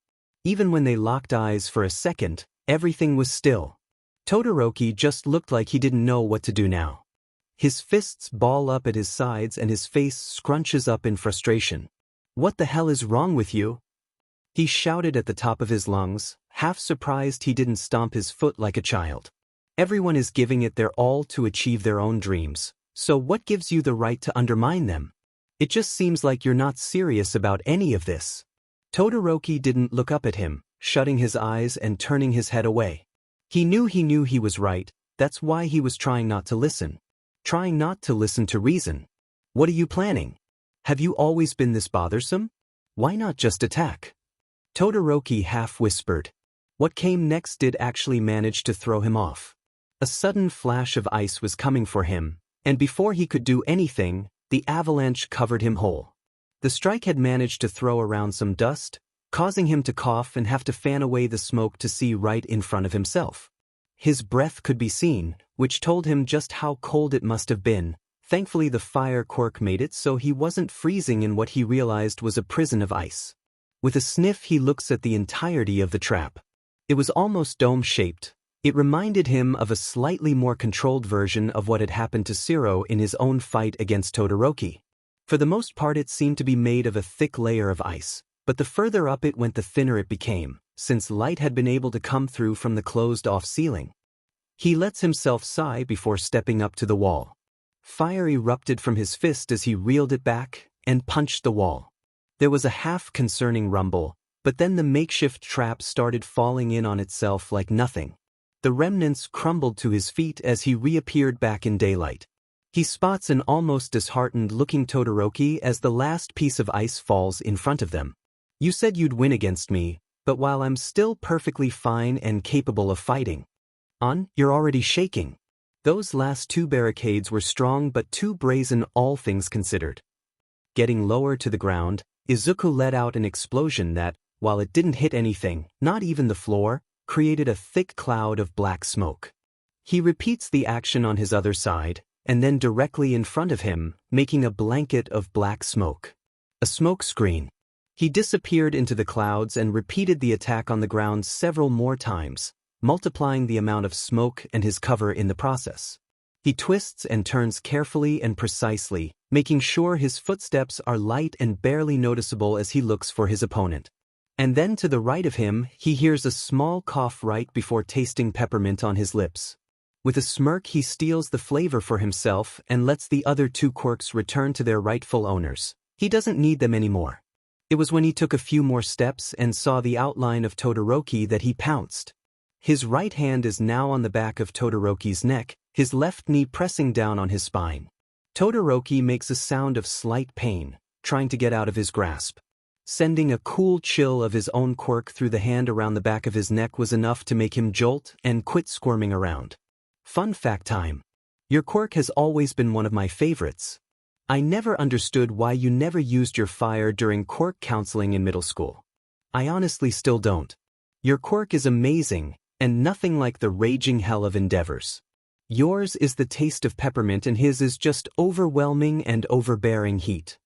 Even when they locked eyes for a second, everything was still. Todoroki just looked like he didn't know what to do now. His fists ball up at his sides and his face scrunches up in frustration. "What the hell is wrong with you?" he shouted at the top of his lungs, half surprised he didn't stomp his foot like a child. Everyone is giving it their all to achieve their own dreams, so what gives you the right to undermine them? It just seems like you're not serious about any of this. Todoroki didn't look up at him, shutting his eyes and turning his head away. He knew he was right, that's why he was trying not to listen. Trying not to listen to reason. What are you planning? Have you always been this bothersome? Why not just attack? Todoroki half whispered. What came next did actually manage to throw him off. A sudden flash of ice was coming for him, and before he could do anything, the avalanche covered him whole. The strike had managed to throw around some dust, causing him to cough and have to fan away the smoke to see right in front of himself. His breath could be seen, which told him just how cold it must have been. Thankfully the fire quirk made it so he wasn't freezing in what he realized was a prison of ice. With a sniff he looks at the entirety of the trap. It was almost dome-shaped. It reminded him of a slightly more controlled version of what had happened to Shiro in his own fight against Todoroki. For the most part it seemed to be made of a thick layer of ice, but the further up it went the thinner it became, since light had been able to come through from the closed-off ceiling. He lets himself sigh before stepping up to the wall. Fire erupted from his fist as he reeled it back and punched the wall. There was a half-concerning rumble, but then the makeshift trap started falling in on itself like nothing. The remnants crumbled to his feet as he reappeared back in daylight. He spots an almost disheartened-looking Todoroki as the last piece of ice falls in front of them. "You said you'd win against me, but while I'm still perfectly fine and capable of fighting, you're already shaking." Those last two barricades were strong but too brazen, all things considered. Getting lower to the ground, Izuku let out an explosion that, while it didn't hit anything, not even the floor, created a thick cloud of black smoke. He repeats the action on his other side, and then directly in front of him, making a blanket of black smoke. A smoke screen. He disappeared into the clouds and repeated the attack on the ground several more times, multiplying the amount of smoke and his cover in the process. He twists and turns carefully and precisely, making sure his footsteps are light and barely noticeable as he looks for his opponent. And then to the right of him, he hears a small cough right before tasting peppermint on his lips. With a smirk he steals the flavor for himself and lets the other two quirks return to their rightful owners. He doesn't need them anymore. It was when he took a few more steps and saw the outline of Todoroki that he pounced. His right hand is now on the back of Todoroki's neck, his left knee pressing down on his spine. Todoroki makes a sound of slight pain, trying to get out of his grasp. Sending a cool chill of his own quirk through the hand around the back of his neck was enough to make him jolt and quit squirming around. Fun fact time. Your quirk has always been one of my favorites. I never understood why you never used your fire during quirk counseling in middle school. I honestly still don't. Your quirk is amazing, and nothing like the raging hell of endeavors. Yours is the taste of peppermint and his is just overwhelming and overbearing heat.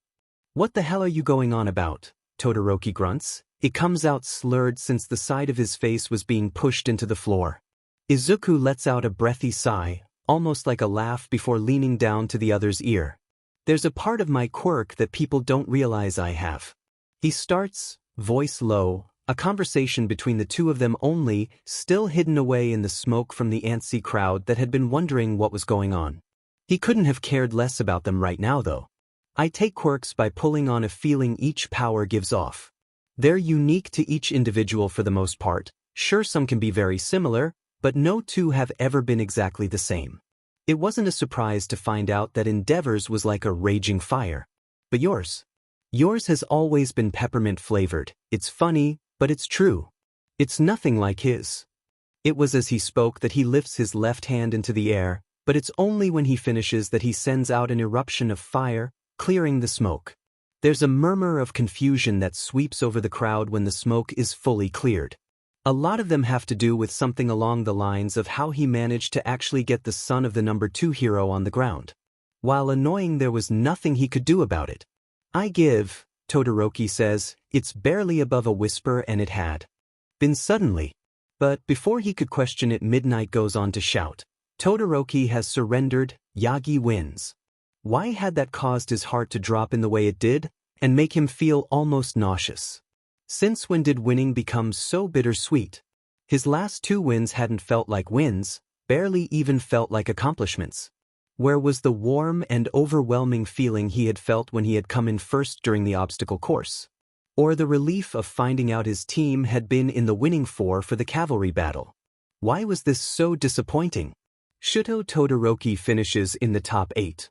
What the hell are you going on about? Todoroki grunts. It comes out slurred since the side of his face was being pushed into the floor. Izuku lets out a breathy sigh, almost like a laugh before leaning down to the other's ear. There's a part of my quirk that people don't realize I have. He starts, voice low, a conversation between the two of them only, still hidden away in the smoke from the antsy crowd that had been wondering what was going on. He couldn't have cared less about them right now though. I take quirks by pulling on a feeling each power gives off. They're unique to each individual for the most part. Sure, some can be very similar, but no two have ever been exactly the same. It wasn't a surprise to find out that Endeavor's was like a raging fire. But yours? Yours has always been peppermint flavored. It's funny, but it's true. It's nothing like his. It was as he spoke that he lifts his left hand into the air, but it's only when he finishes that he sends out an eruption of fire, clearing the smoke. There's a murmur of confusion that sweeps over the crowd when the smoke is fully cleared. A lot of them have to do with something along the lines of how he managed to actually get the son of the number 2 hero on the ground. While annoying, there was nothing he could do about it. I give, Todoroki says, it's barely above a whisper and it had been suddenly. But before he could question it, Midnight goes on to shout, Todoroki has surrendered, Yagi wins. Why had that caused his heart to drop in the way it did, and make him feel almost nauseous? Since when did winning become so bittersweet? His last 2 wins hadn't felt like wins, barely even felt like accomplishments. Where was the warm and overwhelming feeling he had felt when he had come in first during the obstacle course? Or the relief of finding out his team had been in the winning 4 for the cavalry battle? Why was this so disappointing? Shuto Todoroki finishes in the top 8.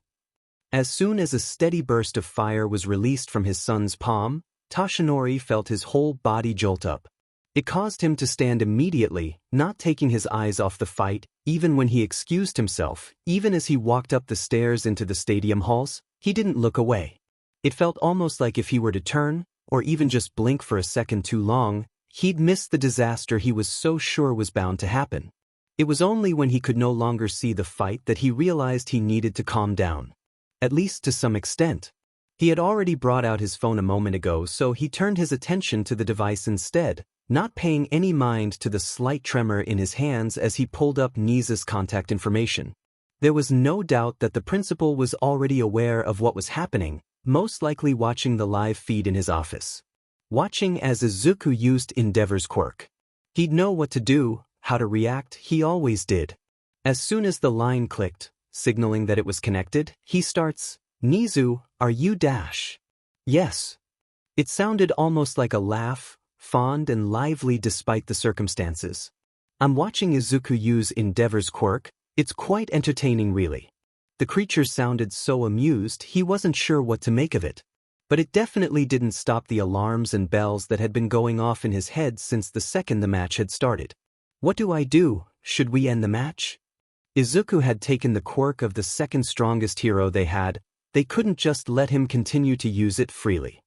As soon as a steady burst of fire was released from his son's palm, Toshinori felt his whole body jolt up. It caused him to stand immediately, not taking his eyes off the fight, even when he excused himself. Even as he walked up the stairs into the stadium halls, he didn't look away. It felt almost like if he were to turn, or even just blink for a second too long, he'd miss the disaster he was so sure was bound to happen. It was only when he could no longer see the fight that he realized he needed to calm down. At least to some extent. He had already brought out his phone a moment ago, so he turned his attention to the device instead, not paying any mind to the slight tremor in his hands as he pulled up Nisa's contact information. There was no doubt that the principal was already aware of what was happening, most likely watching the live feed in his office. Watching as Izuku used Endeavor's quirk. He'd know what to do, how to react, he always did. As soon as the line clicked, signaling that it was connected, he starts, Nizu, are you dash? Yes. It sounded almost like a laugh, fond and lively despite the circumstances. I'm watching Izuku use Endeavor's quirk, it's quite entertaining really. The creature sounded so amused he wasn't sure what to make of it. But it definitely didn't stop the alarms and bells that had been going off in his head since the second the match had started. What do I do? Should we end the match? Izuku had taken the quirk of the second strongest hero they had. They couldn't just let him continue to use it freely.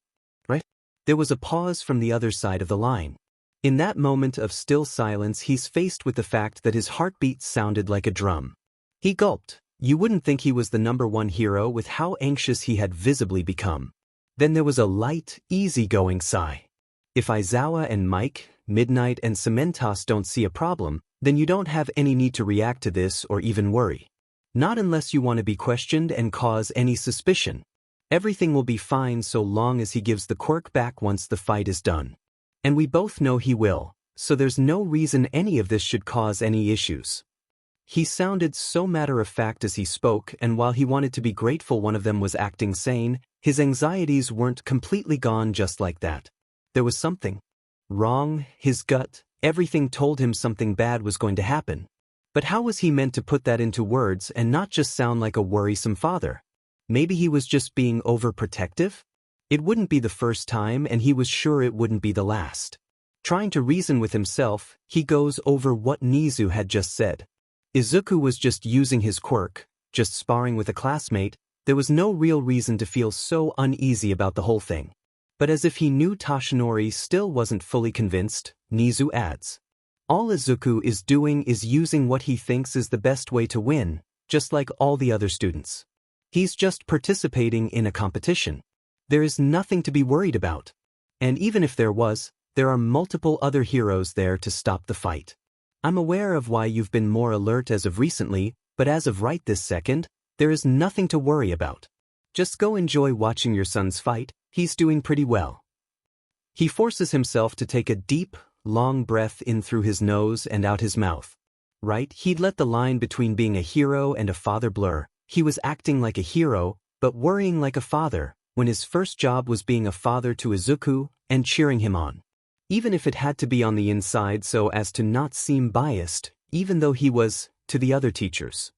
Right? There was a pause from the other side of the line. In that moment of still silence, he's faced with the fact that his heartbeat sounded like a drum. He gulped. You wouldn't think he was the number 1 hero with how anxious he had visibly become. Then there was a light, easygoing sigh. If Aizawa and Mike, Midnight and Cementos don't see a problem, then you don't have any need to react to this or even worry. Not unless you want to be questioned and cause any suspicion. Everything will be fine so long as he gives the quirk back once the fight is done. And we both know he will, so there's no reason any of this should cause any issues. He sounded so matter-of-fact as he spoke, and while he wanted to be grateful one of them was acting sane, his anxieties weren't completely gone just like that. There was something wrong, his gut, everything told him something bad was going to happen. But how was he meant to put that into words and not just sound like a worrisome father? Maybe he was just being overprotective? It wouldn't be the first time and he was sure it wouldn't be the last. Trying to reason with himself, he goes over what Nizu had just said. Izuku was just using his quirk, just sparring with a classmate, there was no real reason to feel so uneasy about the whole thing. But as if he knew Toshinori still wasn't fully convinced, Nizu adds. All Izuku is doing is using what he thinks is the best way to win, just like all the other students. He's just participating in a competition. There is nothing to be worried about. And even if there was, there are multiple other heroes there to stop the fight. I'm aware of why you've been more alert as of recently, but as of right this second, there is nothing to worry about. Just go enjoy watching your son's fight, he's doing pretty well. He forces himself to take a deep, long breath in through his nose and out his mouth. Right, he'd let the line between being a hero and a father blur. He was acting like a hero, but worrying like a father, when his first job was being a father to Izuku and cheering him on. Even if it had to be on the inside so as to not seem biased, even though he was, to the other teachers.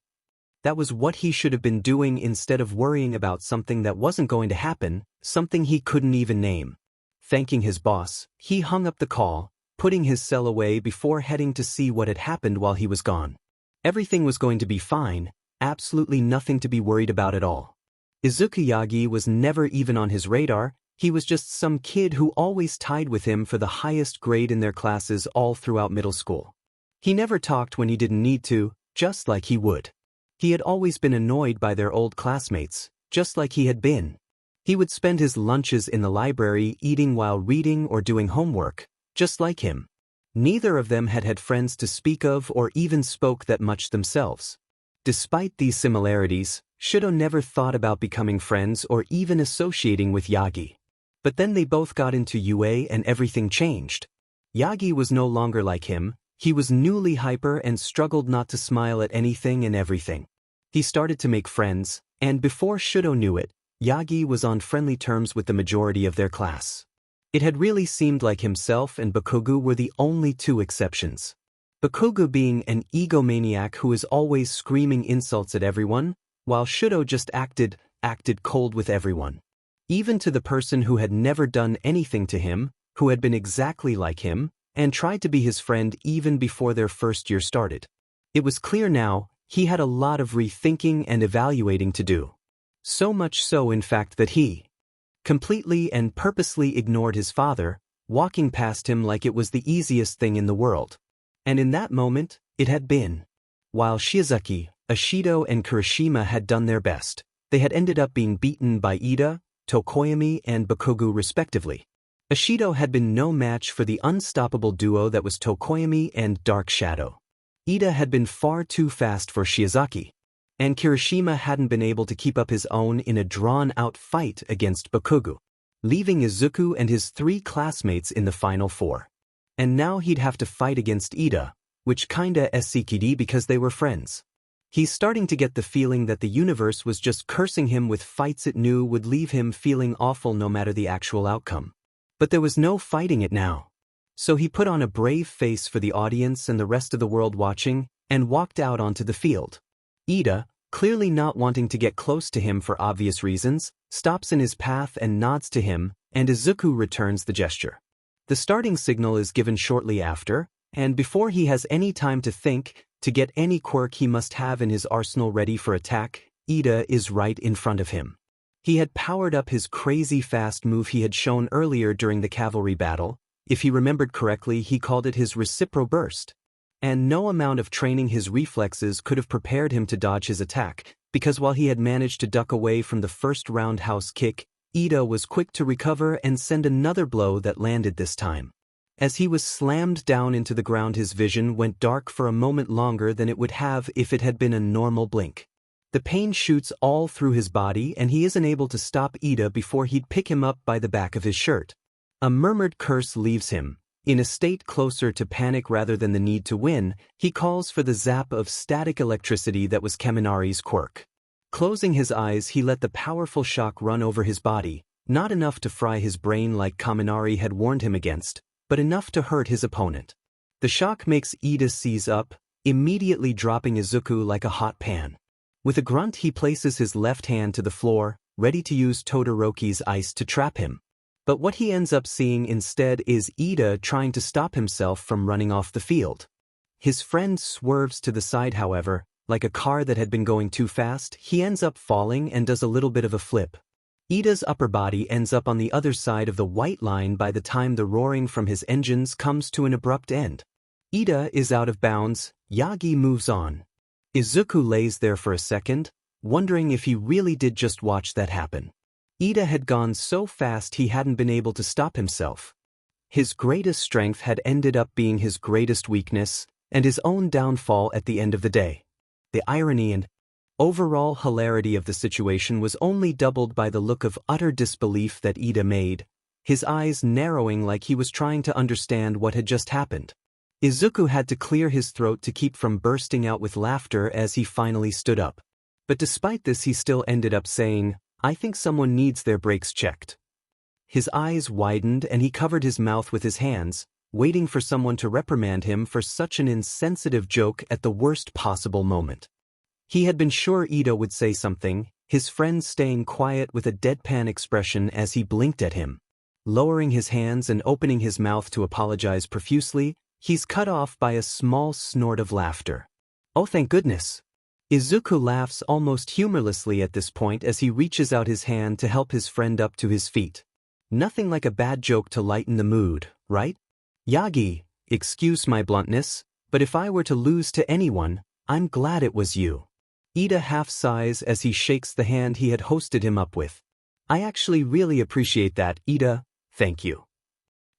That was what he should have been doing instead of worrying about something that wasn't going to happen, something he couldn't even name. Thanking his boss, he hung up the call, putting his cell away before heading to see what had happened while he was gone. Everything was going to be fine, absolutely nothing to be worried about at all. Izuku Yagi was never even on his radar, he was just some kid who always tied with him for the highest grade in their classes all throughout middle school. He never talked when he didn't need to, just like he would. He had always been annoyed by their old classmates, just like he had been. He would spend his lunches in the library eating while reading or doing homework, just like him. Neither of them had had friends to speak of or even spoke that much themselves. Despite these similarities, Shudo never thought about becoming friends or even associating with Yagi. But then they both got into UA and everything changed. Yagi was no longer like him, he was newly hyper and struggled not to smile at anything and everything. He started to make friends, and before Shudo knew it, Yagi was on friendly terms with the majority of their class. It had really seemed like himself and Bakugo were the only two exceptions. Bakugo being an egomaniac who is always screaming insults at everyone, while Shudo just acted cold with everyone. Even to the person who had never done anything to him, who had been exactly like him, and tried to be his friend even before their first year started. It was clear now, he had a lot of rethinking and evaluating to do. So much so in fact that he completely and purposely ignored his father, walking past him like it was the easiest thing in the world. And in that moment, it had been. While Shizuki, Ashido and Kirishima had done their best, they had ended up being beaten by Ida, Tokoyami and Bakugo respectively. Ashido had been no match for the unstoppable duo that was Tokoyami and Dark Shadow. Ida had been far too fast for Shizuki. And Kirishima hadn't been able to keep up his own in a drawn-out fight against Bakugo, leaving Izuku and his 3 classmates in the final 4. And now he'd have to fight against Ida, which kinda SCKD because they were friends. He's starting to get the feeling that the universe was just cursing him with fights it knew would leave him feeling awful no matter the actual outcome. But there was no fighting it now. So he put on a brave face for the audience and the rest of the world watching, and walked out onto the field. Ida, clearly not wanting to get close to him for obvious reasons, stops in his path and nods to him, and Izuku returns the gesture. The starting signal is given shortly after, and before he has any time to think, to get any quirk he must have in his arsenal ready for attack, Ida is right in front of him. He had powered up his crazy fast move he had shown earlier during the cavalry battle. If he remembered correctly, he called it his Recipro Burst. And no amount of training his reflexes could have prepared him to dodge his attack, because while he had managed to duck away from the first roundhouse kick, Ida was quick to recover and send another blow that landed this time. As he was slammed down into the ground, his vision went dark for a moment longer than it would have if it had been a normal blink. The pain shoots all through his body and he isn't able to stop Ida before he'd pick him up by the back of his shirt. A murmured curse leaves him. In a state closer to panic rather than the need to win, he calls for the zap of static electricity that was Kaminari's quirk. Closing his eyes, he let the powerful shock run over his body, not enough to fry his brain like Kaminari had warned him against, but enough to hurt his opponent. The shock makes Ida seize up, immediately dropping Izuku like a hot pan. With a grunt, he places his left hand to the floor, ready to use Todoroki's ice to trap him. But what he ends up seeing instead is Ida trying to stop himself from running off the field. His friend swerves to the side, however, Like a car that had been going too fast, he ends up falling and does a little bit of a flip. Ida's upper body ends up on the other side of the white line by the time the roaring from his engines comes to an abrupt end. Ida is out of bounds, Yagi moves on. Izuku lays there for a second, wondering if he really did just watch that happen. Ida had gone so fast he hadn't been able to stop himself. His greatest strength had ended up being his greatest weakness, and his own downfall at the end of the day. The irony and overall hilarity of the situation was only doubled by the look of utter disbelief that Ida made, his eyes narrowing like he was trying to understand what had just happened. Izuku had to clear his throat to keep from bursting out with laughter as he finally stood up. But despite this, he still ended up saying, "I think someone needs their brakes checked." His eyes widened and he covered his mouth with his hands, waiting for someone to reprimand him for such an insensitive joke at the worst possible moment. He had been sure Ida would say something, his friend staying quiet with a deadpan expression as he blinked at him. Lowering his hands and opening his mouth to apologize profusely, he's cut off by a small snort of laughter. "Oh, thank goodness." Izuku laughs almost humorlessly at this point as he reaches out his hand to help his friend up to his feet. Nothing like a bad joke to lighten the mood, right? "Yagi, excuse my bluntness, but if I were to lose to anyone, I'm glad it was you." Ida half sighs as he shakes the hand he had hosted him up with. "I actually really appreciate that, Ida, thank you."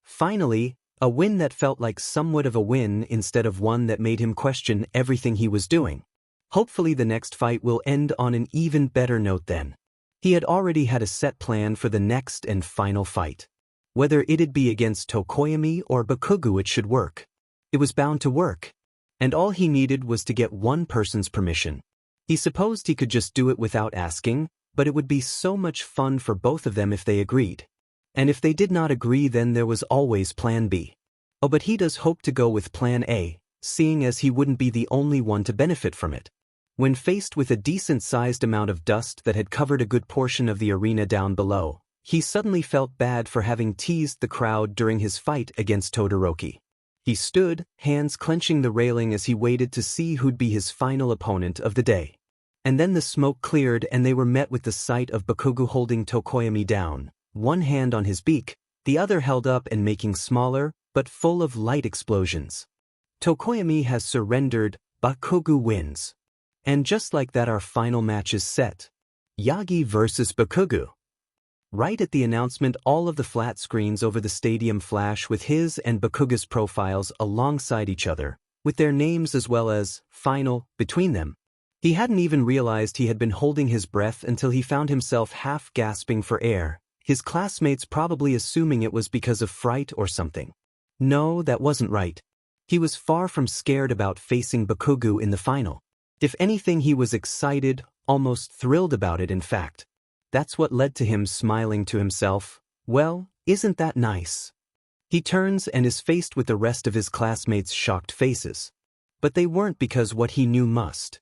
Finally, a win that felt like somewhat of a win instead of one that made him question everything he was doing. Hopefully the next fight will end on an even better note then. He had already had a set plan for the next and final fight. Whether it'd be against Tokoyami or Bakugo, it should work. It was bound to work. And all he needed was to get one person's permission. He supposed he could just do it without asking, but it would be so much fun for both of them if they agreed. And if they did not agree, then there was always Plan B. Oh, but he does hope to go with Plan A, seeing as he wouldn't be the only one to benefit from it. When faced with a decent-sized amount of dust that had covered a good portion of the arena down below, he suddenly felt bad for having teased the crowd during his fight against Todoroki. He stood, hands clenching the railing as he waited to see who'd be his final opponent of the day. And then the smoke cleared and they were met with the sight of Bakugo holding Tokoyami down, one hand on his beak, the other held up and making smaller, but full of light explosions. Tokoyami has surrendered, Bakugo wins. And just like that, our final match is set. Yagi versus Bakugo. Right at the announcement, all of the flat screens over the stadium flash with his and Bakugo's profiles alongside each other, with their names as well as "Final" between them. He hadn't even realized he had been holding his breath until he found himself half gasping for air, his classmates probably assuming it was because of fright or something. No, that wasn't right. He was far from scared about facing Bakugo in the final. If anything, he was excited, almost thrilled about it in fact. That's what led to him smiling to himself. Well, isn't that nice? He turns and is faced with the rest of his classmates' shocked faces. But they weren't because what he knew must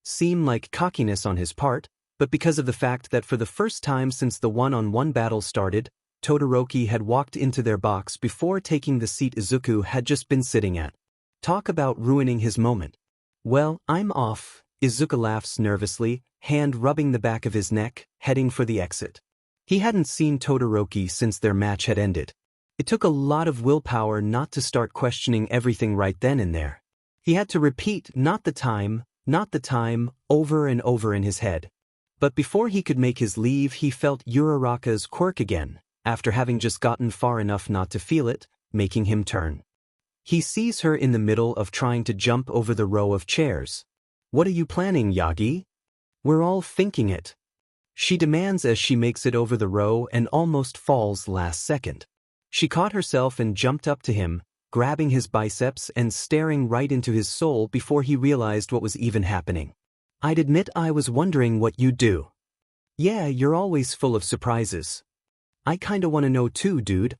seem like cockiness on his part, but because of the fact that for the first time since the one-on-one battle started, Todoroki had walked into their box before taking the seat Izuku had just been sitting at. Talk about ruining his moment. "Well, I'm off," Izuku laughs nervously, hand rubbing the back of his neck, heading for the exit. He hadn't seen Todoroki since their match had ended. It took a lot of willpower not to start questioning everything right then and there. He had to repeat not the time, over and over in his head. But before he could make his leave, he felt Uraraka's quirk again, after having just gotten far enough not to feel it, making him turn. He sees her in the middle of trying to jump over the row of chairs. "What are you planning, Yagi?" "We're all thinking it," she demands as she makes it over the row and almost falls last second. She caught herself and jumped up to him, grabbing his biceps and staring right into his soul before he realized what was even happening. "I'd admit I was wondering what you'd do." "Yeah, you're always full of surprises." "I kinda wanna know too, dude."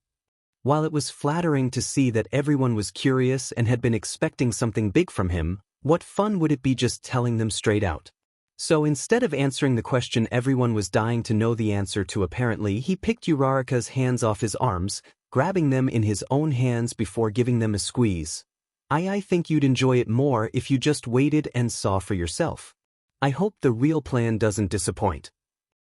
While it was flattering to see that everyone was curious and had been expecting something big from him, what fun would it be just telling them straight out? So instead of answering the question everyone was dying to know the answer to, apparently, he picked Uraraka's hands off his arms, grabbing them in his own hands before giving them a squeeze. I think you'd enjoy it more if you just waited and saw for yourself. I hope the real plan doesn't disappoint.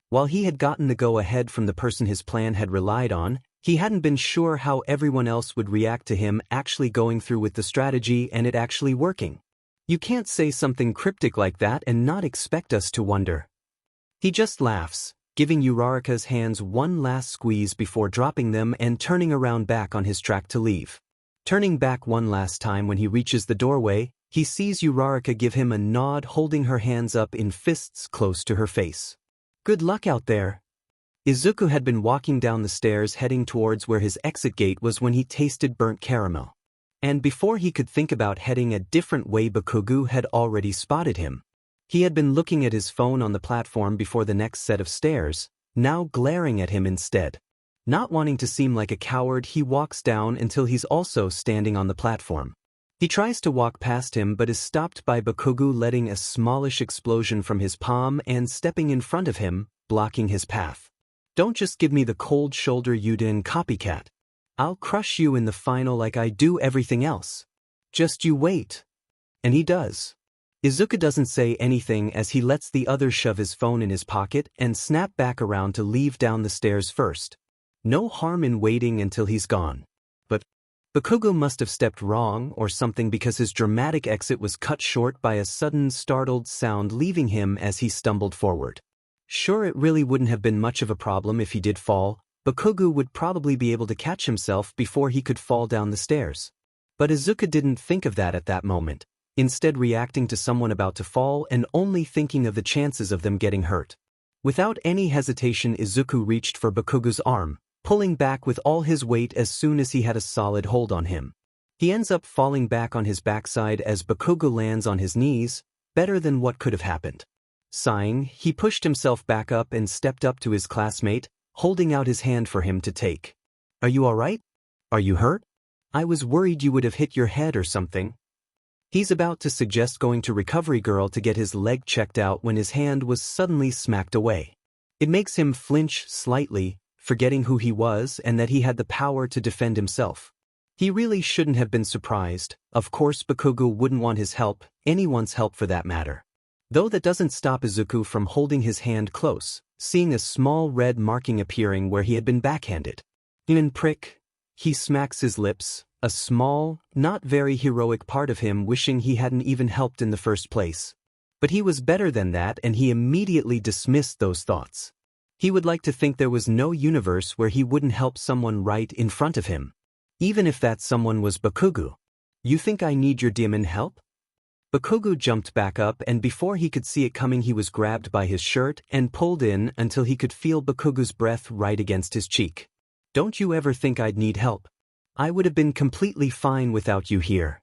While he had gotten the go-ahead from the person his plan had relied on, he hadn't been sure how everyone else would react to him actually going through with the strategy and it actually working. You can't say something cryptic like that and not expect us to wonder. He just laughs, giving Uraraka's hands one last squeeze before dropping them and turning around back on his track to leave. Turning back one last time when he reaches the doorway, he sees Uraraka give him a nod, holding her hands up in fists close to her face. Good luck out there. Izuku had been walking down the stairs heading towards where his exit gate was when he tasted burnt caramel. And before he could think about heading a different way, Bakugo had already spotted him. He had been looking at his phone on the platform before the next set of stairs, now glaring at him instead. Not wanting to seem like a coward, he walks down until he's also standing on the platform. He tries to walk past him but is stopped by Bakugo letting a smallish explosion from his palm and stepping in front of him, blocking his path. Don't just give me the cold shoulder, Yuden copycat. I'll crush you in the final like I do everything else. Just you wait. And he does. Izuku doesn't say anything as he lets the other shove his phone in his pocket and snap back around to leave down the stairs first. No harm in waiting until he's gone. But Bakugo must have stepped wrong or something because his dramatic exit was cut short by a sudden startled sound leaving him as he stumbled forward. Sure, it really wouldn't have been much of a problem if he did fall. Bakugo would probably be able to catch himself before he could fall down the stairs. But Izuku didn't think of that at that moment, instead reacting to someone about to fall and only thinking of the chances of them getting hurt. Without any hesitation, Izuku reached for Bakugo's arm, pulling back with all his weight as soon as he had a solid hold on him. He ends up falling back on his backside as Bakugo lands on his knees, better than what could have happened. Sighing, he pushed himself back up and stepped up to his classmate, holding out his hand for him to take. Are you alright? Are you hurt? I was worried you would have hit your head or something. He's about to suggest going to Recovery Girl to get his leg checked out when his hand was suddenly smacked away. It makes him flinch slightly, forgetting who he was and that he had the power to defend himself. He really shouldn't have been surprised. Of course Bakugo wouldn't want his help, anyone's help for that matter. Though that doesn't stop Izuku from holding his hand close, seeing a small red marking appearing where he had been backhanded. In prick, he smacks his lips, a small, not very heroic part of him wishing he hadn't even helped in the first place. But he was better than that and he immediately dismissed those thoughts. He would like to think there was no universe where he wouldn't help someone right in front of him. Even if that someone was Bakugo. You think I need your demon help? Bakugo jumped back up and before he could see it coming he was grabbed by his shirt and pulled in until he could feel Bakugo's breath right against his cheek. Don't you ever think I'd need help? I would have been completely fine without you here.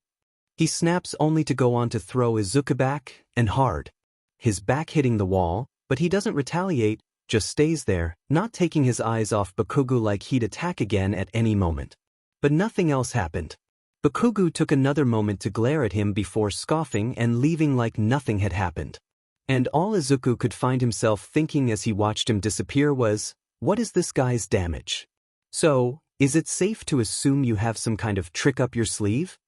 He snaps only to go on to throw Izuku back, and hard. His back hitting the wall, but he doesn't retaliate, just stays there, not taking his eyes off Bakugo like he'd attack again at any moment. But nothing else happened. Bakugo took another moment to glare at him before scoffing and leaving like nothing had happened. And all Izuku could find himself thinking as he watched him disappear was, what is this guy's damage? So, is it safe to assume you have some kind of trick up your sleeve?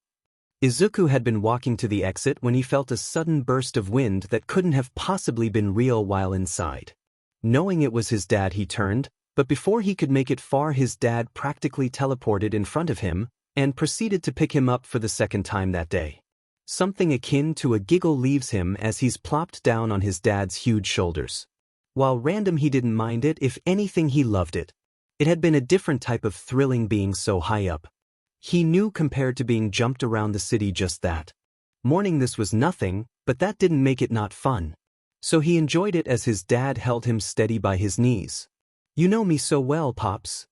Izuku had been walking to the exit when he felt a sudden burst of wind that couldn't have possibly been real while inside. Knowing it was his dad, he turned, but before he could make it far his dad practically teleported in front of him and proceeded to pick him up for the second time that day. Something akin to a giggle leaves him as he's plopped down on his dad's huge shoulders. While random, he didn't mind it. If anything, he loved it. It had been a different type of thrilling being so high up. He knew compared to being jumped around the city just that. Morning this was nothing, but that didn't make it not fun. So he enjoyed it as his dad held him steady by his knees. You know me so well, Pops.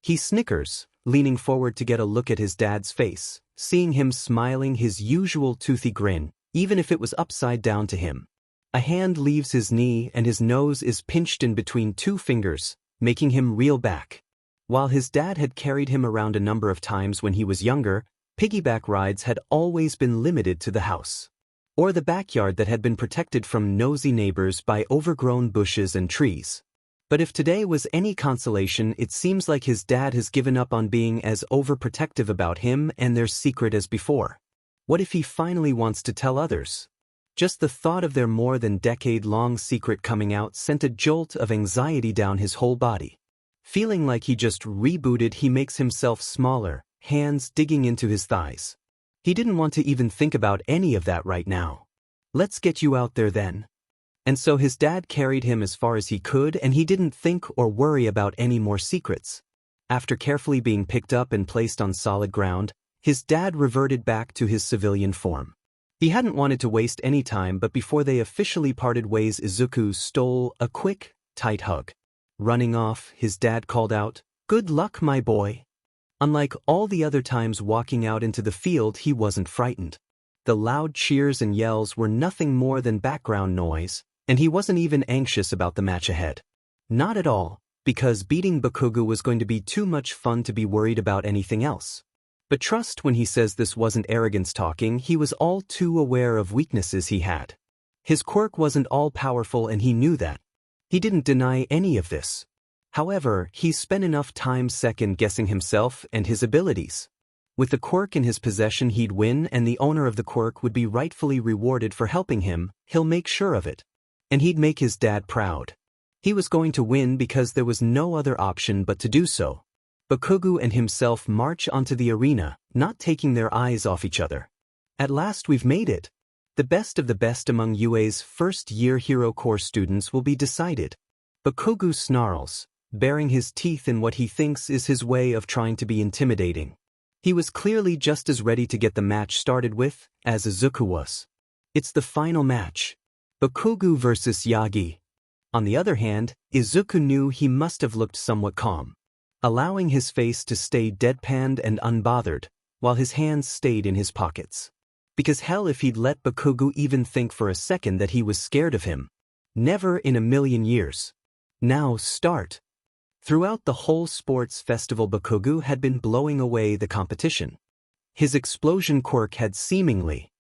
He snickers, leaning forward to get a look at his dad's face, seeing him smiling his usual toothy grin, even if it was upside down to him. A hand leaves his knee and his nose is pinched in between two fingers, making him reel back. While his dad had carried him around a number of times when he was younger, piggyback rides had always been limited to the house. Or the backyard that had been protected from nosy neighbors by overgrown bushes and trees. But if today was any consolation, it seems like his dad has given up on being as overprotective about him and their secret as before. What if he finally wants to tell others? Just the thought of their more than decade-long secret coming out sent a jolt of anxiety down his whole body. Feeling like he just rebooted, he makes himself smaller, hands digging into his thighs. He didn't want to even think about any of that right now. Let's get you out there then. And so his dad carried him as far as he could, and he didn't think or worry about any more secrets. After carefully being picked up and placed on solid ground, his dad reverted back to his civilian form. He hadn't wanted to waste any time, but before they officially parted ways, Izuku stole a quick, tight hug. Running off, his dad called out, "Good luck, my boy." Unlike all the other times walking out into the field, he wasn't frightened. The loud cheers and yells were nothing more than background noise, and he wasn't even anxious about the match ahead. Not at all, because beating Bakugo was going to be too much fun to be worried about anything else. But trust when he says this wasn't arrogance talking, he was all too aware of weaknesses he had. His quirk wasn't all-powerful, and he knew that. He didn't deny any of this. However, he spent enough time second-guessing himself and his abilities. With the quirk in his possession, he'd win, and the owner of the quirk would be rightfully rewarded for helping him. He'll make sure of it. And he'd make his dad proud. He was going to win because there was no other option but to do so. Bakugo and himself march onto the arena, not taking their eyes off each other. At last we've made it. The best of the best among UA's first-year Hero Corps students will be decided. Bakugo snarls, baring his teeth in what he thinks is his way of trying to be intimidating. He was clearly just as ready to get the match started with as Izuku was. It's the final match. Bakugo versus Yagi. On the other hand, Izuku knew he must have looked somewhat calm, allowing his face to stay deadpanned and unbothered, while his hands stayed in his pockets. Because hell, if he'd let Bakugo even think for a second that he was scared of him. Never in a million years. Now start. Throughout the whole sports festival, Bakugo had been blowing away the competition. His explosion quirk had seemingly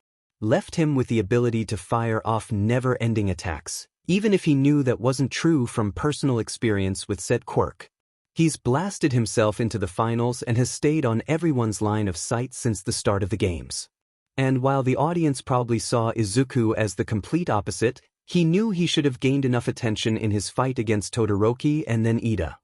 left him with the ability to fire off never-ending attacks, even if he knew that wasn't true from personal experience with said quirk. He's blasted himself into the finals and has stayed on everyone's line of sight since the start of the games. And while the audience probably saw Izuku as the complete opposite, he knew he should have gained enough attention in his fight against Todoroki and then Ida.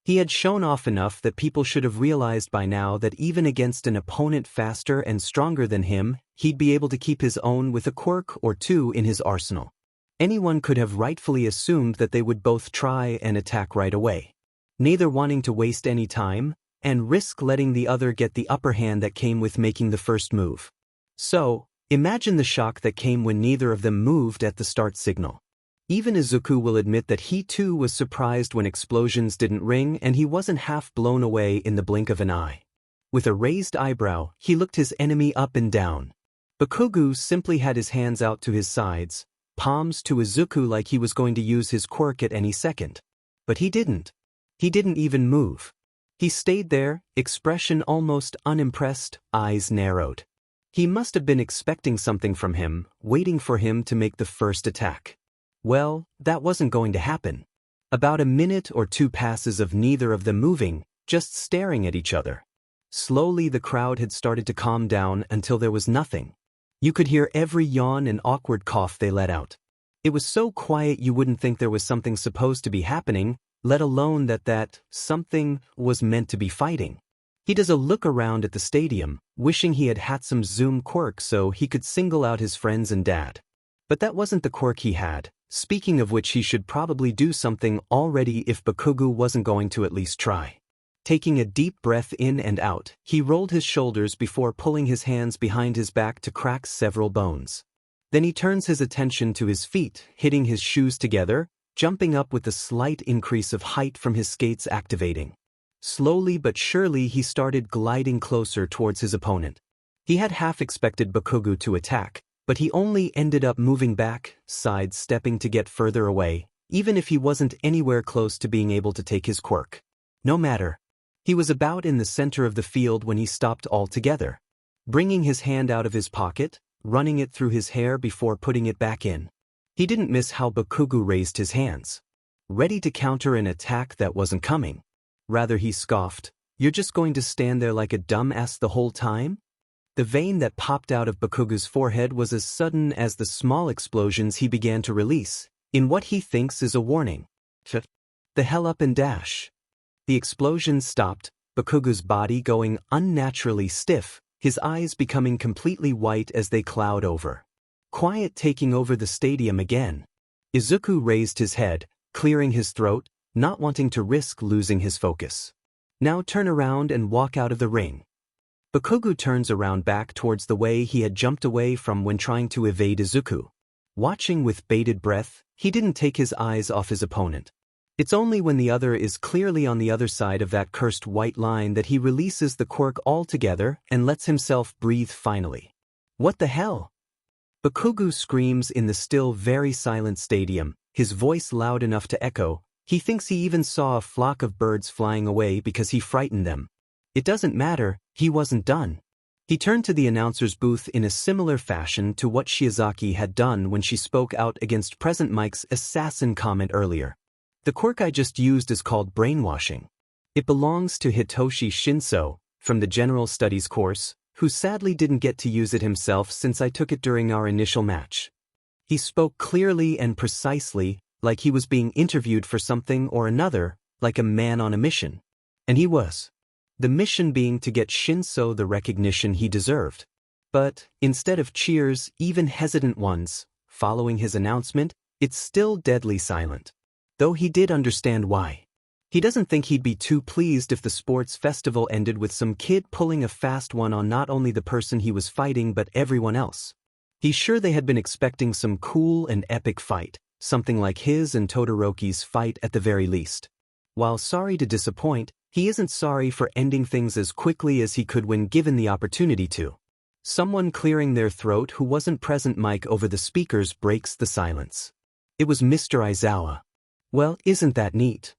He had shown off enough that people should have realized by now that even against an opponent faster and stronger than him, he'd be able to keep his own with a quirk or two in his arsenal. Anyone could have rightfully assumed that they would both try and attack right away, neither wanting to waste any time and risk letting the other get the upper hand that came with making the first move. So, imagine the shock that came when neither of them moved at the start signal. Even Izuku will admit that he too was surprised when explosions didn't ring and he wasn't half blown away in the blink of an eye. With a raised eyebrow, he looked his enemy up and down. Bakugo simply had his hands out to his sides, palms to Izuku like he was going to use his quirk at any second. But he didn't. He didn't even move. He stayed there, expression almost unimpressed, eyes narrowed. He must have been expecting something from him, waiting for him to make the first attack. Well, that wasn't going to happen. About a minute or two passes of neither of them moving, just staring at each other. Slowly the crowd had started to calm down until there was nothing. You could hear every yawn and awkward cough they let out. It was so quiet you wouldn't think there was something supposed to be happening, let alone that something was meant to be fighting. He does a look around at the stadium, wishing he had some Zoom quirk so he could single out his friends and dad. But that wasn't the quirk he had. Speaking of which, he should probably do something already if Bakugo wasn't going to at least try. Taking a deep breath in and out, he rolled his shoulders before pulling his hands behind his back to crack several bones. Then he turns his attention to his feet, hitting his shoes together, jumping up with a slight increase of height from his skates activating. Slowly but surely he started gliding closer towards his opponent. He had half expected Bakugo to attack, but he only ended up moving back, sidestepping to get further away, even if he wasn't anywhere close to being able to take his quirk. No matter. He was about in the center of the field when he stopped altogether, bringing his hand out of his pocket, running it through his hair before putting it back in. He didn't miss how Bakugo raised his hands, ready to counter an attack that wasn't coming. Rather, he scoffed, "You're just going to stand there like a dumb ass the whole time?" The vein that popped out of Bakugu's forehead was as sudden as the small explosions he began to release, in what he thinks is a warning. The hell up and dash. The explosion stopped, Bakugu's body going unnaturally stiff, his eyes becoming completely white as they cloud over. Quiet taking over the stadium again. Izuku raised his head, clearing his throat, not wanting to risk losing his focus. Now turn around and walk out of the ring. Bakugu turns around back towards the way he had jumped away from when trying to evade Izuku. Watching with bated breath, he didn't take his eyes off his opponent. It's only when the other is clearly on the other side of that cursed white line that he releases the quirk altogether and lets himself breathe finally. What the hell? Bakugu screams in the still very silent stadium, his voice loud enough to echo. He thinks he even saw a flock of birds flying away because he frightened them. It doesn't matter, he wasn't done. He turned to the announcer's booth in a similar fashion to what Shiozaki had done when she spoke out against Present Mike's assassin comment earlier. The quirk I just used is called brainwashing. It belongs to Hitoshi Shinso, from the General Studies course, who sadly didn't get to use it himself since I took it during our initial match. He spoke clearly and precisely, like he was being interviewed for something or another, like a man on a mission. And he was. The mission being to get Shinso the recognition he deserved. But, instead of cheers, even hesitant ones, following his announcement, it's still deadly silent. Though he did understand why. He doesn't think he'd be too pleased if the sports festival ended with some kid pulling a fast one on not only the person he was fighting but everyone else. He's sure they had been expecting some cool and epic fight, something like his and Todoroki's fight at the very least. While sorry to disappoint, he isn't sorry for ending things as quickly as he could when given the opportunity to. Someone clearing their throat who wasn't Present Mike over the speakers breaks the silence. It was Mr. Aizawa. Well, isn't that neat?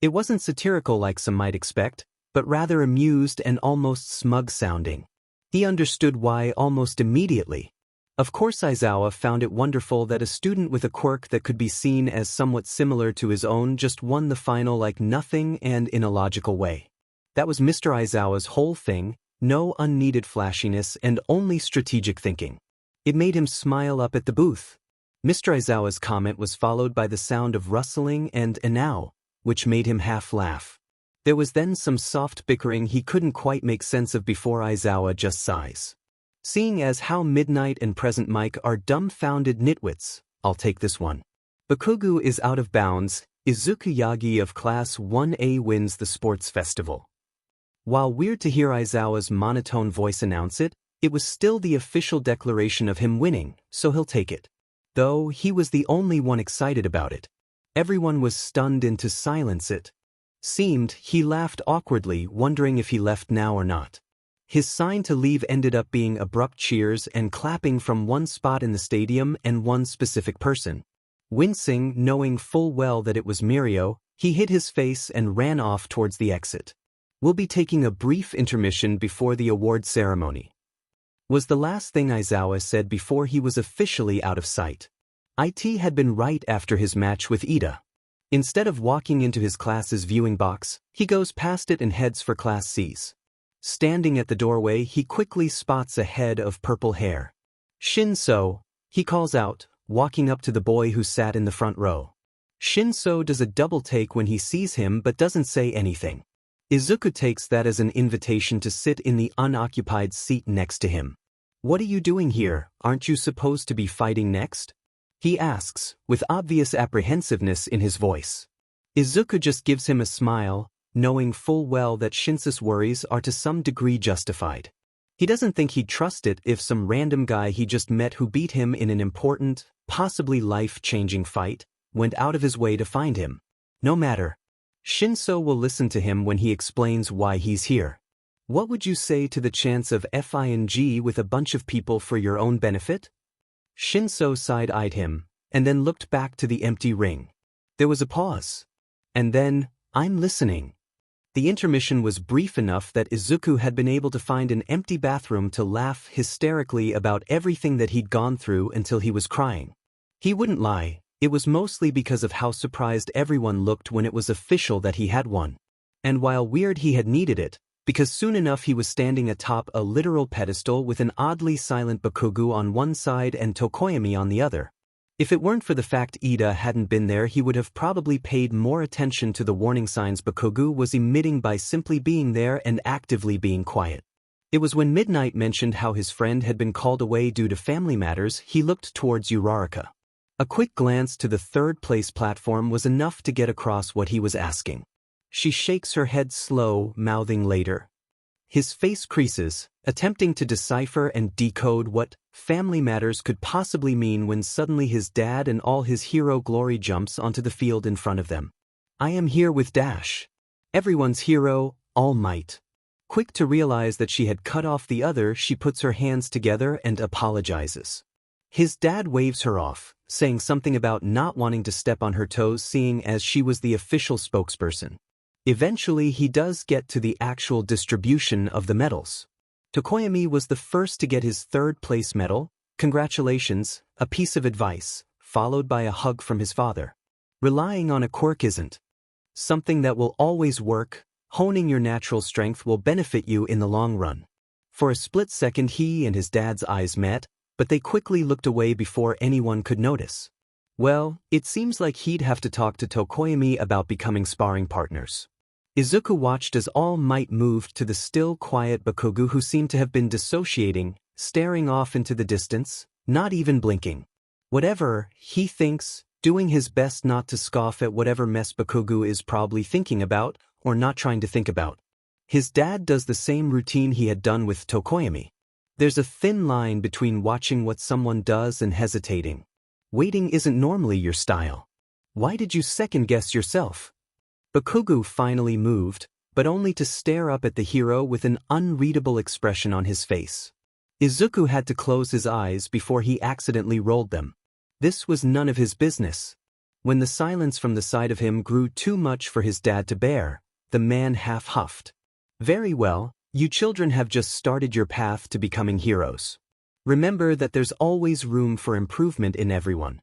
It wasn't satirical like some might expect, but rather amused and almost smug-sounding. He understood why almost immediately. Of course Aizawa found it wonderful that a student with a quirk that could be seen as somewhat similar to his own just won the final like nothing and in a logical way. That was Mr. Aizawa's whole thing, no unneeded flashiness and only strategic thinking. It made him smile up at the booth. Mr. Aizawa's comment was followed by the sound of rustling and "now," which made him half laugh. There was then some soft bickering he couldn't quite make sense of before Aizawa just sighs. Seeing as how Midnight and Present Mike are dumbfounded nitwits, I'll take this one. Bakugu is out of bounds, Izuku Yagi of Class 1A wins the sports festival. While weird to hear Aizawa's monotone voice announce it, it was still the official declaration of him winning, so he'll take it. Though he was the only one excited about it. Everyone was stunned into silence. It seemed he laughed awkwardly, wondering if he left now or not. His sign to leave ended up being abrupt cheers and clapping from one spot in the stadium and one specific person. Wincing, knowing full well that it was Mirio, he hid his face and ran off towards the exit. We'll be taking a brief intermission before the award ceremony. Was the last thing Aizawa said before he was officially out of sight. IT had been right after his match with Ida. Instead of walking into his class's viewing box, he goes past it and heads for Class C's. Standing at the doorway, he quickly spots a head of purple hair. Shinso, he calls out, walking up to the boy who sat in the front row. Shinso does a double take when he sees him but doesn't say anything. Izuku takes that as an invitation to sit in the unoccupied seat next to him. What are you doing here? Aren't you supposed to be fighting next? He asks, with obvious apprehensiveness in his voice. Izuku just gives him a smile, knowing full well that Shinso's worries are to some degree justified. He doesn't think he'd trust it if some random guy he just met who beat him in an important, possibly life-changing fight, went out of his way to find him. No matter. Shinso will listen to him when he explains why he's here. What would you say to the chance of FING with a bunch of people for your own benefit? Shinso side-eyed him, and then looked back to the empty ring. There was a pause. And then, I'm listening. The intermission was brief enough that Izuku had been able to find an empty bathroom to laugh hysterically about everything that he'd gone through until he was crying. He wouldn't lie, it was mostly because of how surprised everyone looked when it was official that he had won. And while weird he had needed it, because soon enough he was standing atop a literal pedestal with an oddly silent Bakugo on one side and Tokoyami on the other. If it weren't for the fact Ida hadn't been there, he would have probably paid more attention to the warning signs Bakugo was emitting by simply being there and actively being quiet. It was when Midnight mentioned how his friend had been called away due to family matters, he looked towards Uraraka. A quick glance to the third-place platform was enough to get across what he was asking. She shakes her head slow, mouthing later. His face creases, attempting to decipher and decode what family matters could possibly mean when suddenly his dad and all his hero glory jumps onto the field in front of them. I am here with Dash. Everyone's hero, All Might. Quick to realize that she had cut off the other, she puts her hands together and apologizes. His dad waves her off, saying something about not wanting to step on her toes seeing as she was the official spokesperson. Eventually he does get to the actual distribution of the medals. Tokoyami was the first to get his third-place medal. Congratulations, a piece of advice, followed by a hug from his father. Relying on a quirk isn't something that will always work. Honing your natural strength will benefit you in the long run. For a split second he and his dad's eyes met, but they quickly looked away before anyone could notice. Well, it seems like he'd have to talk to Tokoyami about becoming sparring partners. Izuku watched as All Might moved to the still quiet Bakugo, who seemed to have been dissociating, staring off into the distance, not even blinking. Whatever, he thinks, doing his best not to scoff at whatever mess Bakugo is probably thinking about, or not trying to think about. His dad does the same routine he had done with Tokoyami. There's a thin line between watching what someone does and hesitating. Waiting isn't normally your style. Why did you second-guess yourself? Bakugo finally moved, but only to stare up at the hero with an unreadable expression on his face. Izuku had to close his eyes before he accidentally rolled them. This was none of his business. When the silence from the side of him grew too much for his dad to bear, the man half huffed. Very well, you children have just started your path to becoming heroes. Remember that there's always room for improvement in everyone.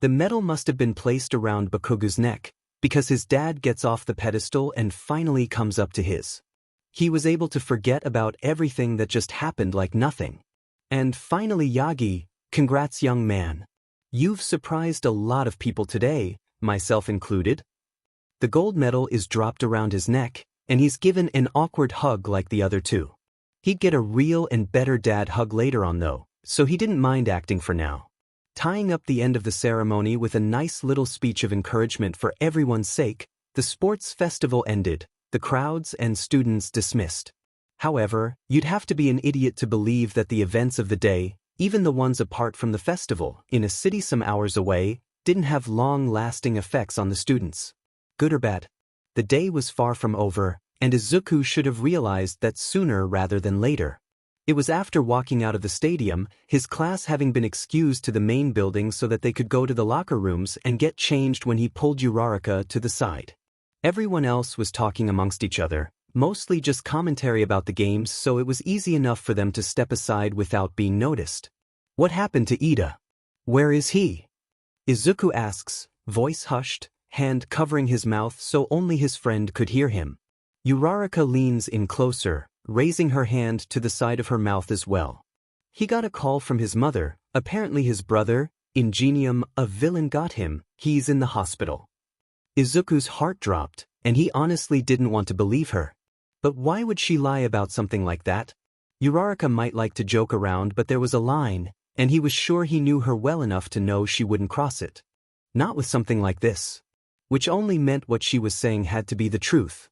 The medal must have been placed around Bakugo's neck, because his dad gets off the pedestal and finally comes up to his. He was able to forget about everything that just happened like nothing. And finally, Yagi, congrats young man. You've surprised a lot of people today, myself included. The gold medal is dropped around his neck, and he's given an awkward hug like the other two. He'd get a real and better dad hug later on though, so he didn't mind acting for now. Tying up the end of the ceremony with a nice little speech of encouragement for everyone's sake, the sports festival ended, the crowds and students dismissed. However, you'd have to be an idiot to believe that the events of the day, even the ones apart from the festival, in a city some hours away, didn't have long-lasting effects on the students. Good or bad, the day was far from over, and Izuku should have realized that sooner rather than later. It was after walking out of the stadium, his class having been excused to the main building so that they could go to the locker rooms and get changed, when he pulled Uraraka to the side. Everyone else was talking amongst each other, mostly just commentary about the games, so it was easy enough for them to step aside without being noticed. What happened to Ida? Where is he? Izuku asks, voice hushed, hand covering his mouth so only his friend could hear him. Uraraka leans in closer, raising her hand to the side of her mouth as well. He got a call from his mother, apparently his brother, Ingenium, a villain, got him. He's in the hospital. Izuku's heart dropped, and he honestly didn't want to believe her. But why would she lie about something like that? Uraraka might like to joke around, but there was a line, and he was sure he knew her well enough to know she wouldn't cross it. Not with something like this. Which only meant what she was saying had to be the truth.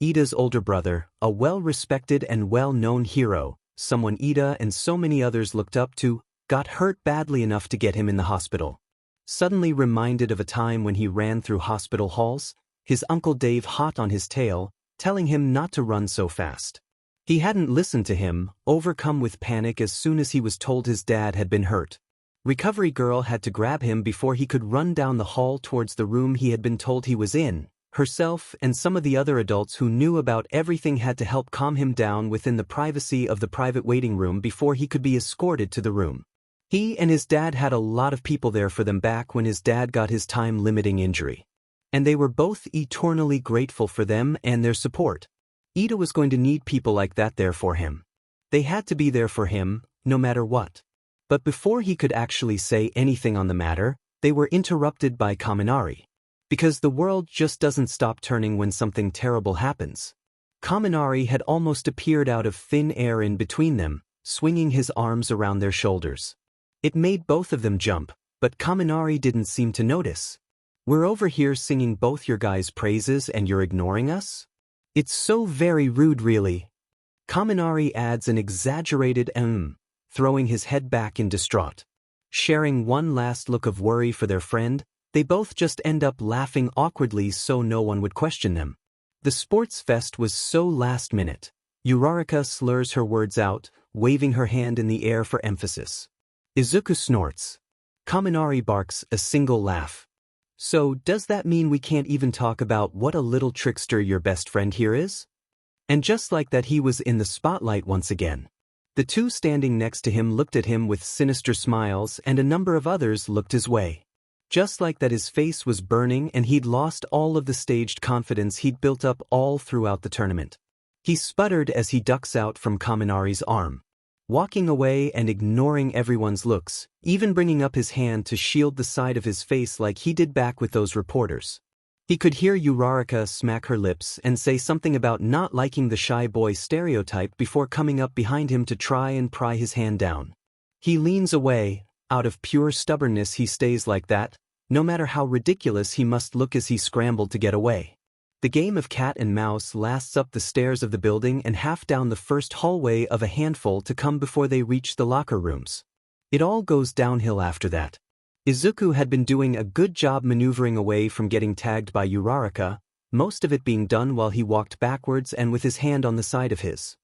Ida's older brother, a well-respected and well-known hero, someone Ida and so many others looked up to, got hurt badly enough to get him in the hospital. Suddenly reminded of a time when he ran through hospital halls, his Uncle Dave hot on his tail, telling him not to run so fast. He hadn't listened to him, overcome with panic as soon as he was told his dad had been hurt. Recovery girl had to grab him before he could run down the hall towards the room he had been told he was in. Herself and some of the other adults who knew about everything had to help calm him down within the privacy of the private waiting room before he could be escorted to the room. He and his dad had a lot of people there for them back when his dad got his time-limiting injury. And they were both eternally grateful for them and their support. Ida was going to need people like that there for him. They had to be there for him, no matter what. But before he could actually say anything on the matter, they were interrupted by Kaminari. Because the world just doesn't stop turning when something terrible happens. Kaminari had almost appeared out of thin air in between them, swinging his arms around their shoulders. It made both of them jump, but Kaminari didn't seem to notice. "We're over here singing both your guys' praises and you're ignoring us? It's so very rude really." Kaminari adds an exaggerated throwing his head back in distraught. Sharing one last look of worry for their friend, they both just end up laughing awkwardly so no one would question them. The sports fest was so last minute. Uraraka slurs her words out, waving her hand in the air for emphasis. Izuku snorts. Kaminari barks a single laugh. "So does that mean we can't even talk about what a little trickster your best friend here is?" And just like that, he was in the spotlight once again. The two standing next to him looked at him with sinister smiles, and a number of others looked his way. Just like that, his face was burning and he'd lost all of the staged confidence he'd built up all throughout the tournament. He sputtered as he ducks out from Kaminari's arm. Walking away and ignoring everyone's looks, even bringing up his hand to shield the side of his face like he did back with those reporters. He could hear Uraraka smack her lips and say something about not liking the shy boy stereotype before coming up behind him to try and pry his hand down. He leans away. Out of pure stubbornness he stays like that, no matter how ridiculous he must look as he scrambled to get away. The game of cat and mouse lasts up the stairs of the building and half down the first hallway of a handful to come before they reach the locker rooms. It all goes downhill after that. Izuku had been doing a good job maneuvering away from getting tagged by Uraraka, most of it being done while he walked backwards and with his hand on the side of his.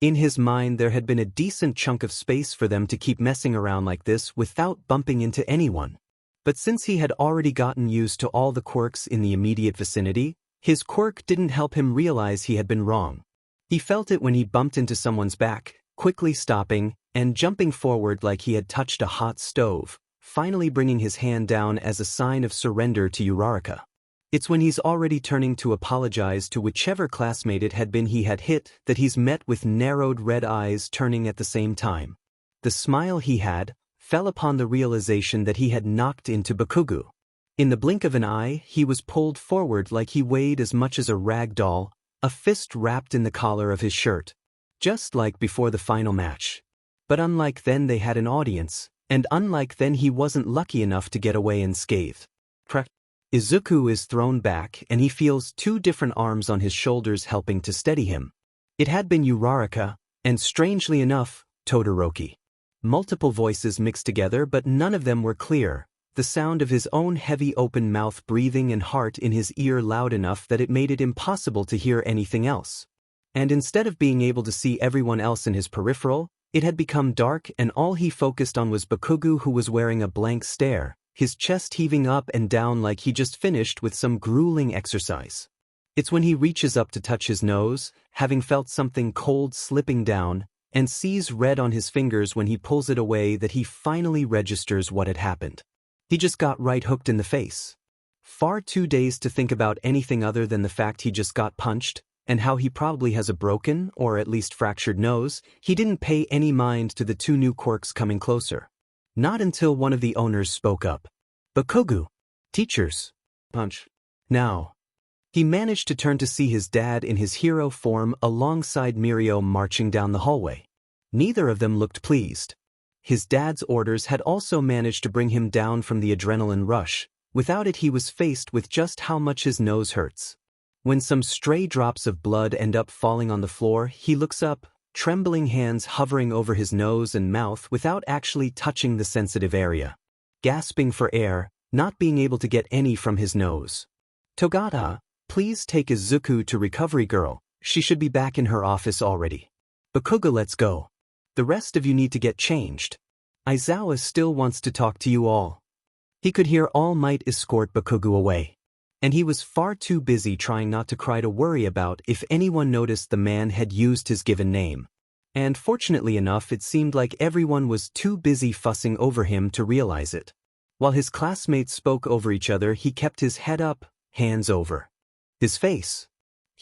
In his mind there had been a decent chunk of space for them to keep messing around like this without bumping into anyone. But since he had already gotten used to all the quirks in the immediate vicinity, his quirk didn't help him realize he had been wrong. He felt it when he bumped into someone's back, quickly stopping and jumping forward like he had touched a hot stove, finally bringing his hand down as a sign of surrender to Uraraka. It's when he's already turning to apologize to whichever classmate it had been he had hit that he's met with narrowed red eyes turning at the same time. The smile he had fell upon the realization that he had knocked into Bakugo. In the blink of an eye, he was pulled forward like he weighed as much as a rag doll, a fist wrapped in the collar of his shirt. Just like before the final match. But unlike then, they had an audience, and unlike then, he wasn't lucky enough to get away unscathed. Izuku is thrown back and he feels two different arms on his shoulders helping to steady him. It had been Uraraka, and strangely enough, Todoroki. Multiple voices mixed together, but none of them were clear, the sound of his own heavy open mouth breathing and heart in his ear loud enough that it made it impossible to hear anything else. And instead of being able to see everyone else in his peripheral, it had become dark and all he focused on was Bakugo, who was wearing a blank stare, his chest heaving up and down like he just finished with some grueling exercise. It's when he reaches up to touch his nose, having felt something cold slipping down, and sees red on his fingers when he pulls it away that he finally registers what had happened. He just got right hooked in the face. Far too dazed to think about anything other than the fact he just got punched, and how he probably has a broken, or at least fractured nose, he didn't pay any mind to the two new quirks coming closer. Not until one of the owners spoke up. "Bakugo, teachers, punch." Now. He managed to turn to see his dad in his hero form alongside Mirio marching down the hallway. Neither of them looked pleased. His dad's orders had also managed to bring him down from the adrenaline rush. Without it, he was faced with just how much his nose hurts. When some stray drops of blood end up falling on the floor, he looks up, trembling hands hovering over his nose and mouth without actually touching the sensitive area. Gasping for air, not being able to get any from his nose. "Togata, please take Izuku to Recovery Girl. She should be back in her office already. Bakugo, let's go. The rest of you need to get changed. Aizawa still wants to talk to you all." He could hear All Might escort Bakugo away. And he was far too busy trying not to cry to worry about if anyone noticed the man had used his given name. And fortunately enough, it seemed like everyone was too busy fussing over him to realize it. While his classmates spoke over each other, he kept his head up, hands over his face.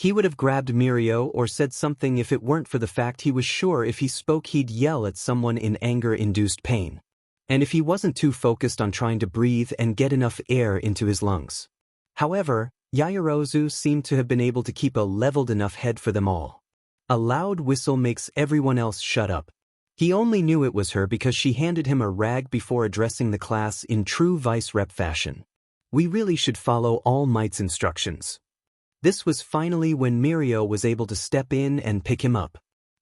He would have grabbed Mirio or said something if it weren't for the fact he was sure if he spoke he'd yell at someone in anger-induced pain. And if he wasn't too focused on trying to breathe and get enough air into his lungs. However, Yaoyorozu seemed to have been able to keep a leveled enough head for them all. A loud whistle makes everyone else shut up. He only knew it was her because she handed him a rag before addressing the class in true vice rep fashion. We really should follow All Might's instructions. This was finally when Mirio was able to step in and pick him up.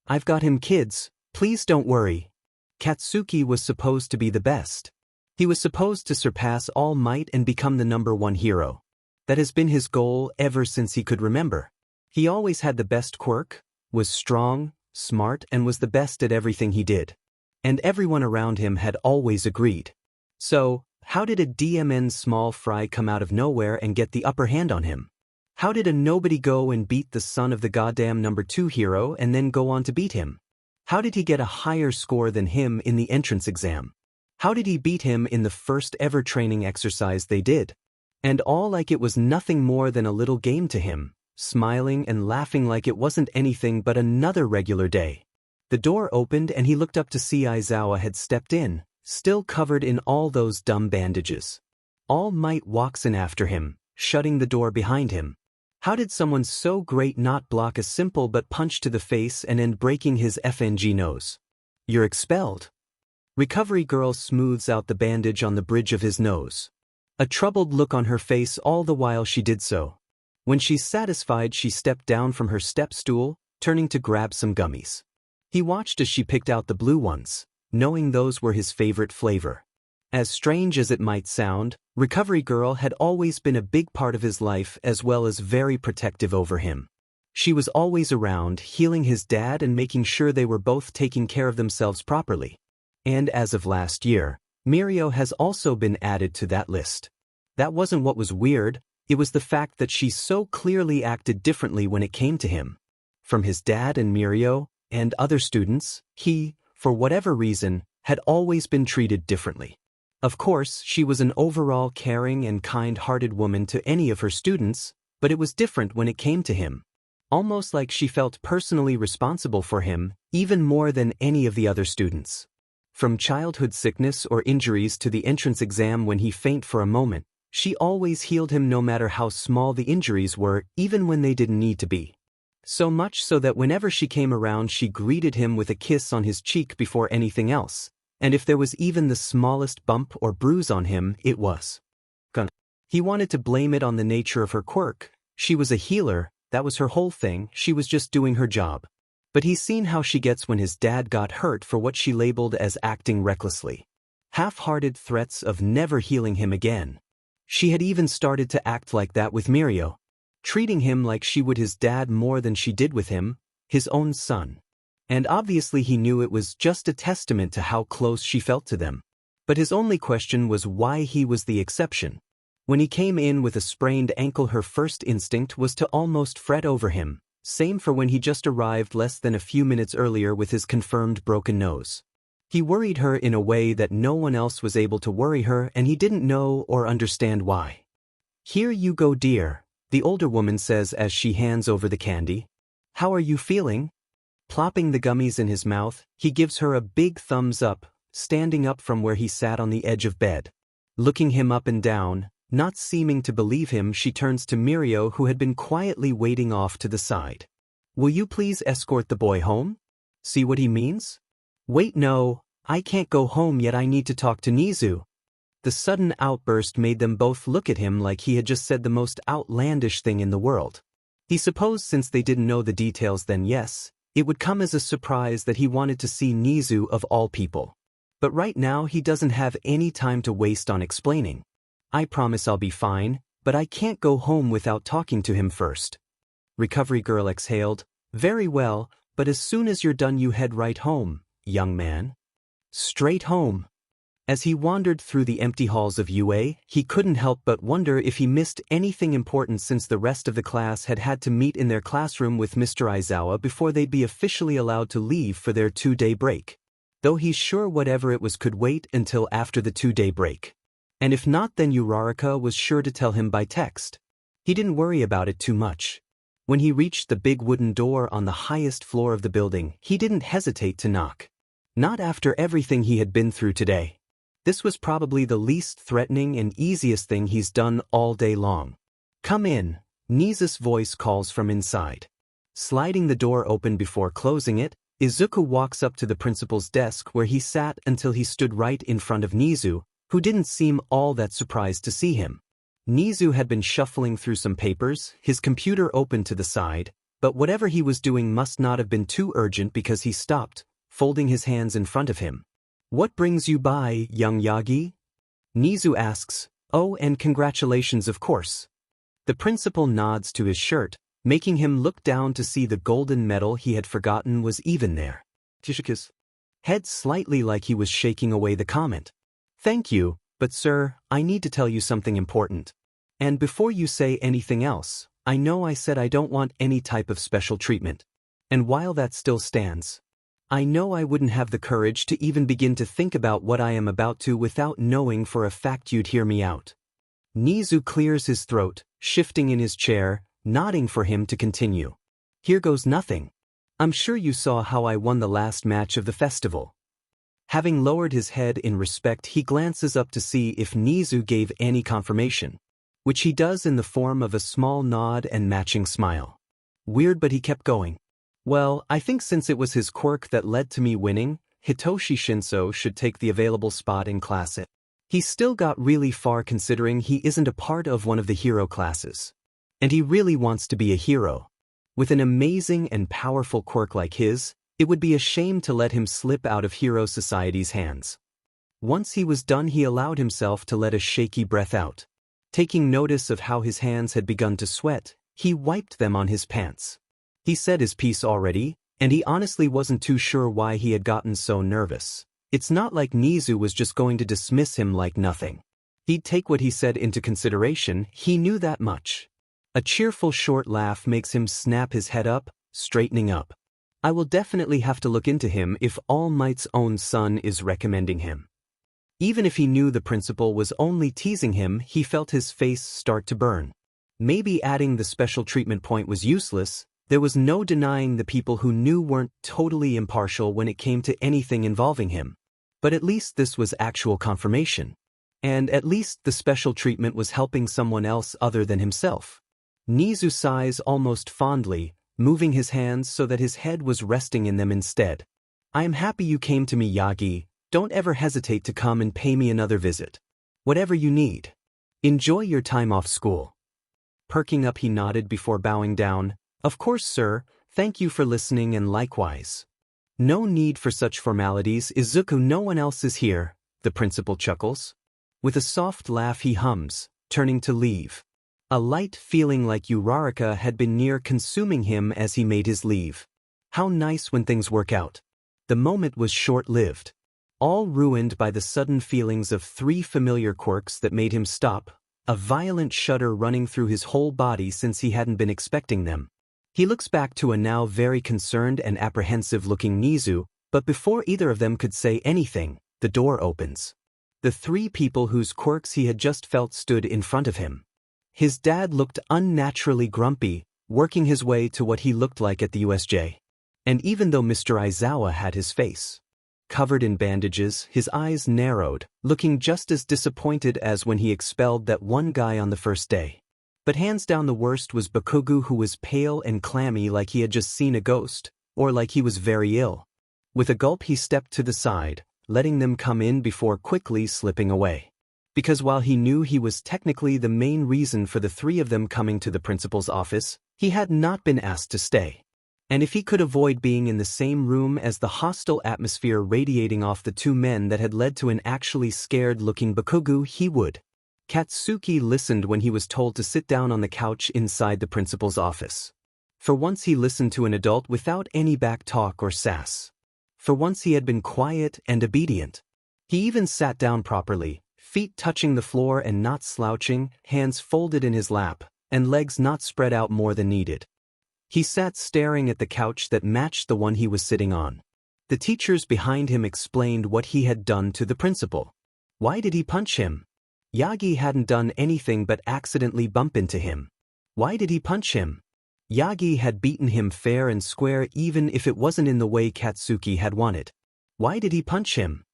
I've got him, kids, please don't worry. Katsuki was supposed to be the best. He was supposed to surpass All Might and become the #1 hero. That has been his goal ever since he could remember. He always had the best quirk, was strong, smart, and was the best at everything he did. And everyone around him had always agreed. So, how did a DMN small fry come out of nowhere and get the upper hand on him? How did a nobody go and beat the son of the goddamn #2 hero and then go on to beat him? How did he get a higher score than him in the entrance exam? How did he beat him in the first ever training exercise they did? And all like it was nothing more than a little game to him, smiling and laughing like it wasn't anything but another regular day. The door opened and he looked up to see Aizawa had stepped in, still covered in all those dumb bandages. All Might walks in after him, shutting the door behind him. How did someone so great not block a simple but punch to the face and end breaking his FNG nose? You're expelled. Recovery girl smooths out the bandage on the bridge of his nose. A troubled look on her face all the while she did so. When she's satisfied, she stepped down from her step stool, turning to grab some gummies. He watched as she picked out the blue ones, knowing those were his favorite flavor. As strange as it might sound, Recovery Girl had always been a big part of his life as well as very protective over him. She was always around, healing his dad and making sure they were both taking care of themselves properly. And as of last year, Mirio has also been added to that list. That wasn't what was weird, it was the fact that she so clearly acted differently when it came to him. From his dad and Mirio, and other students, he, for whatever reason, had always been treated differently. Of course, she was an overall caring and kind-hearted woman to any of her students, but it was different when it came to him. Almost like she felt personally responsible for him, even more than any of the other students. From childhood sickness or injuries to the entrance exam when he fainted for a moment, she always healed him no matter how small the injuries were, even when they didn't need to be. So much so that whenever she came around she greeted him with a kiss on his cheek before anything else. And if there was even the smallest bump or bruise on him, it was gone. He wanted to blame it on the nature of her quirk. She was a healer, that was her whole thing, she was just doing her job. But he's seen how she gets when his dad got hurt for what she labeled as acting recklessly. Half-hearted threats of never healing him again. She had even started to act like that with Mirio, treating him like she would his dad more than she did with him, his own son. And obviously he knew it was just a testament to how close she felt to them. But his only question was why he was the exception. When he came in with a sprained ankle, her first instinct was to almost fret over him, same for when he just arrived less than a few minutes earlier with his confirmed broken nose. He worried her in a way that no one else was able to worry her, and he didn't know or understand why. "Here you go, dear," the older woman says as she hands over the candy. "How are you feeling?" Plopping the gummies in his mouth, he gives her a big thumbs up, standing up from where he sat on the edge of bed. Looking him up and down, not seeming to believe him, she turns to Mirio, who had been quietly waiting off to the side. "Will you please escort the boy home?" See what he means? "Wait, no, I can't go home yet, I need to talk to Nizu." The sudden outburst made them both look at him like he had just said the most outlandish thing in the world. He supposed since they didn't know the details, then yes, it would come as a surprise that he wanted to see Nizu of all people. But right now he doesn't have any time to waste on explaining. "I promise I'll be fine, but I can't go home without talking to him first." Recovery Girl exhaled. "Very well, but as soon as you're done you head right home, young man." Straight home. As he wandered through the empty halls of UA, he couldn't help but wonder if he missed anything important since the rest of the class had had to meet in their classroom with Mr. Aizawa before they'd be officially allowed to leave for their 2-day break. Though he's sure whatever it was could wait until after the 2-day break. And if not, then Uraraka was sure to tell him by text. He didn't worry about it too much. When he reached the big wooden door on the highest floor of the building, he didn't hesitate to knock. Not after everything he had been through today. This was probably the least threatening and easiest thing he's done all day long. "Come in," Nizu's voice calls from inside. Sliding the door open before closing it, Izuku walks up to the principal's desk where he sat until he stood right in front of Nizu, who didn't seem all that surprised to see him. Nizu had been shuffling through some papers, his computer open to the side, but whatever he was doing must not have been too urgent because he stopped, folding his hands in front of him. "What brings you by, young Yagi?" Nizu asks. "Oh, and congratulations, of course." The principal nods to his shirt, making him look down to see the golden medal he had forgotten was even there. Tishika's head slightly like he was shaking away the comment. "Thank you, but sir, I need to tell you something important. And before you say anything else, I know I said I don't want any type of special treatment. And while that still stands, I know I wouldn't have the courage to even begin to think about what I am about to without knowing for a fact you'd hear me out." Nizu clears his throat, shifting in his chair, nodding for him to continue. "Here goes nothing. I'm sure you saw how I won the last match of the festival." Having lowered his head in respect, he glances up to see if Nizu gave any confirmation, which he does in the form of a small nod and matching smile. Weird, but he kept going. "Well, I think since it was his quirk that led to me winning, Hitoshi Shinso should take the available spot in class. He's still got really far considering he isn't a part of one of the hero classes. And he really wants to be a hero. With an amazing and powerful quirk like his, it would be a shame to let him slip out of Hero Society's hands." Once he was done, he allowed himself to let a shaky breath out. Taking notice of how his hands had begun to sweat, he wiped them on his pants. He said his piece already, and he honestly wasn't too sure why he had gotten so nervous. It's not like Nizu was just going to dismiss him like nothing. He'd take what he said into consideration, he knew that much. A cheerful short laugh makes him snap his head up, straightening up. "I will definitely have to look into him if All Might's own son is recommending him." Even if he knew the principal was only teasing him, he felt his face start to burn. Maybe adding the special treatment point was useless. There was no denying the people who knew weren't totally impartial when it came to anything involving him. But at least this was actual confirmation. And at least the special treatment was helping someone else other than himself. Nizu sighs almost fondly, moving his hands so that his head was resting in them instead. "I am happy you came to me, Yagi. Don't ever hesitate to come and pay me another visit. Whatever you need. Enjoy your time off school." Perking up, he nodded before bowing down. "Of course, sir. Thank you for listening, and likewise." "No need for such formalities, Izuku. No one else is here," the principal chuckles. With a soft laugh he hums, turning to leave. A light feeling like Uraraka had been near consuming him as he made his leave. How nice when things work out. The moment was short-lived. All ruined by the sudden feelings of 3 familiar quirks that made him stop, a violent shudder running through his whole body since he hadn't been expecting them. He looks back to a now very concerned and apprehensive-looking Nizu, but before either of them could say anything, the door opens. The 3 people whose quirks he had just felt stood in front of him. His dad looked unnaturally grumpy, working his way to what he looked like at the USJ. And even though Mr. Aizawa had his face covered in bandages, his eyes narrowed, looking just as disappointed as when he expelled that one guy on the first day. But hands down the worst was Bakugu, who was pale and clammy like he had just seen a ghost, or like he was very ill. With a gulp he stepped to the side, letting them come in before quickly slipping away. Because while he knew he was technically the main reason for the 3 of them coming to the principal's office, he had not been asked to stay. And if he could avoid being in the same room as the hostile atmosphere radiating off the 2 men that had led to an actually scared-looking Bakugu, he would. Katsuki listened when he was told to sit down on the couch inside the principal's office. For once he listened to an adult without any back talk or sass. For once he had been quiet and obedient. He even sat down properly, feet touching the floor and not slouching, hands folded in his lap, and legs not spread out more than needed. He sat staring at the couch that matched the one he was sitting on. The teachers behind him explained what he had done to the principal. Why did he punch him? Yagi hadn't done anything but accidentally bump into him. Why did he punch him? Yagi had beaten him fair and square even if it wasn't in the way Katsuki had wanted. Why did he punch him?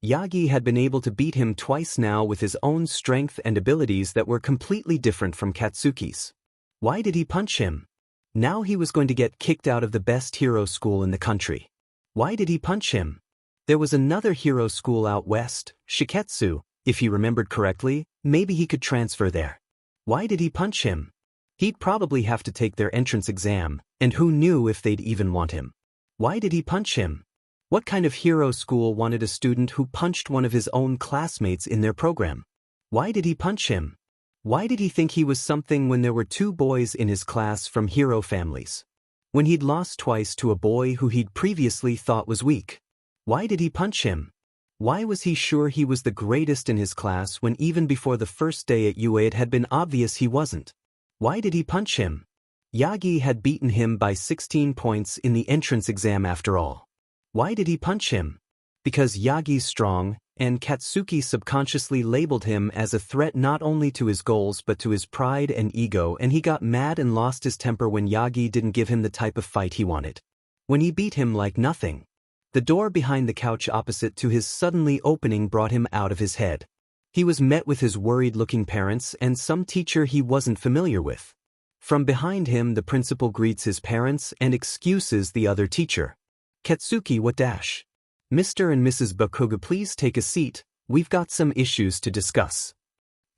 Yagi had been able to beat him twice now with his own strength and abilities that were completely different from Katsuki's. Why did he punch him? Now he was going to get kicked out of the best hero school in the country. Why did he punch him? There was another hero school out west, Shiketsu. If he remembered correctly, maybe he could transfer there. Why did he punch him? He'd probably have to take their entrance exam, and who knew if they'd even want him. Why did he punch him? What kind of hero school wanted a student who punched one of his own classmates in their program? Why did he punch him? Why did he think he was something when there were two boys in his class from hero families? When he'd lost twice to a boy who he'd previously thought was weak? Why did he punch him? Why was he sure he was the greatest in his class when even before the first day at UA it had been obvious he wasn't? Why did he punch him? Yagi had beaten him by 16 points in the entrance exam after all. Why did he punch him? Because Yagi's strong, and Katsuki subconsciously labeled him as a threat not only to his goals but to his pride and ego, and he got mad and lost his temper when Yagi didn't give him the type of fight he wanted. When he beat him like nothing. The door behind the couch opposite to his suddenly opening brought him out of his head. He was met with his worried-looking parents and some teacher he wasn't familiar with. From behind him the principal greets his parents and excuses the other teacher. Katsuki, what dash? Mr. and Mrs. Bakuga, please take a seat, we've got some issues to discuss.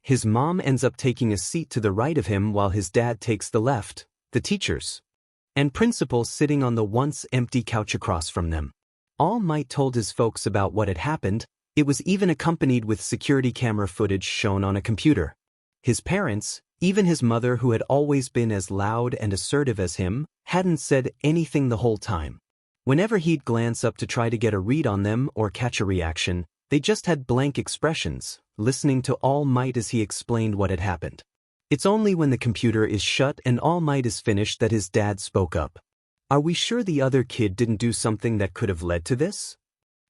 His mom ends up taking a seat to the right of him while his dad takes the left, the teachers and principal sitting on the once empty couch across from them. All Might told his folks about what had happened. It was even accompanied with security camera footage shown on a computer. His parents, even his mother who had always been as loud and assertive as him, hadn't said anything the whole time. Whenever he'd glance up to try to get a read on them or catch a reaction, they just had blank expressions, listening to All Might as he explained what had happened. It's only when the computer is shut and All Might is finished that his dad spoke up. Are we sure the other kid didn't do something that could have led to this?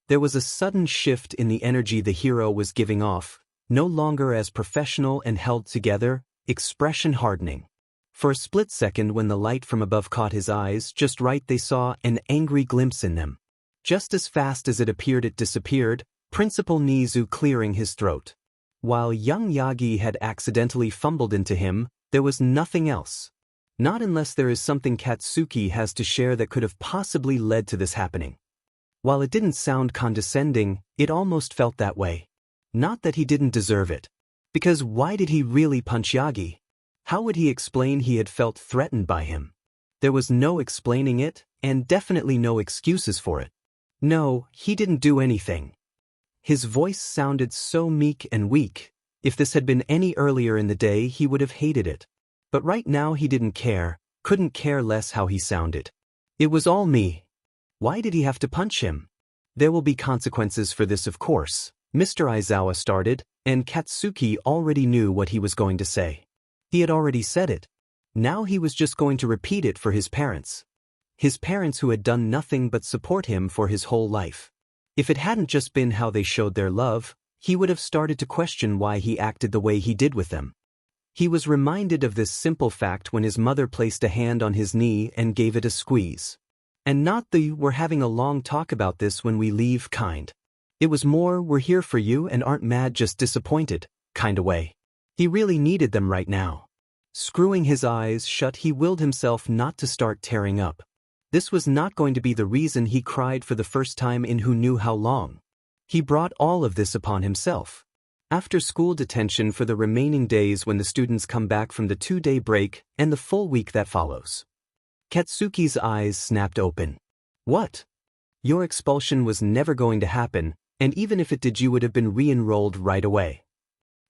There was a sudden shift in the energy the hero was giving off, no longer as professional and held together, expression hardening. For a split second when the light from above caught his eyes just right they saw an angry glimpse in them. Just as fast as it appeared it disappeared, Principal Nizu clearing his throat. While young Yagi had accidentally fumbled into him, there was nothing else. Not unless there is something Katsuki has to share that could have possibly led to this happening. While it didn't sound condescending, it almost felt that way. Not that he didn't deserve it. Because why did he really punch Yagi? How would he explain he had felt threatened by him? There was no explaining it, and definitely no excuses for it. No, he didn't do anything. His voice sounded so meek and weak. If this had been any earlier in the day he would have hated it. But right now he didn't care, couldn't care less how he sounded. It was all me. Why did he have to punch him? There will be consequences for this, of course, Mr. Aizawa started, and Katsuki already knew what he was going to say. He had already said it. Now he was just going to repeat it for his parents. His parents who had done nothing but support him for his whole life. If it hadn't just been how they showed their love, he would have started to question why he acted the way he did with them. He was reminded of this simple fact when his mother placed a hand on his knee and gave it a squeeze. And not the "we're having a long talk about this when we leave" kind. It was more "we're here for you and aren't mad, just disappointed" kind of way. He really needed them right now. Screwing his eyes shut, he willed himself not to start tearing up. This was not going to be the reason he cried for the first time in who knew how long. He brought all of this upon himself. After school detention for the remaining days when the students come back from the 2-day break and the full week that follows. Katsuki's eyes snapped open. What? Your expulsion was never going to happen, and even if it did you would have been re-enrolled right away.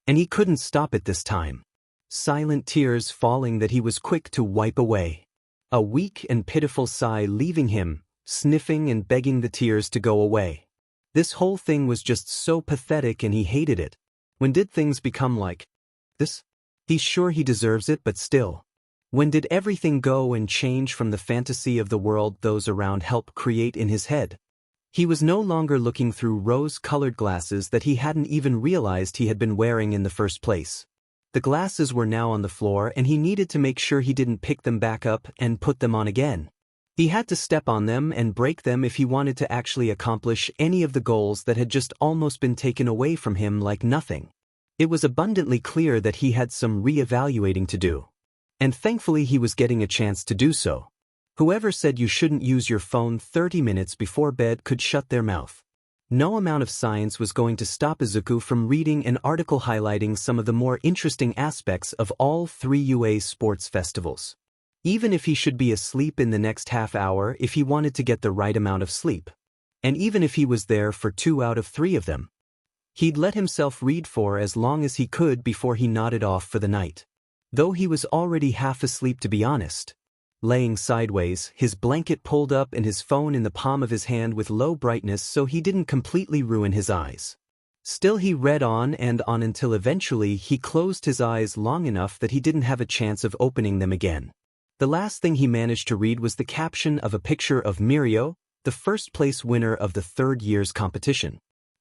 And he couldn't stop it this time. Silent tears falling that he was quick to wipe away. A weak and pitiful sigh leaving him, sniffing and begging the tears to go away. This whole thing was just so pathetic and he hated it. When did things become like this? He's sure he deserves it, but still. When did everything go and change from the fantasy of the world those around helped create in his head? He was no longer looking through rose-colored glasses that he hadn't even realized he had been wearing in the first place. The glasses were now on the floor and he needed to make sure he didn't pick them back up and put them on again. He had to step on them and break them if he wanted to actually accomplish any of the goals that had just almost been taken away from him like nothing. It was abundantly clear that he had some re-evaluating to do. And thankfully he was getting a chance to do so. Whoever said you shouldn't use your phone 30 minutes before bed could shut their mouth. No amount of science was going to stop Izuku from reading an article highlighting some of the more interesting aspects of all 3 UA sports festivals. Even if he should be asleep in the next half hour if he wanted to get the right amount of sleep. And even if he was there for 2 out of 3 of them. He'd let himself read for as long as he could before he nodded off for the night. Though he was already half asleep, to be honest. Laying sideways, his blanket pulled up and his phone in the palm of his hand with low brightness so he didn't completely ruin his eyes. Still he read on and on until eventually he closed his eyes long enough that he didn't have a chance of opening them again. The last thing he managed to read was the caption of a picture of Mirio, the first-place winner of the 3rd year's competition.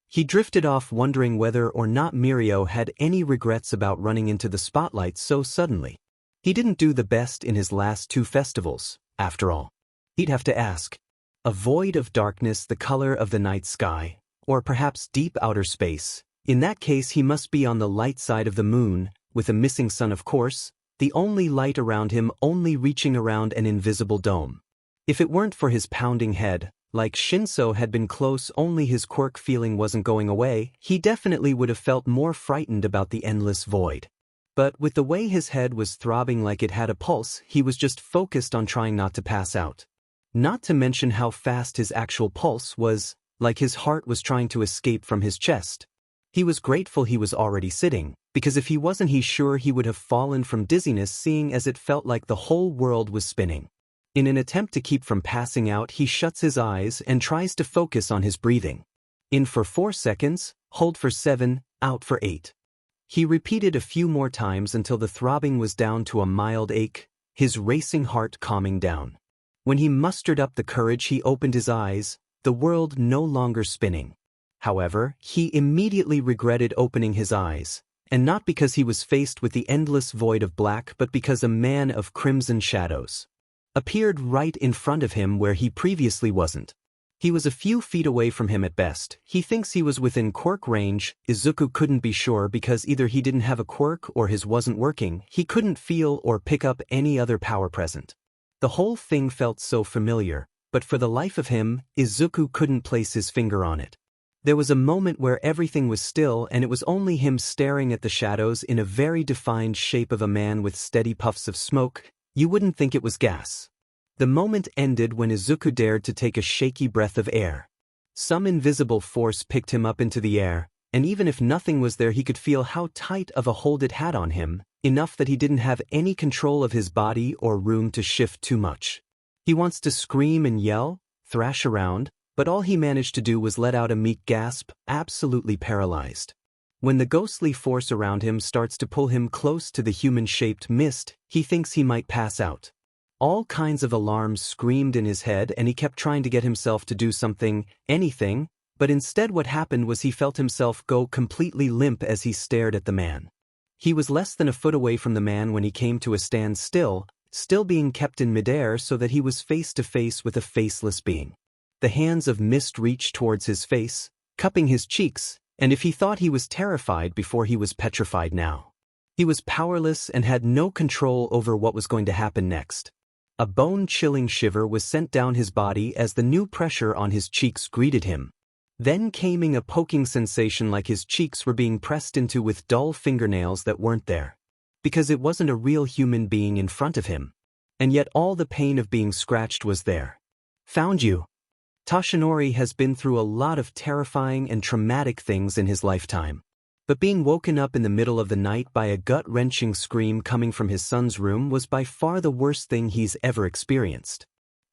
He drifted off wondering whether or not Mirio had any regrets about running into the spotlight so suddenly. He didn't do the best in his last 2 festivals, after all. He'd have to ask. A void of darkness the color of the night sky, or perhaps deep outer space. In that case he must be on the light side of the moon, with a missing sun of course, the only light around him only reaching around an invisible dome. If it weren't for his pounding head, like Shinso had been close only his quirk feeling wasn't going away, he definitely would have felt more frightened about the endless void. But with the way his head was throbbing like it had a pulse, he was just focused on trying not to pass out. Not to mention how fast his actual pulse was, like his heart was trying to escape from his chest. He was grateful he was already sitting, because if he wasn't he sure he would have fallen from dizziness seeing as it felt like the whole world was spinning. In an attempt to keep from passing out he shuts his eyes and tries to focus on his breathing. In for 4 seconds, hold for 7, out for 8. He repeated a few more times until the throbbing was down to a mild ache, his racing heart calming down. When he mustered up the courage he opened his eyes, the world no longer spinning. However, he immediately regretted opening his eyes, and not because he was faced with the endless void of black but because a man of crimson shadows appeared right in front of him where he previously wasn't. He was a few feet away from him at best. He thinks he was within quirk range. Izuku couldn't be sure because either he didn't have a quirk or his wasn't working. He couldn't feel or pick up any other power present. The whole thing felt so familiar, but for the life of him, Izuku couldn't place his finger on it. There was a moment where everything was still and it was only him staring at the shadows in a very defined shape of a man with steady puffs of smoke. You wouldn't think it was gas. The moment ended when Izuku dared to take a shaky breath of air. Some invisible force picked him up into the air, and even if nothing was there he could feel how tight of a hold it had on him, enough that he didn't have any control of his body or room to shift too much. He wants to scream and yell, thrash around, but all he managed to do was let out a meek gasp, absolutely paralyzed. When the ghostly force around him starts to pull him close to the human-shaped mist, he thinks he might pass out. All kinds of alarms screamed in his head and he kept trying to get himself to do something, anything, but instead what happened was he felt himself go completely limp as he stared at the man. He was less than a foot away from the man when he came to a standstill, still being kept in midair so that he was face to face with a faceless being. The hands of mist reached towards his face, cupping his cheeks, and if he thought he was terrified before he was petrified now. He was powerless and had no control over what was going to happen next. A bone-chilling shiver was sent down his body as the new pressure on his cheeks greeted him. Then came a poking sensation like his cheeks were being pressed into with dull fingernails that weren't there. Because it wasn't a real human being in front of him. And yet all the pain of being scratched was there. Found you. Toshinori has been through a lot of terrifying and traumatic things in his lifetime. But being woken up in the middle of the night by a gut-wrenching scream coming from his son's room was by far the worst thing he's ever experienced.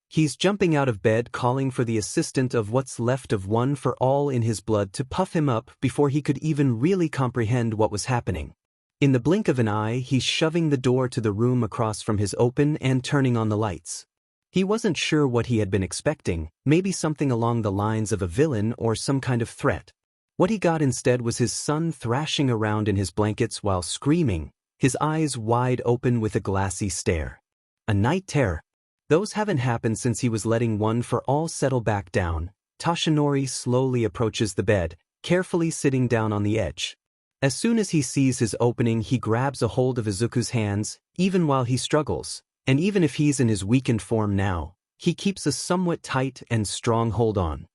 He's jumping out of bed calling for the assistant of what's left of One for All in his blood to puff him up before he could even really comprehend what was happening. In the blink of an eye he's shoving the door to the room across from his open and turning on the lights. He wasn't sure what he had been expecting, maybe something along the lines of a villain or some kind of threat. What he got instead was his son thrashing around in his blankets while screaming, his eyes wide open with a glassy stare. A night terror. Those haven't happened since he was letting one for all settle back down. Toshinori slowly approaches the bed, carefully sitting down on the edge. As soon as he sees his opening, he grabs a hold of Izuku's hands, even while he struggles, and even if he's in his weakened form now, he keeps a somewhat tight and strong hold on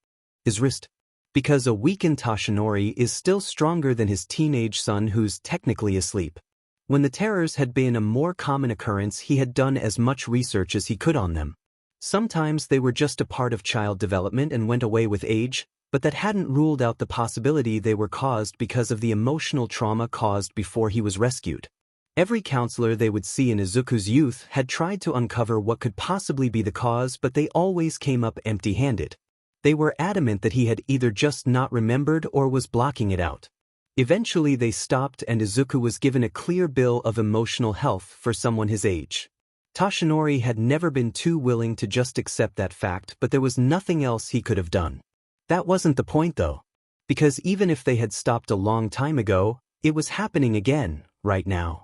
his wrist. Because a weakened Toshinori is still stronger than his teenage son who's technically asleep. When the terrors had been a more common occurrence, he had done as much research as he could on them. Sometimes they were just a part of child development and went away with age, but that hadn't ruled out the possibility they were caused because of the emotional trauma caused before he was rescued. Every counselor they would see in Izuku's youth had tried to uncover what could possibly be the cause, but they always came up empty-handed. They were adamant that he had either just not remembered or was blocking it out. Eventually they stopped and Izuku was given a clear bill of emotional health for someone his age. Toshinori had never been too willing to just accept that fact, but there was nothing else he could have done. That wasn't the point though. Because even if they had stopped a long time ago, it was happening again, right now.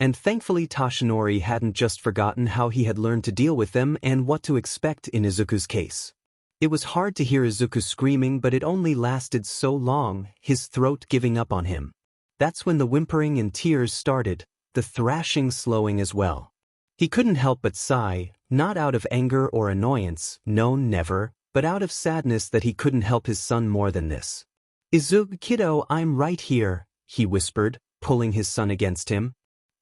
And thankfully Toshinori hadn't just forgotten how he had learned to deal with them and what to expect in Izuku's case. It was hard to hear Izuku screaming, but it only lasted so long, his throat giving up on him. That's when the whimpering and tears started, the thrashing slowing as well. He couldn't help but sigh, not out of anger or annoyance, no never, but out of sadness that he couldn't help his son more than this. "Izuku kiddo, I'm right here," he whispered, pulling his son against him.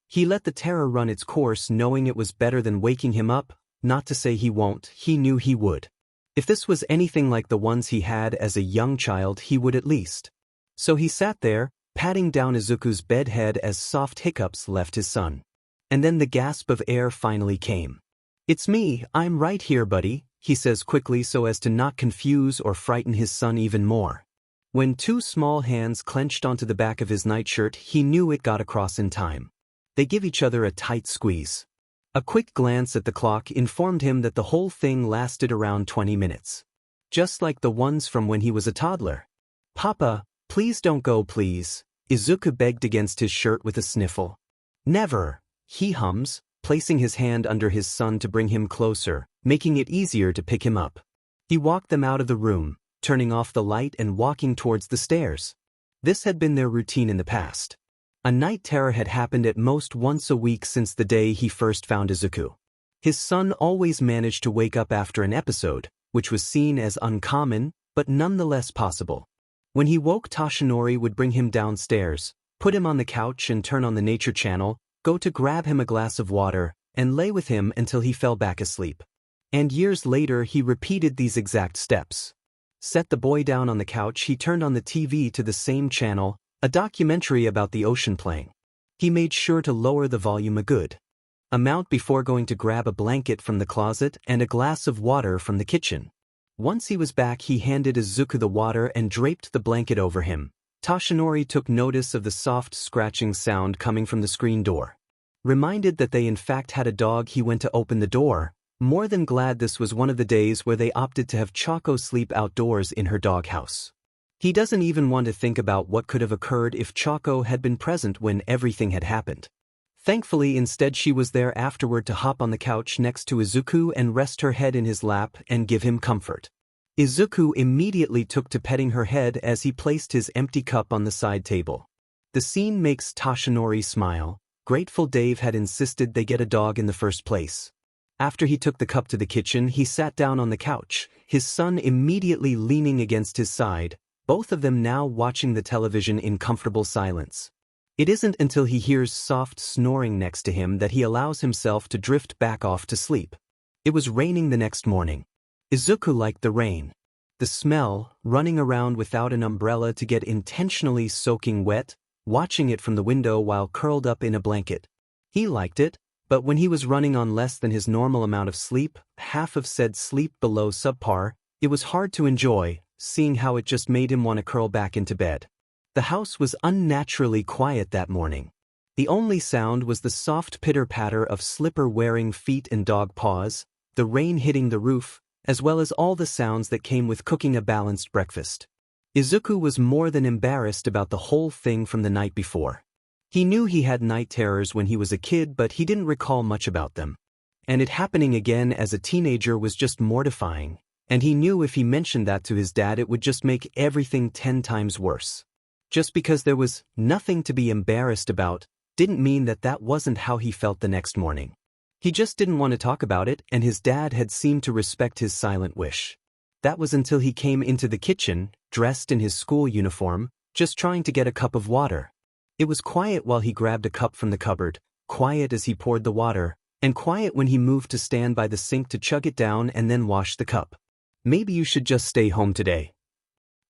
He let the terror run its course, knowing it was better than waking him up, not to say he won't, he knew he would. If this was anything like the ones he had as a young child, he would at least. So he sat there, patting down Izuku's bed head as soft hiccups left his son. And then the gasp of air finally came. "It's me, I'm right here, buddy," he says quickly so as to not confuse or frighten his son even more. When two small hands clenched onto the back of his nightshirt, he knew it got across in time. They give each other a tight squeeze. A quick glance at the clock informed him that the whole thing lasted around 20 minutes. Just like the ones from when he was a toddler. "Papa, please don't go, please," Izuku begged against his shirt with a sniffle. "Never," he hums, placing his hand under his son to bring him closer, making it easier to pick him up. He walked them out of the room, turning off the light and walking towards the stairs. This had been their routine in the past. A night terror had happened at most once a week since the day he first found Izuku. His son always managed to wake up after an episode, which was seen as uncommon, but nonetheless possible. When he woke, Toshinori would bring him downstairs, put him on the couch and turn on the nature channel, go to grab him a glass of water, and lay with him until he fell back asleep. And years later he repeated these exact steps. Set the boy down on the couch, he turned on the TV to the same channel, a documentary about the ocean playing. He made sure to lower the volume a good amount before going to grab a blanket from the closet and a glass of water from the kitchen. Once he was back, he handed Izuku the water and draped the blanket over him. Toshinori took notice of the soft scratching sound coming from the screen door. Reminded that they in fact had a dog, he went to open the door, more than glad this was one of the days where they opted to have Choco sleep outdoors in her doghouse. He doesn't even want to think about what could have occurred if Choco had been present when everything had happened. Thankfully, instead she was there afterward to hop on the couch next to Izuku and rest her head in his lap and give him comfort. Izuku immediately took to petting her head as he placed his empty cup on the side table. The scene makes Toshinori smile. Grateful Dave had insisted they get a dog in the first place. After he took the cup to the kitchen, he sat down on the couch, his son immediately leaning against his side, both of them now watching the television in comfortable silence. It isn't until he hears soft snoring next to him that he allows himself to drift back off to sleep. It was raining the next morning. Izuku liked the rain. The smell, running around without an umbrella to get intentionally soaking wet, watching it from the window while curled up in a blanket. He liked it, but when he was running on less than his normal amount of sleep, half of said sleep below subpar, it was hard to enjoy, seeing how it just made him want to curl back into bed. The house was unnaturally quiet that morning. The only sound was the soft pitter-patter of slipper-wearing feet and dog paws, the rain hitting the roof, as well as all the sounds that came with cooking a balanced breakfast. Izuku was more than embarrassed about the whole thing from the night before. He knew he had night terrors when he was a kid, but he didn't recall much about them. And it happening again as a teenager was just mortifying, and he knew if he mentioned that to his dad it would just make everything 10 times worse. Just because there was nothing to be embarrassed about didn't mean that that wasn't how he felt the next morning. He just didn't want to talk about it, and his dad had seemed to respect his silent wish. That was until he came into the kitchen, dressed in his school uniform, just trying to get a cup of water. It was quiet while he grabbed a cup from the cupboard, quiet as he poured the water, and quiet when he moved to stand by the sink to chug it down and then wash the cup. "Maybe you should just stay home today."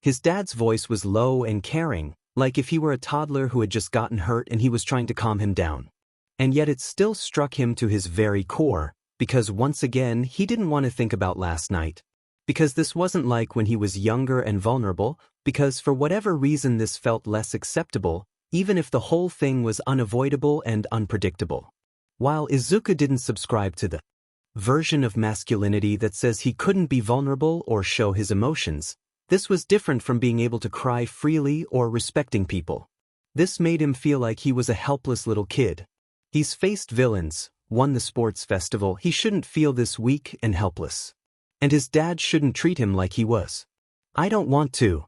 His dad's voice was low and caring, like if he were a toddler who had just gotten hurt and he was trying to calm him down. And yet it still struck him to his very core, because once again he didn't want to think about last night. Because this wasn't like when he was younger and vulnerable, because for whatever reason this felt less acceptable, even if the whole thing was unavoidable and unpredictable. While Izuku didn't subscribe to the version of masculinity that says he couldn't be vulnerable or show his emotions, this was different from being able to cry freely or respecting people. This made him feel like he was a helpless little kid. He's faced villains, won the sports festival, he shouldn't feel this weak and helpless. And his dad shouldn't treat him like he was. "I don't want to,"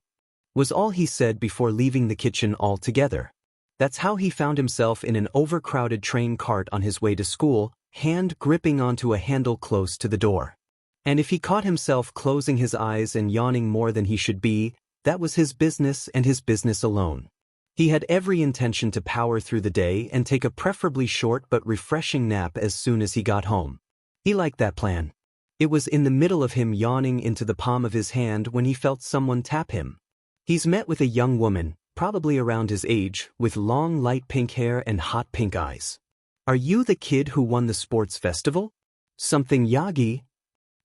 was all he said before leaving the kitchen altogether. That's how he found himself in an overcrowded train cart on his way to school, hand gripping onto a handle close to the door. And if he caught himself closing his eyes and yawning more than he should be, that was his business and his business alone. He had every intention to power through the day and take a preferably short but refreshing nap as soon as he got home. He liked that plan. It was in the middle of him yawning into the palm of his hand when he felt someone tap him. He's met with a young woman, probably around his age, with long light pink hair and hot pink eyes. "Are you the kid who won the sports festival? Something Yagi?"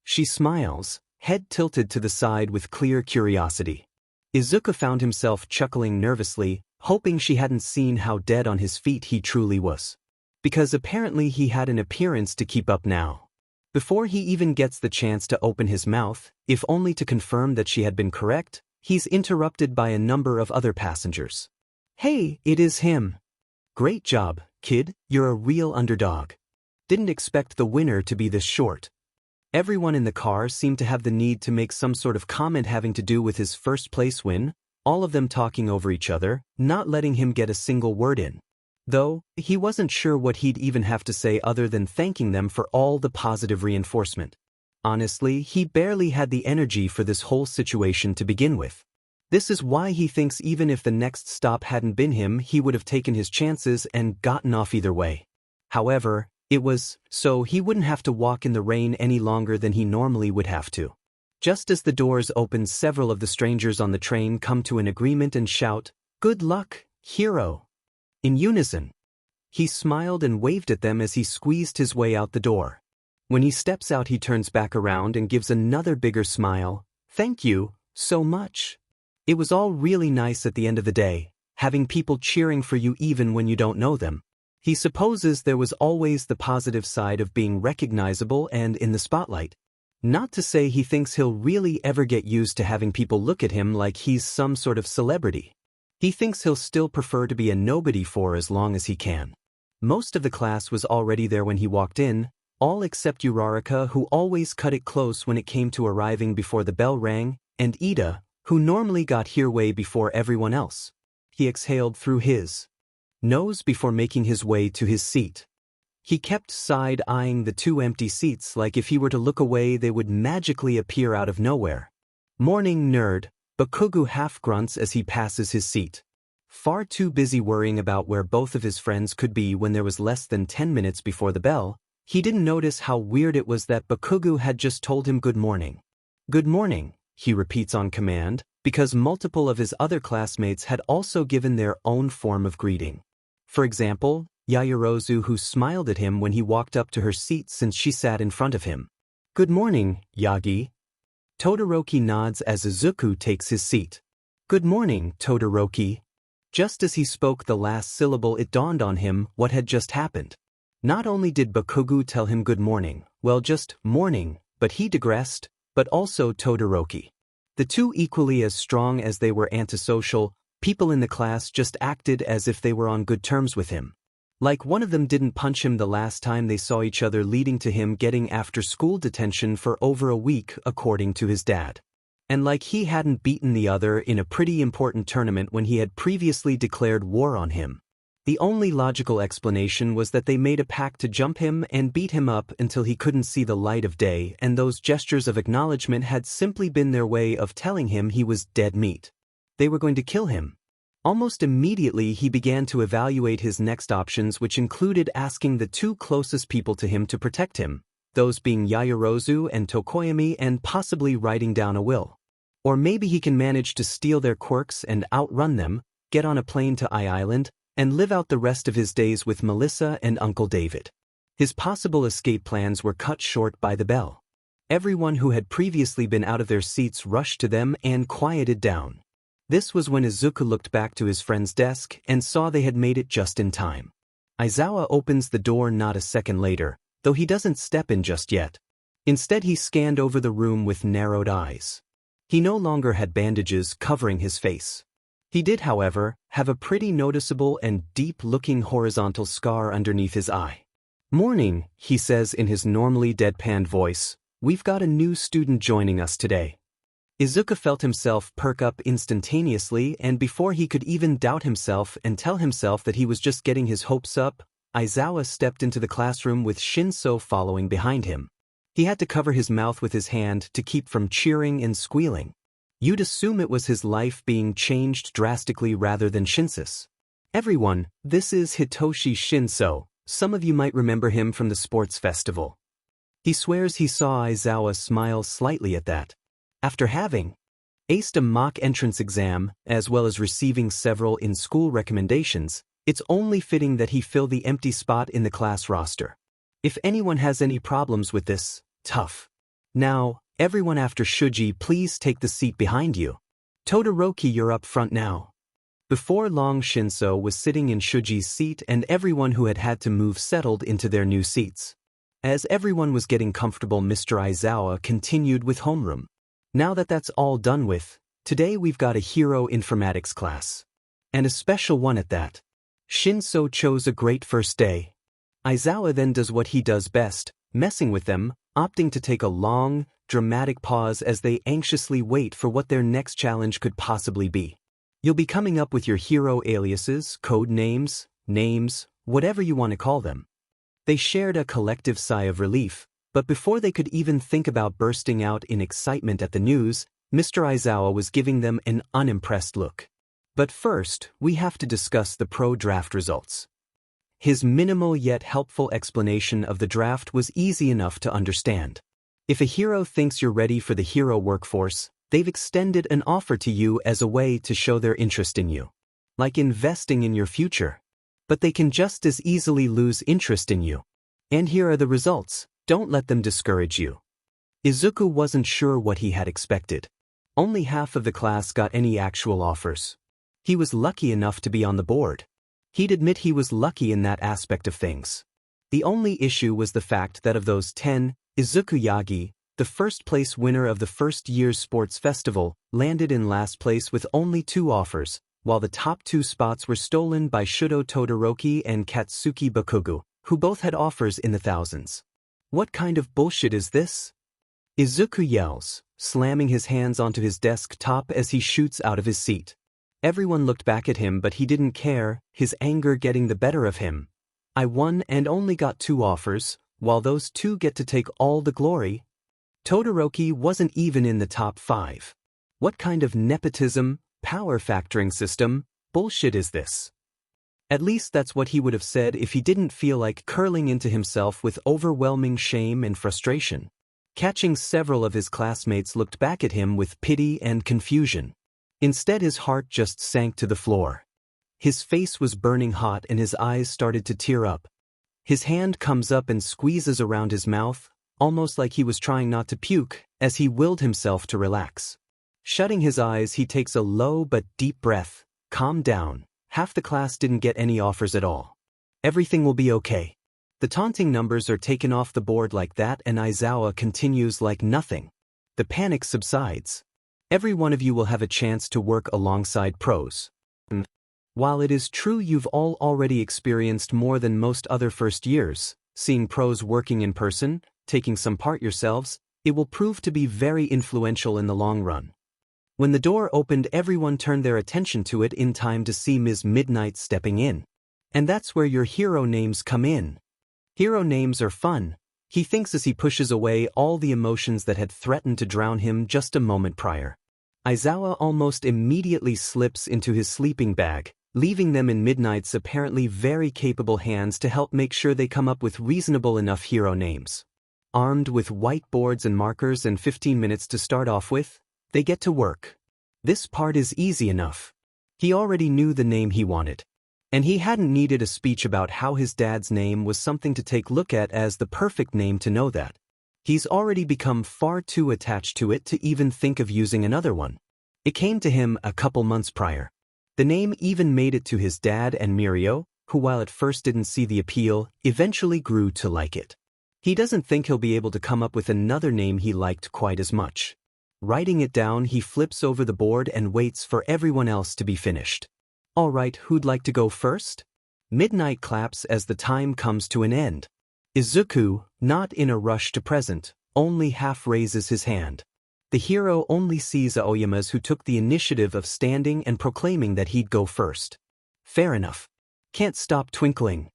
She smiles, head tilted to the side with clear curiosity. Izuku found himself chuckling nervously, hoping she hadn't seen how dead on his feet he truly was. Because apparently he had an appearance to keep up now. Before he even gets the chance to open his mouth, if only to confirm that she had been correct, he's interrupted by a number of other passengers. "Hey, it is him. Great job, kid, you're a real underdog. Didn't expect the winner to be this short." Everyone in the car seemed to have the need to make some sort of comment having to do with his first place win, all of them talking over each other, not letting him get a single word in. Though, he wasn't sure what he'd even have to say other than thanking them for all the positive reinforcement. Honestly, he barely had the energy for this whole situation to begin with. This is why he thinks even if the next stop hadn't been him, he would have taken his chances and gotten off either way. However, it was so he wouldn't have to walk in the rain any longer than he normally would have to. Just as the doors open, several of the strangers on the train come to an agreement and shout, "Good luck, hero!" in unison. He smiled and waved at them as he squeezed his way out the door. When he steps out, he turns back around and gives another bigger smile. "Thank you so much." It was all really nice at the end of the day, having people cheering for you even when you don't know them. He supposes there was always the positive side of being recognizable and in the spotlight. Not to say he thinks he'll really ever get used to having people look at him like he's some sort of celebrity. He thinks he'll still prefer to be a nobody for as long as he can. Most of the class was already there when he walked in, all except Uraraka, who always cut it close when it came to arriving before the bell rang, and Ida, who normally got here way before everyone else. He exhaled through his nose before making his way to his seat. He kept side-eyeing the two empty seats like if he were to look away they would magically appear out of nowhere. "Morning, nerd," Bakugu half-grunts as he passes his seat. Far too busy worrying about where both of his friends could be when there was less than 10 minutes before the bell, he didn't notice how weird it was that Bakugu had just told him good morning. "Good morning," he repeats on command, because multiple of his other classmates had also given their own form of greeting. For example, Yaoyorozu, who smiled at him when he walked up to her seat since she sat in front of him. "Good morning, Yagi." Todoroki nods as Izuku takes his seat. "Good morning, Todoroki." Just as he spoke the last syllable, it dawned on him what had just happened. Not only did Bakugu tell him good morning, well, just morning, but he digressed, but also Todoroki. The two equally as strong as they were antisocial, People in the class just acted as if they were on good terms with him. Like one of them didn't punch him the last time they saw each other, leading to him getting after-school detention for over a week, according to his dad. And like he hadn't beaten the other in a pretty important tournament when he had previously declared war on him. The only logical explanation was that they made a pact to jump him and beat him up until he couldn't see the light of day, and those gestures of acknowledgement had simply been their way of telling him he was dead meat. They were going to kill him. Almost immediately he began to evaluate his next options, which included asking the two closest people to him to protect him, those being Yaoyorozu and Tokoyami, and possibly writing down a will. Or maybe he can manage to steal their quirks and outrun them, get on a plane to Island, and live out the rest of his days with Melissa and Uncle David. His possible escape plans were cut short by the bell. Everyone who had previously been out of their seats rushed to them and quieted down. This was when Izuku looked back to his friend's desk and saw they had made it just in time. Aizawa opens the door not a second later, though he doesn't step in just yet. Instead, he scanned over the room with narrowed eyes. He no longer had bandages covering his face. He did, however, have a pretty noticeable and deep-looking horizontal scar underneath his eye. "Morning," he says in his normally deadpan voice. "We've got a new student joining us today." Izuku felt himself perk up instantaneously, and before he could even doubt himself and tell himself that he was just getting his hopes up, Aizawa stepped into the classroom with Shinso following behind him. He had to cover his mouth with his hand to keep from cheering and squealing. You'd assume it was his life being changed drastically rather than Shinso's. "Everyone, this is Hitoshi Shinso. Some of you might remember him from the sports festival." He swears he saw Aizawa smile slightly at that. After having aced a mock entrance exam, as well as receiving several in-school recommendations, it's only fitting that he fill the empty spot in the class roster. If anyone has any problems with this, tough. Now, everyone after Shuji, please take the seat behind you. Todoroki, you're up front now. Before long, Shinso was sitting in Shuji's seat, and everyone who had had to move settled into their new seats. As everyone was getting comfortable, Mr. Aizawa continued with homeroom. "Now that that's all done with, today we've got a hero informatics class. And a special one at that. Shinso chose a great first day." Aizawa then does what he does best, messing with them, opting to take a long, dramatic pause as they anxiously wait for what their next challenge could possibly be. "You'll be coming up with your hero aliases, code names, whatever you want to call them." They shared a collective sigh of relief, but before they could even think about bursting out in excitement at the news, Mr. Aizawa was giving them an unimpressed look. "But first, we have to discuss the pro draft results." His minimal yet helpful explanation of the draft was easy enough to understand. If a hero thinks you're ready for the hero workforce, they've extended an offer to you as a way to show their interest in you. Like investing in your future. But they can just as easily lose interest in you. And here are the results. Don't let them discourage you. Izuku wasn't sure what he had expected. Only half of the class got any actual offers. He was lucky enough to be on the board. He'd admit he was lucky in that aspect of things. The only issue was the fact that of those 10, Izuku Yagi, the first-place winner of the first year's sports festival, landed in last place with only 2 offers, while the top 2 spots were stolen by Shudo Todoroki and Katsuki Bakugu, who both had offers in the thousands. What kind of bullshit is this? Izuku yells, slamming his hands onto his desktop as he shoots out of his seat. Everyone looked back at him, but he didn't care, his anger getting the better of him. "I won and only got 2 offers, while those 2 get to take all the glory." Todoroki wasn't even in the top 5. What kind of nepotism, power factoring system, bullshit is this? At least that's what he would have said if he didn't feel like curling into himself with overwhelming shame and frustration. Catching several of his classmates looked back at him with pity and confusion. Instead, his heart just sank to the floor. His face was burning hot and his eyes started to tear up. His hand comes up and squeezes around his mouth, almost like he was trying not to puke, as he willed himself to relax. Shutting his eyes, he takes a low but deep breath. "Calm down. Half the class didn't get any offers at all. Everything will be okay." The taunting numbers are taken off the board like that, and Aizawa continues like nothing. The panic subsides. "Every one of you will have a chance to work alongside pros. While it is true you've all already experienced more than most other first years, seeing pros working in person, taking some part yourselves, it will prove to be very influential in the long run. When the door opened, everyone turned their attention to it in time to see Ms. Midnight stepping in. And that's where your hero names come in. Hero names are fun, he thinks as he pushes away all the emotions that had threatened to drown him just a moment prior. Aizawa almost immediately slips into his sleeping bag, leaving them in Midnight's apparently very capable hands to help make sure they come up with reasonable enough hero names. Armed with whiteboards and markers and 15 minutes to start off with, they get to work. This part is easy enough. He already knew the name he wanted. And he hadn't needed a speech about how his dad's name was something to take a look at as the perfect name to know that. He's already become far too attached to it to even think of using another one. It came to him a couple months prior. The name even made it to his dad and Mirio, who while at first didn't see the appeal, eventually grew to like it. He doesn't think he'll be able to come up with another name he liked quite as much. Writing it down, he flips over the board and waits for everyone else to be finished. All right, who'd like to go first? Midnight claps as the time comes to an end. Izuku, not in a rush to present, only half raises his hand. The hero only sees Aoyama's who took the initiative of standing and proclaiming that he'd go first. Fair enough. Can't stop twinkling.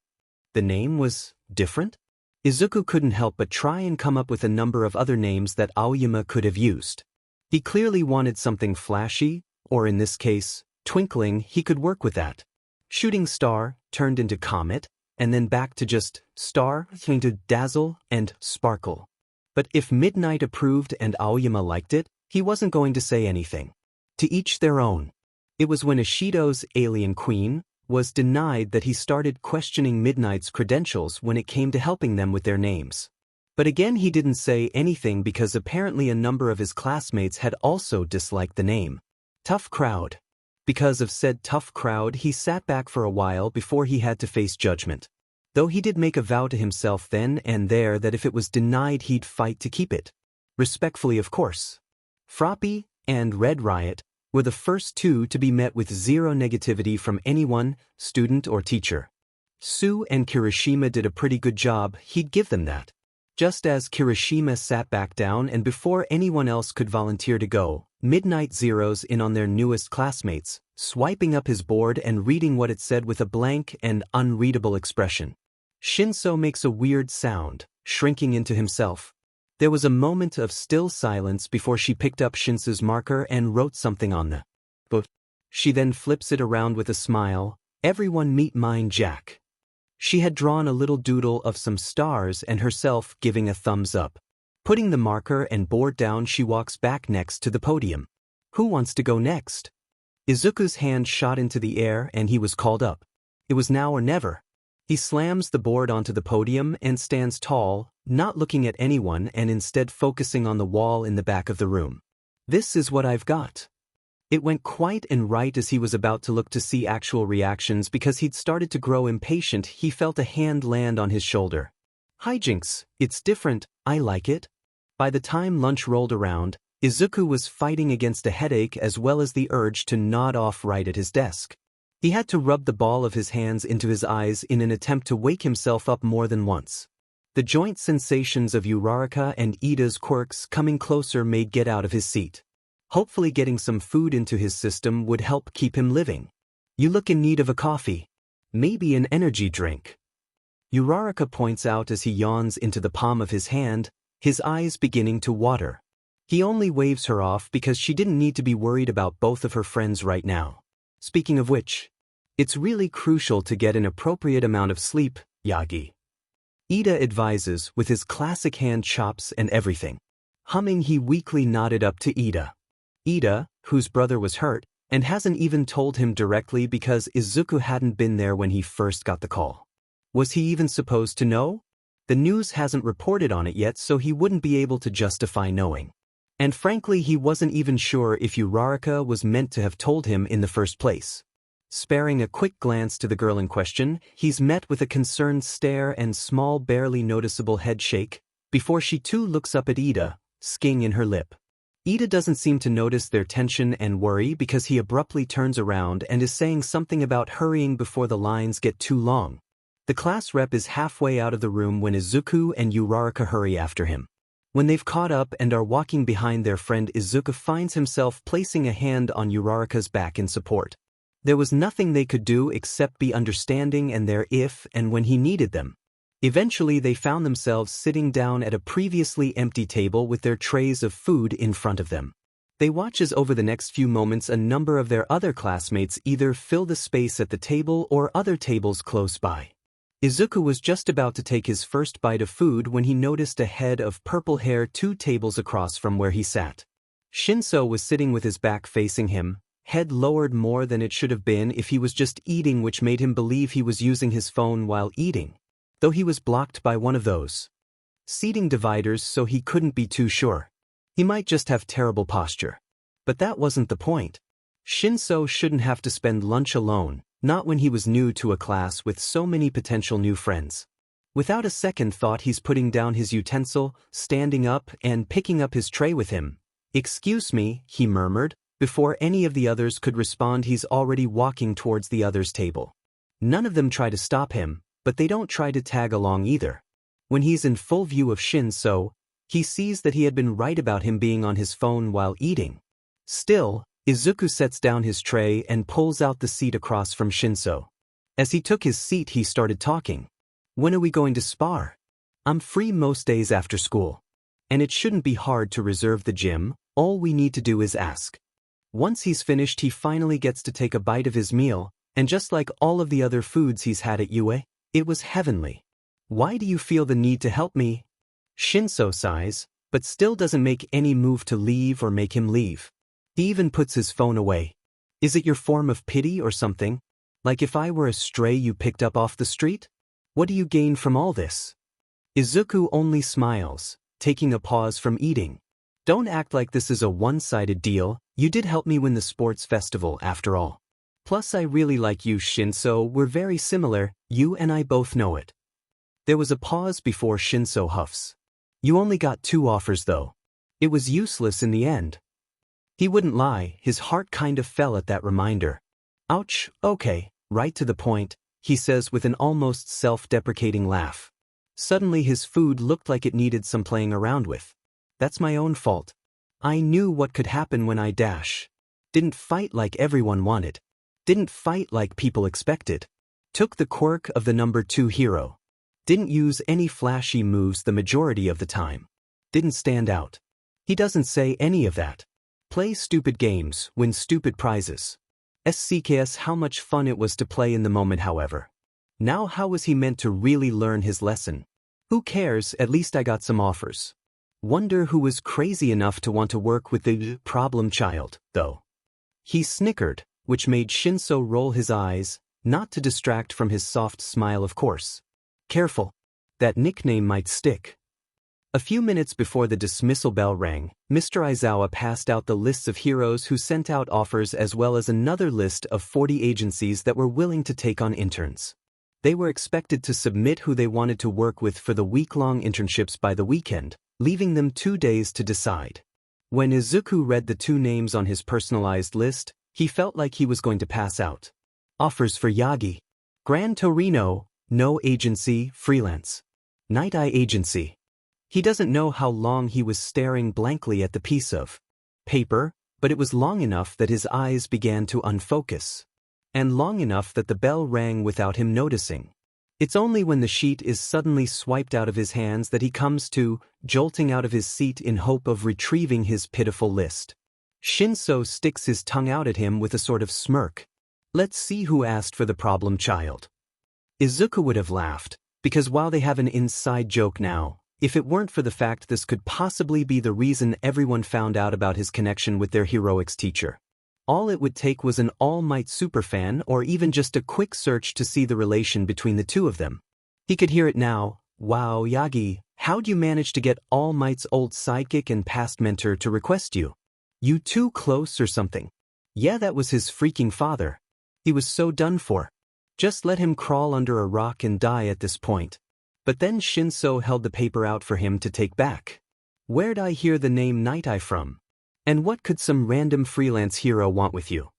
The name was different? Izuku couldn't help but try and come up with a number of other names that Aoyama could have used. He clearly wanted something flashy, or in this case, twinkling. He could work with that. Shooting star turned into comet, and then back to just star into dazzle and sparkle. But if Midnight approved and Aoyama liked it, he wasn't going to say anything. To each their own. It was when Ishido's alien queen was denied that he started questioning Midnight's credentials when it came to helping them with their names. But again, he didn't say anything because apparently a number of his classmates had also disliked the name. Tough crowd. Because of said tough crowd, he sat back for a while before he had to face judgment. Though he did make a vow to himself then and there that if it was denied he'd fight to keep it. Respectfully, of course. Froppy and Red Riot were the first two to be met with zero negativity from anyone, student or teacher. Sue and Kirishima did a pretty good job, he'd give them that. Just as Kirishima sat back down and before anyone else could volunteer to go, Midnight zeroes in on their newest classmates, swiping up his board and reading what it said with a blank and unreadable expression. Shinso makes a weird sound, shrinking into himself. There was a moment of still silence before she picked up Shinso's marker and wrote something on the book. She then flips it around with a smile. Everyone meet mine Jack. She had drawn a little doodle of some stars and herself giving a thumbs up. Putting the marker and board down, she walks back next to the podium. Who wants to go next? Izuku's hand shot into the air and he was called up. It was now or never. He slams the board onto the podium and stands tall, not looking at anyone and instead focusing on the wall in the back of the room. This is what I've got. It went quite and right as he was about to look to see actual reactions because he'd started to grow impatient. He felt a hand land on his shoulder. Hijinks, it's different, I like it. By the time lunch rolled around, Izuku was fighting against a headache as well as the urge to nod off right at his desk. He had to rub the ball of his hands into his eyes in an attempt to wake himself up more than once. The joint sensations of Uraraka and Ida's quirks coming closer made get out of his seat. Hopefully getting some food into his system would help keep him living. You look in need of a coffee. Maybe an energy drink. Uraraka points out as he yawns into the palm of his hand, his eyes beginning to water. He only waves her off because she didn't need to be worried about both of her friends right now. Speaking of which, it's really crucial to get an appropriate amount of sleep, Yagi. Ida advises with his classic hand chops and everything. Humming, he weakly nodded up to Ida. Ida, whose brother was hurt, and hasn't even told him directly because Izuku hadn't been there when he first got the call. Was he even supposed to know? The news hasn't reported on it yet, so he wouldn't be able to justify knowing. And frankly, he wasn't even sure if Uraraka was meant to have told him in the first place. Sparing a quick glance to the girl in question, he's met with a concerned stare and small, barely noticeable head shake, before she too looks up at Ida, sking in her lip. Ida doesn't seem to notice their tension and worry because he abruptly turns around and is saying something about hurrying before the lines get too long. The class rep is halfway out of the room when Izuku and Uraraka hurry after him. When they've caught up and are walking behind their friend, Izuku finds himself placing a hand on Uraraka's back in support. There was nothing they could do except be understanding and there if and when he needed them. Eventually they found themselves sitting down at a previously empty table with their trays of food in front of them. They watch as over the next few moments a number of their other classmates either fill the space at the table or other tables close by. Izuku was just about to take his first bite of food when he noticed a head of purple hair 2 tables across from where he sat. Shinso was sitting with his back facing him, head lowered more than it should have been if he was just eating, which made him believe he was using his phone while eating, though he was blocked by one of those seating dividers, so he couldn't be too sure. He might just have terrible posture. But that wasn't the point. Shinso shouldn't have to spend lunch alone, not when he was new to a class with so many potential new friends. Without a second thought, he's putting down his utensil, standing up, and picking up his tray with him. "Excuse me," he murmured. Before any of the others could respond, he's already walking towards the other's table. None of them try to stop him, but they don't try to tag along either. When he's in full view of Shinso, he sees that he had been right about him being on his phone while eating. Still, Izuku sets down his tray and pulls out the seat across from Shinso. As he took his seat, he started talking. "When are we going to spar? I'm free most days after school. And it shouldn't be hard to reserve the gym, all we need to do is ask." Once he's finished, he finally gets to take a bite of his meal, and just like all of the other foods he's had at UA, it was heavenly. "Why do you feel the need to help me?" Shinso sighs, but still doesn't make any move to leave or make him leave. He even puts his phone away. "Is it your form of pity or something? Like if I were a stray you picked up off the street? What do you gain from all this?" Izuku only smiles, taking a pause from eating. "Don't act like this is a one-sided deal. You did help me win the sports festival after all. Plus I really like you, Shinso. We're very similar, you and I both know it." There was a pause before Shinso huffs. "You only got 2 offers though. It was useless in the end." He wouldn't lie, his heart kind of fell at that reminder. "Ouch, okay, right to the point," he says with an almost self-deprecating laugh. Suddenly his food looked like it needed some playing around with. "That's my own fault. I knew what could happen when I dash. Didn't fight like everyone wanted. Didn't fight like people expected. Took the quirk of the number 2 hero. Didn't use any flashy moves the majority of the time. Didn't stand out." He doesn't say any of that. Play stupid games, win stupid prizes. SCKS how much fun it was to play in the moment, however. Now how was he meant to really learn his lesson? Who cares, at least I got some offers. Wonder who was crazy enough to want to work with the problem child, though. He snickered, which made Shinso roll his eyes, not to distract from his soft smile, of course. "Careful. That nickname might stick." A few minutes before the dismissal bell rang, Mr. Aizawa passed out the lists of heroes who sent out offers as well as another list of 40 agencies that were willing to take on interns. They were expected to submit who they wanted to work with for the week-long internships by the weekend, leaving them 2 days to decide. When Izuku read the 2 names on his personalized list, he felt like he was going to pass out. Offers for Yagi. Gran Torino, no agency, freelance. Night Eye agency. He doesn't know how long he was staring blankly at the piece of paper, but it was long enough that his eyes began to unfocus. And long enough that the bell rang without him noticing. It's only when the sheet is suddenly swiped out of his hands that he comes to, jolting out of his seat in hope of retrieving his pitiful list. Shinso sticks his tongue out at him with a sort of smirk. "Let's see who asked for the problem child." Izuku would have laughed, because while they have an inside joke now, if it weren't for the fact this could possibly be the reason everyone found out about his connection with their heroics teacher. All it would take was an All Might superfan or even just a quick search to see the relation between the 2 of them. He could hear it now. "Wow, Yagi, how'd you manage to get All Might's old sidekick and past mentor to request you? You too close or something?" Yeah, that was his freaking father. He was so done for. Just let him crawl under a rock and die at this point. But then Shinso held the paper out for him to take back. "Where'd I hear the name Night Eye from? And what could some random freelance hero want with you?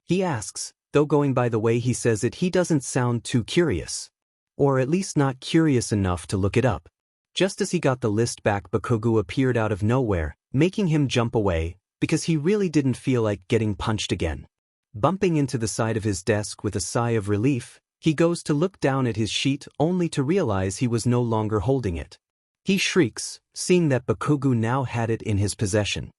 He asks, though going by the way he says it he doesn't sound too curious. Or at least not curious enough to look it up. Just as he got the list back, Bakugo appeared out of nowhere, making him jump away, because he really didn't feel like getting punched again. Bumping into the side of his desk with a sigh of relief, he goes to look down at his sheet only to realize he was no longer holding it. He shrieks, seeing that Bakugo now had it in his possession.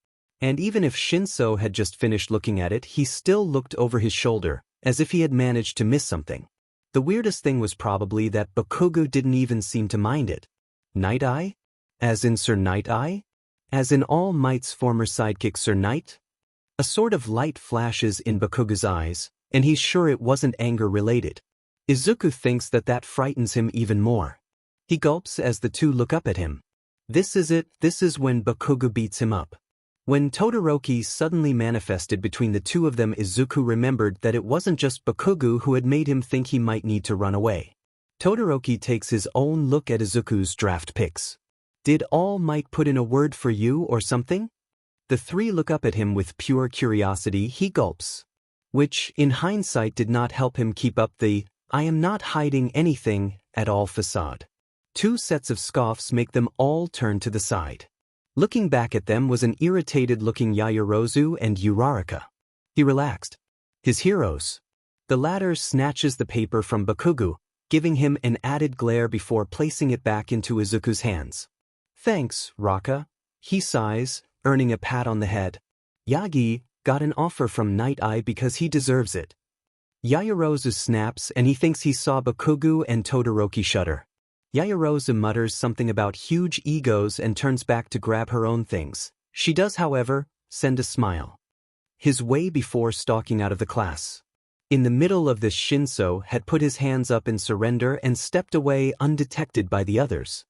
And even if Shinso had just finished looking at it, he still looked over his shoulder, as if he had managed to miss something. The weirdest thing was probably that Bakugo didn't even seem to mind it. Night Eye? As in Sir Night Eye? As in All Might's former sidekick Sir Night? A sort of light flashes in Bakugo's eyes, and he's sure it wasn't anger-related. Izuku thinks that frightens him even more. He gulps as the two look up at him. This is it, this is when Bakugo beats him up. When Todoroki suddenly manifested between the two of them, Izuku remembered that it wasn't just Bakugo who had made him think he might need to run away. Todoroki takes his own look at Izuku's draft picks. Did All Might put in a word for you or something? The three look up at him with pure curiosity. He gulps. Which, in hindsight, did not help him keep up the "I am not hiding anything" at all facade. Two sets of scoffs make them all turn to the side. Looking back at them was an irritated-looking Yaoyorozu and Uraraka. He relaxed. His heroes. The latter snatches the paper from Bakugo, giving him an added glare before placing it back into Izuku's hands. Thanks, Raka. He sighs, earning a pat on the head. Yagi got an offer from Night Eye because he deserves it. Yaoyorozu snaps and he thinks he saw Bakugo and Todoroki shudder. Yaoyorozu mutters something about huge egos and turns back to grab her own things. She does, however, send a smile. His way before stalking out of the class. In the middle of this, Shinso had put his hands up in surrender and stepped away undetected by the others.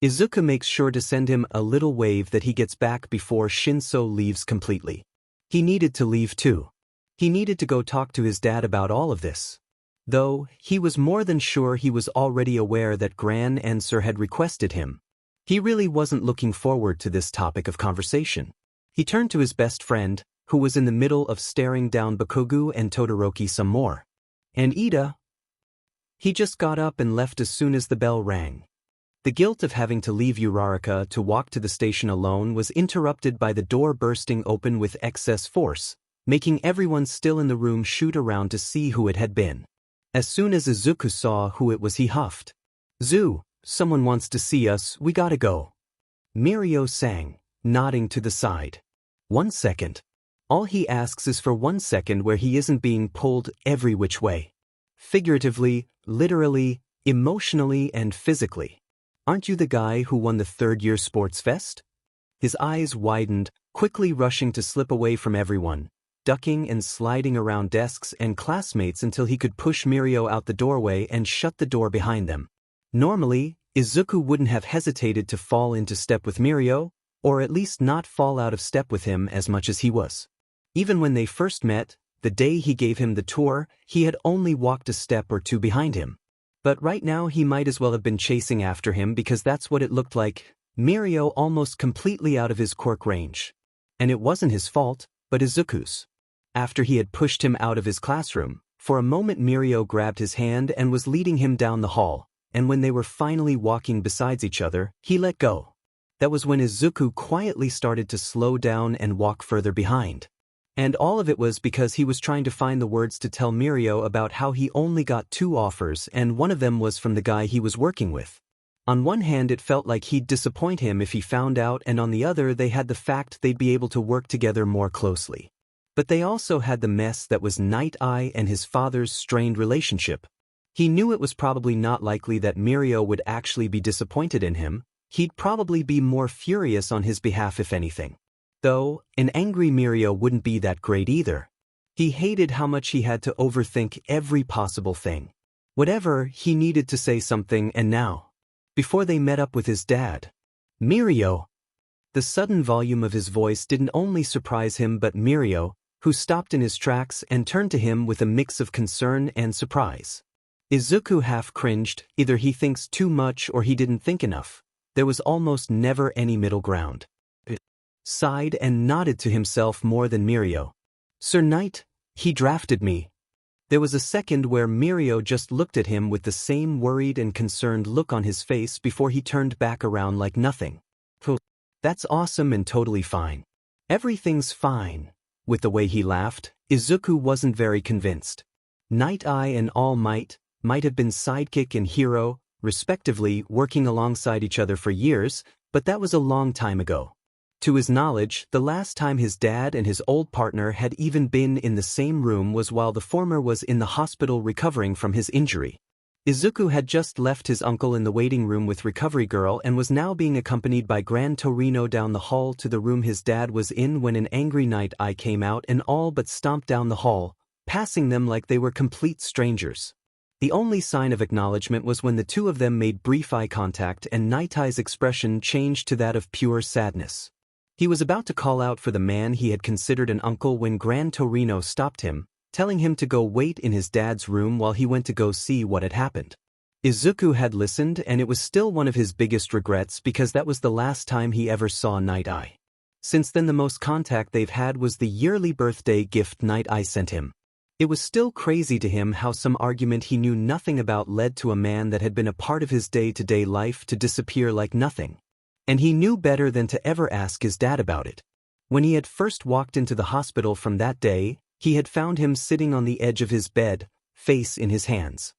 Izuku makes sure to send him a little wave that he gets back before Shinso leaves completely. He needed to leave too. He needed to go talk to his dad about all of this. Though, he was more than sure he was already aware that Gran and Sir had requested him. He really wasn't looking forward to this topic of conversation. He turned to his best friend, who was in the middle of staring down Bakugo and Todoroki some more. And Ida? He just got up and left as soon as the bell rang. The guilt of having to leave Uraraka to walk to the station alone was interrupted by the door bursting open with excess force, making everyone still in the room shoot around to see who it had been. As soon as Izuku saw who it was, he huffed. "Zu, someone wants to see us, we gotta go." Mirio sang, nodding to the side. 1 second. All he asks is for 1 second where he isn't being pulled every which way. Figuratively, literally, emotionally, and physically. Aren't you the guy who won the third-year sports fest? His eyes widened, quickly rushing to slip away from everyone, ducking and sliding around desks and classmates until he could push Mirio out the doorway and shut the door behind them. Normally, Izuku wouldn't have hesitated to fall into step with Mirio, or at least not fall out of step with him as much as he was. Even when they first met, the day he gave him the tour, he had only walked a step or two behind him. But right now he might as well have been chasing after him because that's what it looked like, Mirio almost completely out of his quirk range. And it wasn't his fault, but Izuku's. After he had pushed him out of his classroom, for a moment Mirio grabbed his hand and was leading him down the hall, and when they were finally walking besides each other, he let go. That was when Izuku quietly started to slow down and walk further behind. And all of it was because he was trying to find the words to tell Mirio about how he only got 2 offers and one of them was from the guy he was working with. On one hand it felt like he'd disappoint him if he found out, and on the other they had the fact they'd be able to work together more closely. But they also had the mess that was Night Eye and his father's strained relationship. He knew it was probably not likely that Mirio would actually be disappointed in him. He'd probably be more furious on his behalf if anything. Though, an angry Mirio wouldn't be that great either. He hated how much he had to overthink every possible thing. Whatever, he needed to say something, and now. Before they met up with his dad. Mirio! The sudden volume of his voice didn't only surprise him but Mirio, who stopped in his tracks and turned to him with a mix of concern and surprise. Izuku half cringed, either he thinks too much or he didn't think enough. There was almost never any middle ground. sighed and nodded to himself more than Mirio. "Sir Knight, he drafted me." There was a second where Mirio just looked at him with the same worried and concerned look on his face before he turned back around like nothing. "That's awesome and totally fine. Everything's fine." With the way he laughed, Izuku wasn't very convinced. Night Eye and All Might have been sidekick and hero, respectively, working alongside each other for years, but that was a long time ago. To his knowledge, the last time his dad and his old partner had even been in the same room was while the former was in the hospital recovering from his injury. Izuku had just left his uncle in the waiting room with Recovery Girl and was now being accompanied by Gran Torino down the hall to the room his dad was in when an angry Night Eye came out and all but stomped down the hall, passing them like they were complete strangers. The only sign of acknowledgement was when the two of them made brief eye contact and Night Eye's expression changed to that of pure sadness. He was about to call out for the man he had considered an uncle when Gran Torino stopped him, telling him to go wait in his dad's room while he went to go see what had happened. Izuku had listened and it was still one of his biggest regrets because that was the last time he ever saw Night Eye. Since then the most contact they've had was the yearly birthday gift Night Eye sent him. It was still crazy to him how some argument he knew nothing about led to a man that had been a part of his day-to-day life to disappear like nothing. And he knew better than to ever ask his dad about it. When he had first walked into the hospital from that day, he had found him sitting on the edge of his bed, face in his hands.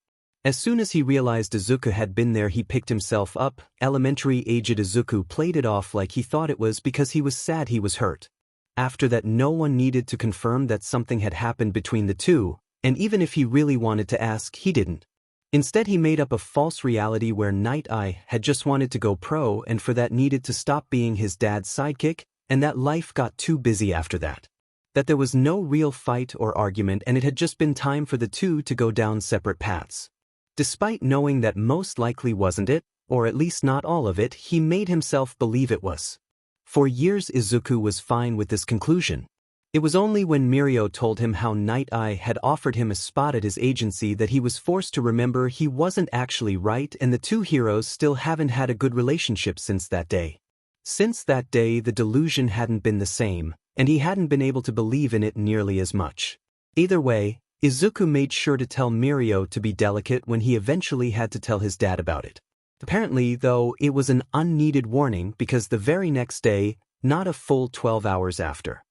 As soon as he realized Izuku had been there he picked himself up. Elementary-aged Izuku played it off like he thought it was because he was sad he was hurt. After that no one needed to confirm that something had happened between the two, and even if he really wanted to ask, he didn't. Instead he made up a false reality where Night Eye had just wanted to go pro and for that needed to stop being his dad's sidekick, and that life got too busy after that. That there was no real fight or argument and it had just been time for the two to go down separate paths. Despite knowing that most likely wasn't it, or at least not all of it, he made himself believe it was. For years Izuku was fine with this conclusion. It was only when Mirio told him how Night Eye had offered him a spot at his agency that he was forced to remember he wasn't actually right and the two heroes still haven't had a good relationship since that day. Since that day the delusion hadn't been the same, and he hadn't been able to believe in it nearly as much. Either way, Izuku made sure to tell Mirio to be delicate when he eventually had to tell his dad about it. Apparently, though, it was an unneeded warning because the very next day, not a full 12 hours after,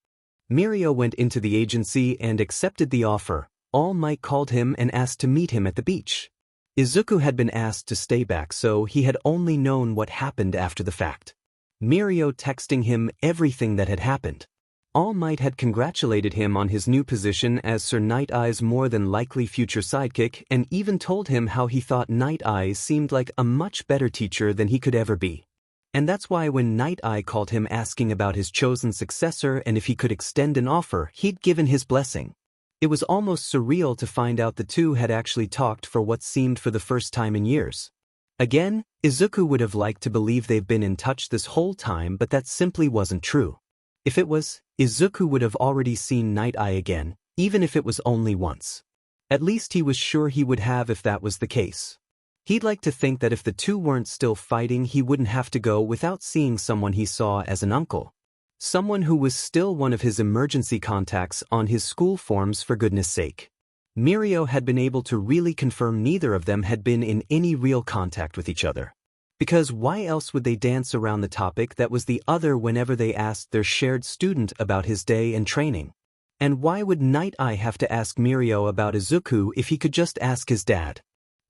Mirio went into the agency and accepted the offer. All Might called him and asked to meet him at the beach. Izuku had been asked to stay back so he had only known what happened after the fact. Mirio texting him everything that had happened. All Might had congratulated him on his new position as Sir Night Eye's more than likely future sidekick and even told him how he thought Night Eye seemed like a much better teacher than he could ever be. And that's why when Night Eye called him asking about his chosen successor and if he could extend an offer, he'd given his blessing. It was almost surreal to find out the two had actually talked for what seemed for the first time in years. Again, Izuku would have liked to believe they've been in touch this whole time, but that simply wasn't true. If it was, Izuku would have already seen Night Eye again, even if it was only once. At least he was sure he would have if that was the case. He'd like to think that if the two weren't still fighting he wouldn't have to go without seeing someone he saw as an uncle. Someone who was still one of his emergency contacts on his school forms for goodness sake. Mirio had been able to really confirm neither of them had been in any real contact with each other. Because why else would they dance around the topic that was the other whenever they asked their shared student about his day and training? And why would Night Eye have to ask Mirio about Izuku if he could just ask his dad?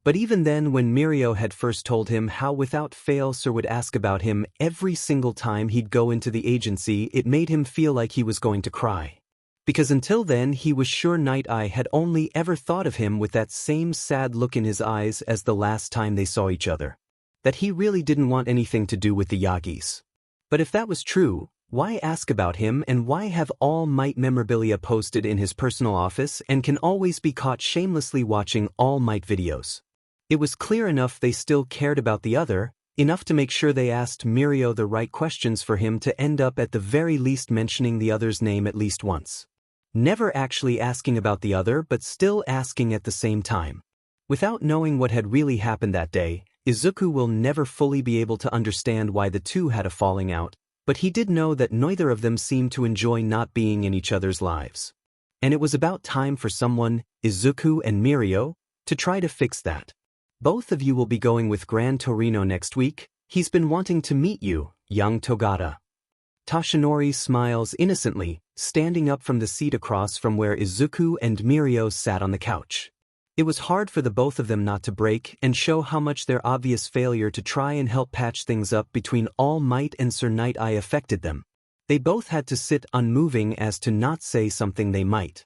But even then when Mirio had first told him how without fail Sir would ask about him every single time he'd go into the agency, it made him feel like he was going to cry. Because until then he was sure Night Eye had only ever thought of him with that same sad look in his eyes as the last time they saw each other. That he really didn't want anything to do with the Yagis. But if that was true, why ask about him and why have All Might memorabilia posted in his personal office and can always be caught shamelessly watching All Might videos? It was clear enough they still cared about the other, enough to make sure they asked Mirio the right questions for him to end up at the very least mentioning the other's name at least once. Never actually asking about the other but still asking at the same time. Without knowing what had really happened that day, Izuku will never fully be able to understand why the two had a falling out, but he did know that neither of them seemed to enjoy not being in each other's lives. And it was about time for someone, Izuku and Mirio, to try to fix that. Both of you will be going with Gran Torino next week. He's been wanting to meet you, young Togata. Toshinori smiles innocently, standing up from the seat across from where Izuku and Mirio sat on the couch. It was hard for the both of them not to break and show how much their obvious failure to try and help patch things up between All Might and Sir Night Eye affected them. They both had to sit unmoving as to not say something they might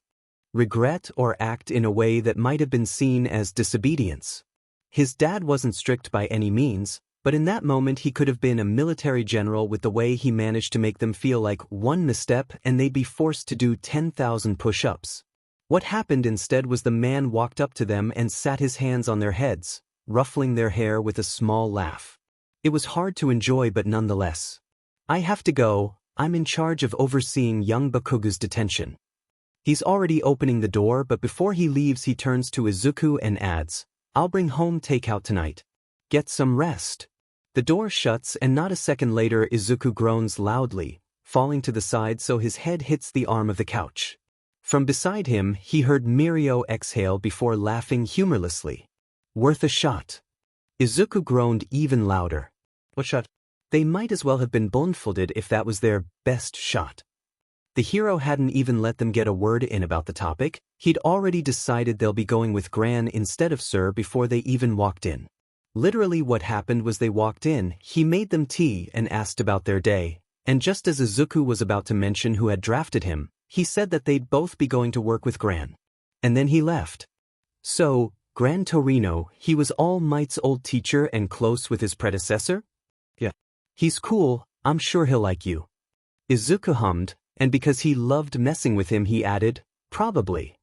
regret or act in a way that might have been seen as disobedience. His dad wasn't strict by any means, but in that moment he could have been a military general with the way he managed to make them feel like one misstep and they'd be forced to do 10,000 push-ups. What happened instead was the man walked up to them and sat his hands on their heads, ruffling their hair with a small laugh. It was hard to enjoy but nonetheless. I have to go, I'm in charge of overseeing young Bakugu's detention. He's already opening the door but before he leaves he turns to Izuku and adds, I'll bring home takeout tonight. Get some rest. The door shuts and not a second later Izuku groans loudly, falling to the side so his head hits the arm of the couch. From beside him he heard Mirio exhale before laughing humorlessly. Worth a shot. Izuku groaned even louder. What shot? They might as well have been blindfolded if that was their best shot. The hero hadn't even let them get a word in about the topic. He'd already decided they'll be going with Gran instead of Sir before they even walked in. Literally what happened was they walked in, he made them tea and asked about their day, and just as Izuku was about to mention who had drafted him, he said that they'd both be going to work with Gran. And then he left. So, Gran Torino, he was All Might's old teacher and close with his predecessor? Yeah. He's cool, I'm sure he'll like you. Izuku hummed, and because he loved messing with him he added, probably.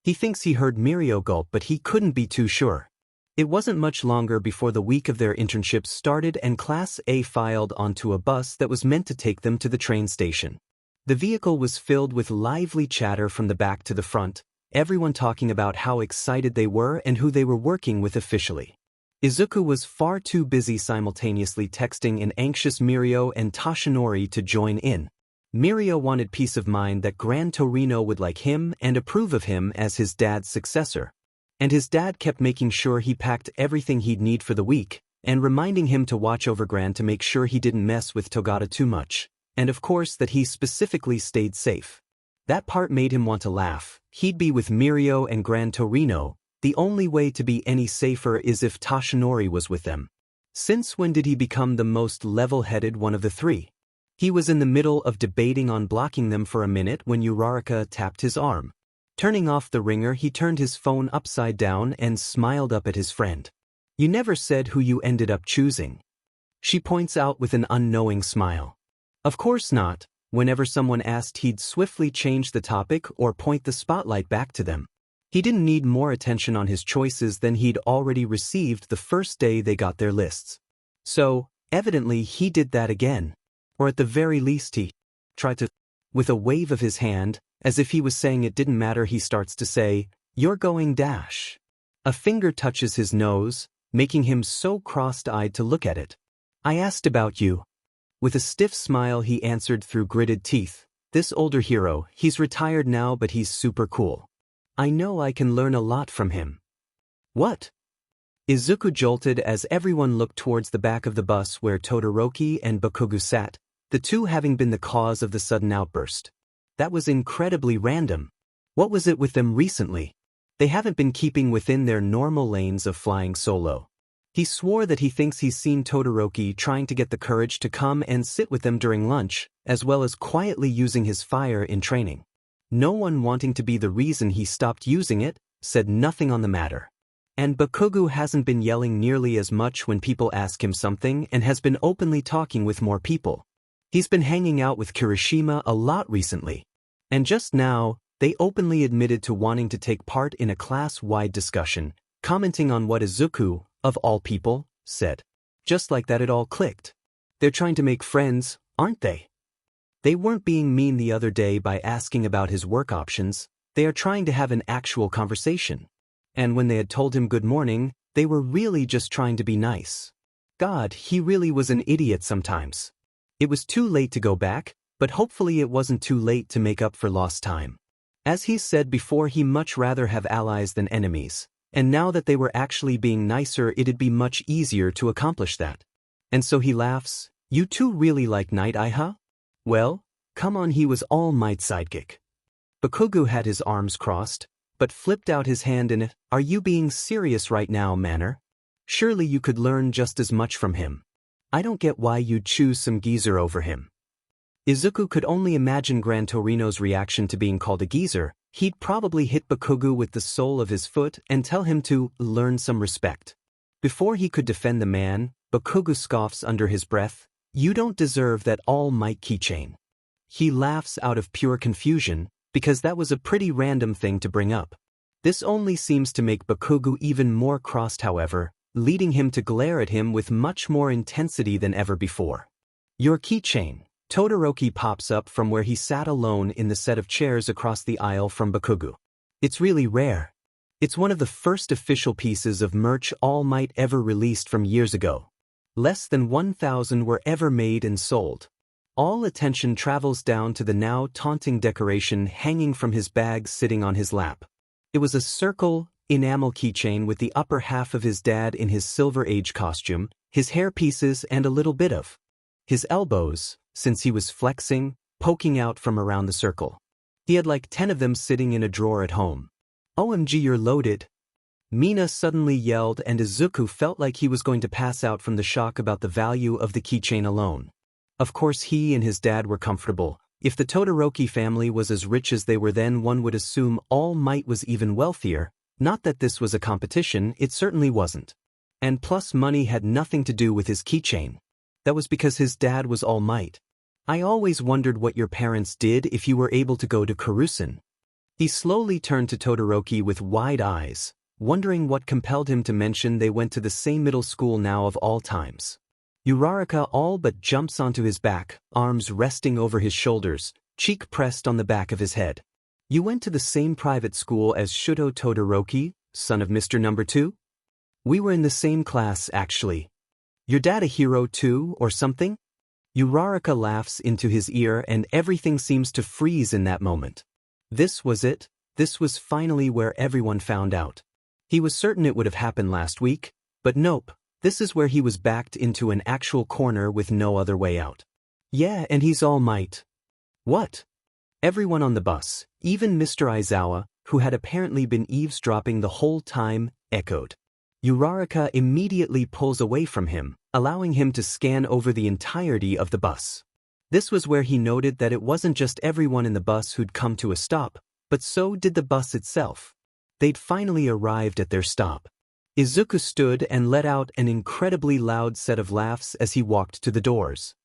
He thinks he heard Mirio gulp but he couldn't be too sure. It wasn't much longer before the week of their internships started and Class A filed onto a bus that was meant to take them to the train station. The vehicle was filled with lively chatter from the back to the front, everyone talking about how excited they were and who they were working with officially. Izuku was far too busy simultaneously texting an anxious Mirio and Toshinori to join in. Mirio wanted peace of mind that Gran Torino would like him and approve of him as his dad's successor. And his dad kept making sure he packed everything he'd need for the week, and reminding him to watch over Gran to make sure he didn't mess with Togata too much, and of course that he specifically stayed safe. That part made him want to laugh. He'd be with Mirio and Gran Torino. The only way to be any safer is if Toshinori was with them. Since when did he become the most level-headed one of the three? He was in the middle of debating on blocking them for a minute when Uraraka tapped his arm. Turning off the ringer he turned his phone upside down and smiled up at his friend. You never said who you ended up choosing. She points out with an unknowing smile. Of course not. Whenever someone asked he'd swiftly change the topic or point the spotlight back to them. He didn't need more attention on his choices than he'd already received the first day they got their lists. So, evidently he did that again. Or at the very least he tried to. With a wave of his hand, as if he was saying it didn't matter he starts to say, "You're going dash." A finger touches his nose, making him so cross-eyed to look at it. I asked about you. With a stiff smile he answered through gritted teeth, this older hero, he's retired now but he's super cool. I know I can learn a lot from him. What? Izuku jolted as everyone looked towards the back of the bus where Todoroki and Bakugu sat, the two having been the cause of the sudden outburst. That was incredibly random. What was it with them recently? They haven't been keeping within their normal lanes of flying solo. He swore that he thinks he's seen Todoroki trying to get the courage to come and sit with them during lunch, as well as quietly using his fire in training. No one wanting to be the reason he stopped using it, said nothing on the matter. And Bakugu hasn't been yelling nearly as much when people ask him something and has been openly talking with more people. He's been hanging out with Kirishima a lot recently. And just now, they openly admitted to wanting to take part in a class-wide discussion, commenting on what Izuku, of all people, said. Just like that it all clicked. They're trying to make friends, aren't they? They weren't being mean the other day by asking about his work options, they are trying to have an actual conversation. And when they had told him good morning, they were really just trying to be nice. God, he really was an idiot sometimes. It was too late to go back, but hopefully it wasn't too late to make up for lost time. As he said before, he much rather have allies than enemies, and now that they were actually being nicer, it'd be much easier to accomplish that. And so he laughs, "You two really like Night Eye, huh? Well, come on." He was All Might's sidekick. Bakugo had his arms crossed, but flipped out his hand in it. "Are you being serious right now, Manor? Surely you could learn just as much from him. I don't get why you'd choose some geezer over him." Izuku could only imagine Gran Torino's reaction to being called a geezer. He'd probably hit Bakugo with the sole of his foot and tell him to learn some respect. Before he could defend the man, Bakugo scoffs under his breath, "You don't deserve that All Might keychain." He laughs out of pure confusion, because that was a pretty random thing to bring up. This only seems to make Bakugo even more crossed, however, leading him to glare at him with much more intensity than ever before. "Your keychain." Todoroki pops up from where he sat alone in the set of chairs across the aisle from Bakugo. "It's really rare. It's one of the first official pieces of merch All Might ever released from years ago. Less than 1,000 were ever made and sold." All attention travels down to the now taunting decoration hanging from his bag sitting on his lap. It was a circle, enamel keychain with the upper half of his dad in his Silver Age costume, his hair pieces, and a little bit of his elbows, since he was flexing, poking out from around the circle. He had like 10 of them sitting in a drawer at home. "OMG, you're loaded!" Mina suddenly yelled, and Izuku felt like he was going to pass out from the shock about the value of the keychain alone. Of course he and his dad were comfortable. If the Todoroki family was as rich as they were then, one would assume All Might was even wealthier. Not that this was a competition, it certainly wasn't. And plus, money had nothing to do with his keychain. That was because his dad was All Might. "I always wondered what your parents did if you were able to go to Kurusen." He slowly turned to Todoroki with wide eyes, wondering what compelled him to mention they went to the same middle school now of all times. Uraraka all but jumps onto his back, arms resting over his shoulders, cheek pressed on the back of his head. "You went to the same private school as Shuto Todoroki, son of Mr. Number 2? We were in the same class, actually. Your dad a hero too, or something?" Uraraka laughs into his ear, and everything seems to freeze in that moment. This was it. This was finally where everyone found out. He was certain it would have happened last week, but nope. This is where he was backed into an actual corner with no other way out. "Yeah, and he's All Might." "What?" Everyone on the bus, even Mr. Aizawa, who had apparently been eavesdropping the whole time, echoed. Uraraka immediately pulls away from him, allowing him to scan over the entirety of the bus. This was where he noted that it wasn't just everyone in the bus who'd come to a stop, but so did the bus itself. They'd finally arrived at their stop. Izuku stood and let out an incredibly loud set of laughs as he walked to the doors.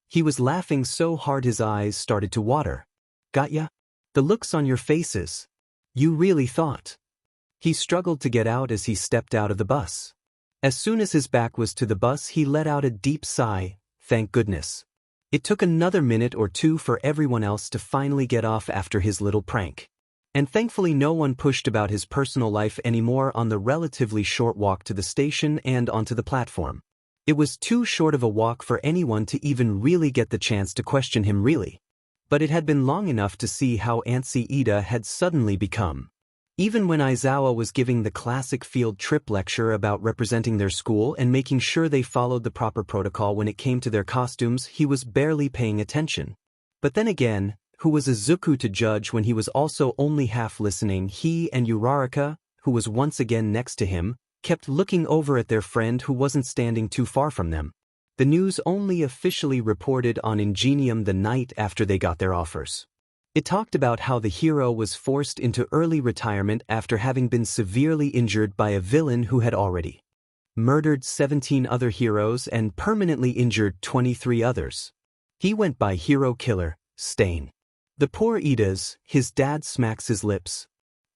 He was laughing so hard his eyes started to water. "Got ya? The looks on your faces. You really thought." He struggled to get out as he stepped out of the bus. As soon as his back was to the bus, he let out a deep sigh, thank goodness. It took another minute or two for everyone else to finally get off after his little prank. And thankfully no one pushed about his personal life anymore on the relatively short walk to the station and onto the platform. It was too short of a walk for anyone to even really get the chance to question him really. But it had been long enough to see how antsy Ida had suddenly become. Even when Aizawa was giving the classic field trip lecture about representing their school and making sure they followed the proper protocol when it came to their costumes, he was barely paying attention. But then again, who was Izuku to judge when he was also only half listening? He and Uraraka, who was once again next to him, kept looking over at their friend who wasn't standing too far from them. The news only officially reported on Ingenium the night after they got their offers. It talked about how the hero was forced into early retirement after having been severely injured by a villain who had already murdered 17 other heroes and permanently injured 23 others. He went by Hero Killer, Stain. The poor Idas, his dad smacks his lips.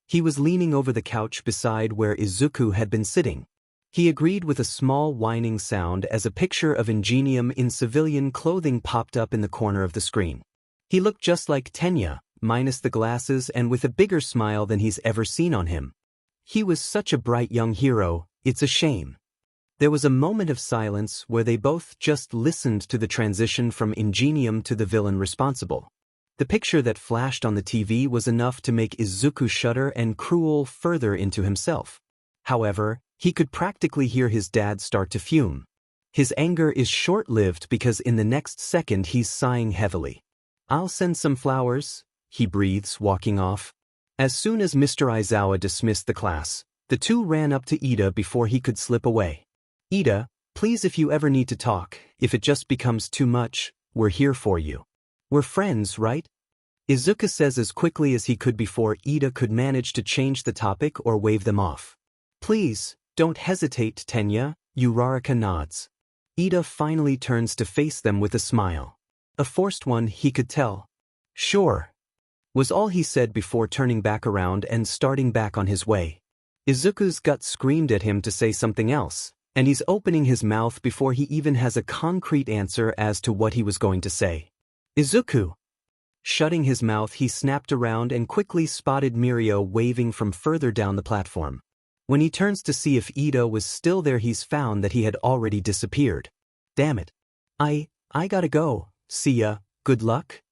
He was leaning over the couch beside where Izuku had been sitting. He agreed with a small whining sound as a picture of Ingenium in civilian clothing popped up in the corner of the screen. He looked just like Tenya, minus the glasses and with a bigger smile than he's ever seen on him. He was such a bright young hero, it's a shame. There was a moment of silence where they both just listened to the transition from Ingenium to the villain responsible. The picture that flashed on the TV was enough to make Izuku shudder and Cruel further into himself. However, he could practically hear his dad start to fume. His anger is short-lived because in the next second he's sighing heavily. "I'll send some flowers," he breathes, walking off. As soon as Mr. Aizawa dismissed the class, the two ran up to Ida before he could slip away. "Ida, please, if you ever need to talk, if it just becomes too much, we're here for you. We're friends, right?" Izuku says as quickly as he could before Ida could manage to change the topic or wave them off. "Please, don't hesitate, Tenya," Uraraka nods. Ida finally turns to face them with a smile. A forced one, he could tell. "Sure," was all he said before turning back around and starting back on his way. Izuku's gut screamed at him to say something else, and he's opening his mouth before he even has a concrete answer as to what he was going to say. "Izuku!" Shutting his mouth, he snapped around and quickly spotted Mirio waving from further down the platform. When he turns to see if Ida was still there, he's found that he had already disappeared. "Damn it. I gotta go, see ya, good luck,"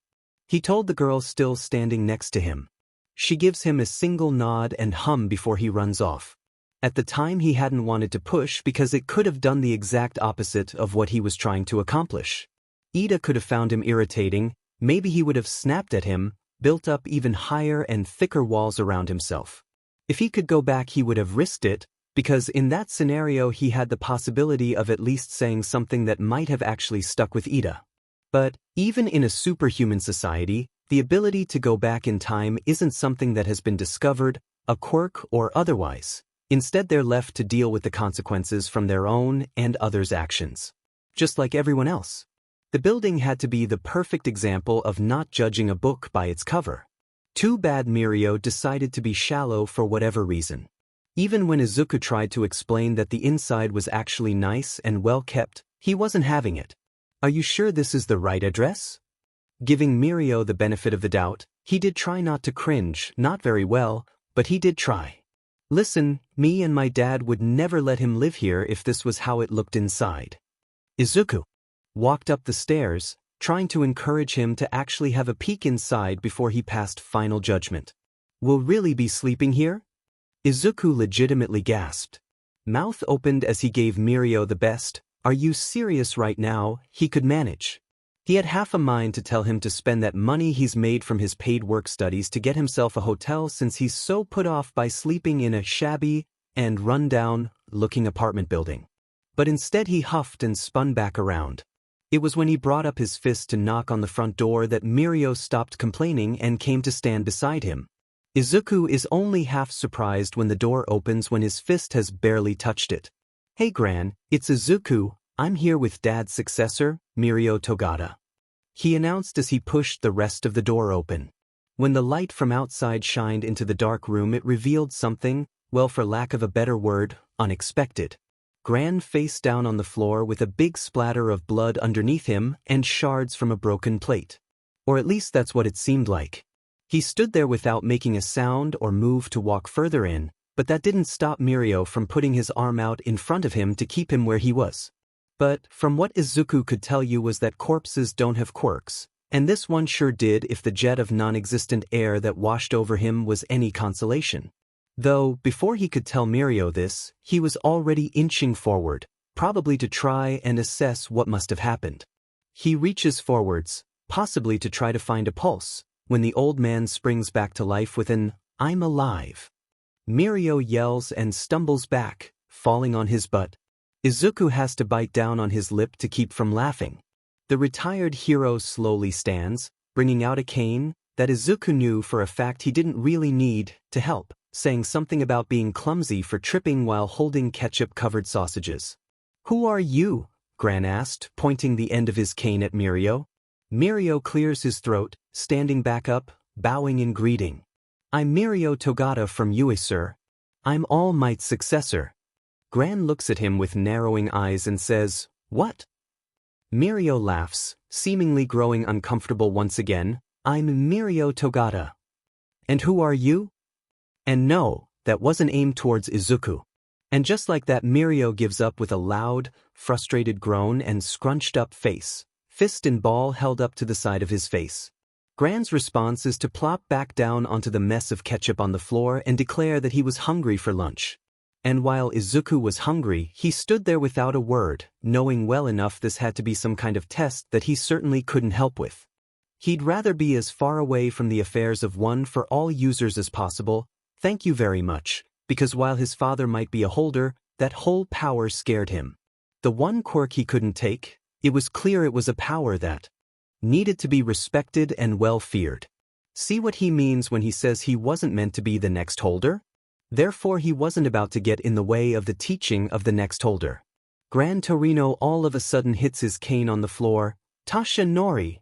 he told the girl still standing next to him. She gives him a single nod and hum before he runs off. At the time he hadn't wanted to push because it could have done the exact opposite of what he was trying to accomplish. Ida could have found him irritating, maybe he would have snapped at him, built up even higher and thicker walls around himself. If he could go back he would have risked it, because in that scenario he had the possibility of at least saying something that might have actually stuck with Ida. But, even in a superhuman society, the ability to go back in time isn't something that has been discovered, a quirk or otherwise. Instead they're left to deal with the consequences from their own and others' actions. Just like everyone else. The building had to be the perfect example of not judging a book by its cover. Too bad Mirio decided to be shallow for whatever reason. Even when Izuku tried to explain that the inside was actually nice and well kept, he wasn't having it. "Are you sure this is the right address?" Giving Mirio the benefit of the doubt, he did try not to cringe, not very well, but he did try. "Listen, me and my dad would never let him live here if this was how it looked inside." Izuku walked up the stairs, trying to encourage him to actually have a peek inside before he passed final judgment. "We'll really be sleeping here?" Izuku legitimately gasped. Mouth opened as he gave Mirio the best, "Are you serious right now?" he could manage. He had half a mind to tell him to spend that money he's made from his paid work studies to get himself a hotel since he's so put off by sleeping in a shabby and run-down-looking apartment building. But instead he huffed and spun back around. It was when he brought up his fist to knock on the front door that Mirio stopped complaining and came to stand beside him. Izuku is only half surprised when the door opens when his fist has barely touched it. "Hey Gran, it's Izuku, I'm here with Dad's successor, Mirio Togata," he announced as he pushed the rest of the door open. When the light from outside shined into the dark room it revealed something, well, for lack of a better word, unexpected. Gran face down on the floor with a big splatter of blood underneath him and shards from a broken plate. Or at least that's what it seemed like. He stood there without making a sound or move to walk further in, but that didn't stop Mirio from putting his arm out in front of him to keep him where he was. But, from what Izuku could tell you was that corpses don't have quirks, and this one sure did if the jet of non-existent air that washed over him was any consolation. Though, before he could tell Mirio this, he was already inching forward, probably to try and assess what must have happened. He reaches forwards, possibly to try to find a pulse, when the old man springs back to life with an, "I'm alive." Mirio yells and stumbles back, falling on his butt. Izuku has to bite down on his lip to keep from laughing. The retired hero slowly stands, bringing out a cane that Izuku knew for a fact he didn't really need to help, saying something about being clumsy for tripping while holding ketchup-covered sausages. "Who are you?" Gran asked, pointing the end of his cane at Mirio. Mirio clears his throat, standing back up, bowing in greeting. "I'm Mirio Togata from UA, sir. I'm All Might's successor." Gran looks at him with narrowing eyes and says, "What?" Mirio laughs, seemingly growing uncomfortable once again. "I'm Mirio Togata." "And who are you?" And no, that wasn't aimed towards Izuku. And just like that, Mirio gives up with a loud, frustrated groan and scrunched up face, fist and ball held up to the side of his face. Gran's response is to plop back down onto the mess of ketchup on the floor and declare that he was hungry for lunch. And while Izuku was hungry, he stood there without a word, knowing well enough this had to be some kind of test that he certainly couldn't help with. He'd rather be as far away from the affairs of One for All users as possible, thank you very much, because while his father might be a holder, that whole power scared him. The one quirk he couldn't take, it was clear it was a power that needed to be respected and well feared. See what he means when he says he wasn't meant to be the next holder? Therefore he wasn't about to get in the way of the teaching of the next holder. Gran Torino all of a sudden hits his cane on the floor. Tasha Nori.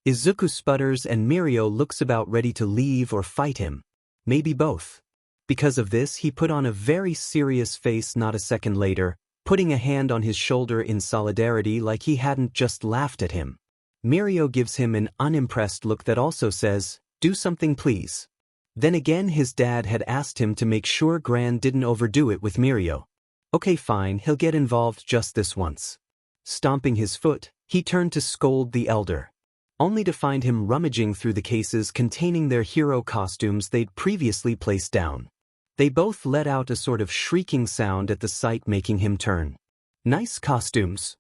Izuku sputters and Mirio looks about ready to leave or fight him. Maybe both. Because of this he put on a very serious face not a second later, putting a hand on his shoulder in solidarity like he hadn't just laughed at him. Mirio gives him an unimpressed look that also says, "Do something please." Then again his dad had asked him to make sure Gran didn't overdo it with Mirio. Okay fine, he'll get involved just this once. Stomping his foot, he turned to scold the elder, only to find him rummaging through the cases containing their hero costumes they'd previously placed down. They both let out a sort of shrieking sound at the sight, making him turn. Nice costumes.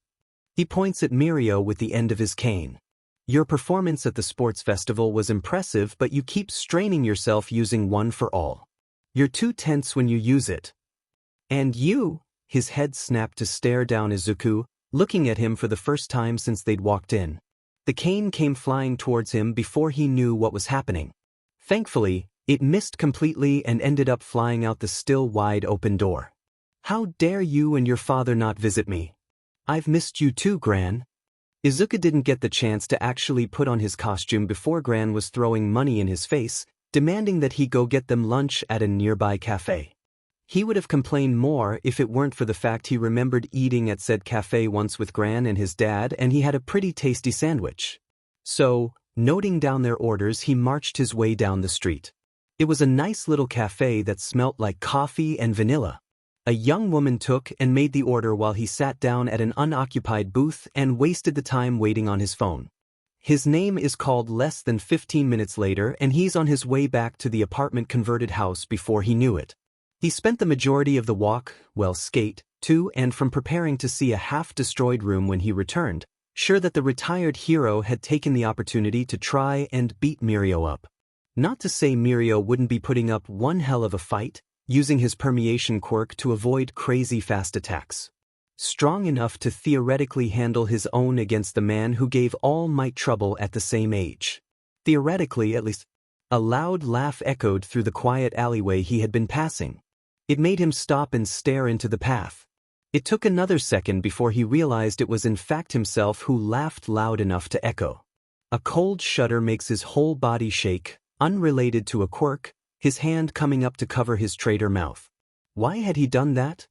He points at Mirio with the end of his cane. Your performance at the sports festival was impressive, but you keep straining yourself using One for All. You're too tense when you use it. And you, his head snapped to stare down Izuku, looking at him for the first time since they'd walked in. The cane came flying towards him before he knew what was happening. Thankfully, it missed completely and ended up flying out the still wide open door. How dare you and your father not visit me? I've missed you too, Gran. Izuku didn't get the chance to actually put on his costume before Gran was throwing money in his face, demanding that he go get them lunch at a nearby cafe. He would have complained more if it weren't for the fact he remembered eating at said cafe once with Gran and his dad, and he had a pretty tasty sandwich. So, noting down their orders, he marched his way down the street. It was a nice little cafe that smelt like coffee and vanilla. A young woman took and made the order while he sat down at an unoccupied booth and wasted the time waiting on his phone. His name is called less than 15 minutes later, and he's on his way back to the apartment-converted house before he knew it. He spent the majority of the walk, skate, to and from preparing to see a half-destroyed room when he returned, sure that the retired hero had taken the opportunity to try and beat Mirio up. Not to say Mirio wouldn't be putting up one hell of a fight, using his permeation quirk to avoid crazy fast attacks. Strong enough to theoretically handle his own against the man who gave All Might trouble at the same age. Theoretically, at least. A loud laugh echoed through the quiet alleyway he had been passing. It made him stop and stare into the path. It took another second before he realized it was in fact himself who laughed loud enough to echo. A cold shudder makes his whole body shake, unrelated to a quirk, his hand coming up to cover his traitor mouth. Why had he done that?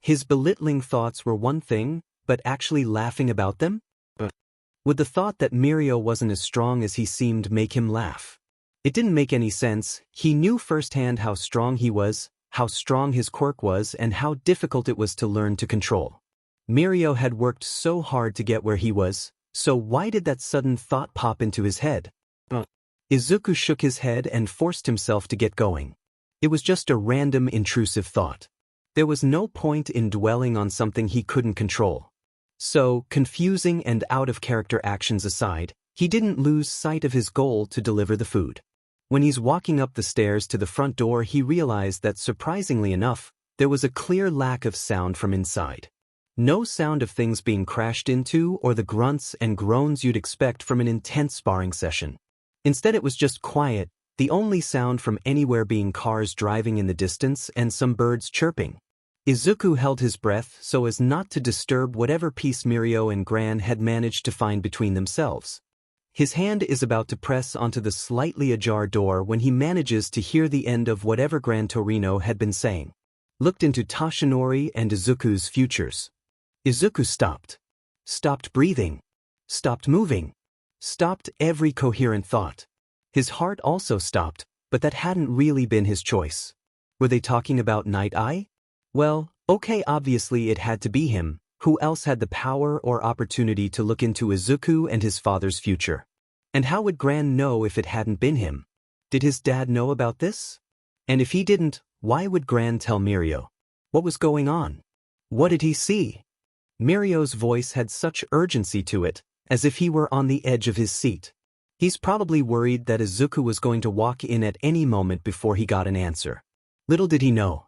His belittling thoughts were one thing, but actually laughing about them? Would the thought that Mirio wasn't as strong as he seemed make him laugh? It didn't make any sense. He knew firsthand how strong he was, how strong his quirk was, and how difficult it was to learn to control. Mirio had worked so hard to get where he was, so why did that sudden thought pop into his head? Izuku shook his head and forced himself to get going. It was just a random intrusive thought. There was no point in dwelling on something he couldn't control. So, confusing and out-of-character actions aside, he didn't lose sight of his goal to deliver the food. When he's walking up the stairs to the front door, he realized that, surprisingly enough, there was a clear lack of sound from inside. No sound of things being crashed into or the grunts and groans you'd expect from an intense sparring session. Instead it was just quiet, the only sound from anywhere being cars driving in the distance and some birds chirping. Izuku held his breath so as not to disturb whatever peace Mirio and Gran had managed to find between themselves. His hand is about to press onto the slightly ajar door when he manages to hear the end of whatever Gran Torino had been saying. Looked into Toshinori and Izuku's futures. Izuku stopped. Stopped breathing. Stopped moving. Stopped every coherent thought. His heart also stopped, but that hadn't really been his choice. Were they talking about Night Eye? Well, okay, obviously it had to be him. Who else had the power or opportunity to look into Izuku and his father's future? And how would Gran know if it hadn't been him? Did his dad know about this? And if he didn't, why would Gran tell Mirio? What was going on? What did he see? Mirio's voice had such urgency to it, as if he were on the edge of his seat. He's probably worried that Izuku was going to walk in at any moment before he got an answer. Little did he know.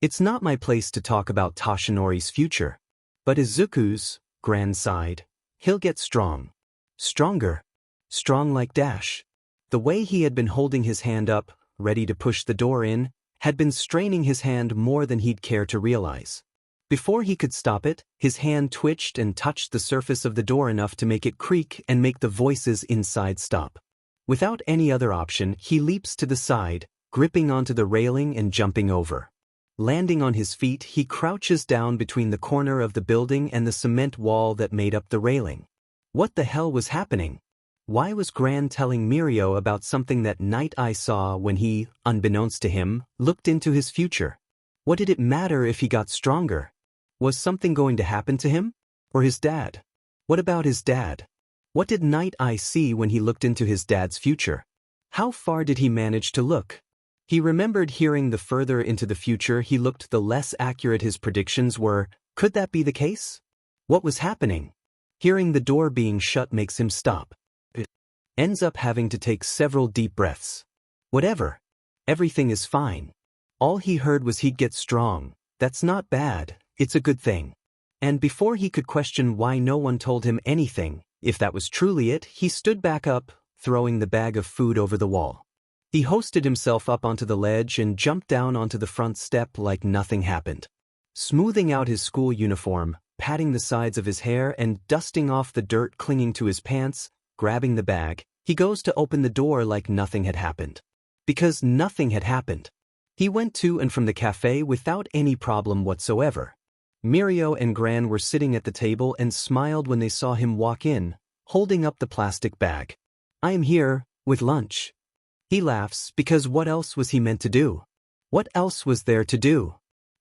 It's not my place to talk about Toshinori's future. But Izuku's, Gran sighed. He'll get strong. Stronger. Strong like Dash. The way he had been holding his hand up, ready to push the door in, had been straining his hand more than he'd care to realize. Before he could stop it, his hand twitched and touched the surface of the door enough to make it creak and make the voices inside stop. Without any other option, he leaps to the side, gripping onto the railing and jumping over. Landing on his feet, he crouches down between the corner of the building and the cement wall that made up the railing. What the hell was happening? Why was Gran telling Mirio about something that Night Eye saw when he, unbeknownst to him, looked into his future? What did it matter if he got stronger? Was something going to happen to him? Or his dad? What about his dad? What did Night Eye see when he looked into his dad's future? How far did he manage to look? He remembered hearing the further into the future he looked, the less accurate his predictions were. Could that be the case? What was happening? Hearing the door being shut makes him stop. It ends up having to take several deep breaths. Whatever. Everything is fine. All he heard was he'd get strong. That's not bad, it's a good thing. And before he could question why no one told him anything, if that was truly it, he stood back up, throwing the bag of food over the wall. He hoisted himself up onto the ledge and jumped down onto the front step like nothing happened. Smoothing out his school uniform, patting the sides of his hair and dusting off the dirt clinging to his pants, grabbing the bag, he goes to open the door like nothing had happened. Because nothing had happened. He went to and from the cafe without any problem whatsoever. Mirio and Gran were sitting at the table and smiled when they saw him walk in, holding up the plastic bag. "I am here, with lunch." He laughs because what else was he meant to do? What else was there to do?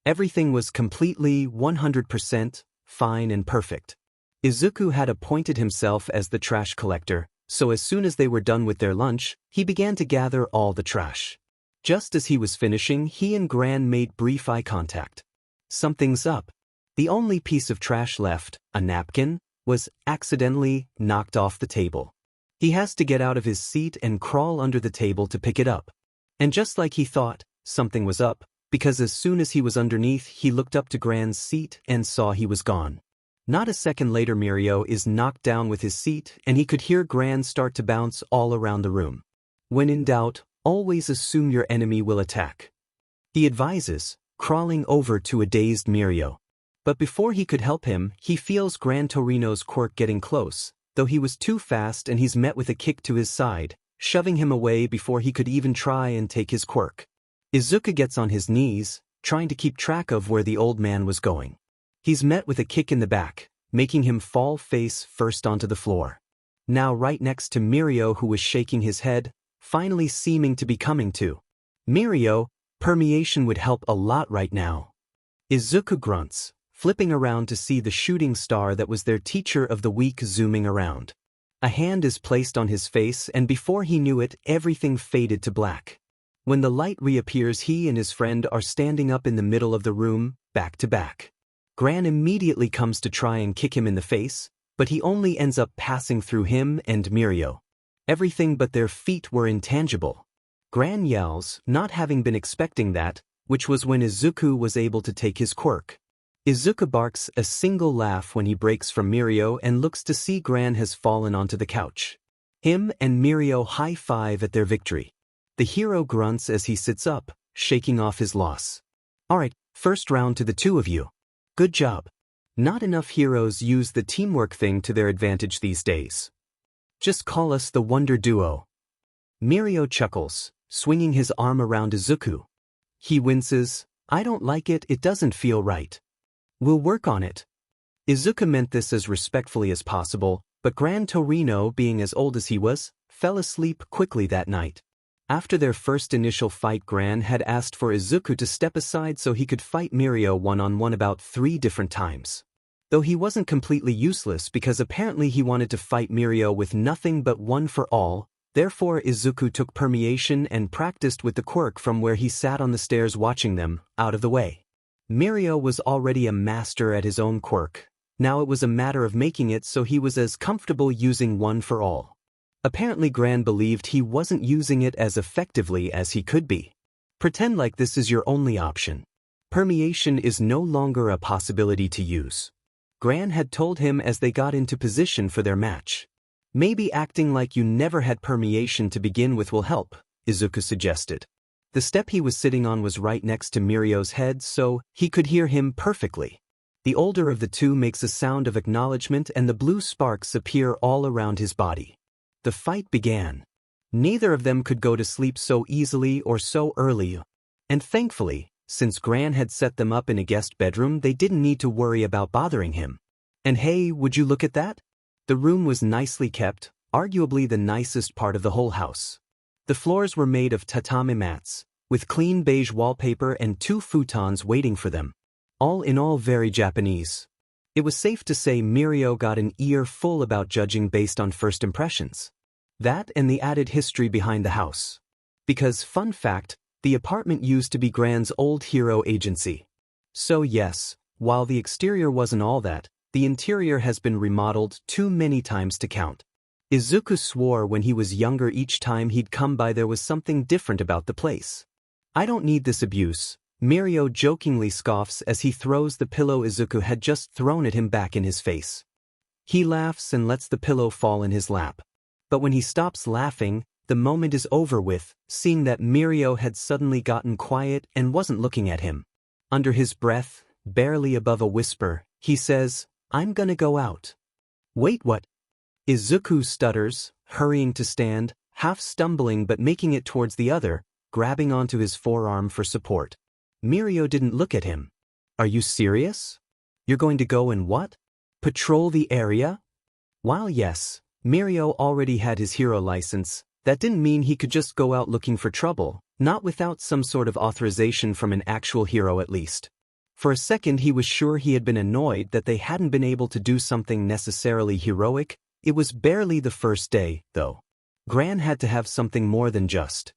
Everything was completely 100% fine and perfect. Izuku had appointed himself as the trash collector, so as soon as they were done with their lunch, he began to gather all the trash. Just as he was finishing, he and Gran made brief eye contact. Something's up. The only piece of trash left, a napkin, was accidentally knocked off the table. He has to get out of his seat and crawl under the table to pick it up. And just like he thought, something was up, because as soon as he was underneath, he looked up to Gran's seat and saw he was gone. Not a second later, Mirio is knocked down with his seat and he could hear Gran start to bounce all around the room. When in doubt, always assume your enemy will attack. He advises, crawling over to a dazed Mirio. But before he could help him, he feels Gran Torino's quirk getting close, though he was too fast and he's met with a kick to his side, shoving him away before he could even try and take his quirk. Izuku gets on his knees, trying to keep track of where the old man was going. He's met with a kick in the back, making him fall face first onto the floor. Now right next to Mirio, who was shaking his head, finally seeming to be coming to. "Mirio, permeation would help a lot right now." Izuku grunts, flipping around to see the shooting star that was their teacher of the week zooming around. A hand is placed on his face and before he knew it, everything faded to black. When the light reappears, he and his friend are standing up in the middle of the room, back to back. Gran immediately comes to try and kick him in the face, but he only ends up passing through him and Mirio. Everything but their feet were intangible. Gran yells, not having been expecting that, which was when Izuku was able to take his quirk. Izuku barks a single laugh when he breaks from Mirio and looks to see Gran has fallen onto the couch. Him and Mirio high-five at their victory. The hero grunts as he sits up, shaking off his loss. "Alright, first round to the two of you. Good job." Not enough heroes use the teamwork thing to their advantage these days. "Just call us the Wonder Duo." Mirio chuckles, swinging his arm around Izuku. He winces, "I don't like it, it doesn't feel right." "We'll work on it." Izuku meant this as respectfully as possible, but Gran Torino, being as old as he was, fell asleep quickly that night. After their first initial fight, Gran had asked for Izuku to step aside so he could fight Mirio one-on-one about 3 different times. Though he wasn't completely useless because apparently he wanted to fight Mirio with nothing but one for all, therefore Izuku took permeation and practiced with the quirk from where he sat on the stairs watching them, out of the way. Mirio was already a master at his own quirk. Now it was a matter of making it so he was as comfortable using one for all. Apparently Gran believed he wasn't using it as effectively as he could be. Pretend like this is your only option. Permeation is no longer a possibility to use. Gran had told him as they got into position for their match. Maybe acting like you never had permeation to begin with will help, Izuku suggested. The step he was sitting on was right next to Mirio's head so he could hear him perfectly. The older of the two makes a sound of acknowledgement and the blue sparks appear all around his body. The fight began. Neither of them could go to sleep so easily or so early. And thankfully, since Gran had set them up in a guest bedroom, they didn't need to worry about bothering him. And hey, would you look at that? The room was nicely kept, arguably the nicest part of the whole house. The floors were made of tatami mats, with clean beige wallpaper and 2 futons waiting for them. All in all very Japanese. It was safe to say Mirio got an ear full about judging based on first impressions. That and the added history behind the house. Because, fun fact, the apartment used to be Gran's old hero agency. So yes, while the exterior wasn't all that, the interior has been remodeled too many times to count. Izuku swore when he was younger each time he'd come by there was something different about the place. I don't need this abuse, Mirio jokingly scoffs as he throws the pillow Izuku had just thrown at him back in his face. He laughs and lets the pillow fall in his lap. But when he stops laughing, the moment is over with, seeing that Mirio had suddenly gotten quiet and wasn't looking at him. Under his breath, barely above a whisper, he says, "I'm gonna go out." "Wait, what?" Izuku stutters, hurrying to stand, half stumbling but making it towards the other, grabbing onto his forearm for support. Mirio didn't look at him. "Are you serious? You're going to go and what? Patrol the area?" While yes, Mirio already had his hero license, that didn't mean he could just go out looking for trouble, not without some sort of authorization from an actual hero at least. For a second he was sure he had been annoyed that they hadn't been able to do something necessarily heroic. It was barely the first day, though. Gran had to have something more than just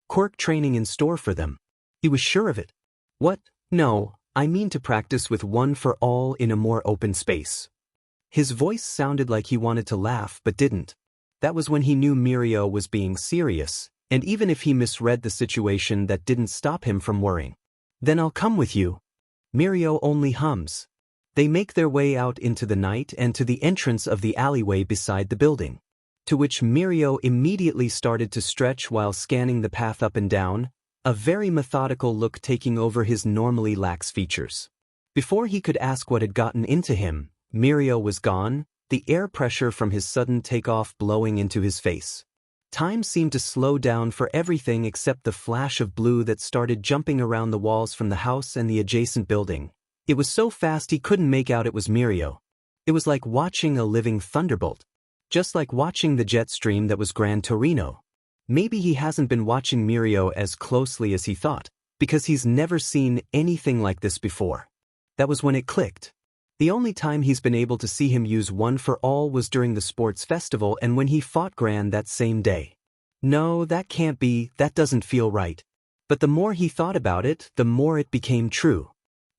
quirk training in store for them. He was sure of it. "What? No, I mean to practice with one for all in a more open space." His voice sounded like he wanted to laugh but didn't. That was when he knew Mirio was being serious, and even if he misread the situation, that didn't stop him from worrying. "Then I'll come with you." Mirio only hums. They make their way out into the night and to the entrance of the alleyway beside the building, to which Mirio immediately started to stretch while scanning the path up and down, a very methodical look taking over his normally lax features. Before he could ask what had gotten into him, Mirio was gone, the air pressure from his sudden takeoff blowing into his face. Time seemed to slow down for everything except the flash of blue that started jumping around the walls from the house and the adjacent building. It was so fast he couldn't make out it was Mirio. It was like watching a living thunderbolt. Just like watching the jet stream that was Gran Torino. Maybe he hasn't been watching Mirio as closely as he thought, because he's never seen anything like this before. That was when it clicked. The only time he's been able to see him use one for all was during the sports festival and when he fought Gran that same day. No, that can't be, that doesn't feel right. But the more he thought about it, the more it became true.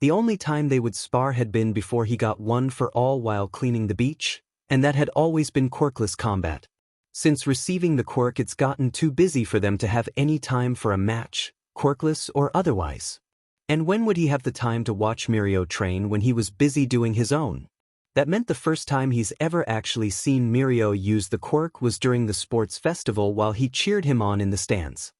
The only time they would spar had been before he got one for all while cleaning the beach, and that had always been quirkless combat. Since receiving the quirk, it's gotten too busy for them to have any time for a match, quirkless or otherwise. And when would he have the time to watch Mirio train when he was busy doing his own? That meant the first time he's ever actually seen Mirio use the quirk was during the sports festival while he cheered him on in the stands.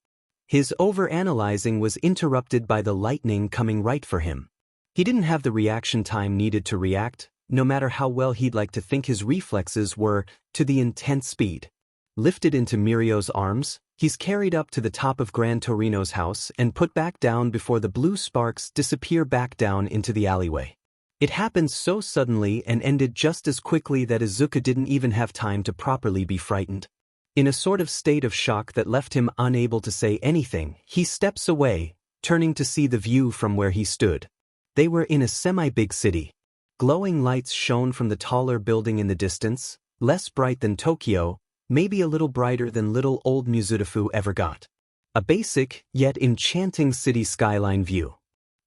His overanalyzing was interrupted by the lightning coming right for him. He didn't have the reaction time needed to react, no matter how well he'd like to think his reflexes were, to the intense speed. Lifted into Mirio's arms, he's carried up to the top of Gran Torino's house and put back down before the blue sparks disappear back down into the alleyway. It happened so suddenly and ended just as quickly that Izuku didn't even have time to properly be frightened. In a sort of state of shock that left him unable to say anything, he steps away, turning to see the view from where he stood. They were in a semi-big city. Glowing lights shone from the taller building in the distance, less bright than Tokyo, maybe a little brighter than little old Mizudafu ever got. A basic, yet enchanting city skyline view.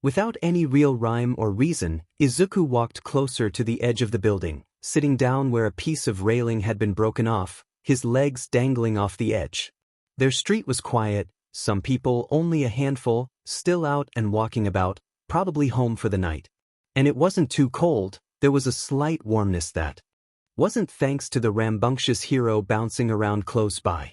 Without any real rhyme or reason, Izuku walked closer to the edge of the building, sitting down where a piece of railing had been broken off, his legs dangling off the edge. Their street was quiet, some people, only a handful, still out and walking about, probably home for the night. And it wasn't too cold, there was a slight warmness that wasn't thanks to the rambunctious hero bouncing around close by.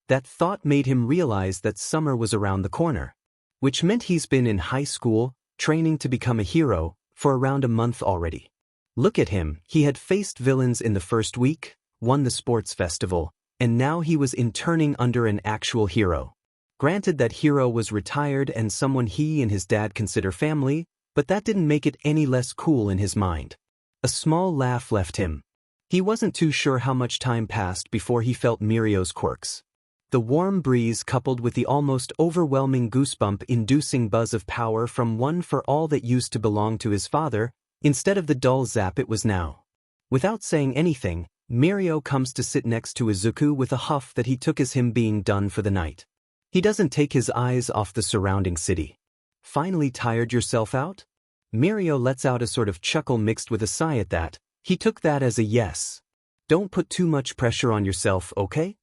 That thought made him realize that summer was around the corner. Which meant he's been in high school, training to become a hero, for around a month already. Look at him, he had faced villains in the first week, won the sports festival, and now he was interning under an actual hero. Granted that hero was retired and someone he and his dad consider family, but that didn't make it any less cool in his mind. A small laugh left him. He wasn't too sure how much time passed before he felt Mirio's quirks. The warm breeze coupled with the almost overwhelming goosebump-inducing buzz of power from one for all that used to belong to his father, instead of the dull zap it was now. Without saying anything, Mirio comes to sit next to Izuku with a huff that he took as him being done for the night. He doesn't take his eyes off the surrounding city. Finally tired yourself out? Mirio lets out a sort of chuckle mixed with a sigh at that. He took that as a yes. Don't put too much pressure on yourself, okay?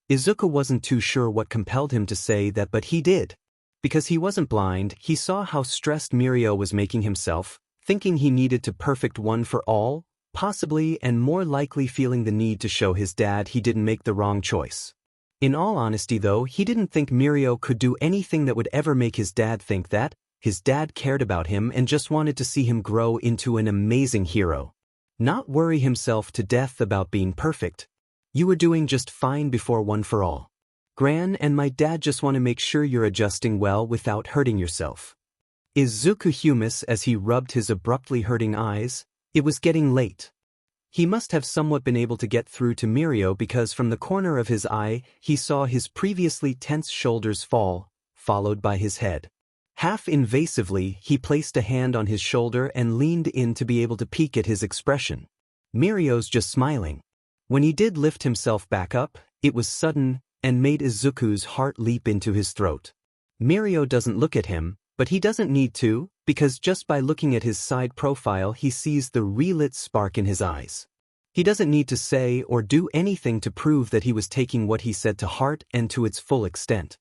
Izuku wasn't too sure what compelled him to say that, but he did. Because he wasn't blind, he saw how stressed Mirio was making himself, thinking he needed to perfect one for all, possibly and more likely feeling the need to show his dad he didn't make the wrong choice. In all honesty though, he didn't think Mirio could do anything that would ever make his dad think that. His dad cared about him and just wanted to see him grow into an amazing hero. Not worry himself to death about being perfect. You were doing just fine before One for All. Gran and my dad just want to make sure you're adjusting well without hurting yourself. Izuku humus as he rubbed his abruptly hurting eyes. It was getting late. He must have somewhat been able to get through to Mirio because from the corner of his eye he saw his previously tense shoulders fall, followed by his head. Half invasively, he placed a hand on his shoulder and leaned in to be able to peek at his expression. Mirio's just smiling. When he did lift himself back up, it was sudden and made Izuku's heart leap into his throat. Mirio doesn't look at him, but he doesn't need to, because just by looking at his side profile he sees the relit spark in his eyes. He doesn't need to say or do anything to prove that he was taking what he said to heart and to its full extent.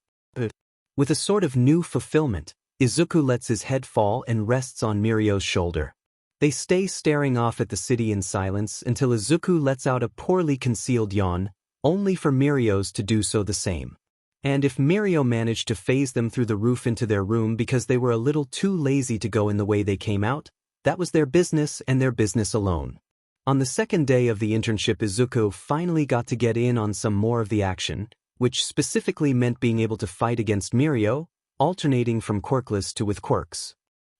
With a sort of new fulfillment, Izuku lets his head fall and rests on Mirio's shoulder. They stay staring off at the city in silence until Izuku lets out a poorly concealed yawn, only for Mirio's to do so the same. And if Mirio managed to phase them through the roof into their room because they were a little too lazy to go in the way they came out, that was their business and their business alone. On the second day of the internship, Izuku finally got to get in on some more of the action, which specifically meant being able to fight against Mirio, alternating from quirkless to with quirks.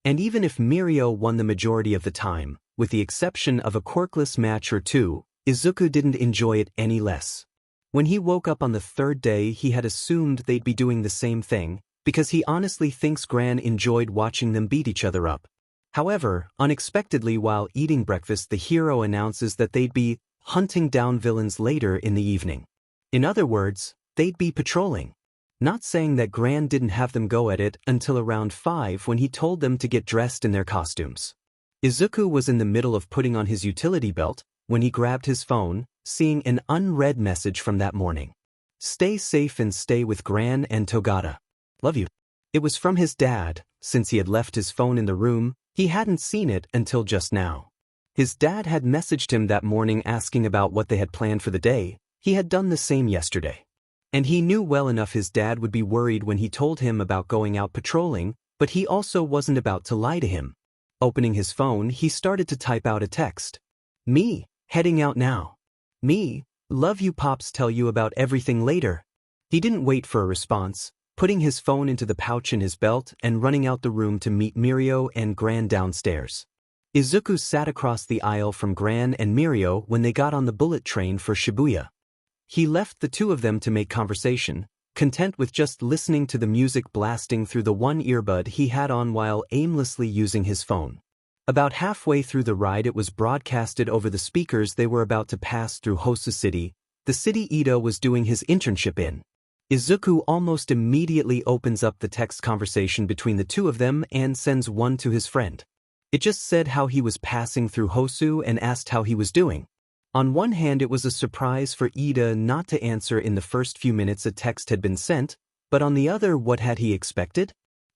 And even if Mirio won the majority of the time, with the exception of a quirkless match or two, Izuku didn't enjoy it any less. When he woke up on the third day he had assumed they'd be doing the same thing, because he honestly thinks Gran enjoyed watching them beat each other up. However, unexpectedly while eating breakfast the hero announces that they'd be hunting down villains later in the evening. In other words, they'd be patrolling. Not saying that Gran didn't have them go at it until around 5 when he told them to get dressed in their costumes. Izuku was in the middle of putting on his utility belt when he grabbed his phone, seeing an unread message from that morning. Stay safe and stay with Gran and Togata. Love you. It was from his dad. Since he had left his phone in the room, he hadn't seen it until just now. His dad had messaged him that morning asking about what they had planned for the day. He had done the same yesterday. And he knew well enough his dad would be worried when he told him about going out patrolling, but he also wasn't about to lie to him. Opening his phone, he started to type out a text. Me, heading out now. Me, love you pops, tell you about everything later. He didn't wait for a response, putting his phone into the pouch in his belt and running out the room to meet Mirio and Gran downstairs. Izuku sat across the aisle from Gran and Mirio when they got on the bullet train for Shibuya. He left the two of them to make conversation, content with just listening to the music blasting through the one earbud he had on while aimlessly using his phone. About halfway through the ride it was broadcasted over the speakers they were about to pass through Hosu City, the city Ida was doing his internship in. Izuku almost immediately opens up the text conversation between the two of them and sends one to his friend. It just said how he was passing through Hosu and asked how he was doing. On one hand it was a surprise for Ida not to answer in the first few minutes a text had been sent, but on the other what had he expected?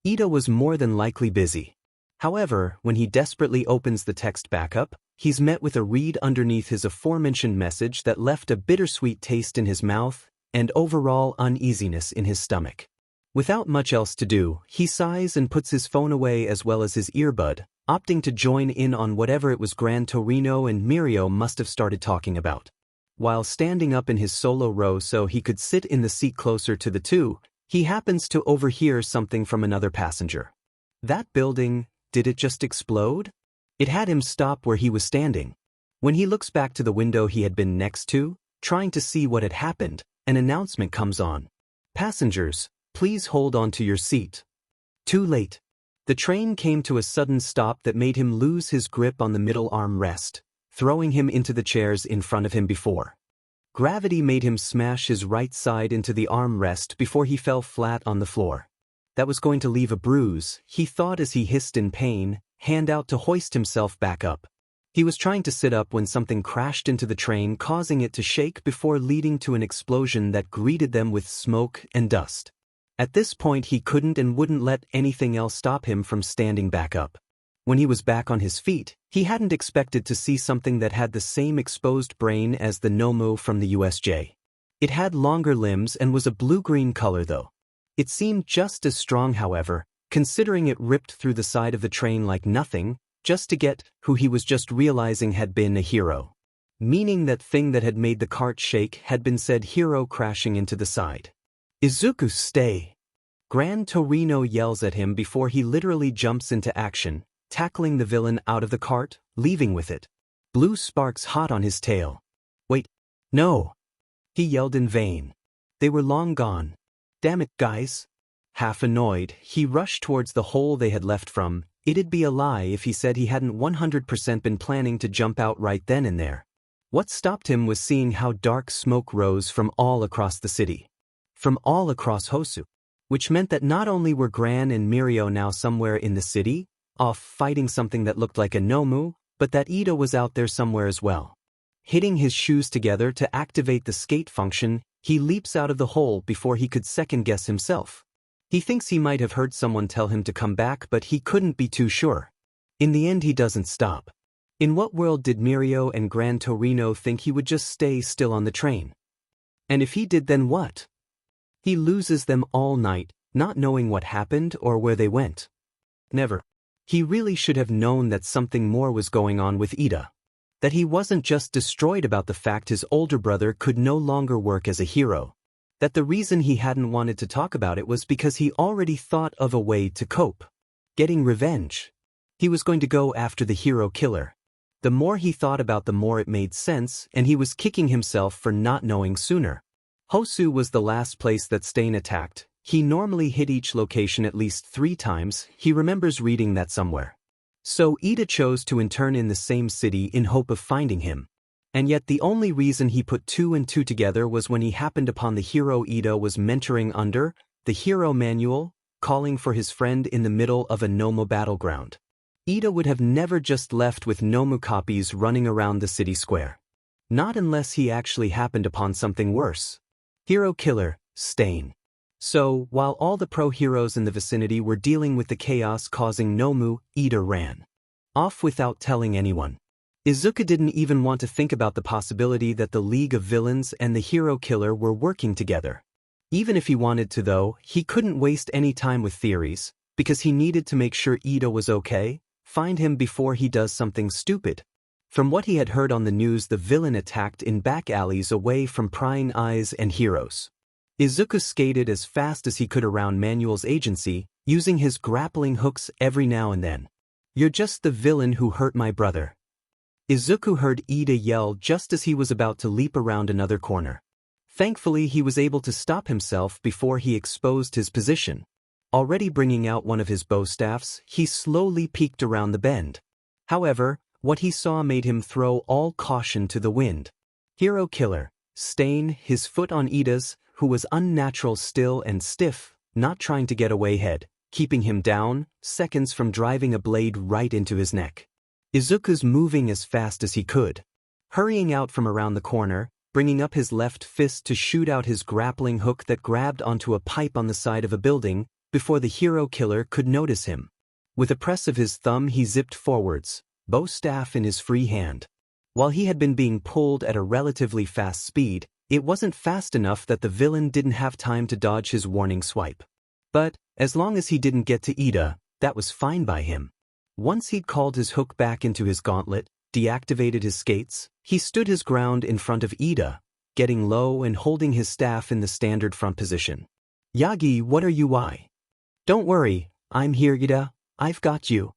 Ida was more than likely busy. However, when he desperately opens the text back up, he's met with a read underneath his aforementioned message that left a bittersweet taste in his mouth and overall uneasiness in his stomach. Without much else to do, he sighs and puts his phone away as well as his earbud, opting to join in on whatever it was Gran Torino and Mirio must have started talking about. While standing up in his solo row so he could sit in the seat closer to the two, he happens to overhear something from another passenger. That building, did it just explode? It had him stop where he was standing. When he looks back to the window he had been next to, trying to see what had happened, an announcement comes on. Passengers, please hold on to your seat. Too late. The train came to a sudden stop that made him lose his grip on the middle armrest, throwing him into the chairs in front of him before. Gravity made him smash his right side into the armrest before he fell flat on the floor. That was going to leave a bruise, he thought as he hissed in pain, hand out to hoist himself back up. He was trying to sit up when something crashed into the train, causing it to shake before leading to an explosion that greeted them with smoke and dust. At this point he couldn't and wouldn't let anything else stop him from standing back up. When he was back on his feet, he hadn't expected to see something that had the same exposed brain as the Nomu from the USJ. It had longer limbs and was a blue-green color though. It seemed just as strong however, considering it ripped through the side of the train like nothing, just to get who he was just realizing had been a hero. Meaning that thing that had made the cart shake had been said hero crashing into the side. Izuku, stay! Gran Torino yells at him before he literally jumps into action, tackling the villain out of the cart, leaving with it. Blue sparks hot on his tail. Wait, no! He yelled in vain. They were long gone. Damn it, guys! Half annoyed, he rushed towards the hole they had left from. It'd be a lie if he said he hadn't 100% been planning to jump out right then and there. What stopped him was seeing how dark smoke rose from all across the city. From all across Hosu. Which meant that not only were Gran and Mirio now somewhere in the city, off fighting something that looked like a Nomu, but that Ida was out there somewhere as well. Hitting his shoes together to activate the skate function, he leaps out of the hole before he could second-guess himself. He thinks he might have heard someone tell him to come back, but he couldn't be too sure. In the end he doesn't stop. In what world did Mirio and Gran Torino think he would just stay still on the train? And if he did, then what? He loses them all night, not knowing what happened or where they went. Never. He really should have known that something more was going on with Ida. That he wasn't just destroyed about the fact his older brother could no longer work as a hero. That the reason he hadn't wanted to talk about it was because he already thought of a way to cope. Getting revenge. He was going to go after the hero killer. The more he thought about the more it made sense, and he was kicking himself for not knowing sooner. Hosu was the last place that Stain attacked. He normally hit each location at least 3 times, he remembers reading that somewhere. So Ida chose to intern in the same city in hope of finding him. And yet the only reason he put 2 and 2 together was when he happened upon the hero Ida was mentoring under, the hero manual, calling for his friend in the middle of a Nomu battleground. Ida would have never just left with Nomu copies running around the city square. Not unless he actually happened upon something worse. Hero killer, Stain. So, while all the pro-heroes in the vicinity were dealing with the chaos causing Nomu, Ida ran off without telling anyone. Izuku didn't even want to think about the possibility that the League of Villains and the hero killer were working together. Even if he wanted to though, he couldn't waste any time with theories, because he needed to make sure Ida was okay, find him before he does something stupid. From what he had heard on the news, the villain attacked in back alleys away from prying eyes and heroes. Izuku skated as fast as he could around Manuel's agency, using his grappling hooks every now and then. "You're just the villain who hurt my brother." Izuku heard Ida yell just as he was about to leap around another corner. Thankfully he was able to stop himself before he exposed his position. Already bringing out one of his bow staffs, he slowly peeked around the bend. However, what he saw made him throw all caution to the wind. Hero killer, Stain, his foot on Ida's, who was unnatural still and stiff, not trying to get away head, keeping him down, seconds from driving a blade right into his neck. Izuku's moving as fast as he could. Hurrying out from around the corner, bringing up his left fist to shoot out his grappling hook that grabbed onto a pipe on the side of a building, before the hero killer could notice him. With a press of his thumb he zipped forwards, bow staff in his free hand. While he had been being pulled at a relatively fast speed, it wasn't fast enough that the villain didn't have time to dodge his warning swipe. But, as long as he didn't get to Ida, that was fine by him. Once he'd called his hook back into his gauntlet, deactivated his skates, he stood his ground in front of Ida, getting low and holding his staff in the standard front position. Yagi, what are you? Why? Don't worry, I'm here, Ida, I've got you.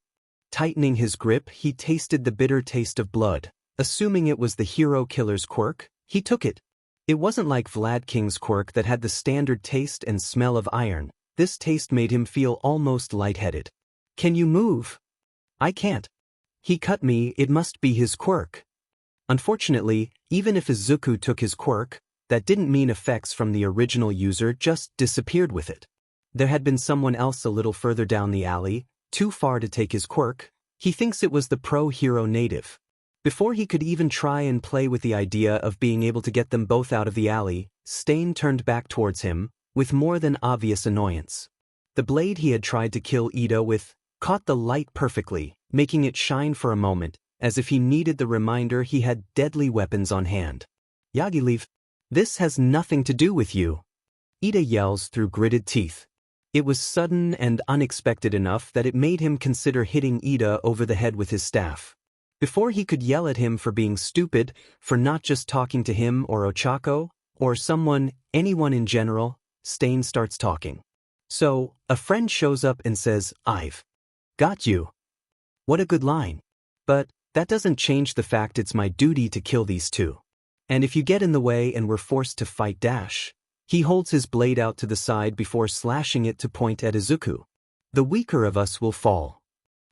Tightening his grip, he tasted the bitter taste of blood. Assuming it was the hero killer's quirk, he took it. It wasn't like Vlad King's quirk that had the standard taste and smell of iron. This taste made him feel almost lightheaded. Can you move? I can't. He cut me, it must be his quirk. Unfortunately, even if Izuku took his quirk, that didn't mean effects from the original user just disappeared with it. There had been someone else a little further down the alley, too far to take his quirk. He thinks it was the pro-hero native. Before he could even try and play with the idea of being able to get them both out of the alley, Stain turned back towards him, with more than obvious annoyance. The blade he had tried to kill Ida with caught the light perfectly, making it shine for a moment, as if he needed the reminder he had deadly weapons on hand. Yagi, leave. This has nothing to do with you. Ida yells through gritted teeth. It was sudden and unexpected enough that it made him consider hitting Ida over the head with his staff. Before he could yell at him for being stupid, for not just talking to him or Ochako, or anyone in general, Stain starts talking. So, a friend shows up and says, I've got you. What a good line. But that doesn't change the fact it's my duty to kill these two. And if you get in the way and we're forced to fight dash. He holds his blade out to the side before slashing it to point at Izuku. The weaker of us will fall.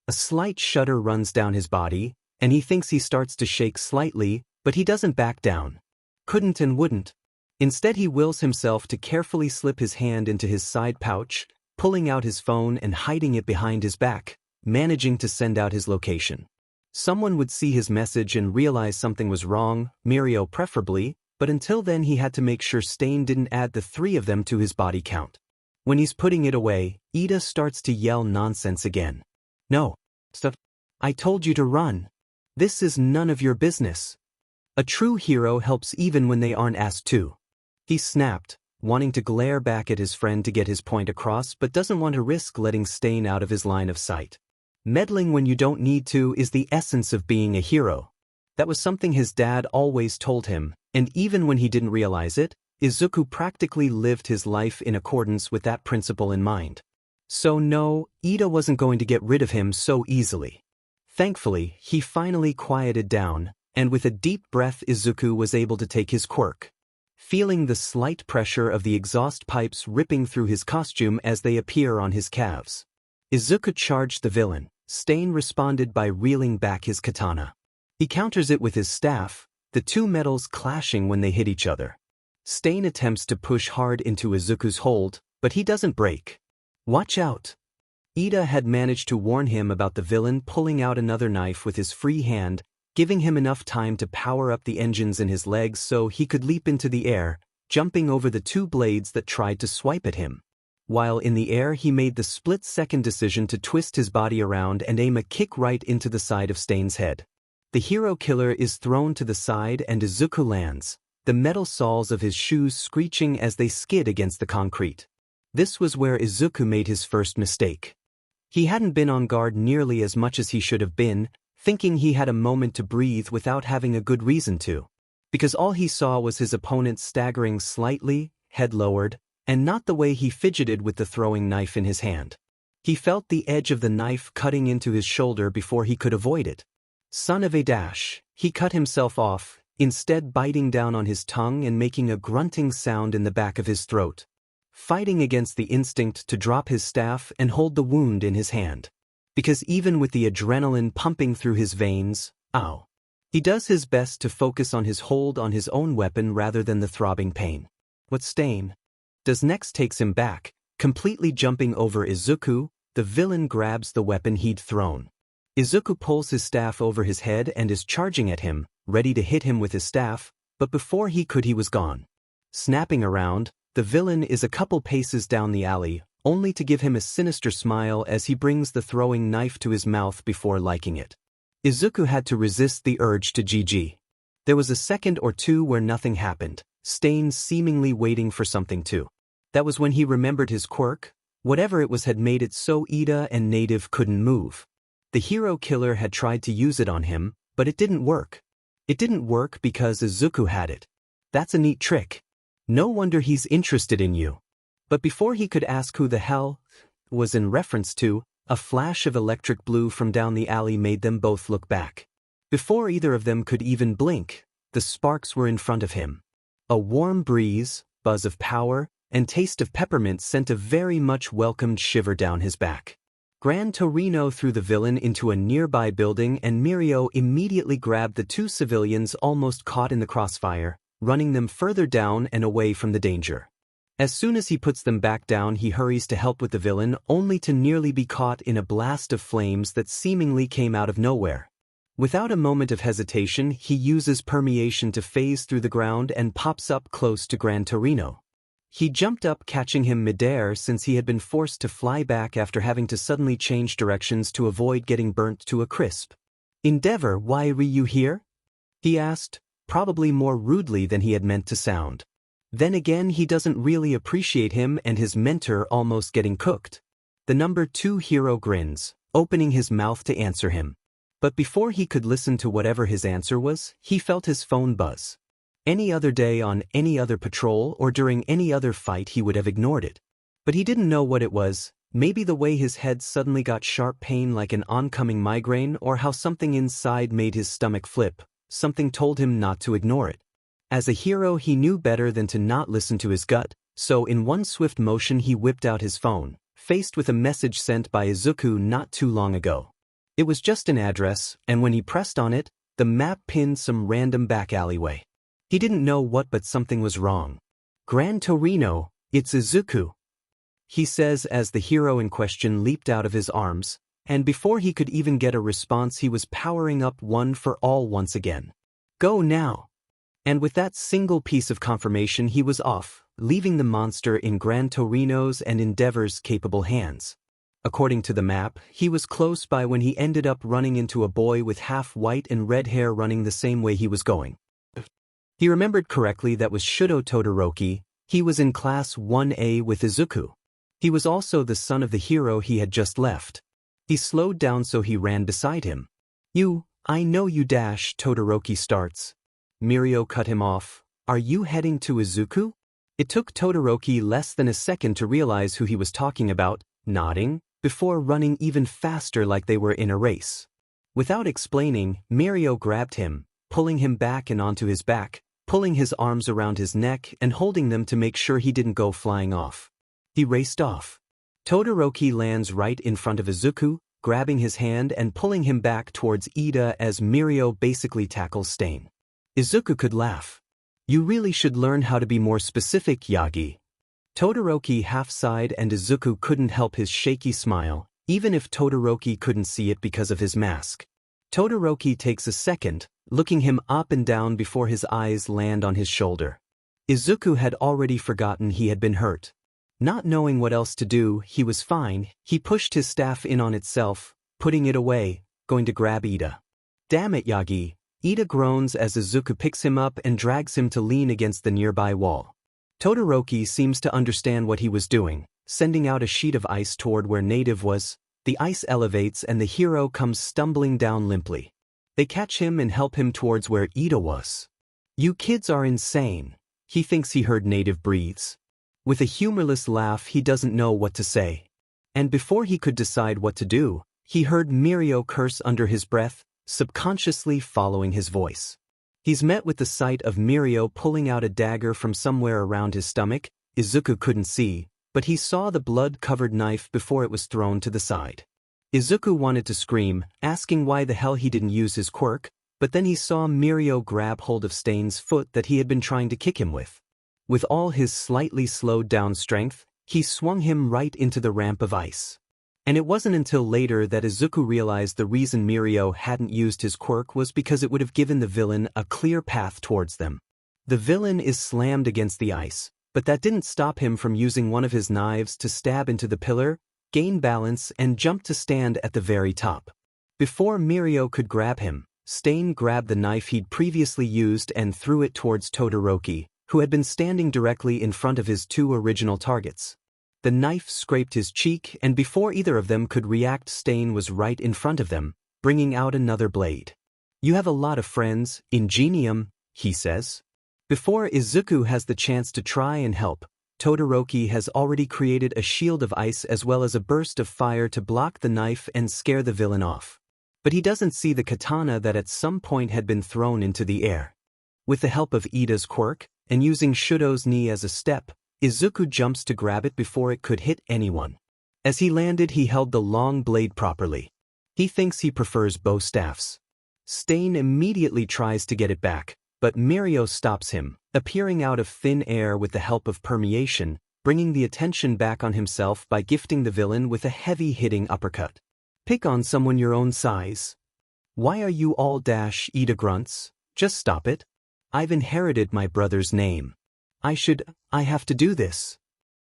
A slight shudder runs down his body, and he thinks he starts to shake slightly, but he doesn't back down. Couldn't and wouldn't. Instead he wills himself to carefully slip his hand into his side pouch, pulling out his phone and hiding it behind his back, managing to send out his location. Someone would see his message and realize something was wrong, Mirio preferably, but until then he had to make sure Stain didn't add the three of them to his body count. When he's putting it away, Ida starts to yell nonsense again. No. Stop. I told you to run. This is none of your business. A true hero helps even when they aren't asked to. He snapped, wanting to glare back at his friend to get his point across but doesn't want to risk letting Stain out of his line of sight. Meddling when you don't need to is the essence of being a hero. That was something his dad always told him, and even when he didn't realize it, Izuku practically lived his life in accordance with that principle in mind. So no, Ida wasn't going to get rid of him so easily. Thankfully, he finally quieted down, and with a deep breath Izuku was able to take his quirk. Feeling the slight pressure of the exhaust pipes ripping through his costume as they appear on his calves. Izuku charged the villain. Stain responded by reeling back his katana. He counters it with his staff, the two metals clashing when they hit each other. Stain attempts to push hard into Izuku's hold, but he doesn't break. Watch out! Ida had managed to warn him about the villain pulling out another knife with his free hand, giving him enough time to power up the engines in his legs so he could leap into the air, jumping over the two blades that tried to swipe at him. While in the air he made the split-second decision to twist his body around and aim a kick right into the side of Stain's head. The hero killer is thrown to the side and Izuku lands, the metal soles of his shoes screeching as they skid against the concrete. This was where Izuku made his first mistake. He hadn't been on guard nearly as much as he should have been, thinking he had a moment to breathe without having a good reason to. Because all he saw was his opponent staggering slightly, head lowered, and not the way he fidgeted with the throwing knife in his hand. He felt the edge of the knife cutting into his shoulder before he could avoid it. Son of a dash, he cut himself off, instead biting down on his tongue and making a grunting sound in the back of his throat, fighting against the instinct to drop his staff and hold the wound in his hand. Because even with the adrenaline pumping through his veins, he does his best to focus on his hold on his own weapon rather than the throbbing pain. What Stain does next takes him back, completely jumping over Izuku. The villain grabs the weapon he'd thrown. Izuku pulls his staff over his head and is charging at him, ready to hit him with his staff, but before he could he was gone. Snapping around, the villain is a couple paces down the alley, only to give him a sinister smile as he brings the throwing knife to his mouth before liking it. Izuku had to resist the urge to GG. There was a second or two where nothing happened, Stain seemingly waiting for something to. That was when he remembered his quirk. Whatever it was had made it so Ida and Native couldn't move. The hero killer had tried to use it on him, but it didn't work. It didn't work because Izuku had it. That's a neat trick. No wonder he's interested in you. But before he could ask who the hell was in reference to, a flash of electric blue from down the alley made them both look back. Before either of them could even blink, the sparks were in front of him. A warm breeze, buzz of power, and taste of peppermint sent a very much welcomed shiver down his back. Gran Torino threw the villain into a nearby building and Mirio immediately grabbed the two civilians almost caught in the crossfire, running them further down and away from the danger. As soon as he puts them back down, he hurries to help with the villain, only to nearly be caught in a blast of flames that seemingly came out of nowhere. Without a moment of hesitation, he uses permeation to phase through the ground and pops up close to Gran Torino. He jumped up, catching him midair since he had been forced to fly back after having to suddenly change directions to avoid getting burnt to a crisp. "Endeavor, why are you here?" he asked, probably more rudely than he had meant to sound. Then again, he doesn't really appreciate him and his mentor almost getting cooked. The number 2 hero grins, opening his mouth to answer him. But before he could listen to whatever his answer was, he felt his phone buzz. Any other day on any other patrol or during any other fight he would have ignored it. But he didn't know what it was, maybe the way his head suddenly got sharp pain like an oncoming migraine or how something inside made his stomach flip, something told him not to ignore it. As a hero he knew better than to not listen to his gut, so in one swift motion he whipped out his phone, faced with a message sent by Izuku not too long ago. It was just an address, and when he pressed on it, the map pinned some random back alleyway. He didn't know what, but something was wrong. "Gran Torino, it's Izuku," he says as the hero in question leaped out of his arms, and before he could even get a response he was powering up One for All once again. "Go now." And with that single piece of confirmation he was off, leaving the monster in Gran Torino's and Endeavor's capable hands. According to the map, he was close by when he ended up running into a boy with half white and red hair running the same way he was going. He remembered correctly that was Shudo Todoroki. He was in Class 1A with Izuku. He was also the son of the hero he had just left. He slowed down so he ran beside him. I know you dash," Todoroki starts. Mirio cut him off. "Are you heading to Izuku?" It took Todoroki less than a second to realize who he was talking about, nodding, before running even faster like they were in a race. Without explaining, Mirio grabbed him, pulling him back and onto his back, pulling his arms around his neck and holding them to make sure he didn't go flying off. He raced off. Todoroki lands right in front of Izuku, grabbing his hand and pulling him back towards Ida as Mirio basically tackles Stain. Izuku could laugh. "You really should learn how to be more specific, Yagi." Todoroki half-sighed and Izuku couldn't help his shaky smile, even if Todoroki couldn't see it because of his mask. Todoroki takes a second, looking him up and down before his eyes land on his shoulder. Izuku had already forgotten he had been hurt. Not knowing what else to do, he was fine. He pushed his staff in on itself, putting it away, going to grab Ida. "Damn it, Yagi." Ida groans as Izuku picks him up and drags him to lean against the nearby wall. Todoroki seems to understand what he was doing, sending out a sheet of ice toward where Native was. The ice elevates and the hero comes stumbling down limply. They catch him and help him towards where Ida was. "You kids are insane," he thinks he heard Native breathes. With a humorless laugh he doesn't know what to say. And before he could decide what to do, he heard Mirio curse under his breath, subconsciously following his voice. He's met with the sight of Mirio pulling out a dagger from somewhere around his stomach. Izuku couldn't see, but he saw the blood-covered knife before it was thrown to the side. Izuku wanted to scream, asking why the hell he didn't use his quirk, but then he saw Mirio grab hold of Stain's foot that he had been trying to kick him with. With all his slightly slowed-down strength, he swung him right into the ramp of ice. And it wasn't until later that Izuku realized the reason Mirio hadn't used his quirk was because it would have given the villain a clear path towards them. The villain is slammed against the ice, but that didn't stop him from using one of his knives to stab into the pillar, gain balance, and jump to stand at the very top. Before Mirio could grab him, Stain grabbed the knife he'd previously used and threw it towards Todoroki, who had been standing directly in front of his two original targets. The knife scraped his cheek, and before either of them could react, Stain was right in front of them, bringing out another blade. "You have a lot of friends, Ingenium," he says. Before Izuku has the chance to try and help, Todoroki has already created a shield of ice as well as a burst of fire to block the knife and scare the villain off. But he doesn't see the katana that at some point had been thrown into the air. With the help of Ida's quirk, and using Shudo's knee as a step, Izuku jumps to grab it before it could hit anyone. As he landed, he held the long blade properly. He thinks he prefers bow staffs. Stain immediately tries to get it back, but Mirio stops him, appearing out of thin air with the help of permeation, bringing the attention back on himself by gifting the villain with a heavy-hitting uppercut. "Pick on someone your own size. Why are you all Ida grunts? Just stop it. I've inherited my brother's name. I have to do this."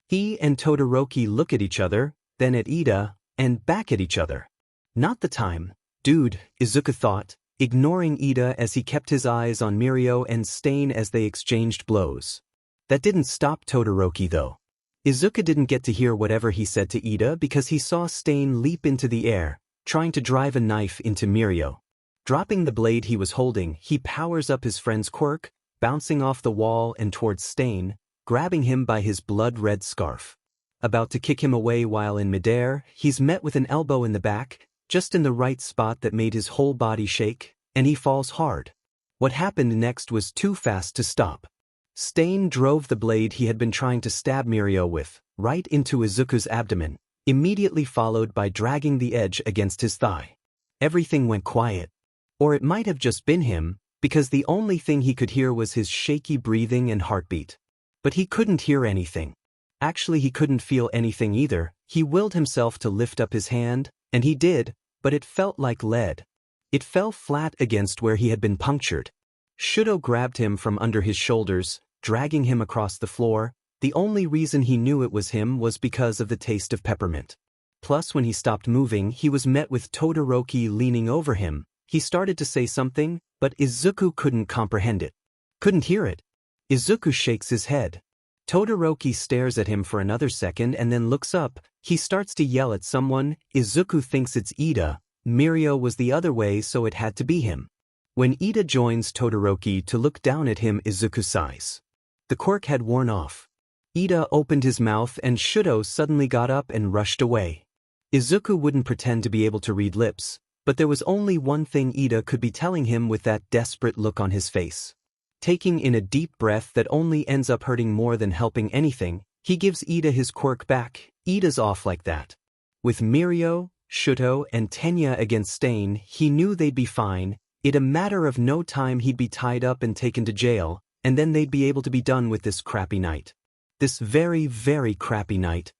He and Todoroki look at each other, then at Ida, and back at each other. "Not the time, dude," Izuku thought, ignoring Ida as he kept his eyes on Mirio and Stain as they exchanged blows. That didn't stop Todoroki though. Izuku didn't get to hear whatever he said to Ida because he saw Stain leap into the air, trying to drive a knife into Mirio. Dropping the blade he was holding, he powers up his friend's quirk, bouncing off the wall and towards Stain, grabbing him by his blood-red scarf. About to kick him away while in midair, he's met with an elbow in the back, just in the right spot that made his whole body shake, and he falls hard. What happened next was too fast to stop. Stain drove the blade he had been trying to stab Mirio with, right into Izuku's abdomen, immediately followed by dragging the edge against his thigh. Everything went quiet. Or it might have just been him, because the only thing he could hear was his shaky breathing and heartbeat. But he couldn't hear anything. Actually, he couldn't feel anything either. He willed himself to lift up his hand, and he did, but it felt like lead. It fell flat against where he had been punctured. Shudo grabbed him from under his shoulders, dragging him across the floor. The only reason he knew it was him was because of the taste of peppermint. Plus, when he stopped moving, he was met with Todoroki leaning over him. He started to say something, but Izuku couldn't comprehend it. Couldn't hear it. Izuku shakes his head. Todoroki stares at him for another second and then looks up. He starts to yell at someone. Izuku thinks it's Ida. Mirio was the other way, so it had to be him. When Ida joins Todoroki to look down at him, Izuku sighs. The quirk had worn off. Ida opened his mouth and Shudo suddenly got up and rushed away. Izuku wouldn't pretend to be able to read lips, but there was only one thing Ida could be telling him with that desperate look on his face. Taking in a deep breath that only ends up hurting more than helping anything, he gives Ida his quirk back. Ida's off like that. With Mirio, Shudo, and Tenya against Stain, he knew they'd be fine. In a matter of no time he'd be tied up and taken to jail, and then they'd be able to be done with this crappy night. This very, very crappy night.